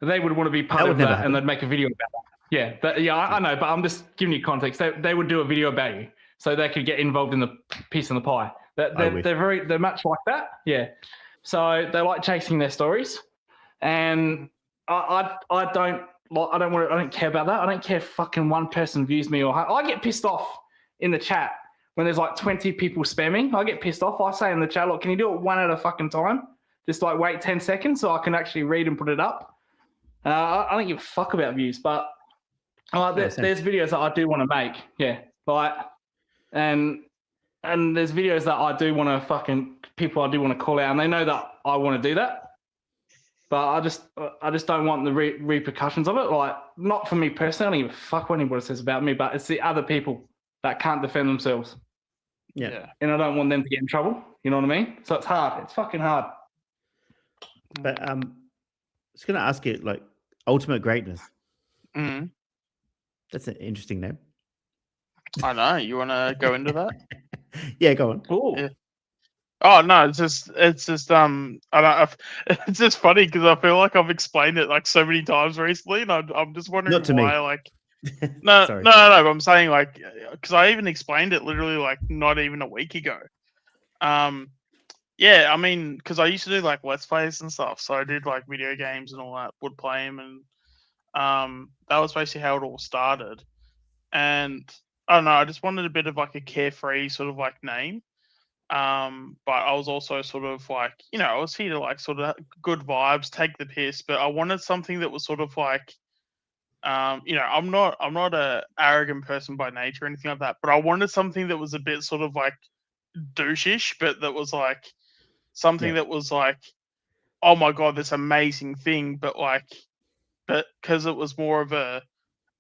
they would want to be part of that, and they'd make a video about that. Yeah, I know, but I'm just giving you context. They would do a video about you, so they could get involved in the piece in the pie. They're much like that. Yeah, so they like chasing their stories, and I don't care about that. I don't care if fucking one person views me I get pissed off in the chat when there's 20 people spamming. I get pissed off. I say in the chat, look, can you do it one at a fucking time? Just wait 10 seconds so I can actually read and put it up. I don't give a fuck about views, but there's videos that I do want to make. Yeah. And there's videos that I do want to people I do want to call out, and they know that I want to do that. But I just don't want the repercussions of it. Not for me personally. I don't give a fuck what anybody says about me, but it's the other people that can't defend themselves. Yeah. And I don't want them to get in trouble. You know what I mean? So it's hard. It's fucking hard. But I was going to ask you, Ultimate Greatness. Mm-hmm. That's an interesting name. I know. You want to go into that? Yeah, go on. Cool. Yeah. Oh no, it's just it's just funny because I feel like I've explained it so many times recently, and I'm just wondering Not to why me. No, Sorry. no, no, no. I'm saying like, because I even explained it literally like not even a week ago. Yeah, I mean, because I used to do like let's plays and stuff, so I did like video games and all that, would play them, and that was basically how it all started. And I don't know, I just wanted a bit of like a carefree sort of like name. But I was also sort of like, I was here to like sort of good vibes, take the piss, but I wanted something that was sort of like, I'm not a arrogant person by nature or anything like that, but I wanted something that was a bit sort of like douchish, but that was like something that was like, oh my god, this amazing thing, but because it was more of a,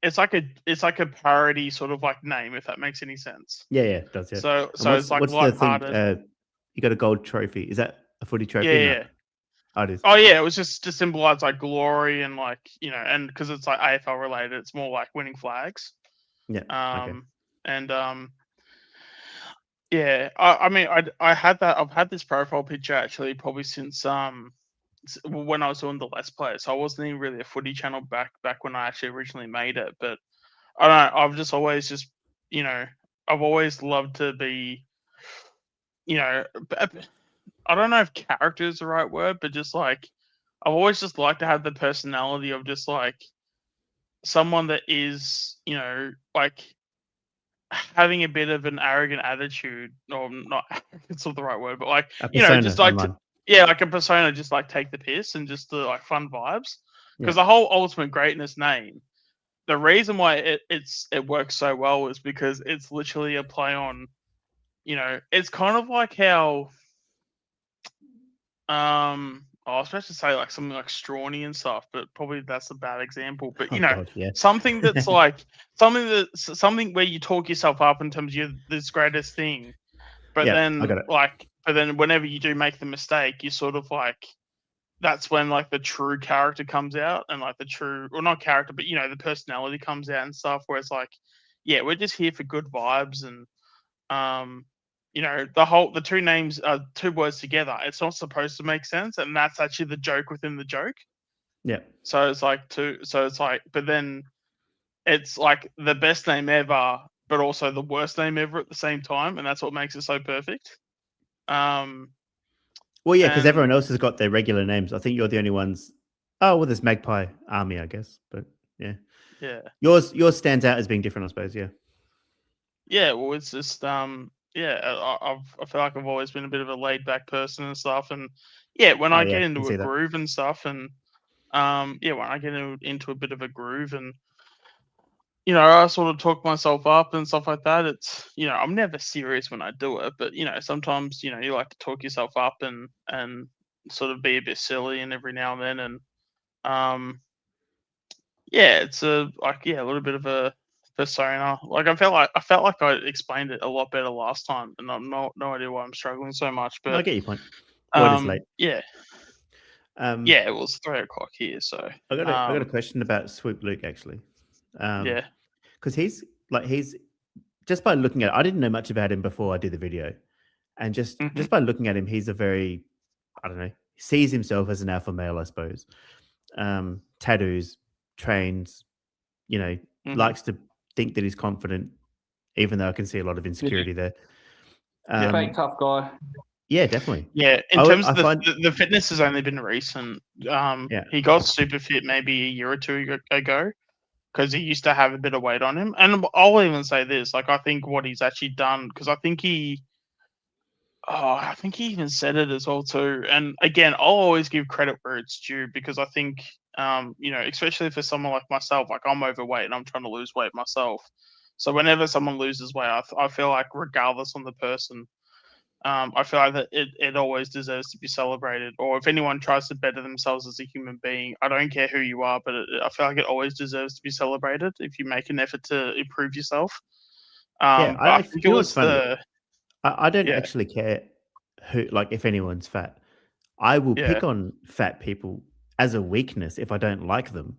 it's like a parody sort of like name, if that makes any sense. Yeah, it does. Yeah. So And it's like what's the thing? lighthearted. You got a gold trophy. Is that a footy trophy? Yeah, No. yeah. Oh, it is. Oh yeah, it was just to symbolize like glory and like and because it's like AFL related, it's more like winning flags. Yeah. Okay. And yeah, I mean, I've had this profile picture actually probably since when I was doing the Let's Play, so I wasn't even really a footy channel back when I actually originally made it. But I don't know, I've just always I've always loved to be, I don't know if character is the right word, but just like I've always just liked to have the personality of just like someone that is, like having a bit of an arrogant attitude, or not, it's not the right word, but like, A persona just like online. like a persona, just like take the piss and just the like fun vibes. Because the whole Ultimate Greatness name, the reason why it works so well is because it's literally a play on, it's kind of like how I was supposed to say like something like Strawny and stuff, but probably that's a bad example. But Oh, God, yeah. something that's like something where you talk yourself up in terms of you're this greatest thing, but Yeah, then I got it. but then whenever you do make the mistake, you sort of like, that's when like the true character comes out, and like the true, or not character, but the personality comes out and stuff. Where it's like, yeah, we're just here for good vibes, and the two names are two words together. It's not supposed to make sense, and that's actually the joke within the joke. Yeah. So it's like but then it's like the best name ever, but also the worst name ever at the same time, and that's what makes it so perfect. Well, yeah, because and- everyone else has got their regular names. I think you're the only ones. Oh, well, there's Magpie Army, I guess. But yeah, Yeah. yours stands out as being different, I suppose. Yeah. Yeah, well, it's just I feel like I've always been a bit of a laid back person and stuff, and when I get I into can see a that. groove and stuff, and when I get into a bit of a groove, and I sort of talk myself up and stuff like that. It's I'm never serious when I do it, but sometimes you like to talk yourself up and sort of be a bit silly, and every now and then, and it's a little bit of a persona. Like I felt like I explained it a lot better last time, and I'm no idea why I'm struggling so much. But I get your point. Well, it is late. Yeah, Um, it was 3:00 here, so I got a question about Swoop Luke actually. yeah, because he's just by looking at it, I didn't know much about him before I did the video, and just by looking at him, he's a very, I don't know, sees himself as an alpha male, I suppose. Tattoos, trains, likes to think that he's confident, even though I can see a lot of insecurity there. Fake tough guy. Yeah, definitely. Yeah, in terms of the fitness has only been recent. He got super fit maybe a year or two ago, because he used to have a bit of weight on him. And I'll even say this, like I think what he's actually done, because I think he even said it as well too. And again, I'll always give credit where it's due, because I think especially for someone like myself, like I'm overweight and I'm trying to lose weight myself. So whenever someone loses weight, I feel like regardless on the person, I feel like that it always deserves to be celebrated. Or if anyone tries to better themselves as a human being, I don't care who you are, but I feel like it always deserves to be celebrated if you make an effort to improve yourself. I think it was funny. I don't actually care who, like, if anyone's fat. I will pick on fat people as a weakness if I don't like them,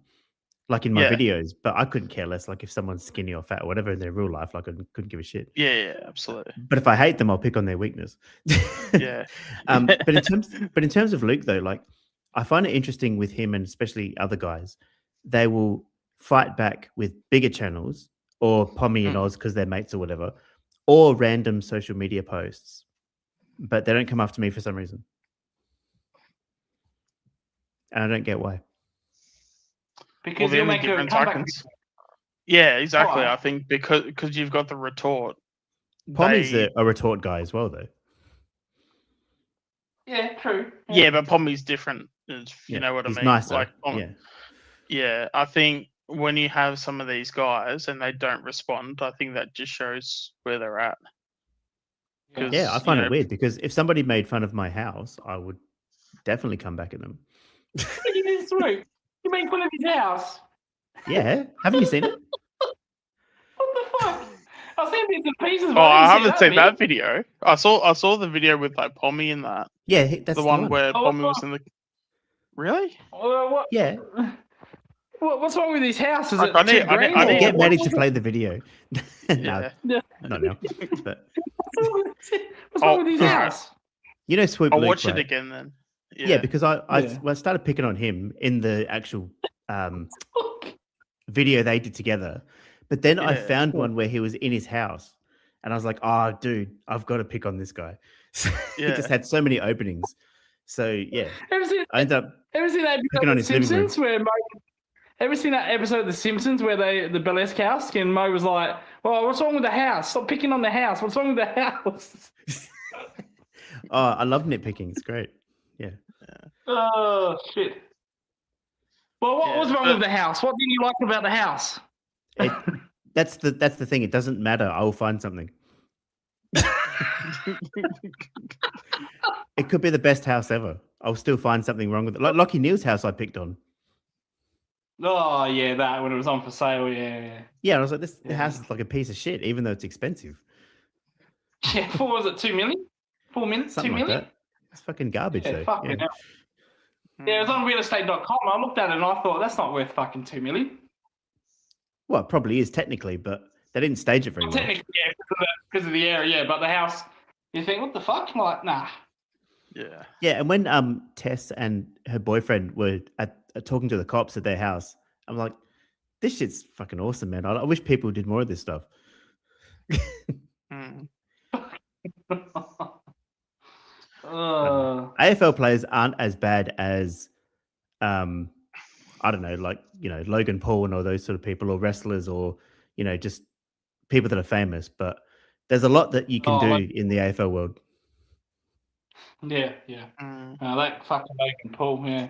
like in my videos. But I couldn't care less, like if someone's skinny or fat or whatever in their real life, like I couldn't give a shit. Yeah, absolutely. But if I hate them, I'll pick on their weakness. Yeah. But in terms of Luke though, like I find it interesting with him, and especially other guys, they will fight back with bigger channels or Pommy and Oz because they're mates or whatever, or random social media posts, but they don't come after me for some reason. And I don't get why. Because the you'll only make a difference comeback. Yeah, exactly. Why? I think because you've got the retort. Pommy's they- a retort guy as well, though. Yeah, true. Yeah, but Pommy's different. If you Yeah, know what I he's mean. nicer. Like, Yeah. yeah, I think when you have some of these guys and they don't respond, I think that just shows where they're at. Yeah, I you find know, it weird because if somebody made fun of my house, I would definitely come back at them. Look at this through. You make fun of his house. Yeah, haven't you seen it? What the fuck? I've seen bits and pieces. Oh, But I didn't haven't seen bit. that video. I saw the video with like Pommy in that. Yeah, that's The one where Oh, Pommy was in the. Really? What? Yeah. What's wrong with his house? Is Like, it I need- too I need- green? I or need- Get what- Maddie to play the video. No, Yeah. not now. But What's wrong with his Oh, house? you know, Swoop I'll Luke, watch right? it again then. Yeah, because I Yeah. well, I started picking on him in the actual video they did together, but then I Yeah. found one where he was in his house, and I was like, "Oh, dude, I've got to pick on this guy." So he just Yeah. had so many openings. So yeah, Ever seen I ended up that picking episode on of The his living room. Simpsons where Mo? Ever seen that episode of The Simpsons where the burlesque house and Mo was like, "Well, what's wrong with the house? Stop picking on the house. What's wrong with the house?" Oh, I love nitpicking. It's great. Yeah. Oh shit. Well, what Yeah, was wrong but- with the house? What didn't you like about the house? That's the thing. It doesn't matter. I will find something. It could be the best house ever. I'll still find something wrong with it. Like Lockie Neal's house I picked on. Oh yeah, that when it was on for sale. Yeah. Yeah, I was like, this Yeah. house is like a piece of shit, even though it's expensive. Yeah. What was it? 2 million? 4 million? Something 2 like million? that. It's fucking garbage Yeah, though. fucking Yeah. hell. Yeah, it was on realestate.com. I looked at it and I thought that's not worth fucking 2 million. Well, it probably is technically, but they didn't stage it very well. Technically, yeah, because of the area, yeah. But the house, you think, what the fuck? Like, nah. Yeah. Yeah, and when Tess and her boyfriend were talking to the cops at their house, I'm like, this shit's fucking awesome, man. I wish people did more of this stuff. Mm. AFL players aren't as bad as, I don't know, like, you know, Logan Paul and all those sort of people, or wrestlers, or, you know, just people that are famous. But there's a lot that you can do in the AFL world. Yeah. Mm. That fucking Logan Paul, yeah.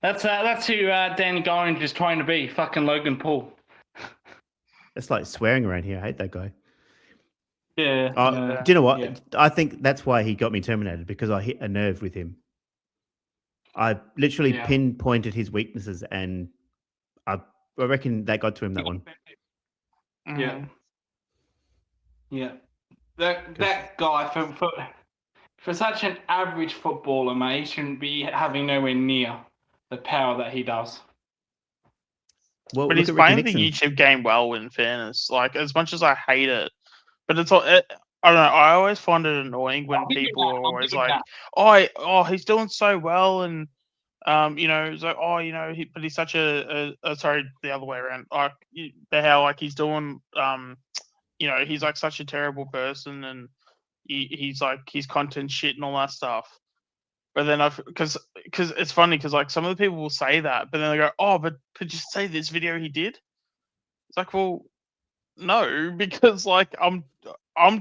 That's who Danny Gorringe is trying to be, fucking Logan Paul. It's like swearing around here. I hate that guy. Yeah. Do you know what? yeah. I think that's why he got me terminated, because I hit a nerve with him. I literally Yeah. pinpointed his weaknesses, and I reckon that got to him, that one. Yeah. Mm. Yeah. That guy, for such an average footballer, mate, he shouldn't be having nowhere near the power that he does. Well, But look he's at Ricky playing the Nixon. YouTube game well, in fairness. Like, as much as I hate it, but it's all, I don't know, I always find it annoying when I'll give you people that, are I'll always give you like, oh, he's doing so well, and you know, it's like, oh, you know, but he's such sorry, the other way around, like, how like he's doing, you know, he's like such a terrible person, and he's like his content shit and all that stuff. But then because it's funny, because like some of the people will say that, but then they go, oh, but just say this video he did. It's like, well, no, because like I'm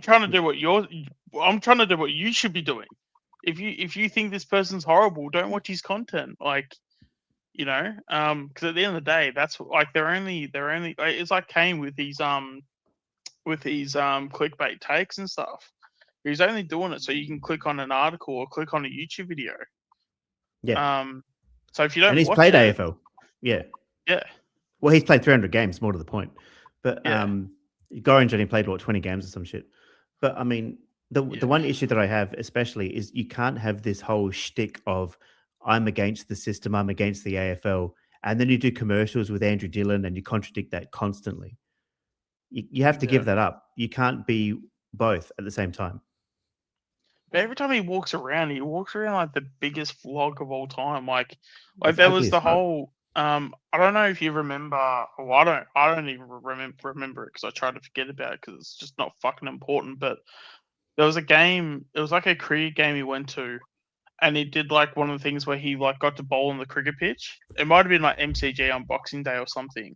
trying to do what you should be doing. If you think this person's horrible, don't watch his content. Like, you know, because at the end of the day, that's like they're only it's like Kane with these clickbait takes and stuff. He's only doing it so you can click on an article or click on a YouTube video. Yeah. So if you don't, And he's watch played it, AFL. Yeah. Yeah. Well, he's played 300 games, more to the point. But Yeah. Gorringe only played, 20 games or some shit. But I mean, the one issue that I have especially is you can't have this whole shtick of I'm against the system, I'm against the AFL, and then you do commercials with Andrew Dillon and you contradict that constantly. You have to give that up. You can't be both at the same time. But every time he walks around like the biggest vlog of all time. Like It's there ugly was as the fuck. whole I don't know if you remember. Well, I don't even remember it because I try to forget about it because it's just not fucking important. But there was a game. It was like a cricket game he went to, and he did like one of the things where he like got to bowl on the cricket pitch. It might have been like MCG on Boxing Day or something,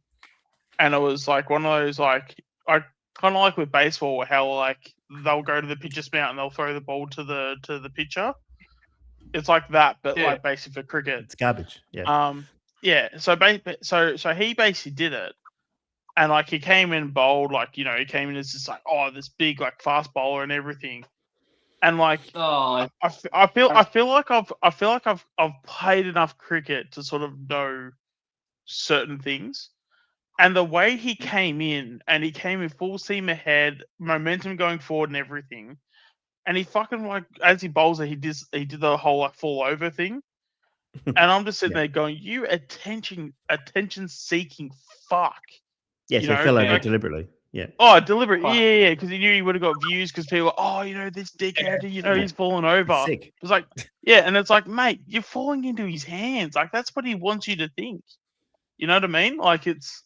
and it was like one of those like I kind of like with baseball how like they'll go to the pitcher's mount and they'll throw the ball to the pitcher. It's like that, but Yeah. like basically for cricket. It's garbage. Yeah. Yeah. So he basically did it, and like he came in bold, like he came in as this like this big like fast bowler and everything, and like Oh, I feel like I've played enough cricket to sort of know certain things, and the way he came in and he came in full steam ahead, momentum going forward and everything, and he fucking like as he bowls it, he did the whole like fall over thing. And I'm just sitting Yeah. there going, "You attention-seeking fuck!" Yeah, You so he know, fell and over like- deliberately. Yeah. Oh, deliberate, Fuck. yeah, because he knew he would have got views because people, this dickhead, he's falling over. It's sick. It's like, yeah, and it's like, mate, you're falling into his hands. Like that's what he wants you to think. You know what I mean? Like it's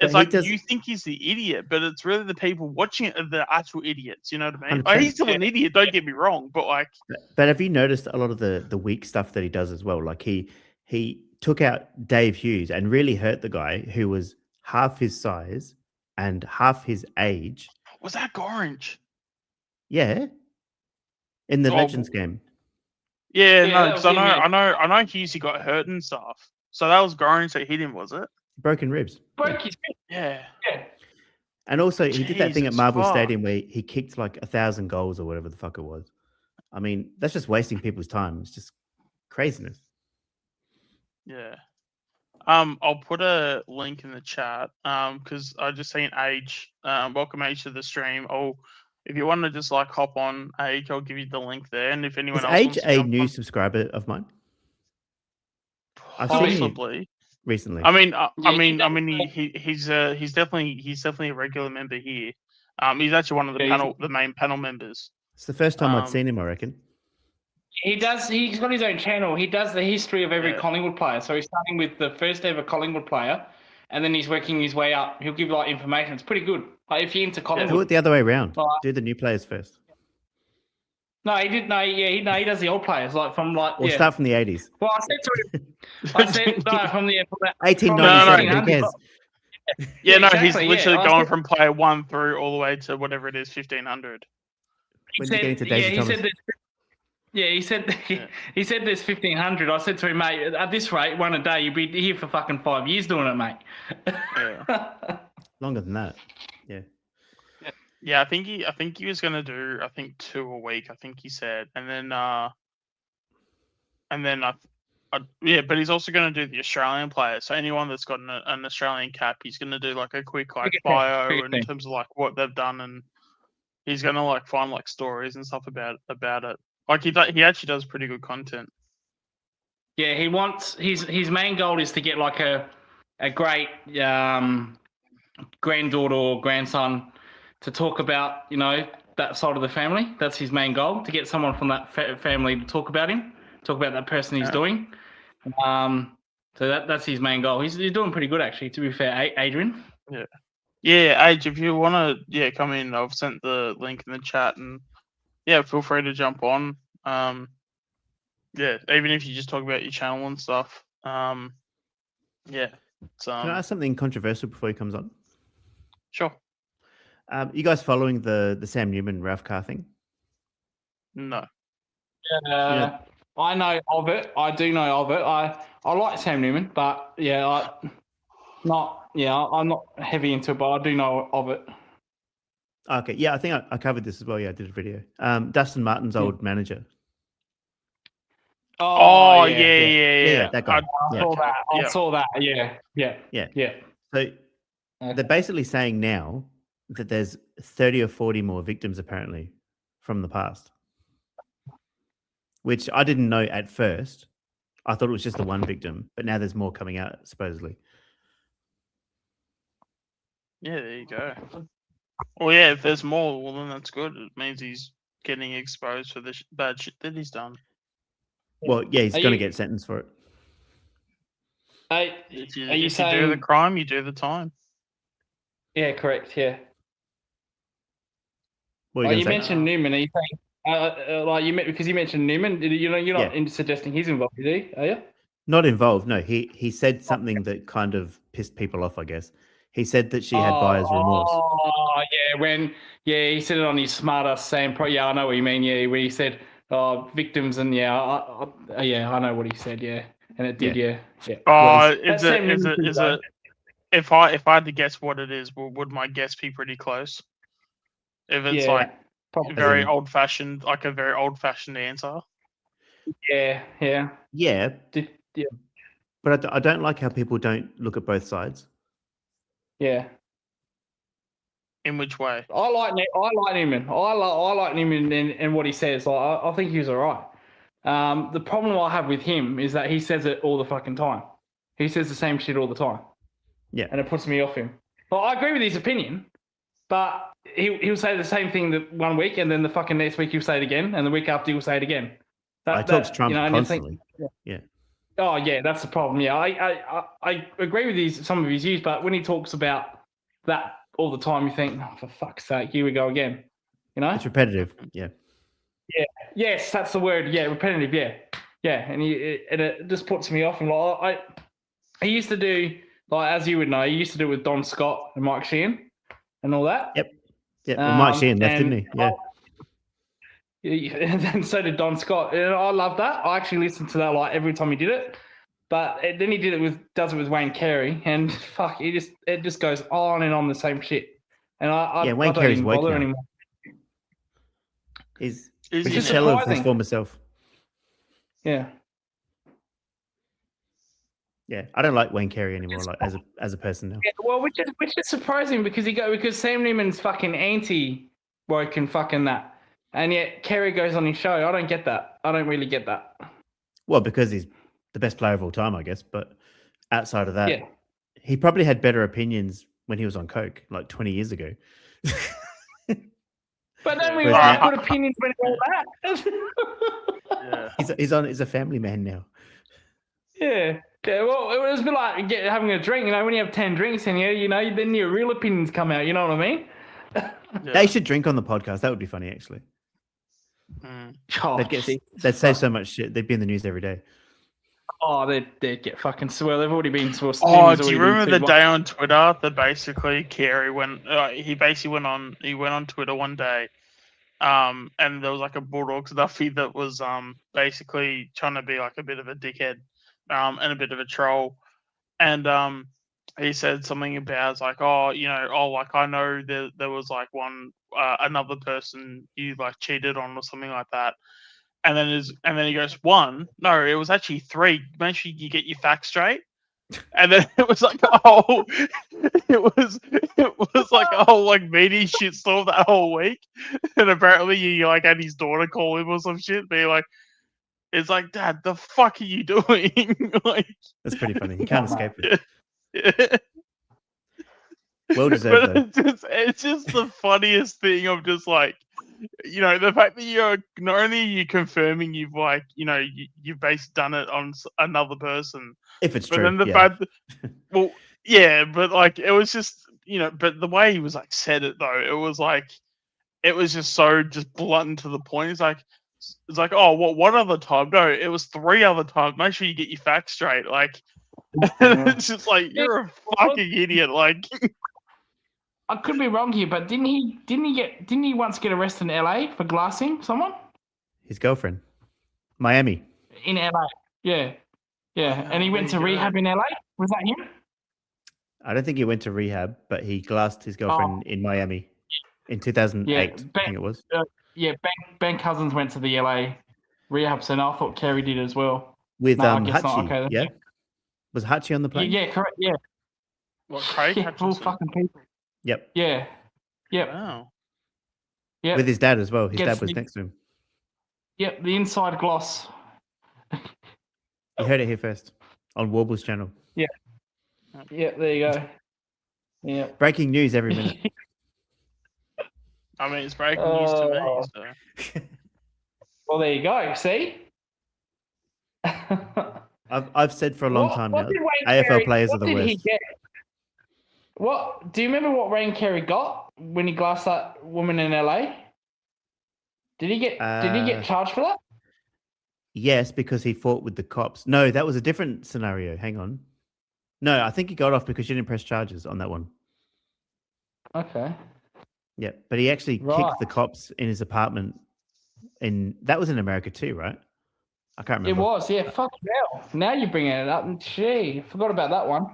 But he like does- you think he's the idiot, but it's really the people watching it are the actual idiots. You know what I mean? 100%. He's still an idiot. Don't get me wrong, but like, But have you noticed a lot of the weak stuff that he does as well? Like he took out Dave Hughes and really hurt the guy who was half his size and half his age. was that Gorringe? Yeah. In the Oh, Legends game. Yeah, Yeah, no, that because was him, yeah. I know Hughesy got hurt and stuff. So that was Gorringe that hit him, was it? Broken ribs. broke his bit. Yeah. Yeah. And also he did that thing at Jesus Marvel fuck. Stadium where he kicked like 1,000 goals or whatever the fuck it was. I mean, that's just wasting people's time. It's just craziness. Yeah. I'll put a link in the chat. Because I just seen Age. Welcome Age to the stream. If you want to just like hop on Age, I'll give you the link there. And if anyone Is else Age wants to a jump new on- subscriber of mine? I've seen him possibly. recently. I mean, Yeah, he's definitely a regular member here. He's actually one of the Yeah, he's- the main panel members. It's the first time I'd um, seen him, I reckon. He's got his own channel. He does the history of every Yeah. Collingwood player. So he's starting with the first ever Collingwood player, and then he's working his way up. He'll give like information. It's pretty good. Like if you're into Do Collingwood. it the other way around. Right. Do the new players first. No, he did. No, yeah, he does the old players like from like. Or yeah. start from the 80s. Well, I said to him. I said no from the. From the 1897. No, Who cares? Yeah, no, he's exactly, literally I going said- from player 1 through all the way to whatever it is, 1500. He When you get into Daisy he Thomas. said he said Yeah. he said there's 1,500. I said to him, mate, at this rate, one a day, you'll be here for fucking 5 years doing it, mate. Yeah. Longer than that. Yeah, I think he was gonna do 2 a week. I think he said, and then yeah, but he's also gonna do the Australian players. So anyone that's got an Australian cap, he's gonna do like a quick like Cricket team, bio cricket in team. terms of like what they've done, and he's gonna like find like stories and stuff about it. Like he actually does pretty good content. Yeah, he wants his main goal is to get like a great granddaughter or grandson to talk about that side of the family. That's his main goal, to get someone from that family to talk about him, talk about that person he's Yeah. doing. So that's his main goal. He's doing pretty good actually. To be fair, Adrian. Yeah, Age, if you wanna come in, I've sent the link in the chat, and yeah, feel free to jump on. Yeah, even if you just talk about your channel and stuff. Yeah. It's, Can I ask something controversial before he comes on? sure. You guys following the Sam Newman Ralph Carr thing? No. I know of it. I do know of it. I like Sam Newman, but I'm not heavy into it, but I do know of it. Okay, yeah, I think I covered this as well. Yeah, I did a video. Dustin Martin's old manager. Oh, yeah. that guy. Yeah. I saw that. Yeah. So they're basically saying now that there's 30 or 40 more victims apparently from the past, which I didn't know at first. I thought it was just the one victim, but now there's more coming out supposedly. Yeah, there you go. Well, yeah, if there's more, well, then that's good. It means he's getting exposed for the bad shit that he's done. Well, yeah, he's Are going to you- get sentenced for it. Are you if you do the saying? crime, you do the time. Yeah, correct. Yeah. What are Oh, you you going to say? mentioned Newman. Are you saying like because you mentioned Newman? You're not suggesting he's involved, are you? Not involved. No, he said something that kind of pissed people off, I guess. He said that she had buyer's remorse. Oh, yeah. He said it on his smartass Sam Pro. Yeah, I know what you mean. Yeah, when he said, victims and I know what he said. Yeah, and it did. Yeah. Oh, That's Sam Newman thing, if I had to guess what it is, would my guess be pretty close? If it's like probably. very old fashioned, like a very old fashioned answer. Yeah. Yeah, Yeah. but I don't like how people don't look at both sides. Yeah. In which way? I like Newman. I like Newman and what he says. Like, I think he's all right. The problem I have with him is that he says it all the fucking time. He says the same shit all the time. Yeah. And it puts me off him. Well, I agree with his opinion, but he'll say the same thing that one week, and then the fucking next week he'll say it again, and the week after he'll say it again. I talk to Trump constantly. Yeah. Oh yeah, that's the problem. Yeah, I agree with some of his views, but when he talks about that all the time, you think, oh, for fuck's sake, here we go again. You know? It's repetitive. Yeah. Yeah. Yes, that's the word. Yeah, repetitive. Yeah. Yeah, and it just puts me off. And like he used to do, like, as you would know, he used to do it with Don Scott and Mike Sheehan and all that. Yep. Yeah. Well, Mike Sheehan left, didn't he? Yeah. And then so did Don Scott. And I love that. I actually listened to that like every time he did it. But then he does it with Wayne Carey, and fuck, it just goes on and on the same shit. And Wayne Carey's woke now. Anymore. He's It's a just shell of his surprising. former self. Yeah. Yeah, I don't like Wayne Carey anymore, like as a person now. Yeah, well, which is surprising because Sam Newman's fucking anti woke and fucking that, and yet Carey goes on his show. I don't get that. I don't really get that. Well, because he's the best player of all time, I guess. But outside of that, Yeah. he probably had better opinions when he was on coke, like 20 years ago. But then we Whereas have now- good opinions when all that. He's a family man now. Yeah. Yeah, well, it was a bit like having a drink. You know, when you have 10 drinks in you, then your real opinions come out. You know what I mean? They should drink on the podcast. That would be funny, actually. Oh, They'd say so much shit. They'd be in the news every day. Oh, they'd get fucking swell. They've already been swell. Oh, do you remember the day on Twitter that basically Carey went? He basically went on Twitter one day, and there was like a Bulldogs Duffy that was basically trying to be like a bit of a dickhead, and a bit of a troll, and he said something about like, like I know there was like another person you like cheated on or something like that. And then he goes, one? No, it was actually three. Make sure you get your facts straight. And then it was like a whole media shitstorm that whole week. And apparently you like had his daughter call him or some shit, be like, it's like, Dad, the fuck are you doing? Like, that's pretty funny. You can't escape it. Yeah. Well deserved, though. It's just the funniest thing of just like, the fact that you're not only are you confirming you've like, you've basically done it on another person. If it's but true. Then the fact that, well, yeah, but like it was just, but the way he was like said it though, it was just so just blunt to the point. It's like, oh, what other time? No, it was 3 other times. Make sure you get your facts straight. Like, it's just like you're a fucking idiot. Like, I could be wrong here, but didn't he once get arrested in LA for glassing someone? His girlfriend, Miami. In LA, yeah, and he went to rehab in LA. Was that him? I don't think he went to rehab, but he glassed his girlfriend in Miami in 2008. I think it was. Ben Cousins went to the LA rehab center. I thought Carey did as well. With I guess not. Hutchie, Okay, yeah? Was Hutchie on the plane? Yeah, correct. Yeah. What, Craig All Hutchinson? fucking people. Yep. Yeah. Yep. Wow. Yep. With his dad as well. His Gets dad was the- next to him. Yep. The inside gloss. You heard it here first on Warble's channel. Yeah. Yep. There you go. Yeah. Breaking news every minute. I mean, it's breaking news to me. So. Well, there you go. See. I've said for a long time what now, did Wayne AFL Carey- players are what the did he worst. get? What do you remember? What Wayne Carey got when he glassed that woman in LA? Did he get charged for that? Yes, because he fought with the cops. No, that was a different scenario. Hang on. No, I think he got off because she didn't press charges on that one. Okay. Yeah, but he actually Right. kicked the cops in his apartment. That was in America too, right? I can't It remember. was, yeah. Fuck hell. Now you're bringing it up. Gee, forgot about that one.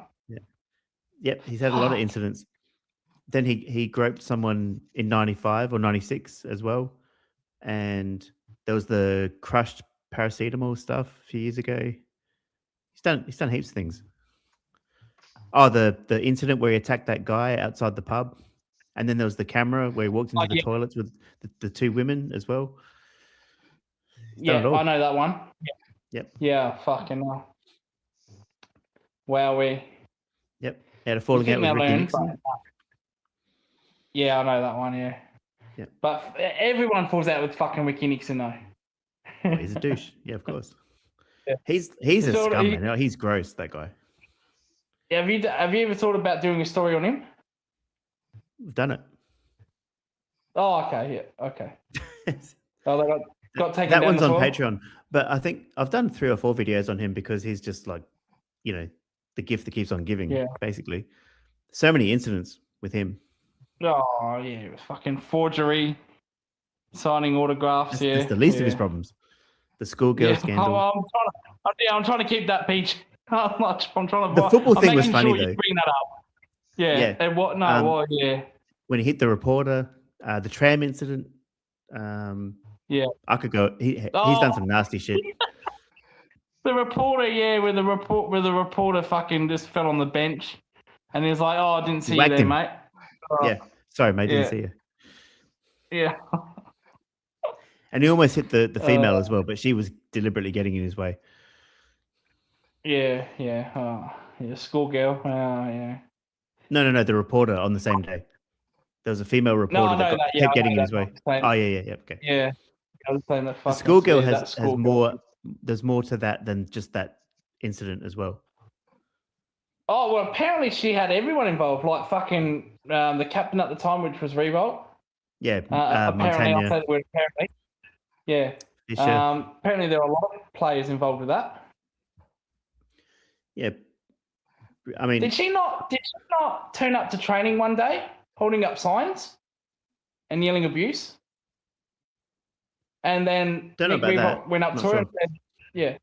Yep, he's had a lot of Fuck. incidents. Then he groped someone in 95 or 96 as well. And there was the crushed paracetamol stuff a few years ago. He's done heaps of things. Oh, the incident where he attacked that guy outside the pub. And then there was the camera where he walked into the toilets with the two women as well. He's done Yeah, it all. I know that one. Yep. Yeah, fucking hell. Wowee. Yep. He had a falling out with Ricky Nixon. Yeah, I know that one, yeah. Yep. But everyone falls out with fucking Ricky Nixon, though. Oh, he's a douche. Yeah, of course. Yeah. He's a Sort of- scum, man. Oh, he's gross, that guy. Have you ever thought about doing a story on him? We've done it. Oh, okay, yeah, okay. Oh, they got taken That down one's as on well? Patreon. But I think I've done 3 or 4 videos on him because he's just like, the gift that keeps on giving, Yeah. basically. So many incidents with him. Oh, yeah, it was fucking forgery, signing autographs, yeah. That's the least of his yeah. problems. The schoolgirl Yeah, scandal. I'm trying to keep that PG. I'm trying to. The football I'm thing was making funny, sure you though. bring that up. Yeah. Yeah. And what? No. Well, yeah. When he hit the reporter, the tram incident. Yeah. I could go. He's done some nasty shit. The reporter, yeah, where the reporter fucking just fell on the bench, and he's like, "Oh, I didn't see you Whacked there, him. mate." Oh, Yeah. Sorry, mate. Didn't yeah. see you. Yeah. And he almost hit the female as well, but she was deliberately getting in his way. Yeah. Yeah. Yeah. Schoolgirl. Yeah. No. The reporter on the same day. There was a female reporter I know that that, yeah, kept I getting in know his that. way. I'm saying- Oh, yeah. Okay. Yeah. I was saying that The fucking schoolgirl that has schoolgirl. more. There's more to that than just that incident as well. Oh well, apparently she had everyone involved, like fucking the captain at the time, which was Revolt. Yeah, Apparently, I'll say Montagna, the word apparently. Yeah. Fisher. Apparently, there are a lot of players involved with that. Yeah, I mean, Did she not turn up to training one day holding up signs and yelling abuse? And then Don't know Nick about Revolt that. went up Not to her sure. and said, "Yeah."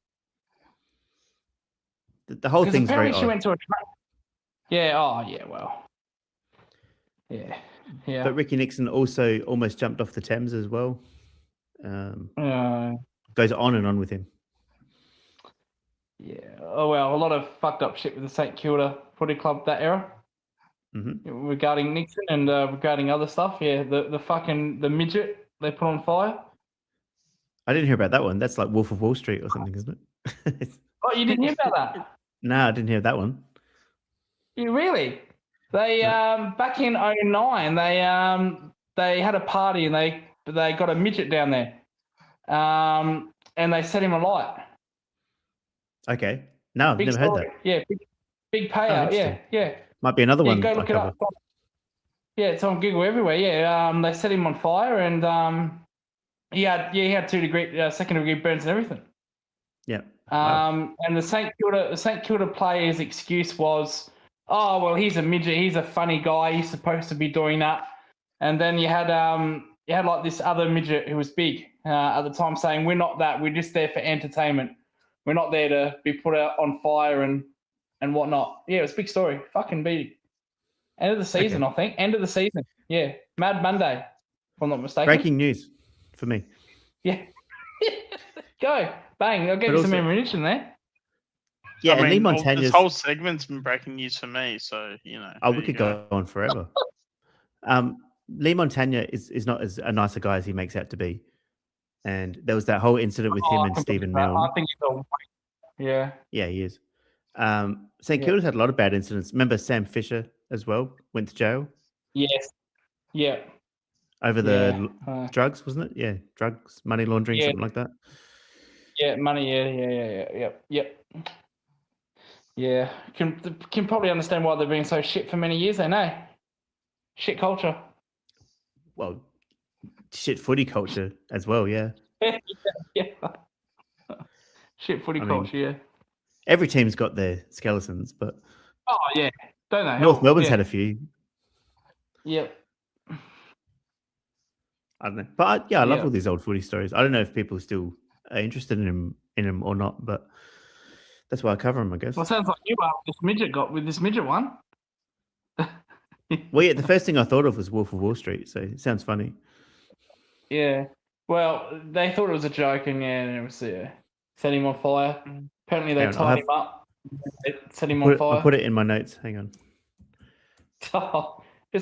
the whole Because thing's very apparently she odd. went to a yeah. Oh yeah. Well. Yeah. Yeah. But Ricky Nixon also almost jumped off the Thames as well. Goes on and on with him. Yeah. Oh well, a lot of fucked up shit with the St Kilda Footy Club that era regarding Nixon and regarding other stuff. Yeah, the midget they put on fire. I didn't hear about that one. That's like Wolf of Wall Street or something, isn't it? Oh, you didn't hear about that? No, I didn't hear that one. You really? They back in 2009, they had a party and they got a midget down there, and they set him alight. Okay. No, I've Big never heard story. that. Yeah, big payout. Yeah, interesting. yeah. Might be another Yeah, one. go I look it up. cover. Yeah, it's on Google everywhere. Yeah, they set him on fire, and he had 2-degree burns and everything. Yeah. Wow. And the St Kilda player's excuse was, "Oh well, he's a midget. He's a funny guy. He's supposed to be doing that." And then you had like this other midget who was big at the time saying, "We're not that. We're just there for entertainment. We're not there to be put out on fire and whatnot." Yeah, it was a big story. Fucking big. End of the season, Okay. I think. End of the season. Yeah, Mad Monday, if I'm not mistaken. Breaking news for me. Yeah. Go. Bang. I'll give But you some also- ammunition there. Yeah, I and Lee mean, Montagna's. this whole segment's been breaking news for me, so Oh, there we you could go on forever. Lee Montagna is not as a nicer guy as he makes out to be. And there was that whole incident with him and Stephen Milne. I think he's all. Yeah. Yeah, he is. St Yeah. Kilda's had a lot of bad incidents. Remember Sam Fisher as well? Went to jail Yes. Yeah. over the Yeah. drugs, wasn't it? Yeah, drugs, money laundering, Yeah. something like that. Yeah. Money. Yeah. Yep. Yeah, can probably understand why they've been so shit for many years. They know shit culture. Well, shit footy culture as well. Yeah, yeah. Shit footy I mean, culture. Yeah. every team's got their skeletons, but Oh yeah, don't they? North Melbourne's yeah. had a few. Yep. I don't know, but I love Yeah. all these old footy stories. I don't know if people still are interested in them or not, but that's why I cover them, I guess. Well, sounds like you are with this midget one. Well, yeah, the first thing I thought of was Wolf of Wall Street, so it sounds funny. Yeah. Well, they thought it was a joke, and it was set him on fire. Apparently, they Hang on, tied him up, set him I'll on fire. put it in my notes. Hang on. It's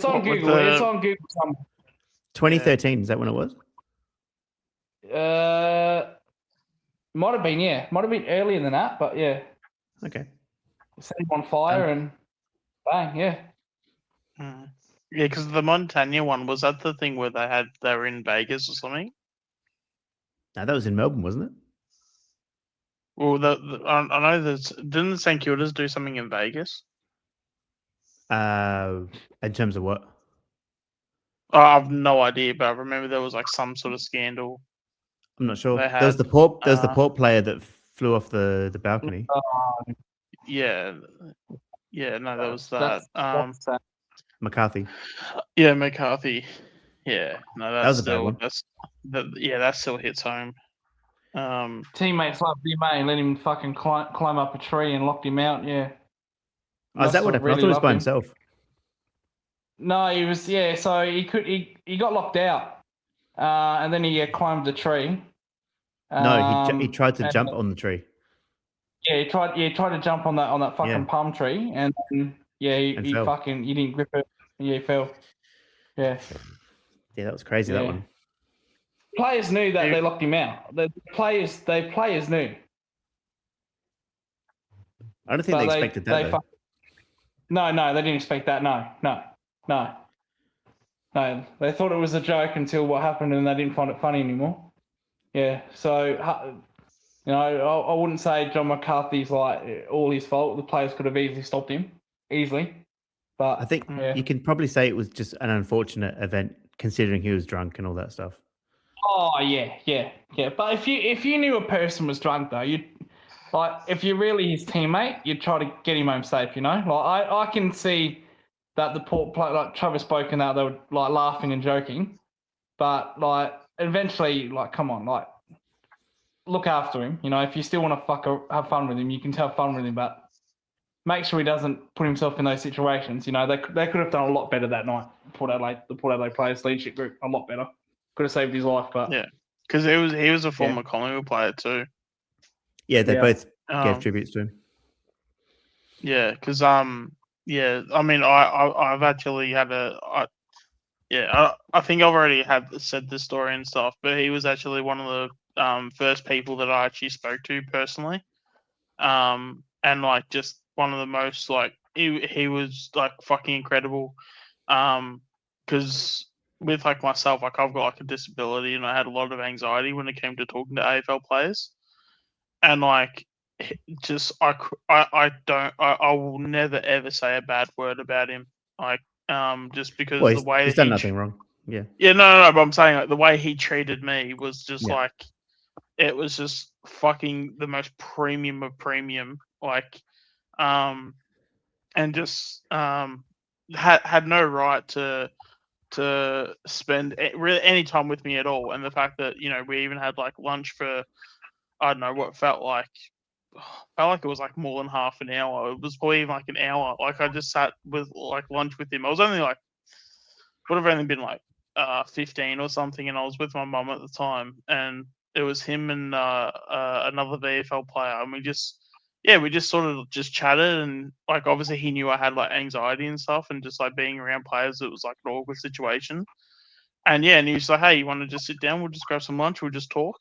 on What with Google. the- It's on Google. 2013, is that when it was? Might have been, yeah. Might have been earlier than that, but yeah. Okay. Set him on fire and bang, yeah. Yeah, because the Montagna one, was that the thing where they were in Vegas or something? No, that was in Melbourne, wasn't it? Well, I know didn't the St Kilda's do something in Vegas? In terms of what? I have no idea, but I remember there was like some sort of scandal. I'm not sure. They There was had, the port player that flew off the balcony. Yeah, no, there was that. That's McCarthy. Yeah, McCarthy. Yeah, no, That was a bad one. That still hits home. Teammates loved him, mate. Let him fucking climb up a tree and locked him out. Yeah. Oh, is that what happened? I thought it was by himself. No, he was. Yeah, so he got locked out, and then he climbed the tree. No, he tried to jump on the tree. Yeah, he tried to jump on that fucking palm tree, and then, he fell. he didn't grip it. Yeah, he fell. Yeah. Yeah, that was crazy. That one. Players knew that they locked him out. The players knew. I don't think they expected that. Though. No, they didn't expect that. No. They thought it was a joke until what happened, and they didn't find it funny anymore. Yeah, so I wouldn't say John McCarthy's like all his fault. The players could have easily stopped him, but I think you can probably say it was just an unfortunate event, considering he was drunk and all that stuff. Oh yeah. But if you knew a person was drunk though, you'd like if you're really his teammate, you'd try to get him home safe. Like I can see that the port player, like Travis spoken out, they were like laughing and joking, but like eventually, like come on, like look after him. If you still want to have fun with him, you can have fun with him, but make sure he doesn't put himself in those situations. They could have done a lot better that night. The Port Adelaide Players Leadership Group, a lot better. Could have saved his life, but yeah, because he was a former Collingwood player too. Yeah, they both gave tributes to him. Yeah, because I mean, I've actually had I think I've already said this story and stuff, but he was actually one of the first people that I actually spoke to personally, and like just one of the most like he was like fucking incredible, because with like myself, like I've got like a disability and I had a lot of anxiety when it came to talking to AFL players, and like just I will never ever say a bad word about him, like just because the way he's done nothing wrong. Yeah. Yeah, no, but I'm saying like the way he treated me was just like it was just fucking the most premium of premium, like and just had no right to spend really any time with me at all. And the fact that we even had like lunch for I don't know what felt like it was like more than half an hour. It was probably even like an hour. Like I just sat with like lunch with him. I was only like would have only been like 15 or something, and I was with my mum at the time, and it was him and another VFL player, and we just sort of just chatted, and like obviously he knew I had like anxiety and stuff, and just like being around players, it was like an awkward situation, and he was like, hey, you want to just sit down, we'll just grab some lunch, we'll just talk.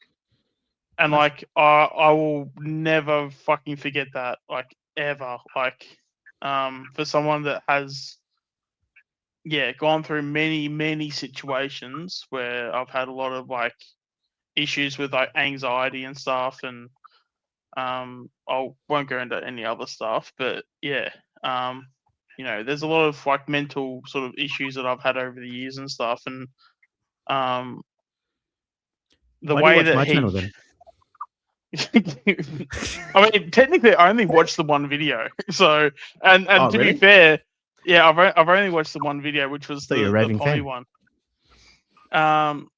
And like I will never fucking forget that, like ever. Like for someone that has gone through many situations where I've had a lot of like issues with like anxiety and stuff, and I won't go into any other stuff, but yeah, you know, there's a lot of like mental sort of issues that I've had over the years and stuff, and the Why do you way watch that my he. channel then? I mean, technically, I only watched the one video. So, and Oh, to really? be fair, yeah, I've only watched the one video, which was Thought you were a the raving Pommy fan. one.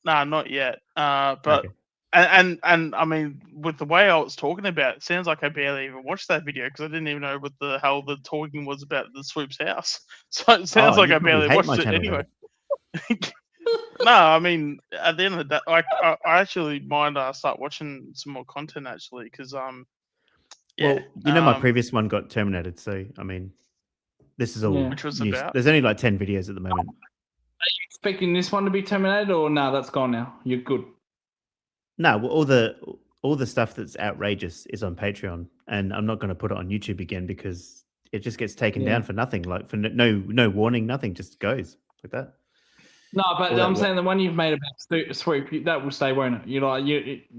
Nah, not yet. But Okay. and I mean, with the way I was talking about it, sounds like I barely even watched that video because I didn't even know what the hell the talking was about the Swoop's house. So it sounds Oh, like you I probably barely hate watched my it channel anyway. then. No, I mean, at the end of the day, like, I actually might start watching some more content actually, because yeah, Well, you know, my previous one got terminated, so I mean, this is all Yeah. which was news. about. There's only like 10 videos at the moment. Expecting this one to be terminated, or no? That's gone now. You're good. No, well, all the stuff that's outrageous is on Patreon, and I'm not going to put it on YouTube again because it just gets taken Yeah. down for nothing, like for no warning, nothing, just goes like that. No, but All that I'm wo- saying the one you've made about Swoop, that will stay, won't it? You're like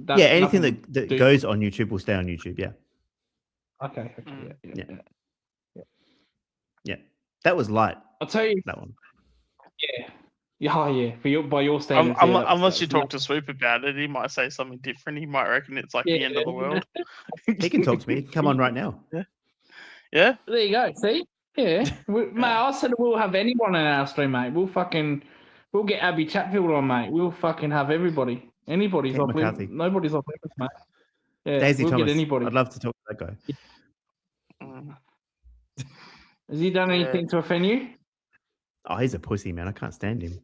that, Yeah, anything nothing that do- goes on YouTube will stay on YouTube. Yeah, Okay. Mm. yeah. That was light. I'll tell you. That one. Yeah, oh, yeah. By your standards, Unless you talk to Swoop about it, he might say something different. He might reckon it's like the end of the world. He can talk to me. Come on right now. Yeah. There you go. See, yeah, mate. I said we'll have anyone in our stream, mate. We'll get Abby Chatfield on, mate. We'll fucking have everybody. Anybody's Kate off limits. McCarthy. Nobody's off limits, mate. Yeah, Daisy we'll Thomas. get anybody. I'd love to talk to that guy. Mm. Has he done anything to offend you? Oh, he's a pussy, man. I can't stand him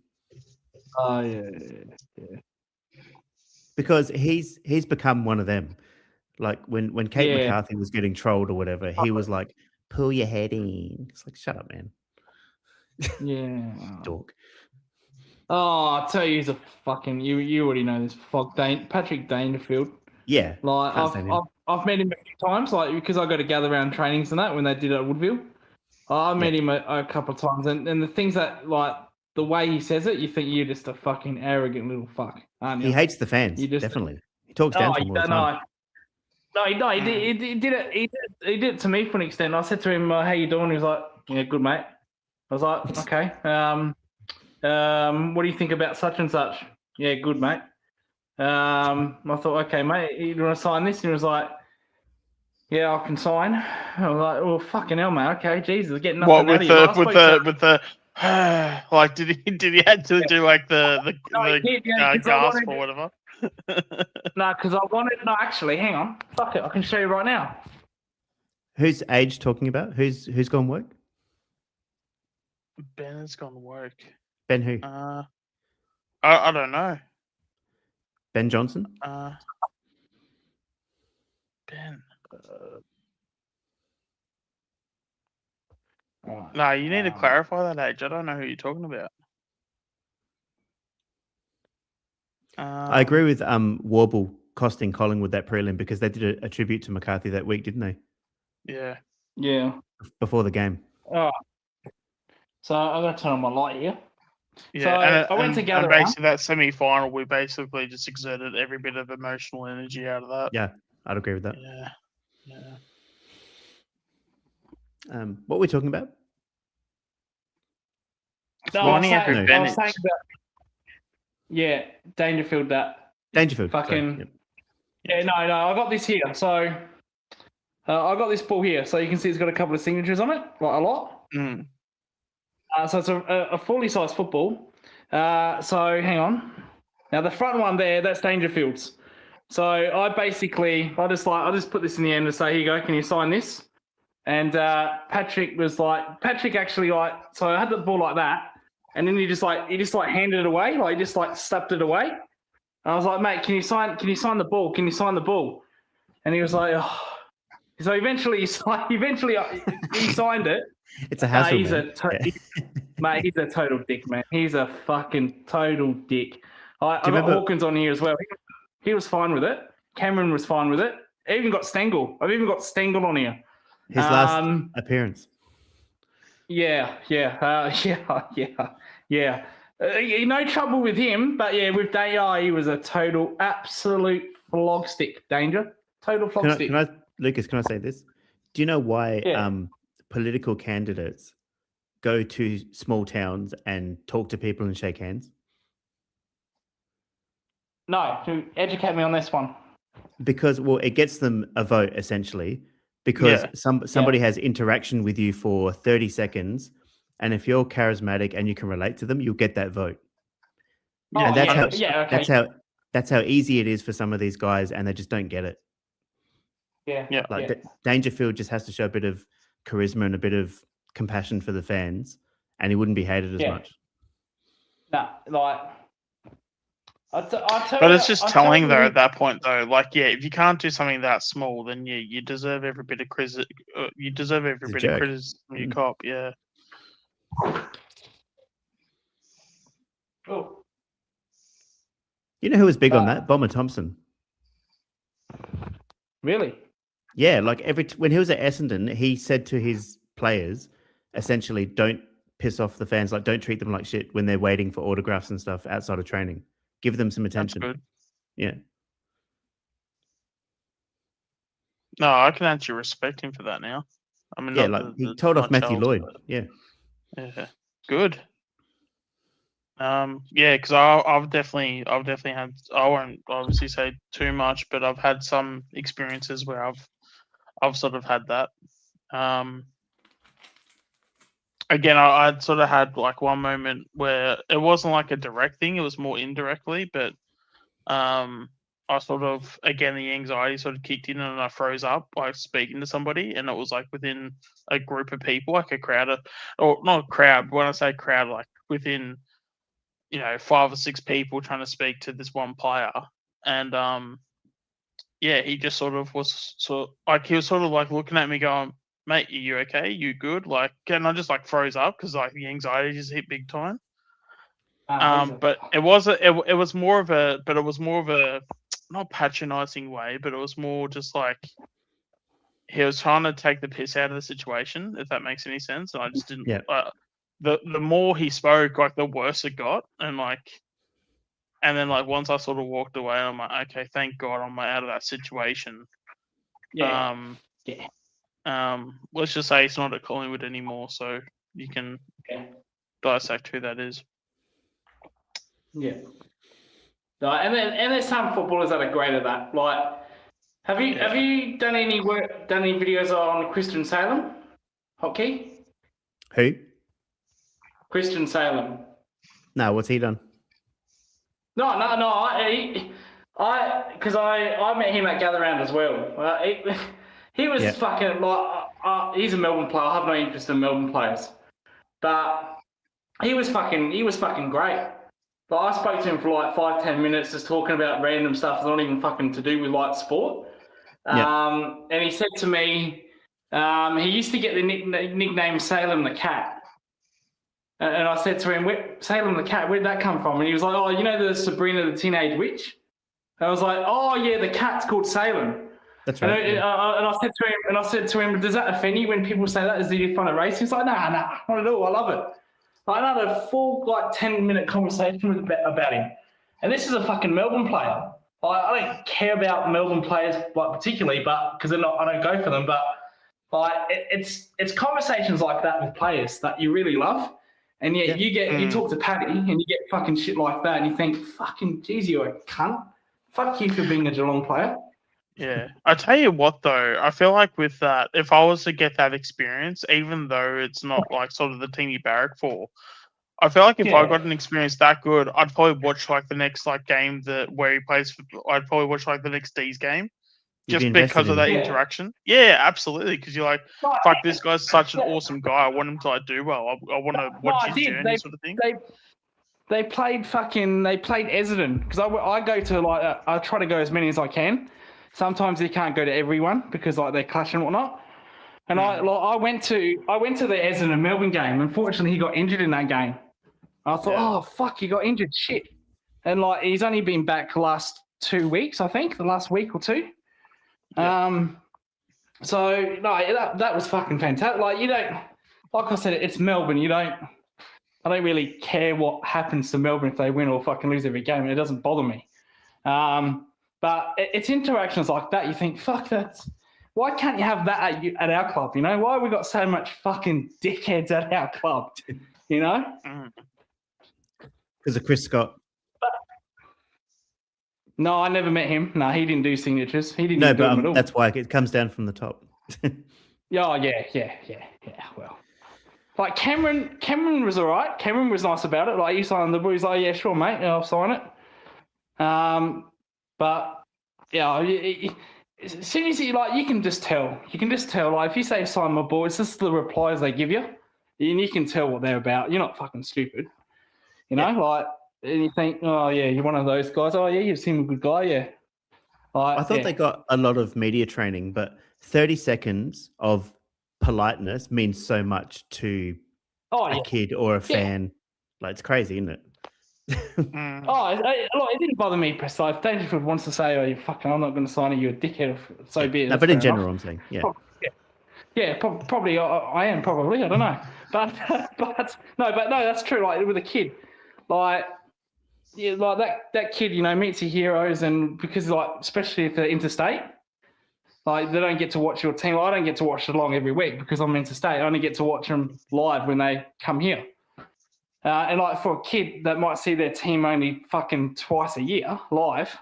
Oh yeah. because he's become one of them. Like when Kate Yeah. McCarthy was getting trolled or whatever, he was like, "Pull your head in." It's like, shut up, man. Yeah. Dork. Oh, I tell you, he's a fucking. You already know this. Patrick Dangerfield. Yeah. Like can't stand him. I've met him a few times, like because I go to gather around trainings and that when they did it at Woodville. I met him a couple of times, and the things that like the way he says it, you think you're just a fucking arrogant little fuck, aren't you? He hates the fans. You just- Definitely. He talks down to them all the time. No, he did it. He did it to me for an extent. I said to him, "How you doing?" He was like, "Yeah, good, mate." I was like, "Okay. What do you think about such and such?" "Yeah, good, mate." I thought, "Okay, mate, you want to sign this?" And he was like, "Yeah, I can sign." I was like, "Well, fucking hell, mate. Okay, Jesus, getting nothing What out of you." But I spoke to- with the like did he actually do like the No, he did, yeah, 'cause I gasp wanted- or whatever? No, because I wanted. No, actually, hang on. Fuck it, I can show you right now. Who's Age talking about? Who's gone work? Ben has gone to work. Ben who? I don't know. Ben Johnson? Ben. Alright. No, you need to clarify that, Age. I don't know who you're talking about. I agree with Warble costing Collingwood that prelim because they did a tribute to McCarthy that week, didn't they? Yeah. Yeah. Before the game. Oh. So I'm gonna turn on my light here. Yeah, So I went to gather and around. basically that semi-final, we basically just exerted every bit of emotional energy out of that. Yeah, I'd agree with that. Yeah. Yeah. What were we talking about? No, I was Ronnie saying, Andrew I was Bennett. saying that, yeah, Dangerfield. That Dangerfield. sorry, fucking. yep. Yeah, no, I got this here. So I got this ball here. So you can see it's got a couple of signatures on it, like a lot. Mm. So it's a fully sized football. So hang on. Now the front one there, that's Dangerfield's. So I just put this in the end and say, here you go, can you sign this? And Patrick actually so I had the ball like that, and then he just handed it away, like he just like slapped it away. And I was like, mate, can you sign the ball? Can you sign the ball? And he was like, oh. So eventually he signed it. It's a hassle. He's man. Mate, he's a total dick, man. He's a fucking total dick. I got remember- Hawkins on here as well. He was fine with it. Cameron was fine with it. I even got Stengel. I've even got Stengel on here. His last appearance. Yeah. No trouble with him, but yeah, with Day, he was a total absolute flog stick. Danger. Total flog stick. Lucas, can I say this? Do you know why Yeah. political candidates go to small towns and talk to people and shake hands? No, educate me on this one. Because, well, it gets them a vote essentially. Because somebody has interaction with you for 30 seconds, and if you're charismatic and you can relate to them, you'll get that vote. And that's how easy it is for some of these guys, and they just don't get it. Yeah. Like Dangerfield just has to show a bit of charisma and a bit of compassion for the fans, and he wouldn't be hated as much. No, like. But it's just telling though at that point though, like if you can't do something that small, then you deserve every bit of criticism. You deserve every bit of criticism you cop. Yeah. Oh. You know who was big on that? Bomber Thompson. Really? Yeah, like when he was at Essendon, he said to his players, essentially, don't piss off the fans. Like, don't treat them like shit when they're waiting for autographs and stuff outside of training. Give them some attention. That's good. Yeah. No, I can actually respect him for that now. I mean, he told off Matthew Lloyd. Yeah. Good. Because I've definitely had. I won't obviously say too much, but I've had some experiences where I've sort of had that. Again, I'd sort of had like one moment where it wasn't like a direct thing; it was more indirectly. But I sort of, again, the anxiety sort of kicked in, and I froze up like speaking to somebody, and it was like within a group of people, like a crowd or not a crowd. When I say crowd, like within 5 or 6 people trying to speak to this one player, and he just sort of was he was sort of like looking at me going, "Mate, are you okay? You good?" Like, and I just like froze up because like the anxiety just hit big time. But it was more of a not patronizing way, but it was more just like he was trying to take the piss out of the situation, if that makes any sense. And I just didn't. Yeah. The more he spoke, like the worse it got, and then like once I sort of walked away, I'm like, okay, thank God I'm out of that situation. Let's just say it's not at Collingwood anymore, so you can dissect who that is. Yeah. No, and there's some footballers that are great at that. Like, have you done any videos on Christian Salem hockey? Who? Christian Salem. No, what's he done? No. Because I met him at Gather Round as well. He was fucking like he's a Melbourne player. I have no interest in Melbourne players, but he was fucking great. But I spoke to him for like 5-10 minutes, just talking about random stuff that's not even fucking to do with like sport. And he said to me, he used to get the nickname Salem the Cat. And I said to him, Salem the Cat, where did that come from? And he was like, oh, you know the Sabrina the Teenage Witch? And I was like, oh yeah, the cat's called Salem. That's right. And I said to him, does that offend you when people say that? Is it fun at race? He's like, nah, not at all. I love it. I had a full 10-minute conversation about him, and this is a fucking Melbourne player. I don't care about Melbourne players particularly, but because I don't go for them. But it's conversations like that with players that you really love, and yet you talk to Paddy and you get fucking shit like that, and you think, fucking geez, you're a cunt. Fuck you for being a Geelong player. Yeah, I tell you what though, I feel like with that, if I was to get that experience, even though it's not like sort of the team you barrack for, I feel like if I got an experience that good, I'd probably watch like the next game where he plays. I'd probably watch like the next D's game, just because of that interaction. Yeah, absolutely. Because you're like, fuck, this guy's such an awesome guy. I want him to do well. I want to watch his journey, sort of thing. They played Essendon because I go to I try to go as many as I can. Sometimes you can't go to everyone because they clash and whatnot. And I went to the Essendon Melbourne game. Unfortunately, he got injured in that game. I thought, oh fuck, he got injured, shit. And he's only been back the last 2 weeks, I think, the last week or two. Yeah. So no, that was fucking fantastic. Like I said, it's Melbourne. I don't really care what happens to Melbourne if they win or fucking lose every game. It doesn't bother me. But it's interactions like that. You think, fuck, that's why can't you have that at our club? You know, why have we got so much fucking dickheads at our club? You know? Because of Chris Scott. No, I never met him. No, he didn't do signatures. He didn't No, do them at but all. that's why it comes down from the top. Yeah. Well, like Cameron was all right. Cameron was nice about it. Like, you signed the book. He's like, yeah, sure, mate. I'll sign it. But yeah, as soon as you can just tell. You can just tell. Like, if you say sign my ball, it's just the replies they give you, and you can tell what they're about. You're not fucking stupid, you know. Like, and you think, oh yeah, you're one of those guys. Oh yeah, you seem a good guy. Yeah. I thought they got a lot of media training, but 30 seconds of politeness means so much to a kid or a fan. Like, it's crazy, isn't it? It didn't bother me, Presto. If Dangerfield wants to say, oh, you fucking, I'm not going to sign it, you're a dickhead, so be it. No, but in general, I'm saying, probably I am, probably, I don't know. But no, that's true. Like, with a kid, like that kid, you know, meets your heroes, and because, like, especially if they're interstate, like, they don't get to watch your team. I don't get to watch Geelong every week because I'm interstate. I only get to watch them live when they come here. And like, for a kid that might see their team only fucking twice a year live,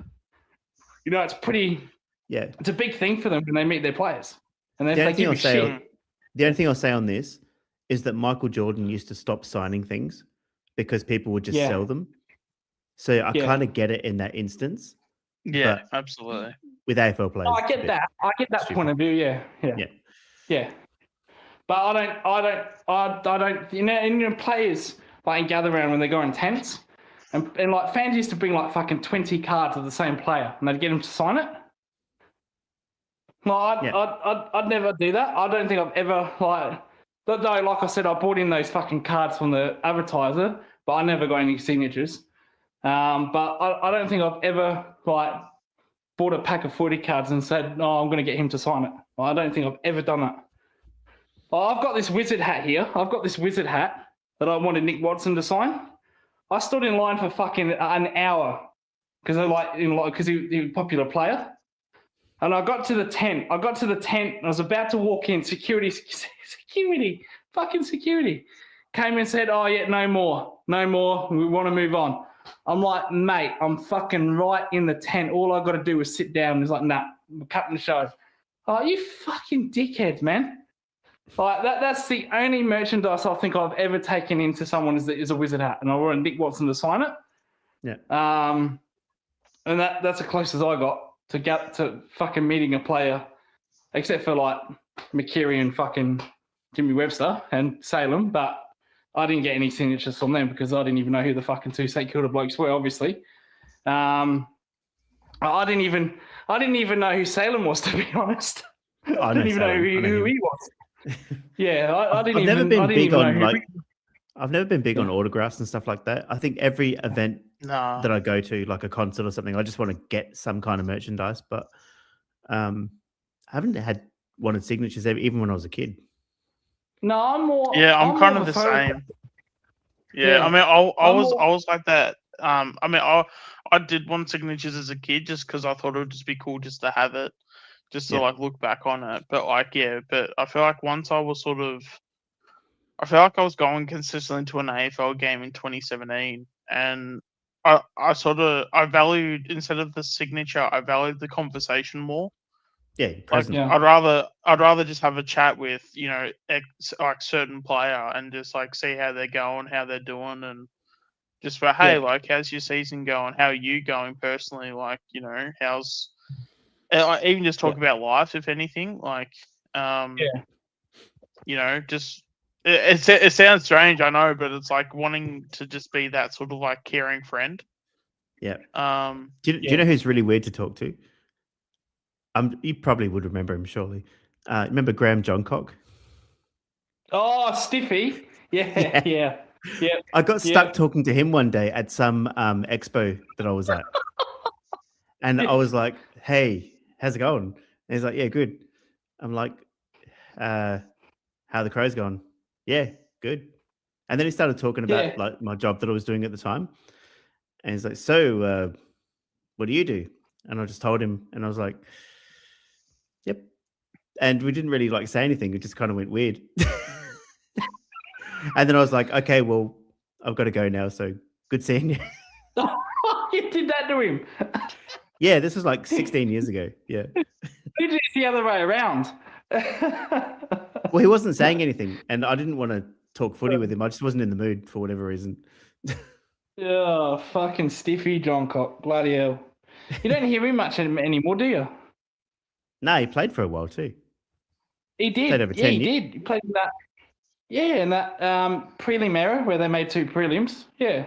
you know, it's pretty. Yeah, it's a big thing for them when they meet their players. And then they give you shit. The only thing I'll say on this is that Michael Jordan used to stop signing things because people would just sell them. So I kind of get it in that instance. Yeah, absolutely. With AFL players, I get that. I get that point of view. Yeah. But I don't. You know, and players like gather around when they go in tents, and like fans used to bring like fucking 20 cards of the same player, and they'd get him to sign it. No, I'd never do that. I don't think I've ever though, like I said, I bought in those fucking cards from the advertiser, but I never got any signatures. But I don't think I've ever bought a pack of footy cards and said, "No, I'm going to get him to sign it." I don't think I've ever done that. I've got this wizard hat here. I've got this wizard hat that I wanted Nick Watson to sign. I stood in line for fucking an hour because he was a popular player. And I got to the tent. And I was about to walk in. Security came and said, "Oh yeah, no more. We want to move on." I'm like, "Mate, I'm fucking right in the tent. All I got to do is sit down." He's like, "Nah, we're cutting the show." Oh, you fucking dickheads, man. Like that's the only merchandise I think I've ever taken into someone is a wizard hat, and I wanted Nick Watson to sign it. Yeah. And that's the closest I got to get to fucking meeting a player, except for like McKerry and fucking Jimmy Webster and Salem, but I didn't get any signatures from them because I didn't even know who the fucking two St Kilda blokes were, obviously. I didn't even know who Salem was, to be honest. I didn't even know who he was. Yeah, I've never been big on autographs and stuff like that. I think every event that I go to, like a concert or something, I just want to get some kind of merchandise. But I haven't wanted signatures even when I was a kid. No, I'm more. Yeah, I'm kind of the same. Yeah, I mean, I was like that. I mean, I did want signatures as a kid just because I thought it would just be cool just to have it. Just to look back on it. But but I feel like once I was I feel like I was going consistently to an AFL game in 2017, and I valued, instead of the signature, I valued the conversation more. Yeah, I'd rather just have a chat with, you know, certain player and just see how they're going, how they're doing, and just for how's your season going? How are you going personally? You know, how's even just talk about life, if anything, you know, just it sounds strange, I know, but it's like wanting to just be that sort of caring friend. Yeah. Do you know who's really weird to talk to? You probably would remember him, surely. Remember Graham Johncock? Oh, Stiffy. Yeah. I got stuck talking to him one day at some expo that I was at. And I was like, "Hey, how's it going?" And he's like, "Yeah, good." I'm like, "How the Crows going?" "Yeah, good." And then he started talking about my job that I was doing at the time. And he's like, "So, what do you do?" And I just told him, and I was like, "Yep." And we didn't really like say anything. It just kind of went weird. And then I was like, "Okay, well, I've got to go now. So good seeing you." You did that to him. Yeah, this was like 16 years ago. Yeah. You did it the other way around. Well, he wasn't saying anything, and I didn't want to talk footy with him. I just wasn't in the mood for whatever reason. Oh, fucking stiffy, John Cock. Bloody hell. You don't hear him much anymore, do you? No, he played for a while too. He did. Played over Yeah, 10 he years. did. He played in that. Yeah, in that prelim era where they made 2 prelims. Yeah.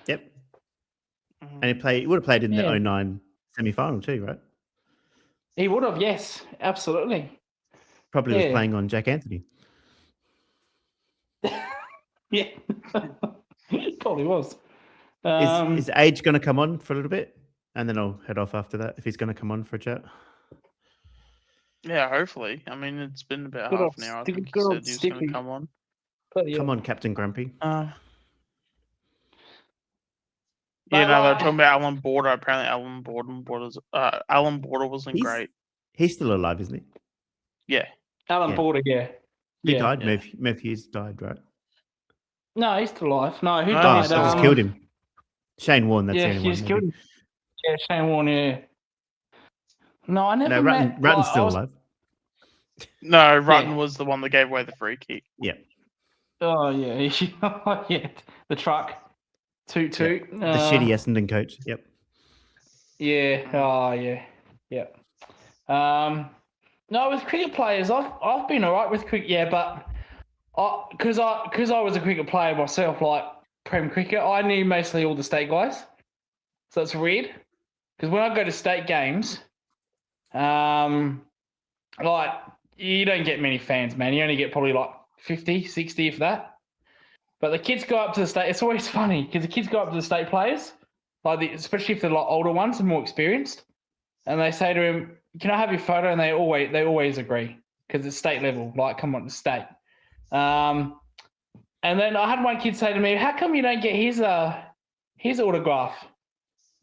Yep. And he would have played in the Yeah. 09 semi-final too, right? He would have, yes. Absolutely. Probably was Yeah. playing on Jack Anthony. Yeah. Probably was. Is Age going to come on for a little bit? And then I'll head off after that if he's going to come on for a chat. Yeah, hopefully. I mean, it's been about Good half old an hour. I stick- think he good said old he was going stiffy. to come on. Bloody Come hell. on, Captain Grumpy. Yeah, But, no, they're like- talking about Alan Border. Apparently, Alan Border wasn't He's- great. He's still alive, isn't he? Yeah. Alan Yeah. Border, yeah. Who Yeah. died? Yeah. Murph Hughes died, right? No, he's still alive. No, who No, Oh, died? he's they just killed him. Shane Warne, that's Yeah, the only he one. just killed maybe. him. Yeah, Shane Warne, yeah. No, I never No, met... Ratton's like, I still was- alive. No, Rutten was the one that gave away the free kick. Yeah. Oh, yeah. Yeah, the truck. Toot toot. The shitty Essendon coach. Yep. Yeah. Oh, yeah. Yeah. No, with cricket players, I've been all right with cricket. Yeah, but because I was a cricket player myself, like Prem cricket, I knew mostly all the state guys. So that's weird. Because when I go to state games, like you don't get many fans, man. You only get probably like 50, 60, if that. But the kids go up to the state. It's always funny because the kids go up to the state players, especially if they're like older ones and more experienced, and they say to him, "Can I have your photo?" And they always agree because it's state level. Like, come on, it's state. And then I had one kid say to me, "How come you don't get his autograph?"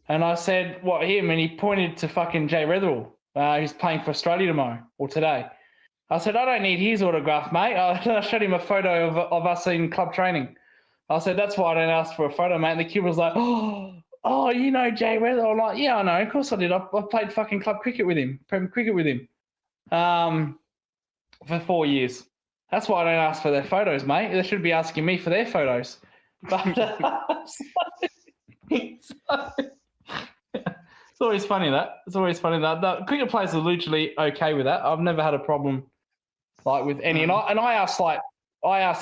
And I said, "What, him?" And he pointed to fucking Jay Retherill, who's playing for Australia tomorrow or today. I said, "I don't need his autograph, mate." I showed him a photo of us in club training. I said, "That's why I don't ask for a photo, mate." And the kid was like, "Oh, you know Jay Retherill?" I'm like, "Yeah, I know. Of course I did. I played fucking club cricket with him, Prem cricket with him, for 4 years. That's why I don't ask for their photos, mate. They should be asking me for their photos." But it's always funny that. It's always funny that. The cricket players are literally okay with that. I've never had a problem like with any. And I asked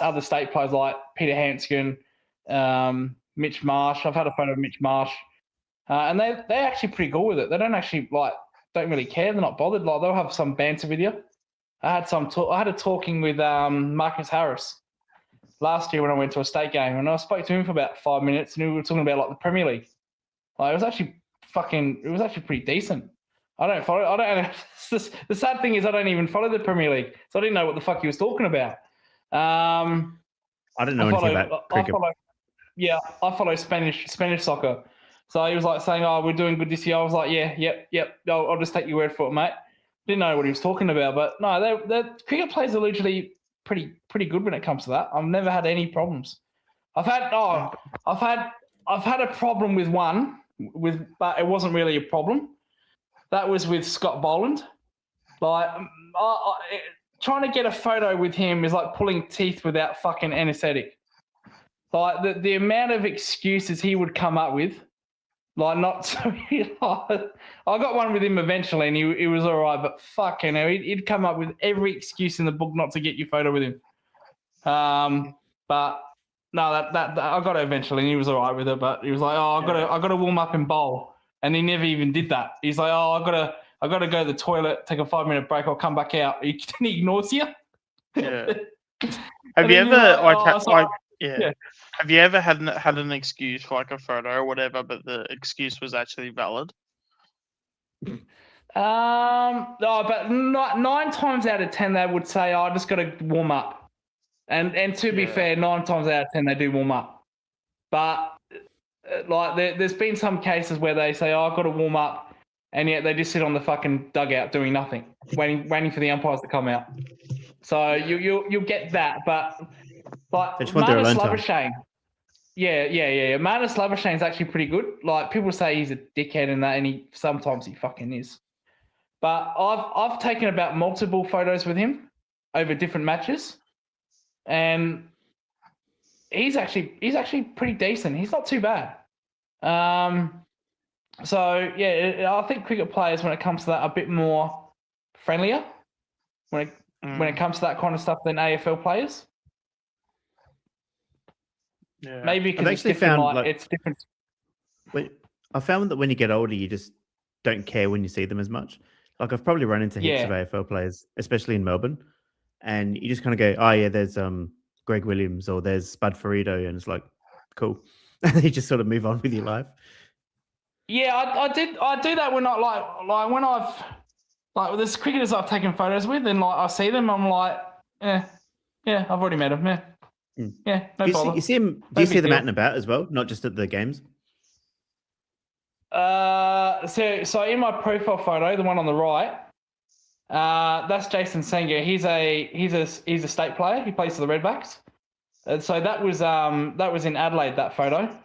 other state players like Peter Hanscom, Mitch Marsh. I've had a photo of Mitch Marsh, and they're actually pretty cool with it. They don't actually don't really care. They're not bothered. Like they'll have some banter with you. I had a talking with Marcus Harris last year when I went to a state game, and I spoke to him for about 5 minutes, and we were talking about like the Premier League. Like it was actually pretty decent. I don't follow. The sad thing is I don't even follow the Premier League, so I didn't know what the fuck he was talking about. I don't know anything about cricket. I follow Spanish soccer. So he was like saying, "Oh, we're doing good this year." I was like, "Yep. I'll just take your word for it, mate." Didn't know what he was talking about, but no, the cricket players are literally pretty good when it comes to that. I've never had any problems. I've had a problem with one, but it wasn't really a problem. That was with Scott Boland. Like, trying to get a photo with him is like pulling teeth without fucking anesthetic. Like the amount of excuses he would come up with, like not so. I got one with him eventually, and he was all right. But fucking hell, he'd come up with every excuse in the book not to get your photo with him. But no, that I got it eventually, and he was all right with it. But he was like, "Oh, I got to warm up and bowl," and he never even did that. He's like, "Oh, I got to go to the toilet, take a 5-minute break. I'll come back out." He ignores you. Yeah. Have And you then ever you're like, yeah. Have you ever had an excuse for like a photo or whatever, but the excuse was actually valid? No, but 9 times out of 10 they would say, "I just got to warm up," and to be fair, 9 times out of 10 they do warm up. But like there's been some cases where they say, "Oh, I've got to warm up," and yet they just sit on the fucking dugout doing nothing, waiting for the umpires to come out. So you'll get that, but like They just want their Marnus alone time. Labuschagne, yeah. Marnus Labuschagne's actually pretty good. Like people say he's a dickhead and that, and sometimes he fucking is. But I've taken about multiple photos with him over different matches, and he's actually pretty decent. He's not too bad. So yeah, I think cricket players, when it comes to that, are a bit more friendlier when it comes to that kind of stuff than AFL players. Yeah. Maybe because I've it's actually different. found, like- It's different. I found that when you get older, you just don't care when you see them as much. Like I've probably run into heaps of AFL players, especially in Melbourne, and you just kind of go, "Oh yeah, there's Greg Williams or there's Spud Ferrito," and it's like, cool. And you just sort of move on with your life. Yeah, I do that when when I've there's cricketers I've taken photos with, and like I see them, I'm like, yeah, I've already met them. Yeah, no problem. You see him? Do No you see big them deal. out and about as well, not just at the games? So in my profile photo, the one on the right, that's Jason Senga. He's a state player. He plays for the Redbacks. And so that was in Adelaide, that photo.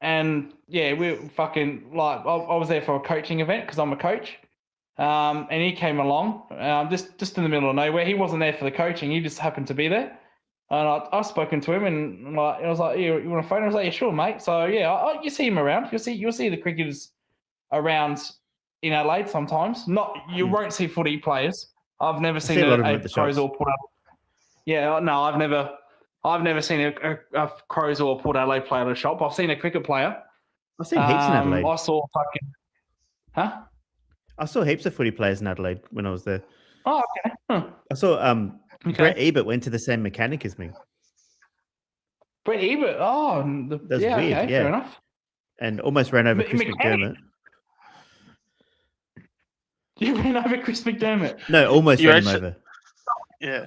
And yeah, we fucking I was there for a coaching event because I'm a coach. And he came along, just in the middle of nowhere. He wasn't there for the coaching. He just happened to be there. And I've spoken to him, and I was like, "You want a phone?" I was like, "Yeah, sure, mate." So yeah, you see him around. You'll see the cricketers around in Adelaide sometimes. You won't see footy players. I've never seen see a lot of them a at the Crows shops. or Port Adelaide. Yeah, no, I've never seen a Crows or Port Adelaide player at a shop. I've seen a cricket player. I've seen heaps in Adelaide. I saw fucking, huh? I saw heaps of footy players in Adelaide when I was there. Oh, okay. Huh. I saw Okay. Brett Ebert went to the same mechanic as me, Brett Ebert. Oh, That's yeah, weird, okay, yeah. fair enough. and almost ran over Chris Mechanic? McDermott. You ran over Chris McDermott. No, almost You ran him actually- over. Yeah.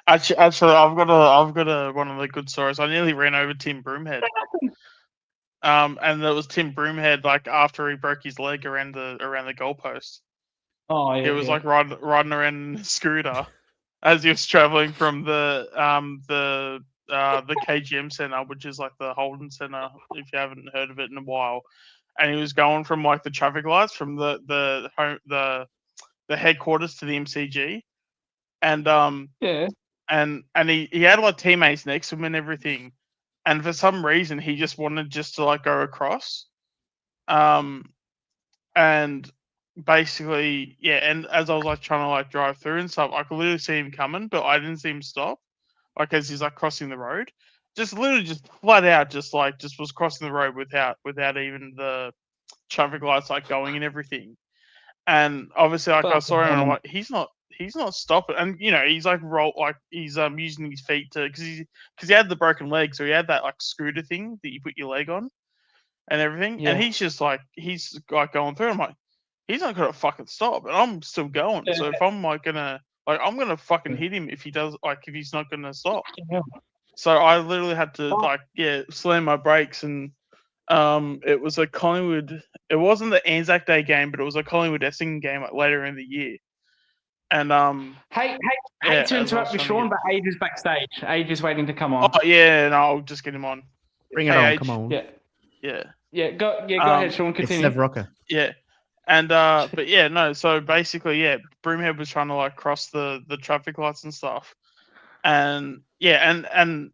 Actually, I've got a one of the good stories. I nearly ran over Tim Broomhead. And there was Tim Broomhead like after he broke his leg around the goalpost. Oh yeah. He was yeah. like riding around in a scooter as he was traveling from the KGM Centre, which is like the Holden Centre, if you haven't heard of it in a while. And he was going from like the traffic lights from the headquarters to the MCG, and yeah. and he had like teammates next to him and everything, and for some reason he just wanted to like go across, and basically and as I was like trying to like drive through and stuff, I could literally see him coming, but I didn't see him stop, like as he's like crossing the road, just flat out just was crossing the road without even the traffic lights like going and everything. And obviously like I saw him and I'm like, he's not stopping, and he's like he's using his feet to because he had the broken leg, so he had that like scooter thing that you put your leg on and everything, Yeah. and he's going through. I'm like, he's not gonna fucking stop, and I'm still going. So if I'm like I'm gonna fucking hit him if he does, like if he's not gonna stop. Yeah. So I literally had to slam my brakes, and it was a Collingwood. It wasn't the Anzac Day game, but it was a Collingwood Essendon game like later in the year. And Hey, yeah, to as I interrupt was you, trying to Sean, get- but Age is backstage. Age is waiting to come on. oh yeah, no, I'll just get him on. Bring it Hey, on, H. come on. Yeah. Go ahead, Sean. It's Continue. Sev Rocker. Yeah. And but yeah, no, so basically, Broomhead was trying to like cross the traffic lights and stuff. And and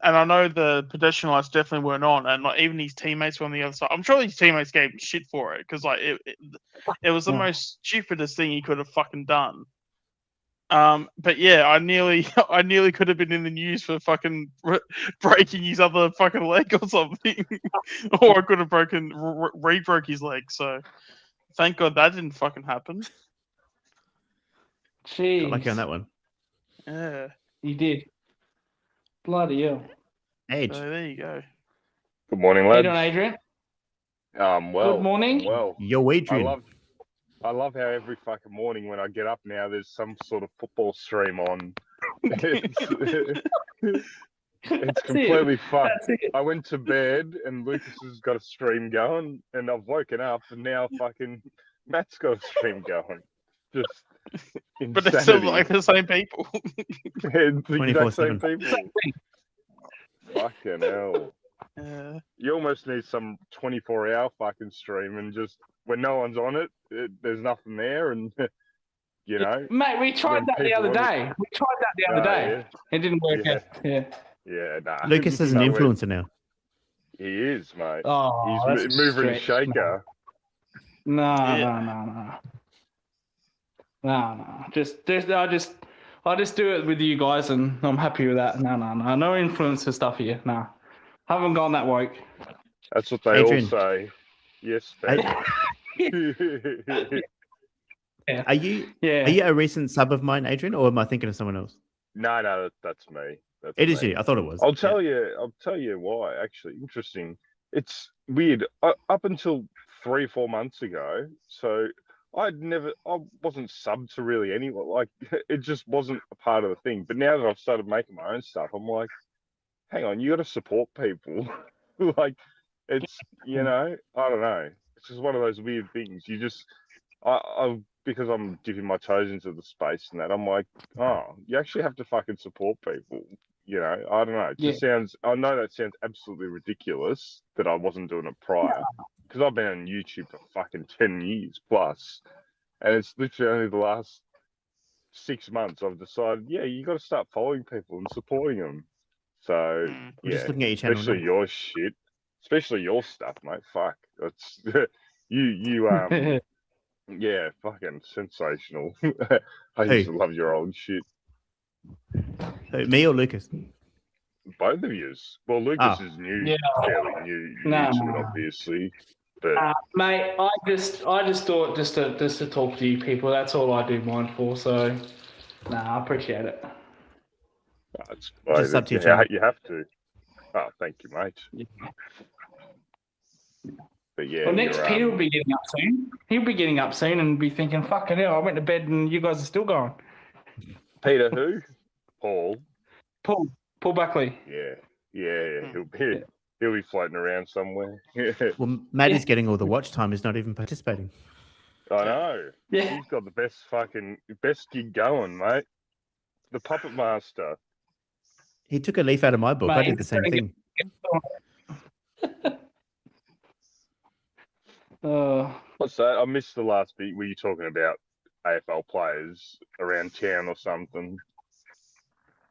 I know the pedestrian lights definitely weren't on, and like even his teammates were on the other side. I'm sure his teammates gave him shit for it, because like it was the most stupidest thing he could have fucking done. But yeah, I nearly could have been in the news for fucking breaking his other fucking leg or something, or I could have re-broke his leg. So thank God that didn't fucking happen. Jeez. Got lucky on that one. Yeah. You did. Bloody hell. Age. So there you go. Good morning, How you lads. doing, Adrian? Well, Good morning. well, Yo, Adrian. I love how every fucking morning when I get up now, there's some sort of football stream on. It's That's completely it. fucked. That's it. I went to bed and Lucas has got a stream going, and I've woken up and now fucking Matt's got a stream going. Just But they're still insanity. like the same people. It's the exact same 24/7. people. Same thing. Fucking hell. Yeah. You almost need some 24-hour fucking stream, and just when no one's on it, there's nothing there, and you know. Mate, we tried when that the people other want day. We tried that the other day. It didn't work Yeah. out. Yeah. Yeah, nah. Lucas is an No way. influencer now. He is, mate. Oh, that's He's a moving and stretch. shaker. No, Yeah. no. I just do it with you guys, and I'm happy with that. No influencer stuff here. No, haven't gone that woke. That's what they Adrian. all say. Yes, Are, Yeah. are you Yeah. are you a recent sub of mine, Adrian, or am I thinking of someone else? no, that's me. That's It is me. you. I thought it was. I'll tell you why. Actually, interesting. It's weird. Up until 3 or 4 months ago, so I wasn't subbed to really anyone. Like it just wasn't a part of the thing. But now that I've started making my own stuff, I'm like, hang on, you got to support people. Like it's I don't know. It's just one of those weird things. You just because I'm dipping my toes into the space and that, I'm like, oh, you actually have to fucking support people. I don't know. It just sounds. I know that sounds absolutely ridiculous that I wasn't doing it prior, because I've been on YouTube for fucking 10 years plus, and it's literally only the last 6 months I've decided, yeah, you got to start following people and supporting them. So I'm yeah, just looking at your channel. especially now. your shit, especially your stuff, mate. Fuck, that's you yeah, fucking sensational. I used to love your old shit. Who, me or Lucas? Both of yous. Well, Lucas is new, fairly new to it, obviously. But Mate, I just thought just to talk to you people. That's all I do mine for. So, I appreciate it. it's Just up to your channel. you have to. Oh, thank you, mate. But yeah, Well, next Peter will be getting up soon. He'll be getting up soon and be thinking, "Fucking hell, I went to bed and you guys are still going." Peter who? Paul. Paul Buckley. Yeah. He'll be floating around somewhere. Well, Matt is getting all the watch time. He's not even participating. I know. Yeah. He's got the best gig going, mate. The Puppet Master. He took a leaf out of my book. I Mate, did the same thing. What's that? I missed the last bit. Were you talking about AFL players around town or something?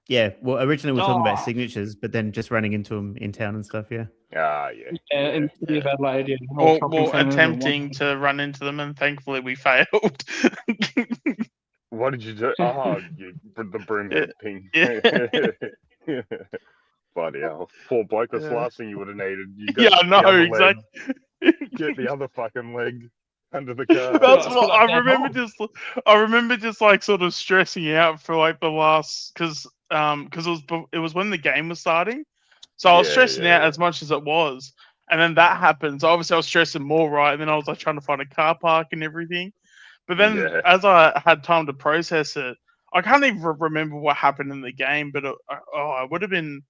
Yeah. Well, originally we were talking about signatures, but then just running into them in town and stuff. Yeah. Ah, yeah. Yeah, in the city of Adelaide. Yeah. Or attempting to run into them, and thankfully we failed. What did you do? Oh, the broomhead ping. Yeah. Bloody hell. Poor bloke, that's the last thing you would have needed. Yeah, I know, exactly. Get the other fucking leg under the car. That's what I remember. Just like sort of stressing out for like the last because it was when the game was starting, so I was stressing out as much as it was, and then that happened. So obviously I was stressing more, right? And then I was like trying to find a car park and everything. But then as I had time to process it, I can't even remember what happened in the game. But I would have been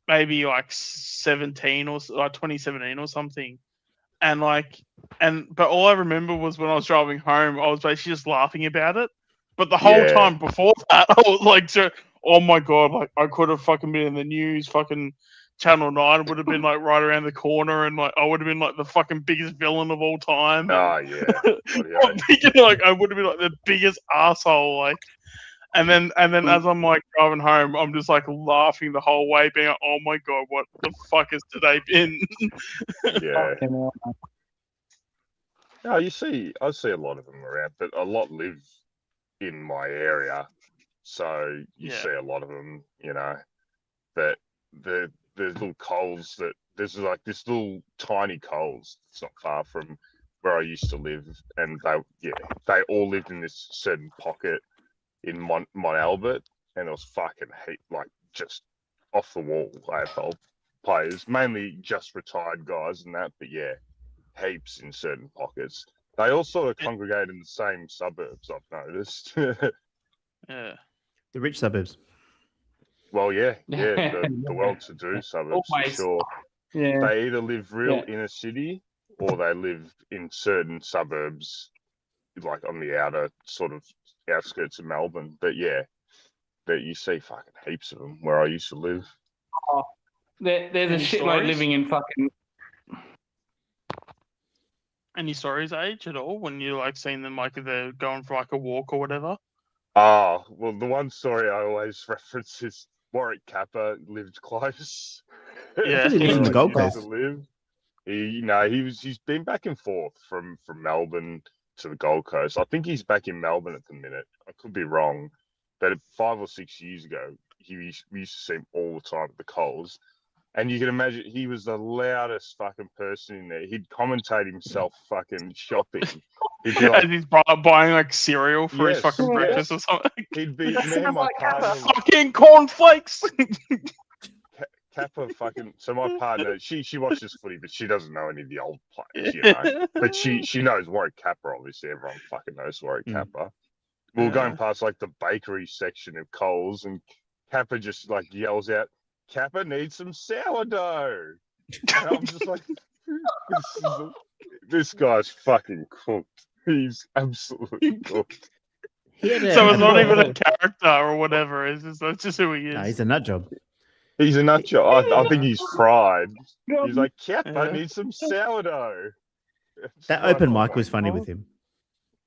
maybe like 17 or like 2017 or something. But all I remember was when I was driving home, I was basically just laughing about it. But the whole time before that, I was like, oh my God, like I could have fucking been in the news, fucking Channel 9 would have been like right around the corner, and like I would have been like the fucking biggest villain of all time. Oh yeah. I'm thinking like I would have been like the biggest asshole, like. And then as I'm like driving home, I'm just like laughing the whole way, being like, oh my God, what the fuck has today been? Yeah. No, I see a lot of them around, but a lot live in my area, so you see a lot of them, But there's little Coles that there's like this little tiny Coles. It's not far from where I used to live, and they all lived in this certain pocket in Mont Albert, and it was fucking just off the wall AFL players, mainly just retired guys and that, but heaps in certain pockets. They all sort of congregate in the same suburbs, I've noticed. Yeah. The rich suburbs. Well, yeah, Yeah. the well-to-do suburbs for Always. sure. Yeah. They either live real Yeah. inner city or they live in certain suburbs, like on the outer sort of outskirts of Melbourne. But yeah, that you see fucking heaps of them where I used to live. Oh, there's a Any shitload stories? living in fucking. Any stories, Age, at all when you like seeing them like if they're going for like a walk or whatever? Ah, well, the one story I always reference is Warwick Kappa lived close. Yeah. I thought he lived in the Where I Gold used to Coast. live. He's been back and forth from Melbourne to the Gold Coast. I think he's back in Melbourne at the minute. I could be wrong, but 5 or 6 years ago, we used to see him all the time at the Coles. And you can imagine he was the loudest fucking person in there. He'd commentate himself fucking shopping. He'd be like, As he's buying like cereal for his Yes, fucking yes. breakfast or something. he'd be, That me and sounds my like Kappa. partner, Fucking cornflakes. Kappa fucking, so my partner, she watches footy, but she doesn't know any of the old players, you know. But she knows Warwick Kappa, obviously. Everyone fucking knows Warwick Mm. Kappa. We were going Yeah. past like the bakery section of Coles, and Kappa just like yells out, "Kappa needs some sourdough." And I'm just like, this guy's fucking cooked. He's absolutely cooked. He had So it's not a- even a character or whatever. It's just that's just who he is. No, he's a nut job. He's a nut job. I think he's fried. He's like, Kappa Yeah. needs some sourdough. It's That like, open oh mic my was funny God. with him.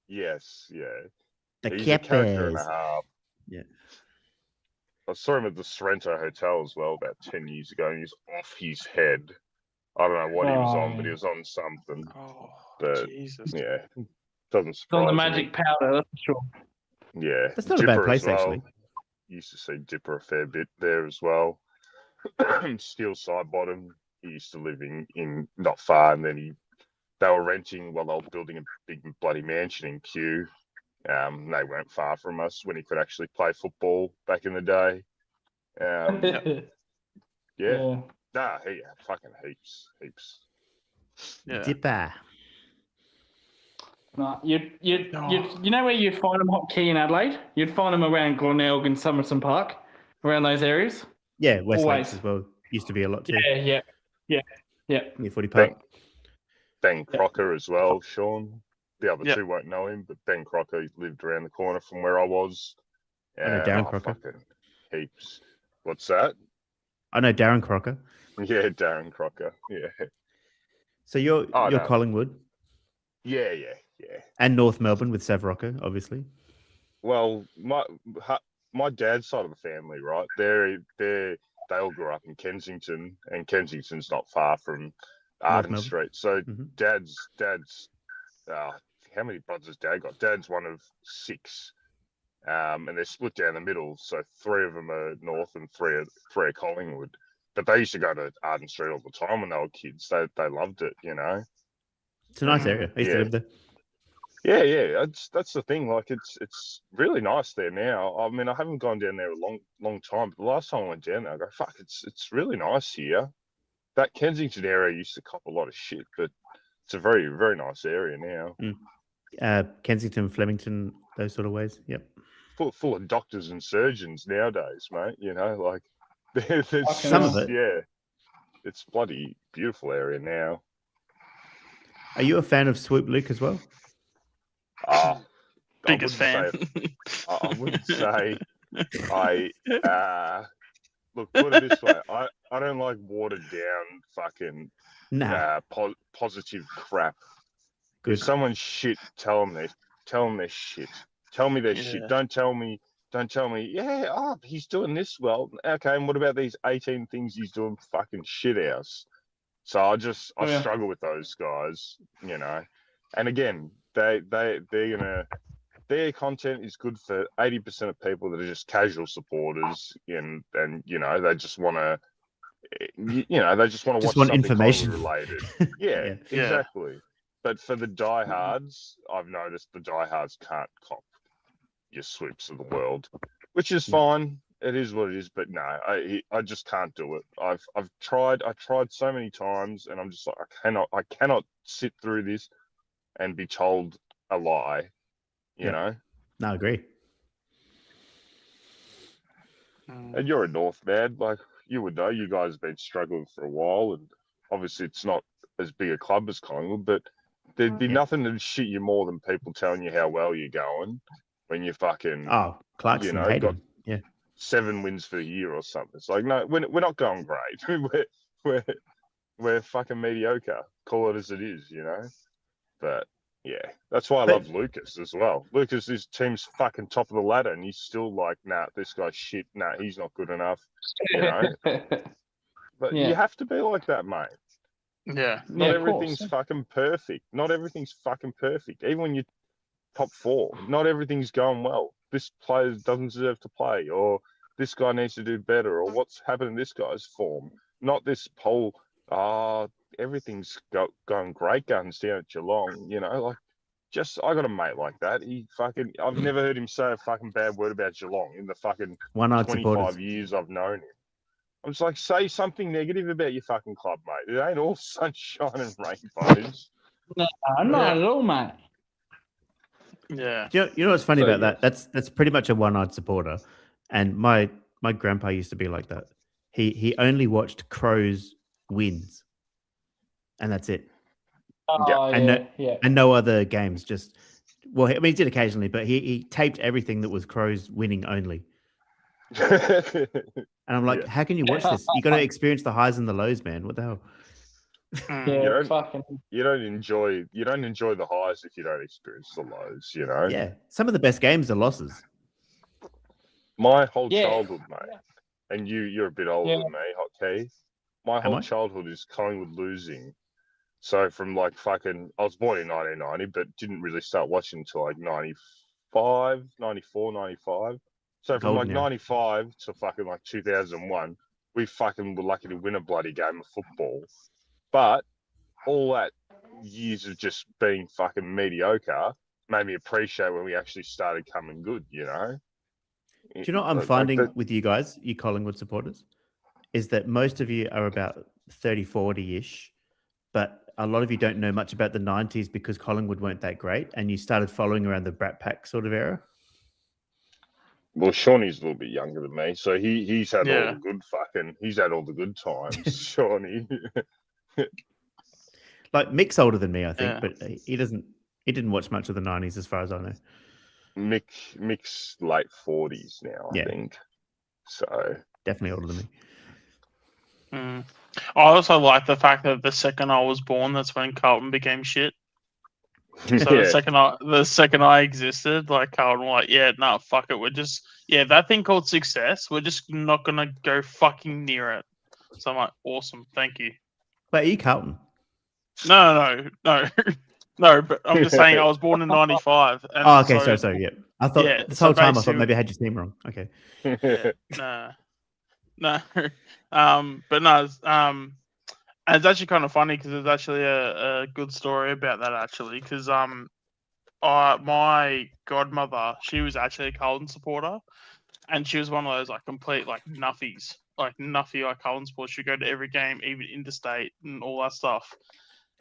Yes, yeah. The He's a character and a Kappas. half. Yeah. I saw him at the Sorrento Hotel as well about 10 years ago, and he's off his head. I don't know what he was on, but he was on something. Oh, But Jesus. yeah, doesn't It's on surprise the me. magic powder, that's for sure. Yeah, That's not a bad Dipper place, as well. actually. Used to see Dipper a fair bit there as well. Steel Side Bottom. He used to live in not far, and then they were renting while they were building a big bloody mansion in Kew. They weren't far from us when he could actually play football back in the day. Yeah. Nah, fucking heaps. Yeah. Dipper. No, you know where you'd find them hotkey in Adelaide? You'd find them around Glenelg and Somerson Park, around those areas. Yeah, West Always. Lakes as well. Used to be a lot too. Yeah. Near Footy Park. Ben Crocker as well, Sean. The other Yep. two won't know him, but Ben Crocker lived around the corner from where I was. I know Darren Crocker. Fucking heaps. What's that? I know Darren Crocker. Yeah, Darren Crocker. Yeah. So you're Oh, no. Collingwood Yeah. and North Melbourne with Sav Rocco, obviously. Well, my dad's side of the family, right? They all grew up in Kensington, and Kensington's not far from Arden Melbourne. Street. So Mhm. dad's how many brothers has Dad got? Dad's one of 6, and they're split down the middle. So 3 of them are North and 3 are Collingwood. But they used to go to Arden Street all the time when they were kids. They loved it, you know. It's a nice area. I used to Yeah. live there. Yeah. That's the thing. Like it's really nice there now. I mean, I haven't gone down there a long time. But the last time I went down there, I go, fuck, it's really nice here. That Kensington area used to cop a lot of shit, but it's a very, very nice area now. Kensington, Flemington, those sort of ways. Yep. Full of doctors and surgeons nowadays, mate. You know, like there's Some of it. Yeah, it's bloody beautiful area now. Are you a fan of Swoop Luke as well? I Biggest fan. wouldn't say I look, put it this way. I don't like watered down fucking Nah. positive crap. Good. If someone's shit, tell them they're shit. Tell me they're shit. Yeah. Don't tell me, he's doing this well. Okay, and what about these 18 things he's doing fucking shit house? So I struggle with those guys, you know. And again, they're gonna, their content is good for 80% of people that are just casual supporters, and you know, they just want to, Just watch want something information. related. Yeah, Yeah. exactly. But for the diehards, I've noticed the diehards can't cop your Swoops of the world, which is fine. It is what it is. But no, I just can't do it. I've tried. I tried so many times, and I'm just like, I cannot sit through this and be told a lie. You Yeah. know. No, I agree. And you're a North man, like you would know. You guys have been struggling for a while, and obviously it's not as big a club as Collingwood, but there'd be nothing to shit you more than people telling you how well you're going when you fucking Clarkson hated got him. Yeah. 7 wins for the year or something. It's like, no, we're not going great. we're fucking mediocre. Call it as it is, But yeah, that's why I love Lucas as well. Lucas, his team's fucking top of the ladder, and he's still like, nah, this guy's shit. Nah, he's not good enough. But you have to be like that, mate. Yeah. Not everything's fucking perfect. Not everything's fucking perfect. Even when you're top 4, not everything's going well. This player doesn't deserve to play, or this guy needs to do better, or what's happened in this guy's form. Not this whole, everything's going great guns down at Geelong, I got a mate like that. I've never heard him say a fucking bad word about Geelong in the fucking 25 years I've known him. I'm just like, say something negative about your fucking club, mate. It ain't all sunshine and rainbows. No, not at all, mate. Yeah. You know what's funny about that? That's pretty much a one-eyed supporter. And my grandpa used to be like that. He only watched Crows wins. And that's it. And no other games. Just he did occasionally, but he taped everything that was Crows winning only. And I'm like, how can you watch this? You got to experience the highs and the lows, man. What the hell? You don't enjoy the highs if you don't experience the lows. Yeah, some of the best games are losses. My whole childhood, mate, and you're a bit older than me, Hot Key. My whole childhood is Collingwood losing. So from I was born in 1990, but didn't really start watching until 95, 94, 95. So from 95 to fucking 2001, we fucking were lucky to win a bloody game of football. But all that years of just being fucking mediocre made me appreciate when we actually started coming good, Do you know what I'm finding with you guys, you Collingwood supporters, is that most of you are about 30, 40-ish, but a lot of you don't know much about the 90s because Collingwood weren't that great, and you started following around the Brat Pack sort of era. Well, Shawnee's a little bit younger than me, so he's had all the good times, Shawnee. Mick's older than me, I think, but he didn't watch much of the 90s as far as I know. Mick's late 40s now, I think. So definitely older than me. I also like the fact that the second I was born, that's when Carlton became shit. So the second I existed, Carlton were fuck it. We're just that thing called success. We're just not gonna go fucking near it. So I'm like, awesome, thank you. Wait, are you Carlton? No. No, but I'm just saying I was born in 95. And sorry. Yeah, I thought this whole time I thought maybe I had your team wrong. Okay. No. But no. And it's actually kind of funny because there's actually a good story about that actually. Because my godmother, she was actually a Carlton supporter, and she was one of those complete nuffies, nuffy Carlton supporters. She'd go to every game, even interstate and all that stuff.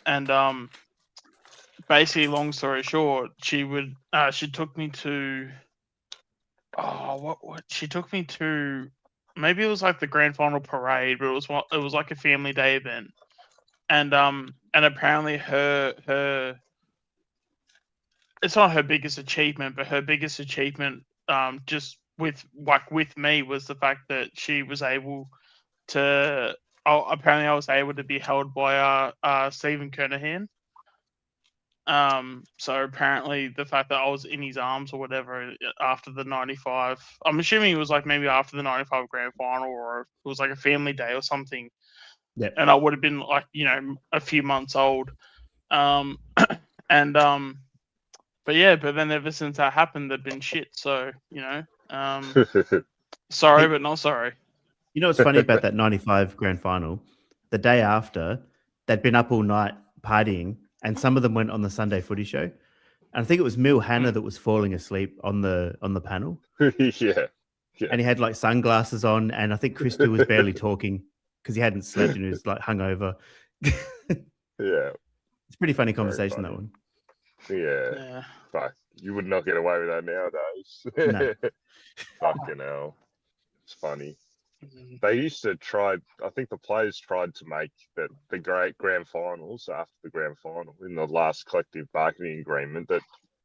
And basically, long story short, she took me to she took me to, maybe it was the grand final parade, but it was a family day event, and apparently her it's not her biggest achievement, but her biggest achievement just with me was the fact that she was able to. Apparently, I was able to be held by Stephen Kernahan. So apparently the fact that I was in his arms or whatever after the 95, I'm assuming it was maybe after the 95 grand final, or it was a family day or something. Yep. And I would have been a few months old. But then ever since that happened, they've been shit. So, sorry, but not sorry. You know what's funny about that 95 grand final? The day after, they'd been up all night partying, and some of them went on the Sunday Footy Show. And I think it was Mil Hannah that was falling asleep on the panel. Yeah. And he had sunglasses on, and I think Christo was barely talking because he hadn't slept and he was hungover. Yeah. It's a pretty funny conversation, that one. Yeah. Fuck. You would not get away with that nowadays. No. Fucking hell. It's funny. Mhm. They used to try. I think the players tried to make the great grand finals after the grand final in the last collective bargaining agreement that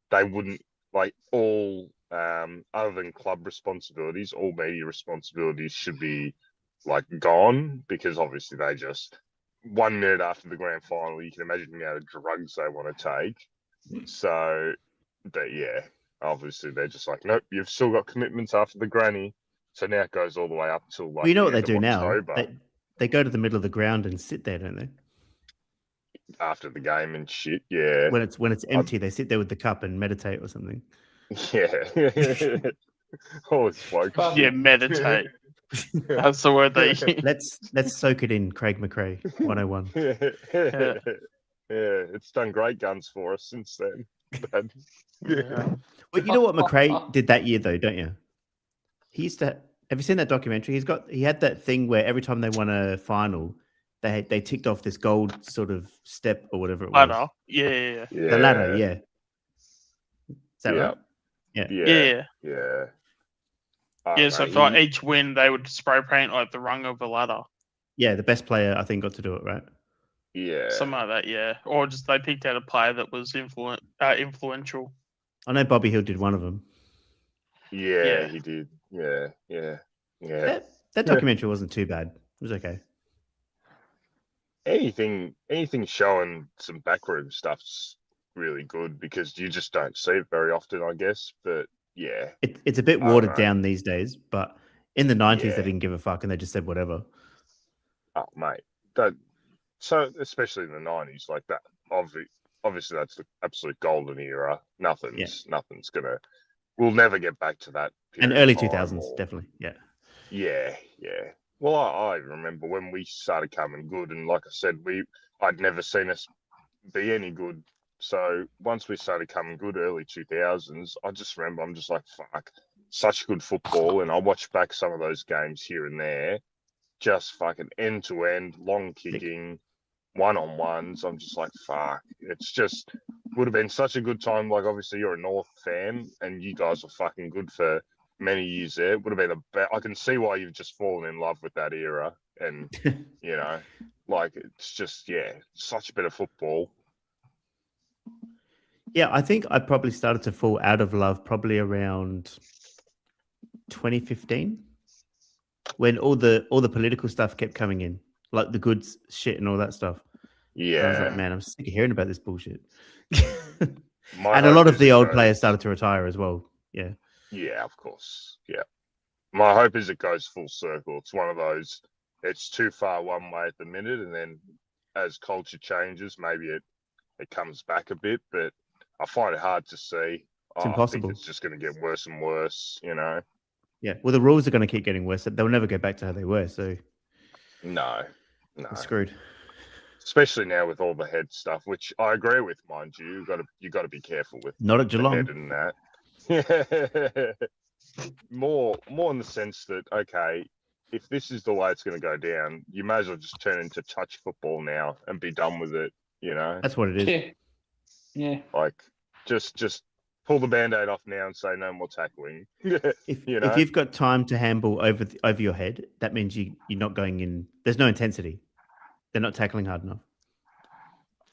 they wouldn't like all other than club responsibilities, all media responsibilities should be like gone because obviously they just 1 minute after the grand final, you can imagine the amount of drugs they want to take. So, but yeah, obviously they're just like, nope, you've still got commitments after the granny. So now it goes all the way up till like Well, you know the what they end do of now? October They go to the middle of the ground and sit there, don't they? after the game and shit. Yeah, When it's empty, they sit there with the cup and meditate or something. yeah. All this woke But- Yeah, shit. meditate. That's the word they use. Let's soak it in, Craig McRae, 101. Yeah, it's done great guns for us since then. But, Yeah. But you know what McRae did that year, though, don't you? He used to. Have you seen that documentary? He had that thing where every time they won a final, they ticked off this gold sort of step or whatever it was. Ladder. Yeah. yeah. The ladder, yeah. Is that Yeah. right? Yeah. Yeah. Yeah. Yeah, so for like each win, they would spray paint like the rung of a ladder. Yeah, the best player I think got to do it, right? yeah. Something like that, yeah. Or just they picked out a player that was influential. I know Bobby Hill did one of them. Yeah, Yeah. he did. Yeah. That documentary wasn't too bad. It was okay. Anything showing some backroom stuff's really good because you just don't see it very often, I guess. But yeah, It's a bit I don't watered know. down these days, but in the 90s, Yeah. they didn't give a fuck and they just said whatever. oh mate, so especially in the 90s, like that. Obviously, that's the absolute golden era. Nothing's gonna. We'll never get back to that. And period of early time 2000s, or- definitely. Yeah. Yeah. Well, I remember when we started coming good, and like I said, I'd never seen us be any good. So once we started coming good, early 2000s, I just remember I'm just like, fuck, such good football, and I watched back some of those games here and there, just fucking end to end, long kicking, 1-on-1s. I'm just like, fuck, it's just would have been such a good time. Like obviously you're a North fan, and you guys were fucking good for many years there. It would have been I can see why you've just fallen in love with that era, and you know, like it's just such a bit of football. Yeah, I think I probably started to fall out of love probably around 2015 when all the political stuff kept coming in, like the good shit and all that stuff. And I was like, Yeah, man, I'm sick of hearing about this bullshit. My And a hope lot of is the it old goes- players started to retire as well. Yeah. Yeah, of course. Yeah. My hope is it goes full circle. It's one of those, it's too far one way at the minute, and then as culture changes, maybe it comes back a bit, but I find it hard to see. I impossible. think it's just going to get worse and worse, you know? Yeah. Well, the rules are going to keep getting worse. They'll never go back to how they were. So No. we're screwed. Especially now with all the head stuff, which I agree with, mind you. You got to be careful with Not at the Geelong. head and that. more in the sense that, okay, if this is the way it's going to go down, you may as well just turn into touch football now and be done with it. You know, That's what it is. Yeah. like just pull the band-aid off now and say no more tackling. If You know? if you've got time to handball over your head, that means you're not going in. There's no intensity. They're not tackling hard enough.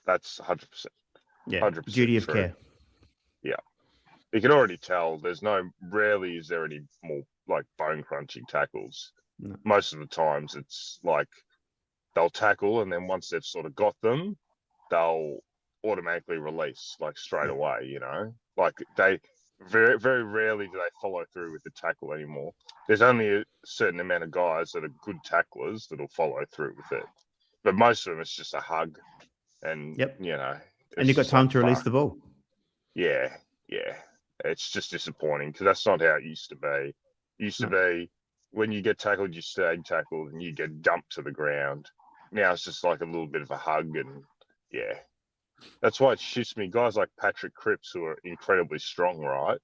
That's 100%. Yeah. 100% Duty of true. care. You can already tell. Rarely is there any more like bone crunching tackles. No. Most of the times, it's like they'll tackle, and then once they've sort of got them, they'll automatically release like straight Yeah. away. You know, like they very very rarely do they follow through with the tackle anymore. There's only a certain amount of guys that are good tacklers that'll follow through with it, but most of them it's just a hug, and Yep. you know, And you've got time to release the ball. yeah. It's just disappointing because that's not how it used to be. It used to be when you get tackled, you stay tackled and you get dumped to the ground. Now it's just like a little bit of a hug, and yeah. That's why it shifts me. Guys like Patrick Cripps, who are incredibly strong, right?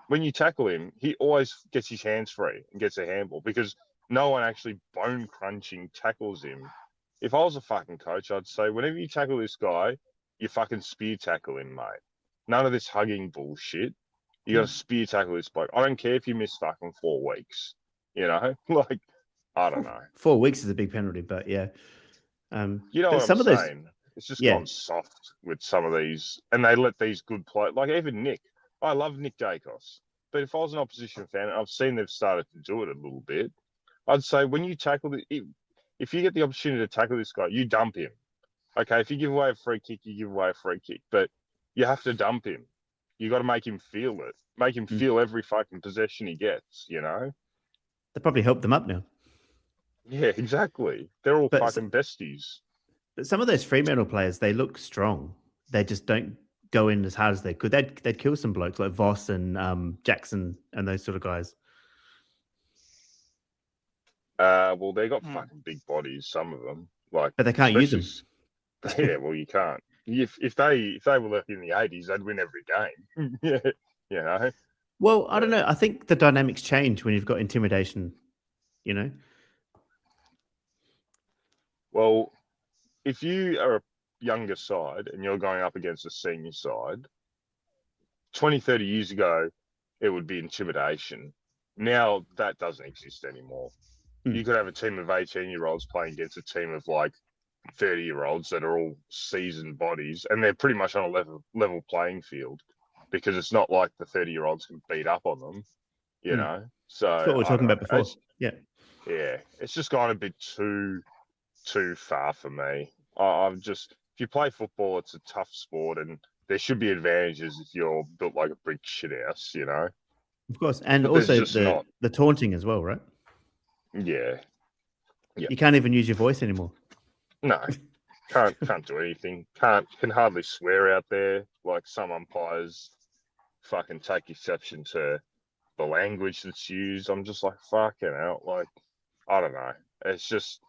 When you tackle him, he always gets his hands free and gets a handball because no one actually bone crunching tackles him. If I was a fucking coach, I'd say whenever you tackle this guy, you fucking spear tackle him, mate. None of this hugging bullshit. You got to spear tackle this bloke. I don't care if you miss fucking 4 weeks. You know, like I don't know. 4 weeks is a big penalty, but yeah. You know but what some I'm of those, saying? It's just yeah. gone soft with some of these, and they let these good players, like even Nick. I love Nick Dacos, but if I was an opposition fan, I've seen they've started to do it a little bit. I'd say when you tackle if you get the opportunity to tackle this guy, you dump him. Okay, if you give away a free kick, you give away a free kick, but you have to dump him. You got to make him feel it. Make him feel every fucking possession he gets. You know. They probably helped them up now. Yeah, exactly. They're all But fucking besties. But some of those Fremantle players, they look strong. They just don't go in as hard as they could. They'd kill some blokes like Voss and Jackson and those sort of guys. Well, they got fucking big bodies, some of them. Like, but they can't use them. Yeah, well, you can't. If they were left in the 80s, they'd win every game. Yeah, you know. Well, I don't know. I think the dynamics change when you've got intimidation. You know. Well, if you are a younger side and you're going up against a senior side, 20, 30 years ago, it would be intimidation. Now that doesn't exist anymore. You could have a team of 18-year-olds playing against a team of like 30-year-olds that are all seasoned bodies, and they're pretty much on a level playing field because it's not like the 30-year-olds can beat up on them, you know. So that's what we were talking about before. Yeah, it's just gone a bit too far for me. I'm just, if you play football, it's a tough sport, and there should be advantages if you're built like a brick shithouse, you know. Of course, and But also there's the taunting as well, right? Yeah. You can't even use your voice anymore. No, can't do anything. Can hardly swear out there. Like some umpires, fucking take exception to the language that's used. I'm just like fucking hell. Like I don't know. It's just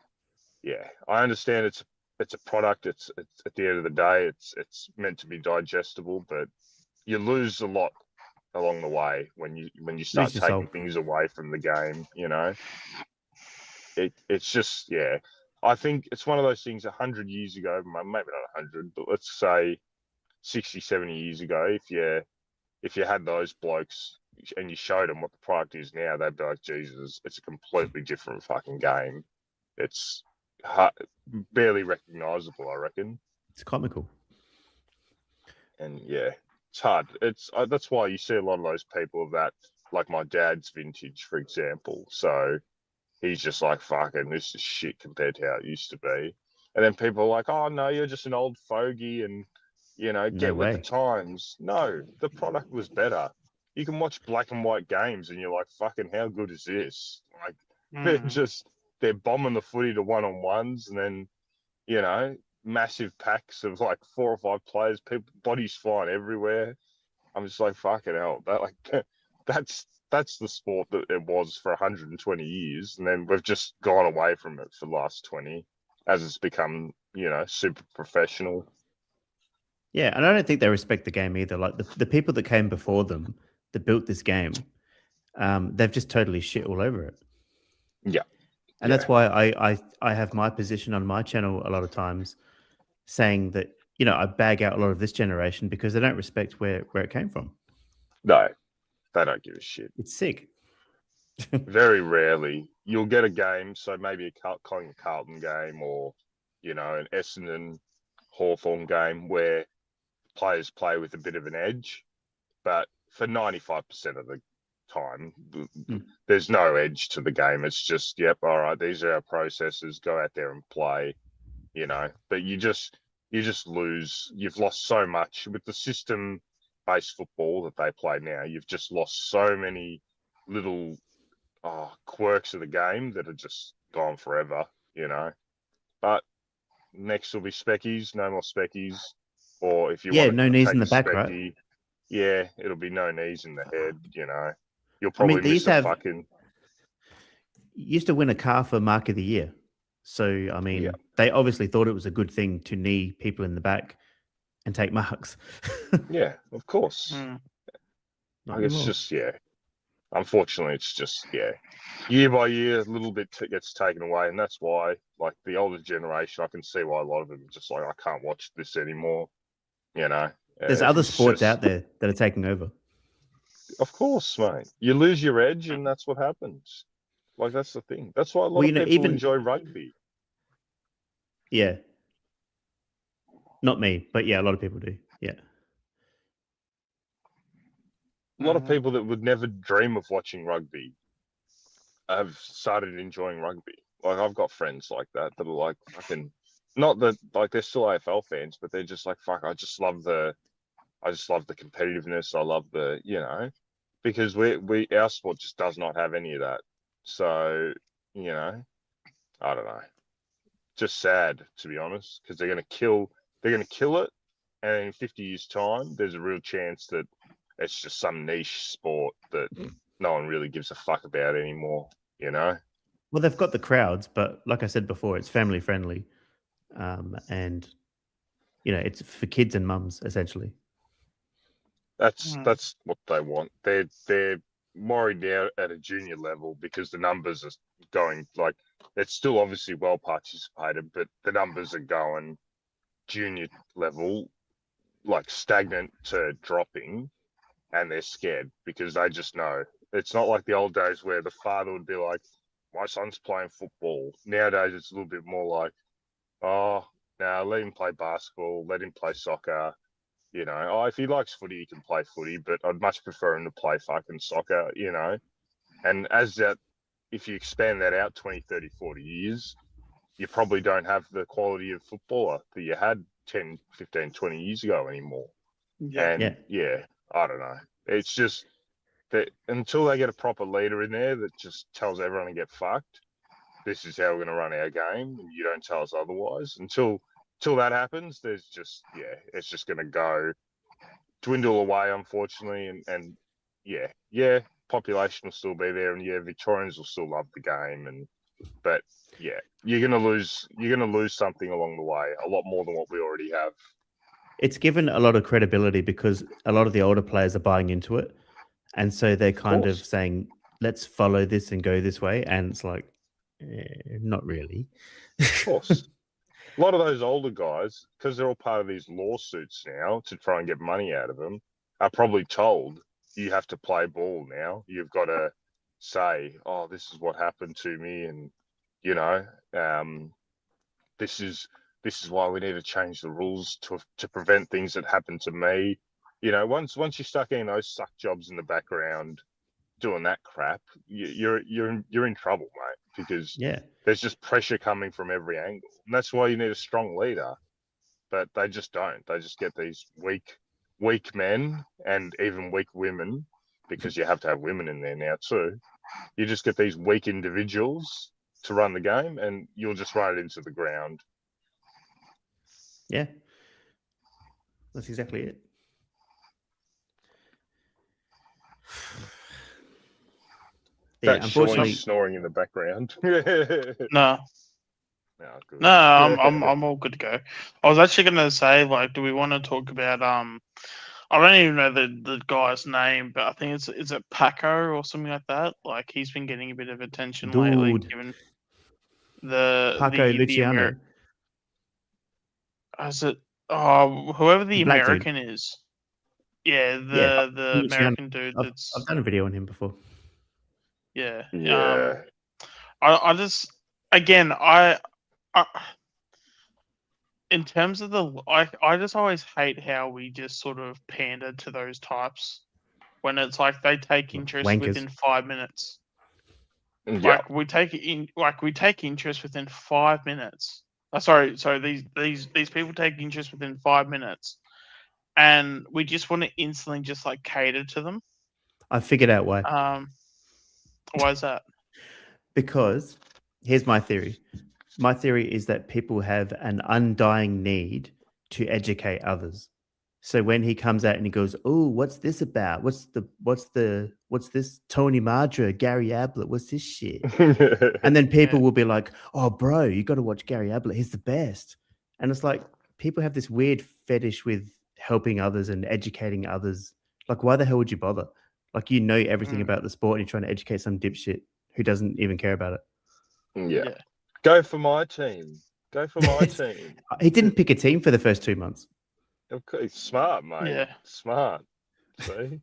I understand it's a product. It's at the end of the day, it's meant to be digestible, but you lose a lot along the way when you start taking things away from the game. You know. It's just, I think it's one of those things 100 years ago, maybe not 100, but let's say 60, 70 years ago, if you had those blokes and you showed them what the product is now, they'd be like, Jesus, it's a completely different fucking game. It's barely recognizable, I reckon. It's comical. And it's hard. That's why you see a lot of those people of that, like my dad's vintage, for example. So he's just like, fucking, this is shit compared to how it used to be. And then people are like, oh, no, you're just an old fogey and, you know, get with the times. No, the product was better. You can watch black and white games and you're like, fucking, how good is this? Like, they're bombing the footy to one-on-ones and then, you know, massive packs of like 4 or 5 players, bodies flying everywhere. I'm just like, fucking hell. That's the sport that it was for 120 years, and then we've just gone away from it for the last 20 as it's become, you know, super professional. Yeah, and I don't think they respect the game either. Like the people that came before them that built this game, they've just totally shit all over it. Yeah. And that's why I have my position on my channel a lot of times saying that, you know, I bag out a lot of this generation because they don't respect where it came from. No. They don't give a shit. It's sick. Very rarely you'll get a game, so maybe a Carlton game or, you know, an Essendon Hawthorn game where players play with a bit of an edge. But for 95% of the time, there's no edge to the game. It's just, yep, all right, these are our processes. Go out there and play, you know. But you just lose. You've lost so much with the system. Base football that they play now, you've just lost so many little quirks of the game that are just gone forever, you know. But next will be speckies, no more speckies, or if you want no knees in the back, right? Yeah, it'll be no knees in the head, you know. You'll probably miss a fucking. You used to win a car for Mark of the Year, so I mean, they obviously thought it was a good thing to knee people in the back and take marks. Yeah, of course. It's just, unfortunately, it's just, year by year, a little bit gets taken away. And that's why, like, the older generation, I can see why a lot of them are just like, I can't watch this anymore, you know. There's other sports out there that are taking over. Of course, mate. You lose your edge and that's what happens. Like that's the thing. That's why a lot Well, of people enjoy rugby. Yeah. Not me, but yeah, a lot of people do. Yeah. A lot of people that would never dream of watching rugby have started enjoying rugby. Like I've got friends like that are like fucking, not that like they're still AFL fans, but they're just like fuck. I just love the competitiveness. I love the because our sport just does not have any of that. So I don't know. Just sad to be honest, because they're gonna kill it, and in 50 years' time, there's a real chance that it's just some niche sport that no one really gives a fuck about anymore. Well, they've got the crowds, but like I said before, it's family friendly, and it's for kids and mums essentially. That's what they want. They're worried now at a junior level because the numbers are going like it's still obviously well participated, but the numbers are going junior level like stagnant to dropping, and they're scared because they just know it's not like the old days where the father would be like, my son's playing football. Nowadays, it's a little bit more like, oh, now let him play basketball, let him play soccer. If he likes footy, he can play footy, but I'd much prefer him to play fucking soccer, And if you expand that out 20, 30, 40 years, you probably don't have the quality of footballer that you had 10, 15, 20 years ago anymore. Yeah. And I don't know. It's just that until they get a proper leader in there that just tells everyone to get fucked, this is how we're going to run our game, and you don't tell us otherwise. Until that happens, there's just it's just going to dwindle away, unfortunately, and population will still be there, and Victorians will still love the game, but you're going to lose something along the way, a lot more than what we already have. It's given a lot of credibility because a lot of the older players are buying into it. And so they're kind of saying, let's follow this and go this way. And it's like, not really. Of course. A lot of those older guys, because they're all part of these lawsuits now to try and get money out of them, are probably told, you have to play ball now. You've got to say, oh, this is what happened to me. And, this is why we need to change the rules to prevent things that happen to me. Once you start getting those suck jobs in the background, doing that crap, you're in trouble, mate. Because there's just pressure coming from every angle, and that's why you need a strong leader. But they just don't. They just get these weak men and even weak women, because you have to have women in there now too. You just get these weak individuals to run the game, and you'll just run it into the ground. Yeah, that's exactly it. Unfortunately, snoring in the background. No. No, I'm all good to go. I was actually going to say, do we want to talk about I don't even know the guy's name, but I think is it Paco or something like that. Like he's been getting a bit of attention lately, given Paco Luciano. Is it whoever the Black American dude. is? Yeah, the American dude. I've done a video on him before. Yeah. Yeah. I just in terms of I just always hate how we just sort of pander to those types when it's like they take interest within 5 minutes. Yeah. We take interest within 5 minutes. Sorry. These people take interest within 5 minutes, and we just want to instantly just cater to them. I figured out why. Why is that? Because here's my theory. My theory is that people have an undying need to educate others. So when he comes out and he goes, "Oh, what's this about? What's this Tony Madra, Gary Ablett? What's this shit?" And then people will be like, "Oh, bro, you got to watch Gary Ablett. He's the best." And it's like people have this weird fetish with helping others and educating others. Like, why the hell would you bother? Like, you know everything about the sport and you're trying to educate some dipshit who doesn't even care about it. Yeah. Go for my team. Go for my team. He didn't pick a team for the first 2 months. Okay, smart, mate. Yeah. Smart. See?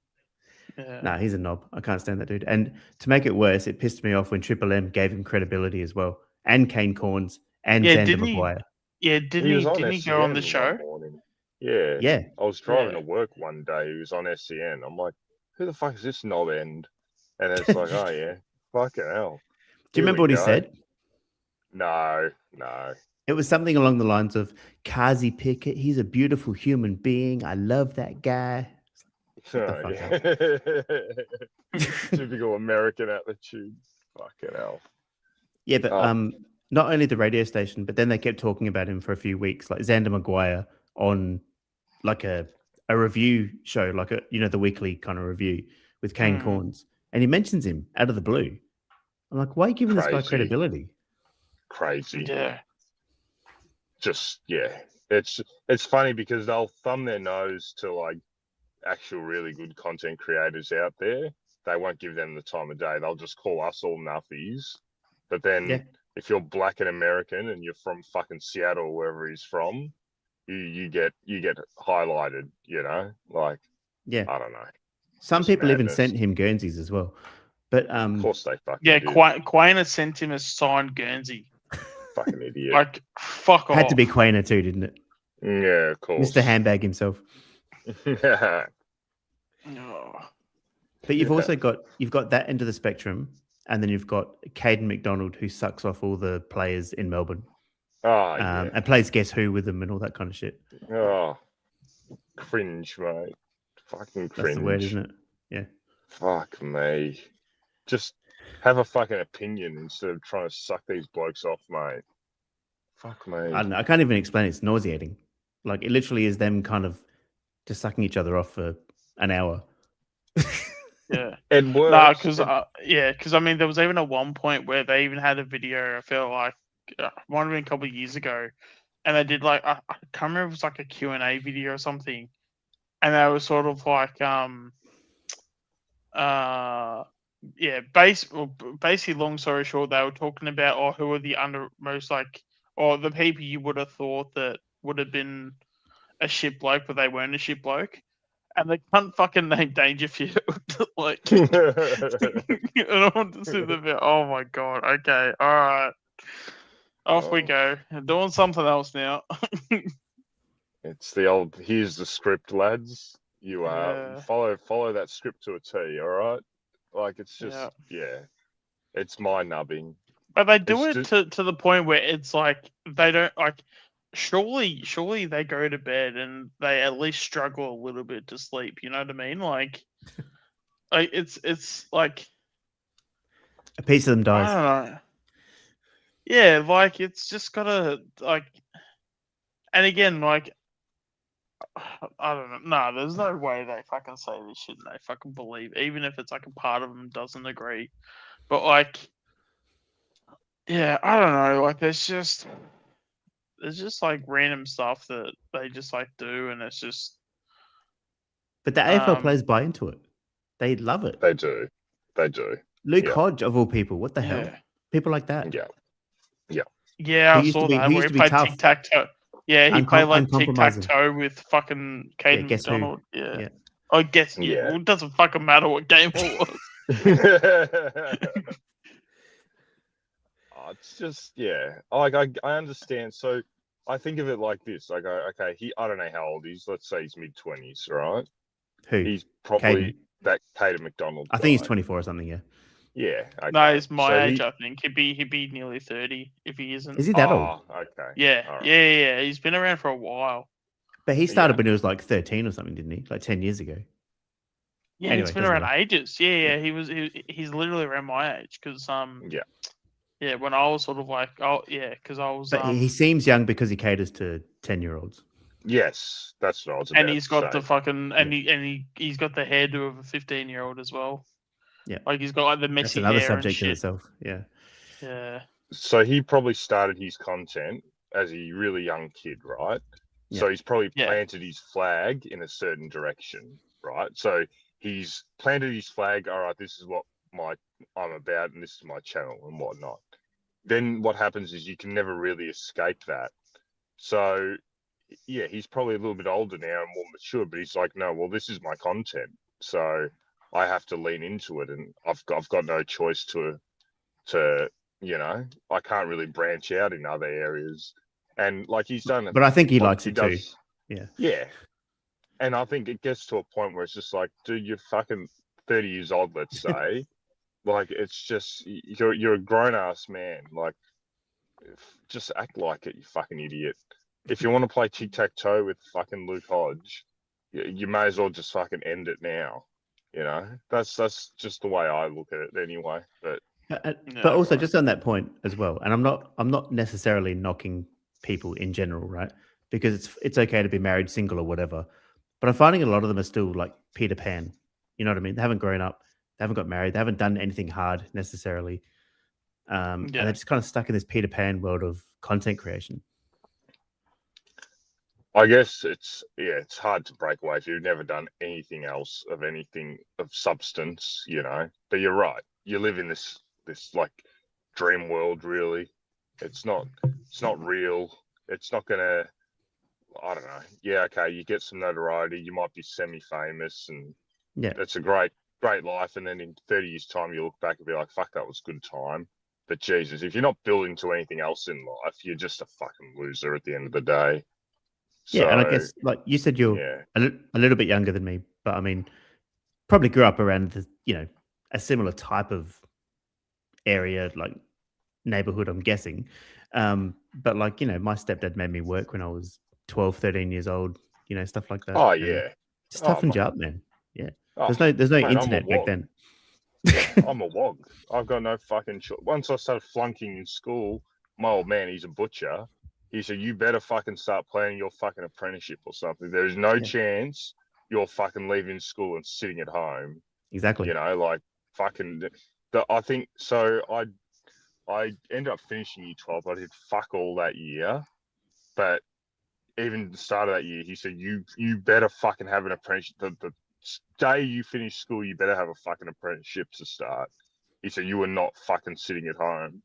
Yeah. Nah, he's a knob. I can't stand that dude. And to make it worse, it pissed me off when Triple M gave him credibility as well, and Kane Corns and Yeah, Xander didn't he? Maguire. Yeah, He was on didn't he go on the SEN show? one morning. Yeah. Yeah, I was driving Yeah. to work one day. He was on SEN. I'm like, who the fuck is this knob end? And it's like, oh yeah, fucking hell. do you Here remember we what he go. said? No. It was something along the lines of Kazi Pickett. He's a beautiful human being. I love that guy. Shut the fuck up. Typical American attitude. Fucking hell. Yeah, but Oh. not only the radio station, but then they kept talking about him for a few weeks, like Xander Maguire on like a review show, like the weekly kind of review with Kane Hmm. Corns, and he mentions him out of the blue. I'm like, why are you giving this guy Crazy. credibility? Crazy. Yeah. Just yeah. It's funny because they'll thumb their nose to like actual really good content creators out there. They won't give them the time of day. They'll just call us all nuffies. But then Yeah. if you're black and American and you're from fucking Seattle or wherever he's from, you get highlighted, Like Yeah, I don't know. some just people even madness. sent him Guernseys as well, but Of course they fucking Yeah, do. Quainer sent him a signed Guernsey. Fucking idiot. Like, fuck off. had to be Quainer too, didn't it? Yeah, of course. Mr. Handbag himself. Oh. But you've Yeah. also got that end of the spectrum, and then you've got Caden McDonald, who sucks off all the players in Melbourne, Oh yeah. and plays Guess Who with them and all that kind of shit. Oh, cringe, mate. Fucking cringe. That's the word, isn't it? Yeah. Fuck me. Just have a fucking opinion instead of trying to suck these blokes off, mate. Fuck me. I don't know. I can't even explain it. It's nauseating. Like, it literally is them kind of just sucking each other off for an hour. Yeah. And worse. Nah, because I mean, there was even at one point where they even had a video. I feel like might have been a couple of years ago, and they did like I can't remember if it was like a Q&A video or something, and they were sort of like basically, long story short, they were talking about who are the most or the people you would have thought that would have been a shit bloke, but they weren't a shit bloke. And they can't fucking name Dangerfield. Like, and I want to sit there, oh my god, okay, all right. Off we go. Doing something else now. It's the old, here's the script, lads. You Yeah. follow that script to a T, all right? Like, it's just, it's mind-numbing. But they do It's it just- to the point where it's like they don't like. Surely they go to bed and they at least struggle a little bit to sleep. You know what I mean? Like it's like A piece of them I dies. don't know. Yeah, like it's just gotta like, and again, like I don't know. No, there's no way they fucking say this shit and they fucking believe, even if it's like a part of them doesn't agree. But like, yeah, I don't know. Like, there's just like random stuff that they just like do, and it's just But the AFL players buy into it. They love it. They do. They do. Luke Yeah. Hodge, of all people. What the hell? yeah. People like that. Yeah. Yeah, He I used to saw be- that he where used he to be played tough. tic tac toe. Yeah, he played like tic tac uncompromising. toe with fucking Caden Guess Who. McDonald. Yeah. Yeah. I guess Yeah. well, it doesn't fucking matter what game it was. It's just, yeah. Like, I understand. So I think of it like this. I go, okay, I don't know how old he is. Let's say he's mid-20s, right? Who? He's probably Caden. that Caden McDonald. I think he's guy. 24 or something, yeah. Yeah. Okay. No, he's my So age. I think he'd be nearly 30 if he isn't. Is he that old? Oh, okay. Yeah, All right. yeah. He's been around for a while. But he started Yeah. when he was like 13 or something, didn't he? Like 10 years ago. Yeah, Anyway, he's been doesn't around matter. ages. Yeah. He's literally around my age because Yeah. when I was sort of like because I was But he seems young because he caters to 10-year-olds. Yes, that's what I was about and he's to got say. the fucking he's got the hairdo of a 15-year-old as well. Yeah. Like he's got like the That's messy another hair subject in and shit. itself. Yeah. Yeah. So he probably started his content as a really young kid, right? So he's probably Yeah. planted his flag in a certain direction, right? So he's planted his flag. All right, this is what I'm about, and this is my channel and whatnot. Then what happens is you can never really escape that. So yeah, he's probably a little bit older now and more mature, but he's like, no, well, this is my content. So I have to lean into it, and I've got no choice to I can't really branch out in other areas. And like he's done it, But I think he like, likes it too. Yeah. Yeah. And I think it gets to a point where it's just like, dude, you're fucking 30 years old, let's say. Like, it's just, you're a grown ass man. Like, just act like it, you fucking idiot. If you want to play tic tac toe with fucking Luke Hodge, you may as well just fucking end it now. That's just the way I look at it anyway. But also just on that point as well, and I'm not necessarily knocking people in general, right? Because it's okay to be married, single, or whatever. But I'm finding a lot of them are still like Peter Pan. You know what I mean? They haven't grown up, they haven't got married, they haven't done anything hard necessarily. And they're just kind of stuck in this Peter Pan world of content creation. I guess it's hard to break away if you've never done anything else of anything of substance, But you're right. You live in this like dream world, really. It's not real. It's not gonna, I don't know. Yeah, okay, you get some notoriety, you might be semi-famous, and that's a great life. And then in 30 years' time, you look back and be like, fuck, that was a good time. But Jesus, if you're not building to anything else in life, you're just a fucking loser at the end of the day. Yeah, and I guess, like you said, you're a little bit younger than me, but I mean, probably grew up around a similar type of area, like neighborhood, I'm guessing. But like, my stepdad made me work when I was 12, 13 years old, stuff like that. Oh, yeah. Just toughened you up, man. Yeah. Oh, There's no mate, internet back then. I'm a wog. I've got no fucking once I started flunking in school, my old man, he's a butcher. He said, you better fucking start planning your fucking apprenticeship or something. There's no chance you're fucking leaving school and sitting at home. Exactly. Like fucking, I think, so I ended up finishing year 12. I did fuck all that year. But even the start of that year, he said, you better fucking have an apprenticeship. The day you finish school, you better have a fucking apprenticeship to start. He said, you are not fucking sitting at home.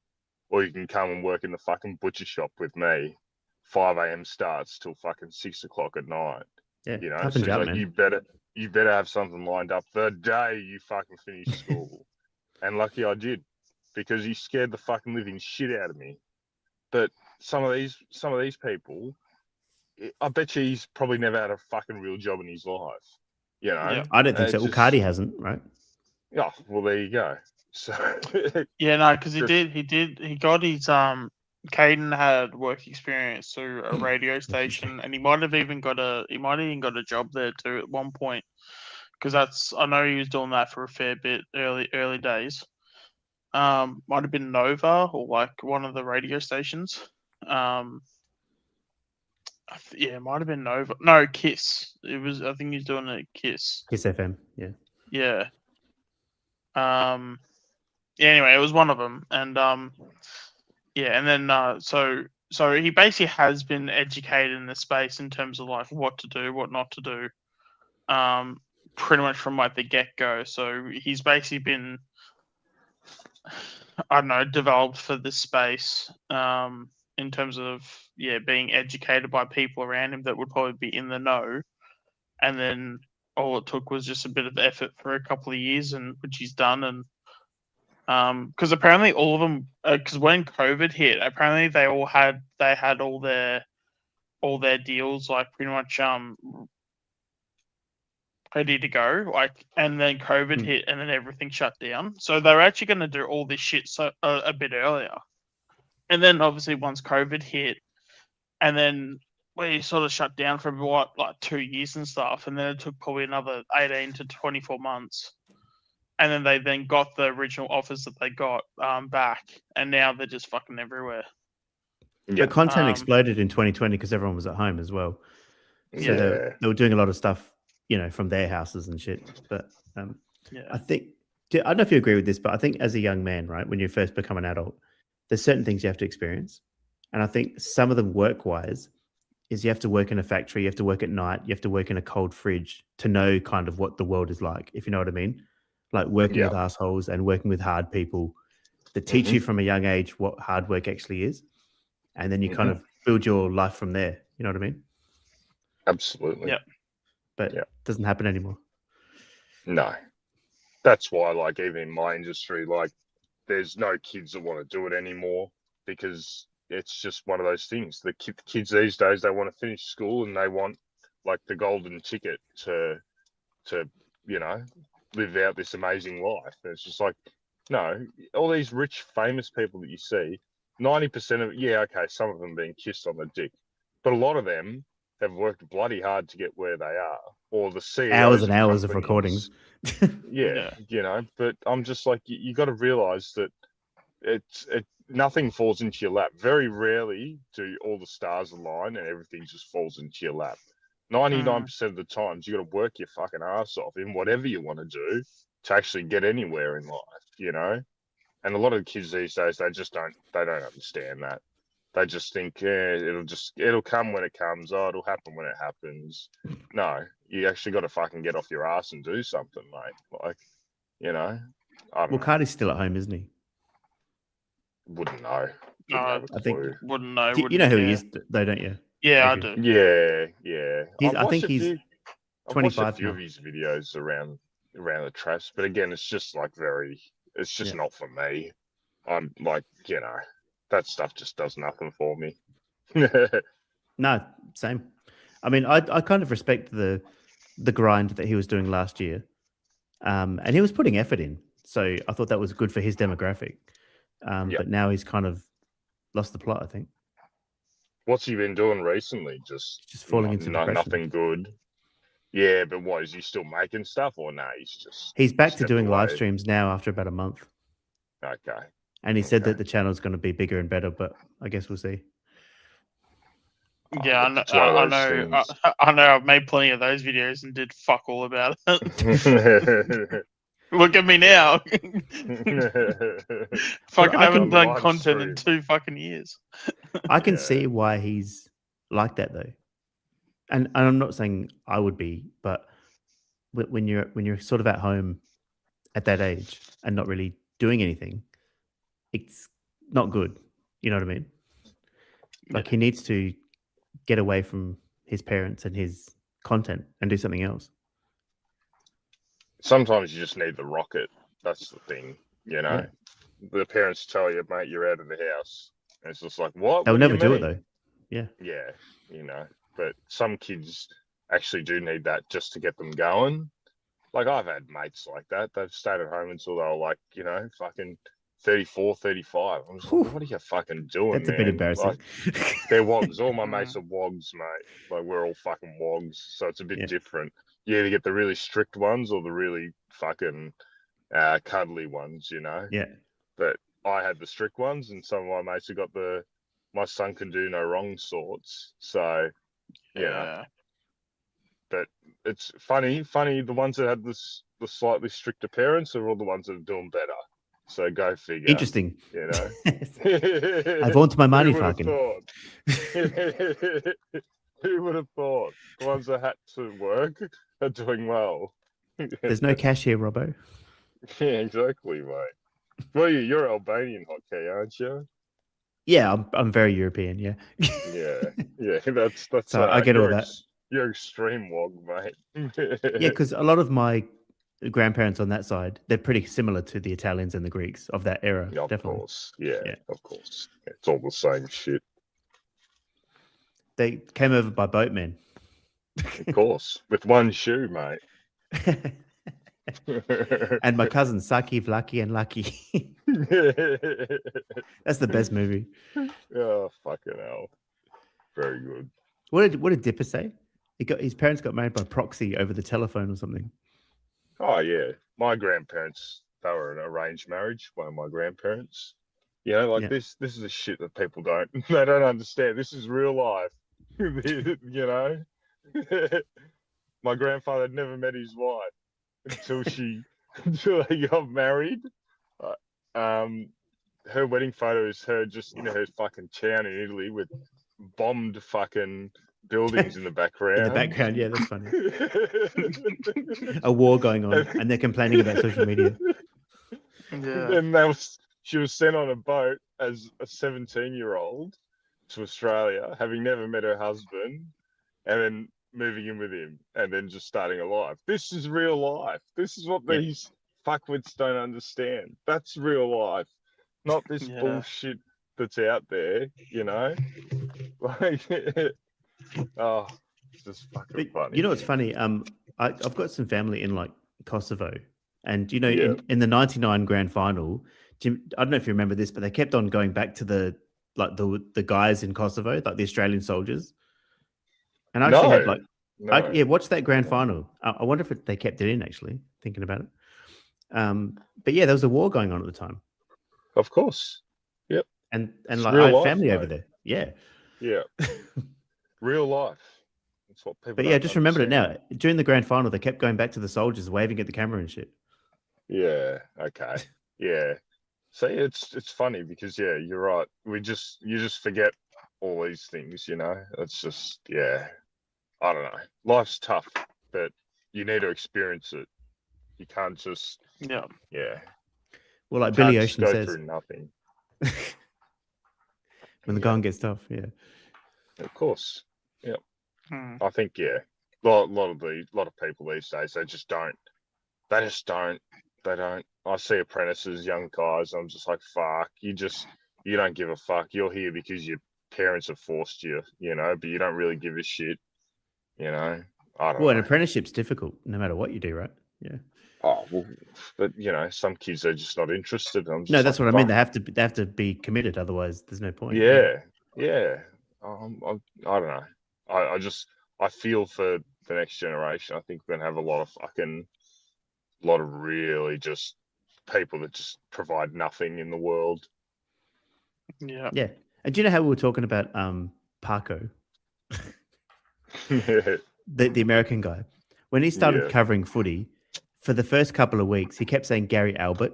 Or you can come and work in the fucking butcher shop with me. 5 a.m. starts till fucking 6 o'clock at night. Yeah, so job, like, man. you better have something lined up the day you fucking finish school. And lucky I did, because he scared the fucking living shit out of me. But some of these people, I bet you he's probably never had a fucking real job in his life. I don't think so. Well, Cardi hasn't, right? Yeah, well, there you go. So because he got his Caden had work experience through a radio station, and he might have even got a job there too at one point, because I know he was doing that for a fair bit early days. Might have been Nova or like one of the radio stations. It might have been Nova. No, Kiss. It was. I think he's doing it at Kiss. Kiss FM. Yeah. Yeah. Anyway, it was one of them, and and then so he basically has been educated in the space in terms of like what to do, what not to do, pretty much from like the get go. So he's basically been, I don't know, developed for this space, in terms of being educated by people around him that would probably be in the know, and then all it took was just a bit of effort for a couple of years, and which he's done. And because apparently all of them, because when COVID hit, apparently they had all their deals like pretty much ready to go, like, and then COVID hit, and then everything shut down. So they were actually going to do all this shit a bit earlier, and then obviously once COVID hit, and then we sort of shut down for like 2 years and stuff, and then it took probably another 18 to 24 months. And then they got the original offers that they got back, and now they're just fucking everywhere. But content exploded in 2020 because everyone was at home as well. So they were doing a lot of stuff, from their houses and shit. But I think, I don't know if you agree with this, but I think as a young man, right, when you first become an adult, there's certain things you have to experience. And I think some of them work-wise is you have to work in a factory, you have to work at night, you have to work in a cold fridge to know kind of what the world is like, if you know what I mean. Like working with assholes and working with hard people that teach you from a young age what hard work actually is. And then you kind of build your life from there. You know what I mean? Absolutely. Yeah. But it doesn't happen anymore. No. that's why, like, even in my industry, like, there's no kids that want to do it anymore because it's just one of those things. The kids these days, they want to finish school and they want like the golden ticket to live out this amazing life. And it's just like, no, all these rich, famous people that you see, 90% of okay, some of them being kissed on the dick, but a lot of them have worked bloody hard to get where they are, or the CEOs Hours and of hours of companies. recordings. Yeah, but I'm just like, you got to realize that nothing falls into your lap. Very rarely do all the stars align and everything just falls into your lap. 99% of the times, you got to work your fucking ass off in whatever you want to do to actually get anywhere in life, And a lot of the kids these days, they don't understand that. They just think, it'll come when it comes. Oh, it'll happen when it happens. No, you actually got to fucking get off your ass and do something, mate. Like, I don't Well, know. Cardi's still at home, isn't he? Wouldn't know. No, Wouldn't have a I think- clue. wouldn't know. You Wouldn't know who care. he is, though, don't you? Yeah, I Adrian? do. Yeah. I think he's I've watched a 25 few now. of his videos around the traps, but again, it's just like it's just Yeah. not for me. I'm like, that stuff just does nothing for me. No, same. I mean, I kind of respect the grind that he was doing last year, and he was putting effort in. So I thought that was good for his demographic. Yep. But now he's kind of lost the plot, I think. What's he been doing recently? Just falling into depression. nothing good. Yeah, but what, is he still making stuff or no? He's back to stepped doing live away? streams now after about a month. Okay. And he said Okay. that the channel's going to be bigger and better, but I guess we'll see. Yeah, It's one of I those know. things. I know. I've made plenty of those videos and did fuck all about it. Look at me now. Fucking I haven't can- done Live content in stream. 2 fucking years. I can Yeah. see why he's like that, though. And I'm not saying I would be, but when you're sort of at home at that age and not really doing anything, it's not good. You know what I mean? Like he needs to get away from his parents and his content and do something else. Sometimes you just need the rocket. That's the thing, Yeah. The parents tell you, mate, you're out of the house. And it's just like, what? They'll What never do you it mean? though. Yeah. Yeah, but some kids actually do need that just to get them going. Like I've had mates like that. They've stayed at home until they were like, fucking 34, 35. I'm just like, Whew. what are you fucking doing, That's a man? bit embarrassing. Like, they're wogs. All my mates are wogs, mate. Like we're all fucking wogs. So it's a bit Yeah. different. You either get the really strict ones or the really fucking cuddly ones, Yeah. But I had the strict ones, and some of my mates have got the my son can do no wrong sorts. So, but it's funny. The ones that had the slightly stricter parents are all the ones that are doing better. So go figure. Interesting. I I want my money, fucking. Who would have thought? The ones that had to work are doing well. There's no cash here, Robbo. Yeah, exactly, mate. Well, you're Albanian hotkey, aren't you? Yeah, I'm very European. Yeah. Yeah. That's. So I get all that. You're extreme wog, mate. Yeah, because a lot of my grandparents on that side, they're pretty similar to the Italians and the Greeks of that era. Yeah, of definitely. course. Yeah, Yeah. of course. It's all the same shit. They came over by boatmen. Of course, with one shoe, mate. And my cousins, Saki, Vlaki, and Lucky. That's the best movie. Oh, fucking hell. Very good. What did Dipper say? His parents got married by proxy over the telephone or something. Oh, yeah. My grandparents, they were an arranged marriage, one of my grandparents. Yeah. This is the shit that people they don't understand. This is real life. My grandfather had never met his wife until they got married. Her wedding photo is her just in her fucking town in Italy with bombed fucking buildings in the background. In the background, yeah, that's funny. A war going on, and they're complaining about social media. Yeah. And she was sent on a boat as a 17-year-old to Australia, having never met her husband, and then moving in with him, and then just starting a life. This is real life. This is what Yeah. these fuckwits don't understand. That's real life, not this Yeah. bullshit that's out there. You know, like, oh, it's just fucking But funny. you know what's funny? I've got some family in like Kosovo, and you know, Yeah. in the '99 Grand Final, Jim, I don't know if you remember this, but they kept on going back to the guys in Kosovo, like the Australian soldiers. And I actually had No. watch that Grand Final. I wonder if they kept it in. Actually, thinking about it. But yeah, there was a war going on at the time, Of course. and It's like real I had life, family over mate. there. Yeah, Yeah. Real life. That's what people. but yeah, don't just remembered it understand. now. During the Grand Final, they kept going back to the soldiers, waving at the camera and shit. Yeah. Okay. Yeah. See, it's funny because you're right. You just forget all these things. You know, it's just I don't know. Life's tough, but you need to experience it. You can't just Yeah. Well, like you Billy can't just Ocean go says, through nothing. when the going gets tough. Yeah, Of course. Hmm. I think a lot of people these days they just don't. They don't. I see apprentices, young guys. I'm just like, fuck. You don't give a fuck. You're here because your parents have forced you, you know. But you don't really give a shit, you know. I don't well, an know. apprenticeship's difficult, no matter what you do, right? Yeah. Oh well, but you know, some kids are just not interested. I'm just No, that's like, what I mean. fuck. They have to be committed, otherwise, there's no point. Yeah. I don't know. I feel for the next generation. I think we're gonna have a lot of really just people that just provide nothing in the world. Yeah. Yeah. And do you know how we were talking about Parko, the American guy? When he started Yeah. covering footy, for the first couple of weeks, he kept saying Gary Albert.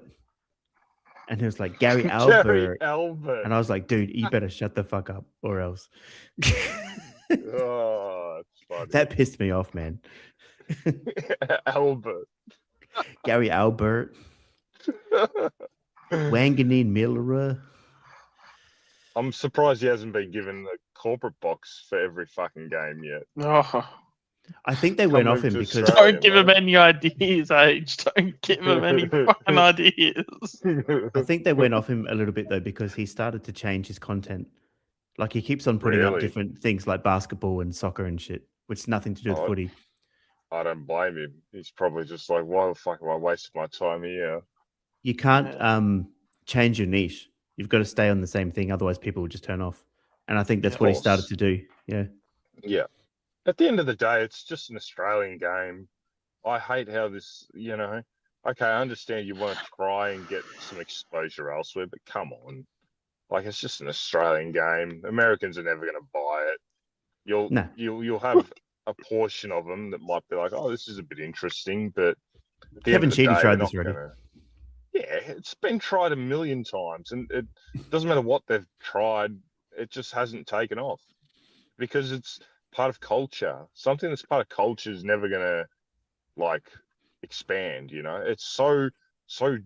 And he was like, Gary Albert. Gary Albert. And I was like, dude, you better shut the fuck up or else. Oh, it's funny. That pissed me off, man. Albert. Gary Albert. Wanganeen Miller. I'm surprised he hasn't been given the corporate box for every fucking game yet. Oh, I think they went off him to because Australia, don't give him mate. any ideas, Age. Don't give him any fucking ideas. I think they went off him a little bit though because he started to change his content. Like he keeps on putting up Really? different things like basketball and soccer and shit, which is nothing to do with Oh, footy. I don't blame him. He's probably just like, why the fuck am I wasting my time here? You can't change your niche. You've got to stay on the same thing, otherwise people will just turn off. And I think that's Of what he course. started to do. Yeah. Yeah. At the end of the day, it's just an Australian game. I hate how this, you know, okay, I understand you want to try and get some exposure elsewhere, but come on. Like, it's just an Australian game. Americans are never going to buy it. No. You'll have a portion of them that might be like, oh, this is a bit interesting, but at the end Kevin of the Sheedy day, tried we're this not already. gonna- Yeah, it's been tried a million times, and it doesn't matter what they've tried, it just hasn't taken off because it's part of culture. Something that's part of culture is never gonna like expand. You know, it's so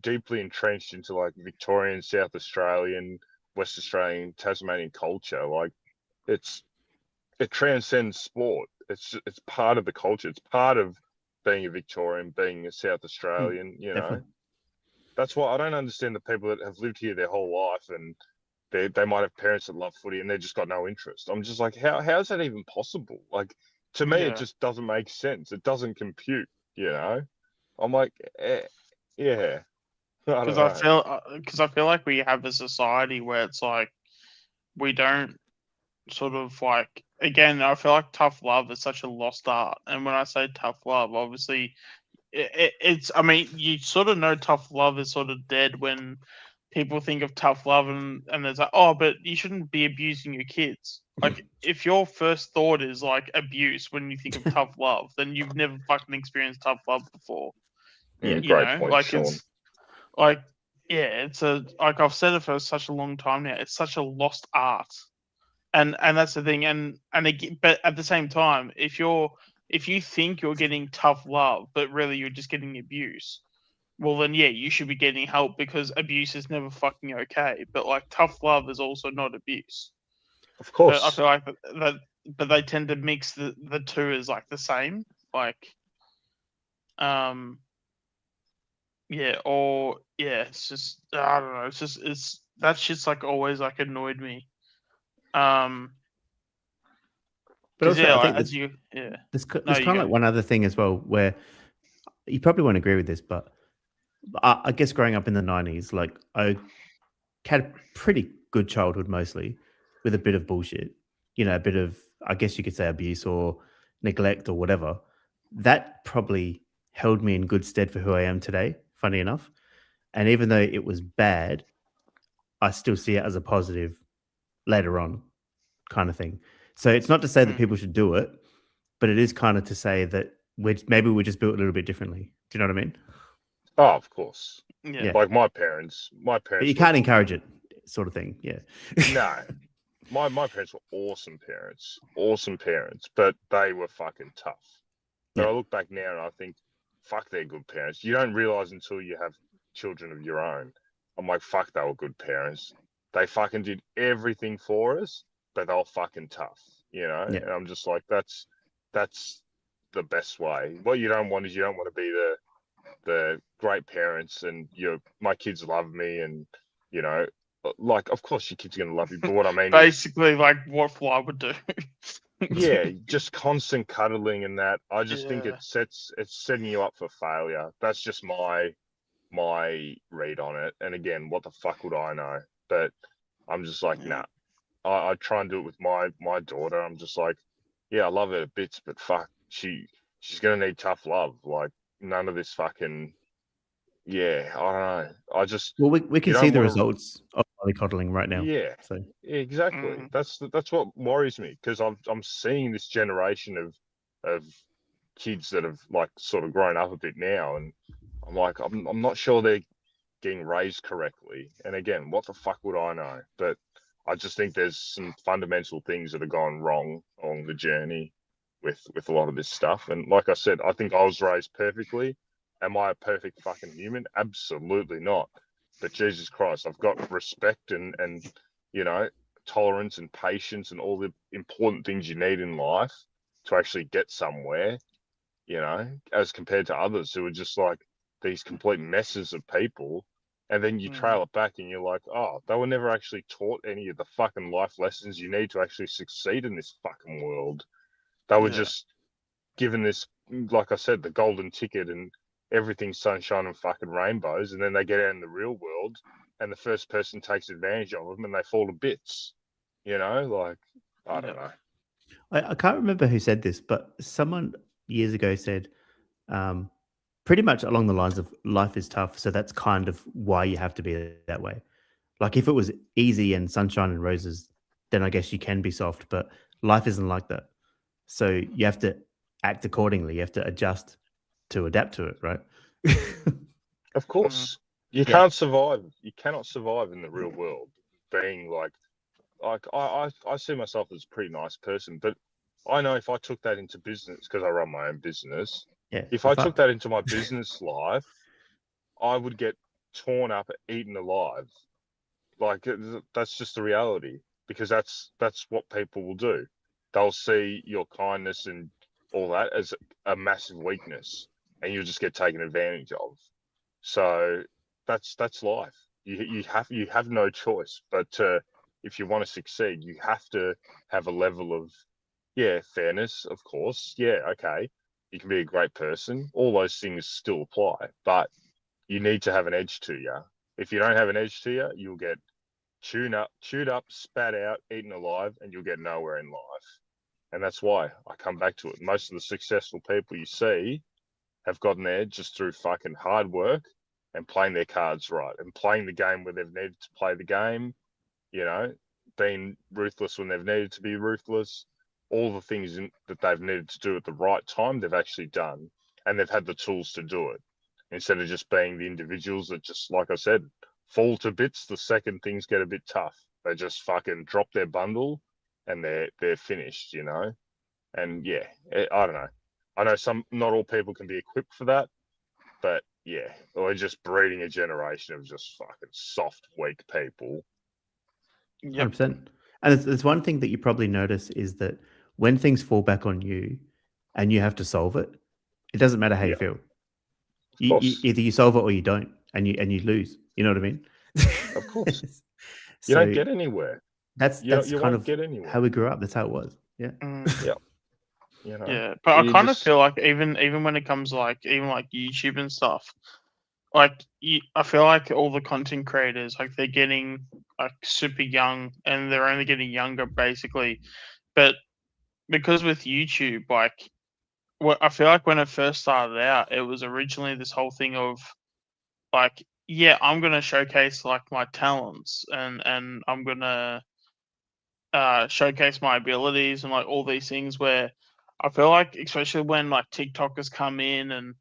deeply entrenched into like Victorian, South Australian, West Australian, Tasmanian culture. Like it transcends sport. It's part of the culture. It's part of being a Victorian, being a South Australian. You know. Definitely. That's why I don't understand the people that have lived here their whole life and they might have parents that love footy and they just got no interest. I'm just like, how is that even possible? Like, to me, Yeah. it just doesn't make sense. It doesn't compute, you know? I'm like, yeah. Because I feel like we have a society where it's like we don't sort of like, again, I feel like tough love is such a lost art. And when I say tough love, obviously it's, I mean, you sort of know tough love is sort of dead when people think of tough love and there's like, oh, but you shouldn't be abusing your kids. Like, if your first thought is like abuse when you think of tough love, then you've never fucking experienced tough love before. Yeah, You great know, point, like Sean. it's like, yeah, it's like I've said it for such a long time now. It's such a lost art, and that's the thing. And again, but at the same time, if you think you're getting tough love, but really you're just getting abuse, well then yeah, you should be getting help because abuse is never fucking okay. But like tough love is also not abuse. Of But course. I feel like but they tend to mix the two as like the same. Like, Yeah, or yeah, it's just I don't know. It's that shit's like always like annoyed me. But 'Cause, also, yeah, I like, think as you yeah. there's No, kind you of go. like one other thing as well, where you probably won't agree with this, but I guess growing up in the 90s, like I had a pretty good childhood mostly, with a bit of bullshit, a bit of, I guess you could say, abuse or neglect or whatever. That probably held me in good stead for who I am today, funny enough. And even though it was bad, I still see it as a positive later on, kind of thing. So it's not to say that Mm. people should do it, but it is kind of to say that maybe we're just built a little bit differently. Do you know what I mean? Oh, of course. Yeah. Yeah. Like my parents But you were can't encourage it, sort of thing. Yeah. no. My parents were awesome parents, but they were fucking tough. But Yeah. I look back now and I think, fuck, they're good parents. You don't realize until you have children of your own. I'm like, fuck, they were good parents. They fucking did everything for us, but they were fucking tough, Yeah. And I'm just like, that's the best way. What you don't want is you don't want to be the great parents and my kids love me and like, of course your kid's gonna love you, but what I mean is Basically, like what Fly would do. yeah, just constant cuddling and that. I just think Yeah. it's setting you up for failure. That's just my read on it. And again, what the fuck would I know? But I'm just like, Yeah. nah. I try and do it with my daughter. I'm just like, yeah, I love her to bits, but fuck, she's gonna need tough love. Like none of this fucking yeah, I don't know. I just Well, we can you see don't the wanna results of mollycoddling right now. yeah, So exactly. Mm. That's what worries me because I'm seeing this generation of kids that have like sort of grown up a bit now, and I'm like I'm not sure they're getting raised correctly. And again, what the fuck would I know? But I just think there's some fundamental things that have gone wrong along the journey with a lot of this stuff. And like I said, I think I was raised perfectly. Am I a perfect fucking human? Absolutely not. But Jesus Christ, I've got respect and tolerance and patience and all the important things you need in life to actually get somewhere, as compared to others who are just like these complete messes of people. And then you trail it back and you're like, oh, they were never actually taught any of the fucking life lessons you need to actually succeed in this fucking world. They were Yeah. just given this, like I said, the golden ticket and everything's sunshine and fucking rainbows. And then they get out in the real world and the first person takes advantage of them and they fall to bits. Like, I don't know. I can't remember who said this, but someone years ago said, pretty much along the lines of life is tough, so that's kind of why you have to be that way. Like if it was easy and sunshine and roses, then I guess you can be soft, but life isn't like that. So you have to act accordingly. You have to adjust to adapt to it, right? Of course. You Yeah. can't survive. You cannot survive in the real world being like I see myself as a pretty nice person, but I know if I took that into business, because I run my own business, Yeah. if you're I took fucked. that into my business life, I would get torn up, eaten alive. Like that's just the reality, because that's what people will do. They'll see your kindness and all that as a massive weakness, and you'll just get taken advantage of. So that's life. You have no choice but to, if you want to succeed, you have to have a level of fairness, of course. Yeah, okay. You can be a great person. All those things still apply, but you need to have an edge to you. If you don't have an edge to you, you'll get chewed up, spat out, eaten alive, and you'll get nowhere in life. And that's why I come back to it. Most of the successful people you see have gotten there just through fucking hard work and playing their cards right and playing the game where they've needed to play the game, being ruthless when they've needed to be ruthless. All the things that they've needed to do at the right time, they've actually done, and they've had the tools to do it, instead of just being the individuals that just, like I said, fall to bits the second things get a bit tough. They just fucking drop their bundle and they're finished, And yeah, I don't know. I know not all people can be equipped for that, but yeah, we're just breeding a generation of just fucking soft, weak people. Yep. 100%. And there's one thing that you probably notice is that when things fall back on you and you have to solve it, it doesn't matter how you Yeah. feel. course. Either you solve it or you don't, and you lose. You know what I mean? Of course. So You don't get anywhere. that's You kind won't of get anywhere. how we grew up. That's how it was. Yeah. Yeah. You know. Yeah, but I You kind of just- feel like even when it comes to like even like YouTube and stuff, like I feel like all the content creators like they're getting like super young and they're only getting younger basically. But because with YouTube, like I feel like when it first started out, it was originally this whole thing of like, yeah, I'm gonna showcase like my talents and I'm gonna showcase my abilities and like all these things where I feel like especially when like TikTokers come in and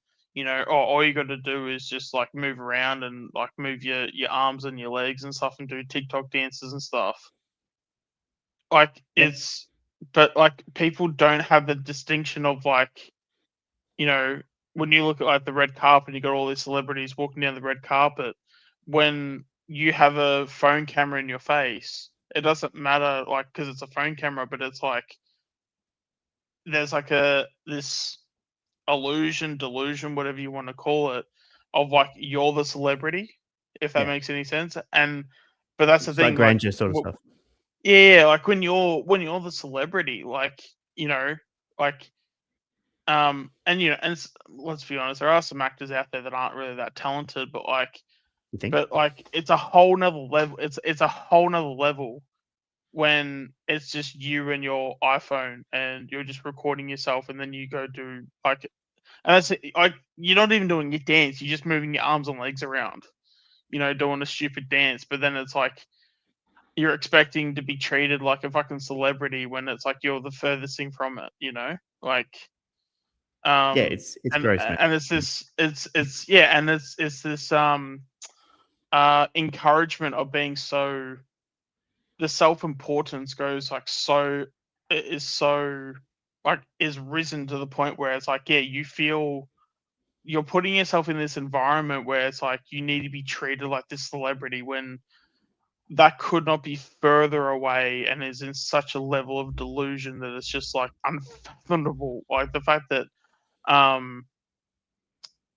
all you got to do is just like move around and like move your arms and your legs and stuff and do TikTok dances and stuff. Like Yeah. but like people don't have the distinction of like, when you look at like the red carpet, you got all these celebrities walking down the red carpet. When you have a phone camera in your face, it doesn't matter like because it's a phone camera, but it's like there's like this delusion, whatever you want to call it, of like you're the celebrity, if that Yeah. makes any sense. But that's the It's thing, like grandeur sort of stuff. Yeah, like when you're the celebrity, like like and let's be honest, there are some actors out there that aren't really that talented, but like You think? it's a whole nother level. It's a whole nother level when it's just you and your iPhone and you're just recording yourself, and then you go do like, and that's like you're not even doing your dance. You're just moving your arms and legs around, doing a stupid dance. But then it's like you're expecting to be treated like a fucking celebrity when it's like you're the furthest thing from it. Like. Yeah, it's gross, man. And it's this it's this encouragement of being so, the self-importance goes like so, it is so like is risen to the point where it's like, yeah, you feel you're putting yourself in this environment where it's like you need to be treated like this celebrity when that could not be further away and is in such a level of delusion that it's just like unfathomable. Like the fact that and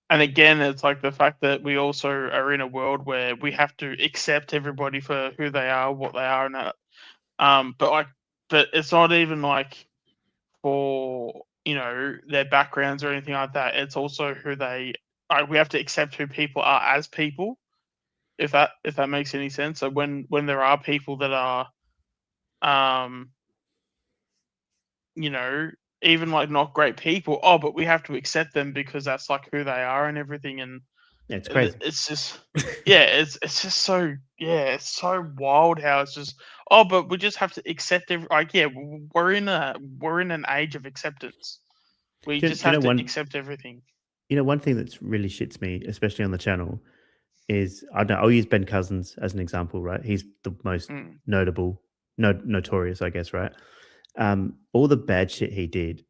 again, it's like the fact that we also are in a world where we have to accept everybody for who they are, what they are, and that. But it's not even like for their backgrounds or anything like that. It's also who they like. We have to accept who people are as people, if that makes any sense. So when there are people that are, even like not great people, but we have to accept them because that's like who they are and everything. And Yeah, it's crazy. it's just it's just so it's so wild how it's just but we just have to accept we're in an age of acceptance. We just have to accept everything. One thing that's really shits me, especially on the channel, is I don't know, I'll use Ben Cousins as an example, right? He's the most notorious, I guess, right? All the bad shit he did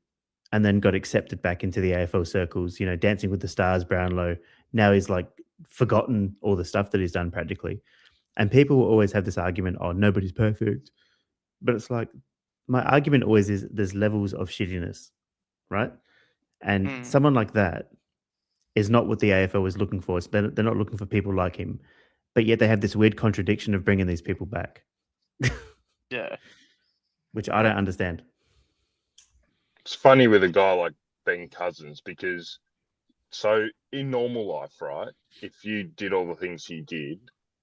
and then got accepted back into the AFL circles, Dancing with the Stars, Brownlow. Now he's like forgotten all the stuff that he's done practically. And people will always have this argument, oh, nobody's perfect. But it's like, my argument always is there's levels of shittiness, right? And someone like that is not what the AFL is looking for. They're not looking for people like him. But yet they have this weird contradiction of bringing these people back. Yeah. Which I don't understand. It's funny with a guy like Ben Cousins because so in normal life, right, if you did all the things he did,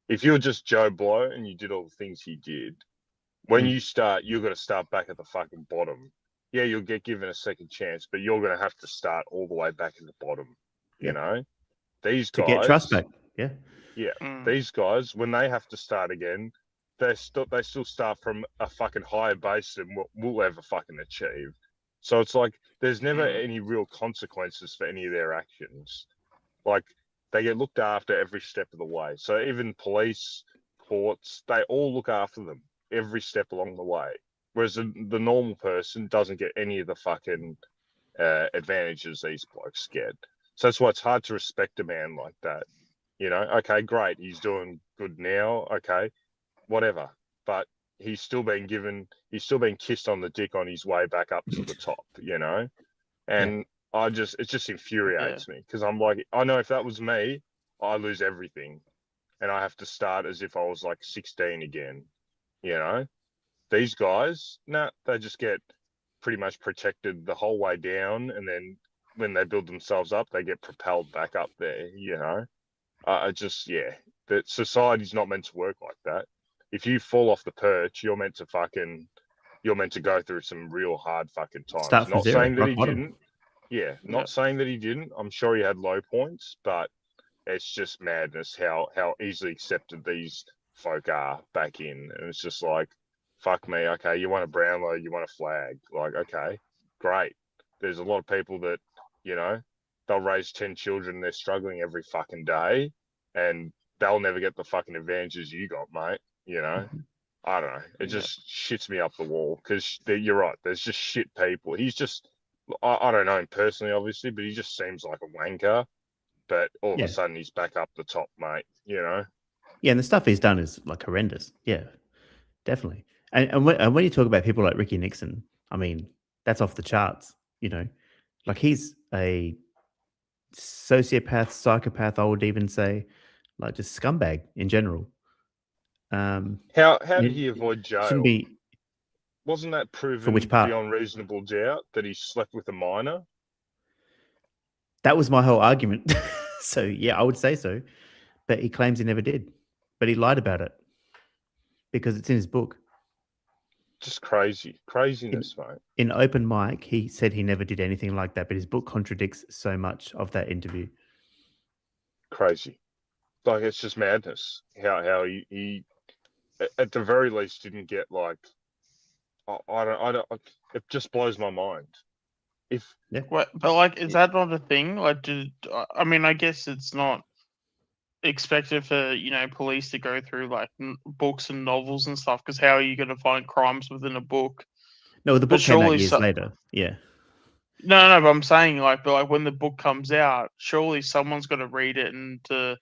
if you're just Joe Blow and you did all the things he did, when you start, you've got to start back at the fucking bottom. Yeah, you'll get given a second chance, but you're going to have to start all the way back at the bottom. You know, these guys to get trust back. Yeah. Yeah. These guys, when they have to start again, they still start from a fucking higher base than what we'll ever fucking achieve. So it's like there's never any real consequences for any of their actions. Like they get looked after every step of the way. So even police, courts, they all look after them every step along the way. Whereas the normal person doesn't get any of the fucking advantages these blokes get. So that's why it's hard to respect a man like that. Okay, great, he's doing good now. Okay, whatever. But he's still being kissed on the dick on his way back up to the top, And it just infuriates me because I'm like, I know if that was me, I lose everything, and I have to start as if I was like 16 again. You know, these guys, they just get pretty much protected the whole way down, and then when they build themselves up, they get propelled back up there. You know, that society's not meant to work like that. If you fall off the perch, you're meant to go through some real hard fucking times. Start from Not zero, saying that rock he bottom. didn't. Yeah, not saying that he didn't. I'm sure he had low points, but it's just madness how easily accepted these folk are back in. And it's just like, fuck me. Okay, you want a Brownlow, you want a flag. Like, okay, great. There's a lot of people that, they'll raise 10 children. They're struggling every fucking day, and they'll never get the fucking advantages you got, mate. I don't know. It just shits me up the wall because you're right. There's just shit people. He's just, I don't know him personally, obviously, but he just seems like a wanker. But all of a sudden, he's back up the top, mate. Yeah, and the stuff he's done is like horrendous. Yeah, definitely. And when you talk about people like Ricky Nixon, I mean, that's off the charts. Like he's a sociopath, psychopath. I would even say, like just scumbag in general. How did he avoid jail? Shouldn't be. Wasn't that proven For which part? beyond reasonable doubt that he slept with a minor? That was my whole argument. So yeah, I would say so. But he claims he never did. But he lied about it because it's in his book. Just craziness, mate. In open mic, he said he never did anything like that, but his book contradicts so much of that interview. Crazy. Like, it's just madness. How he at the very least didn't get like, I don't. It just blows my mind. But like, is that not a thing? Like, I mean, I guess it's not expected for police to go through like books and novels and stuff, because how are you going to find crimes within a book? No, the book came out years later. Yeah. No, but I'm saying but when the book comes out, surely someone's got to read it and to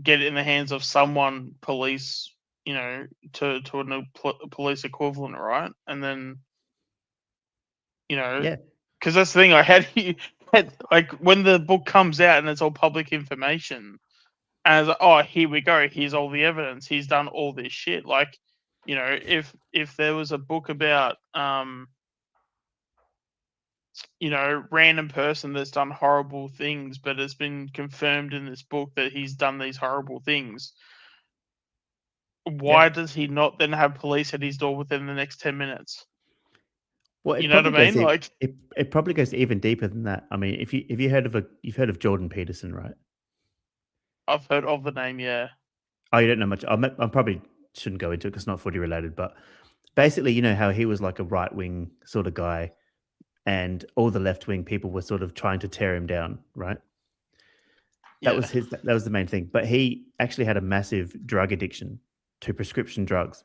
get it in the hands of someone, police, to a police equivalent, right? And then, Yeah. Because that's the thing. Like, how do you, like, when the book comes out and it's all public information, and it's like, oh, here we go. Here's all the evidence. He's done all this shit. Like, if there was a book about, random person that's done horrible things, but it's been confirmed in this book that he's done these horrible things, why does he not then have police at his door within the next 10 minutes? Well, you know what I mean? Like, it probably goes even deeper than that. I mean, if you heard of Jordan Peterson, right? I've heard of the name, yeah. Oh, you don't know much. I probably shouldn't go into it because it's not footy related, but basically, how he was like a right wing sort of guy, and all the left wing people were sort of trying to tear him down, right? That was the main thing. But he actually had a massive drug addiction to prescription drugs.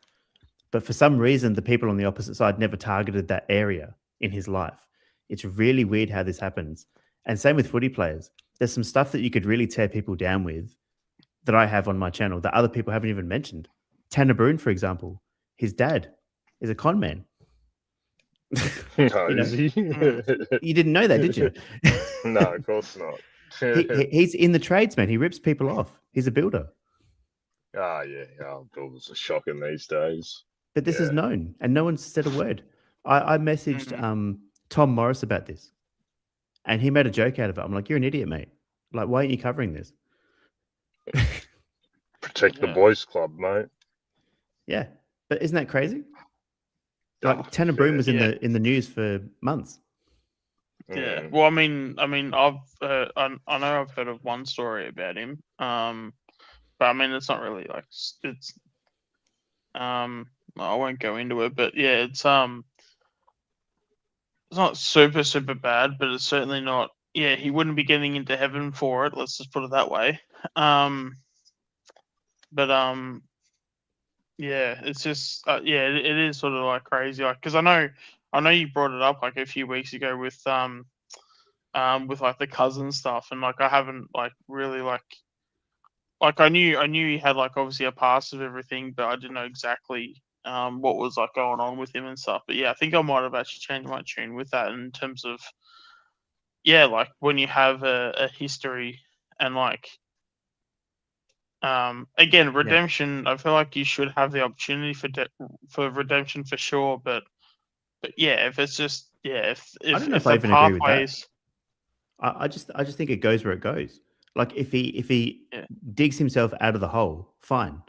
But for some reason, the people on the opposite side never targeted that area in his life. It's really weird how this happens. And same with footy players. There's some stuff that you could really tear people down with that I have on my channel that other people haven't even mentioned. Tanner Bruhn, for example, his dad is a con man. You didn't know that, did you? No, of course not. He's in the trades, man. He rips people off. He's a builder. Oh, yeah. Builders are shocking these days. But this is known, and no one's said a word. I messaged Tom Morris about this, and he made a joke out of it. I'm like, you're an idiot, mate. Like, why aren't you covering this? Protect the boys club, mate. Yeah, but isn't that crazy? Like, Tanner Bruhn was in the news for months. Yeah. Well, I mean, I know I've heard of one story about him. But I mean, it's not really like it's. I won't go into it, but yeah, it's not super bad, but it's certainly not. Yeah, he wouldn't be getting into heaven for it. Let's just put it that way. Yeah, it's just it is sort of like crazy, like, because I know you brought it up like a few weeks ago with like the cousin stuff, and like I haven't like really like I knew he had like obviously a past of everything, but I didn't know exactly what was like going on with him and stuff. But yeah, I think I might have actually changed my tune with that in terms of yeah, like when you have a history and like again redemption, I feel like you should have the opportunity for redemption for sure, but yeah, if it's just if I don't know if the I even agree with that. pathways, I just think it goes where it goes. Like if he Yeah. digs himself out of the hole, fine.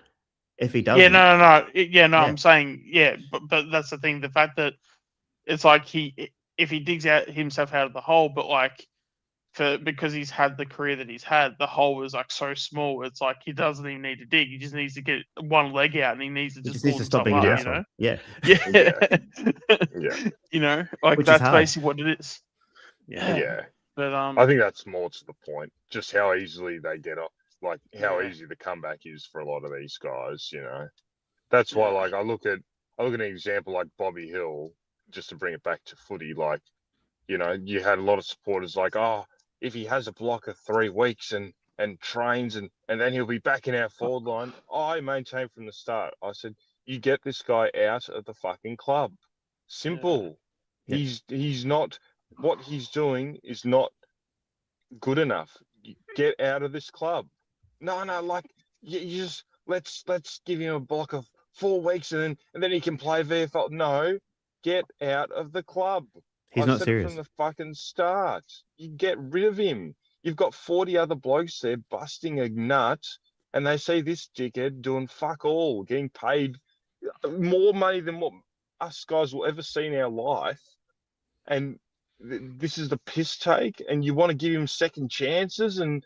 If he yeah, doesn't, no, yeah, no, Yeah. I'm saying but that's the thing, the fact that it's like if he digs himself out of the hole, but like because he's had the career that he's had, the hole is like so small. It's like he doesn't even need to dig. He just needs to get one leg out, and he needs to he just just needs pull to stop himself being an up. asshole. Yeah, Yeah, you know, like Which is that's hard. basically what it is. Yeah. But I think that's more to the point. Just how easily they get off, like how easy the comeback is for a lot of these guys. You know, that's why. Like I look at an example like Bobby Hill, just to bring it back to footy. Like, you know, you had a lot of supporters like, oh, if he has a block of 3 weeks and trains and then he'll be back in our forward line. I maintained from the start. I said, you get this guy out of the fucking club. Simple. Yeah. He's not. What he's doing is not good enough. You get out of this club. No, like you just let's give him a block of 4 weeks and then he can play VFL. No, get out of the club. He's I not said serious. it from the fucking start. You get rid of him. You've got 40 other blokes there busting a nut, and they see this dickhead doing fuck all, getting paid more money than what us guys will ever see in our life. And this is the piss take, and you want to give him second chances and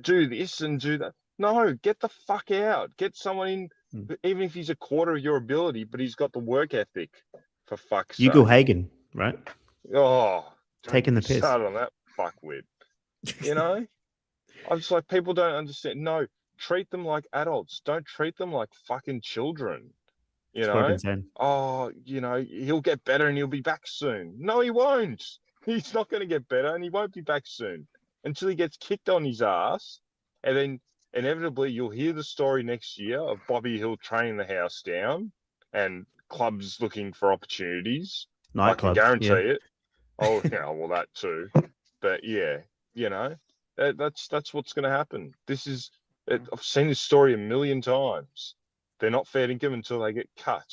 do this and do that. No, get the fuck out. Get someone in, even if he's a quarter of your ability, but he's got the work ethic, for fuck's sake. Hugo Hagen, right? Oh, Taking the piss. Start on that fuckwit. You know, I'm just like, people don't understand. No, treat them like adults. Don't treat them like fucking children. You It's know, fucking insane. oh, you know, he'll get better and he'll be back soon. No, he won't. He's not going to get better and he won't be back soon until he gets kicked on his ass. And then inevitably you'll hear the story next year of Bobby Hill training the house down and clubs looking for opportunities. I can Nightclubs, guarantee yeah. it. Oh, yeah, well, that too. But yeah, you know, that's what's going to happen. I've seen this story a million times. They're not fair dinkum until they get cut.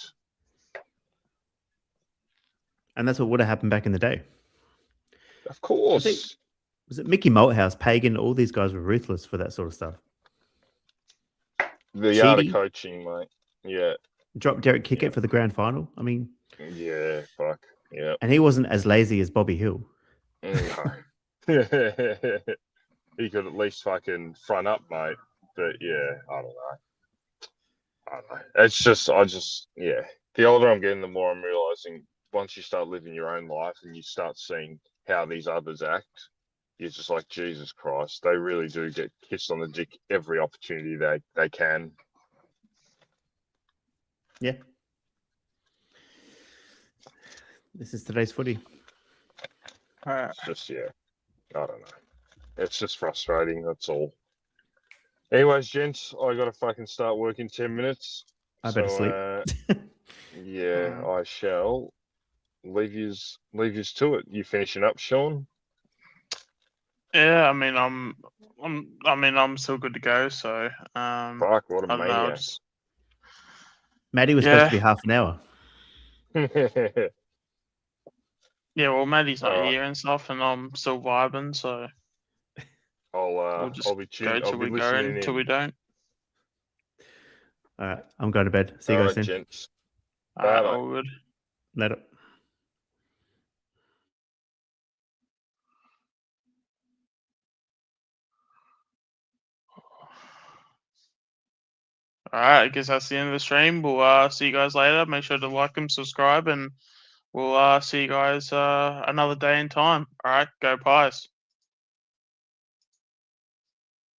And that's what would have happened back in the day. Of course. I think, was it Mickey Malthouse, Pagan? All these guys were ruthless for that sort of stuff. The art of Sheedy. coaching, mate. Yeah. Dropped Derek Kickett for the grand final. I mean, Yeah, fuck. Yeah. and he wasn't as lazy as Bobby Hill. No. He could at least fucking front up, mate. But yeah, I don't know. It's just, yeah. The older I'm getting, the more I'm realizing once you start living your own life and you start seeing how these others act, you're just like, Jesus Christ, they really do get kissed on the dick every opportunity they can. Yeah. This is today's footy. It's just, yeah, I don't know. It's just frustrating, that's all. Anyways, gents, I got to fucking start work in 10 minutes. I better sleep. Yeah, I shall. Leave yous to it. You finishing up, Sean? yeah, I mean, I'm still good to go. So Fuck, what a I don't know, I'll maniac. just- Maddie was supposed to be half an hour. yeah, well, Maddie's not Alright. here and stuff, and I'm still vibing. So we'll just I'll be go I'll till be we go listening until in. we don't. All right, I'm going to bed. See you guys Alright, soon. gents. Alright, Bye, mate. all good. Later. All right, I guess that's the end of the stream. We'll see you guys later. Make sure to like and subscribe, and we'll see you guys another day in time. All right, go Pies.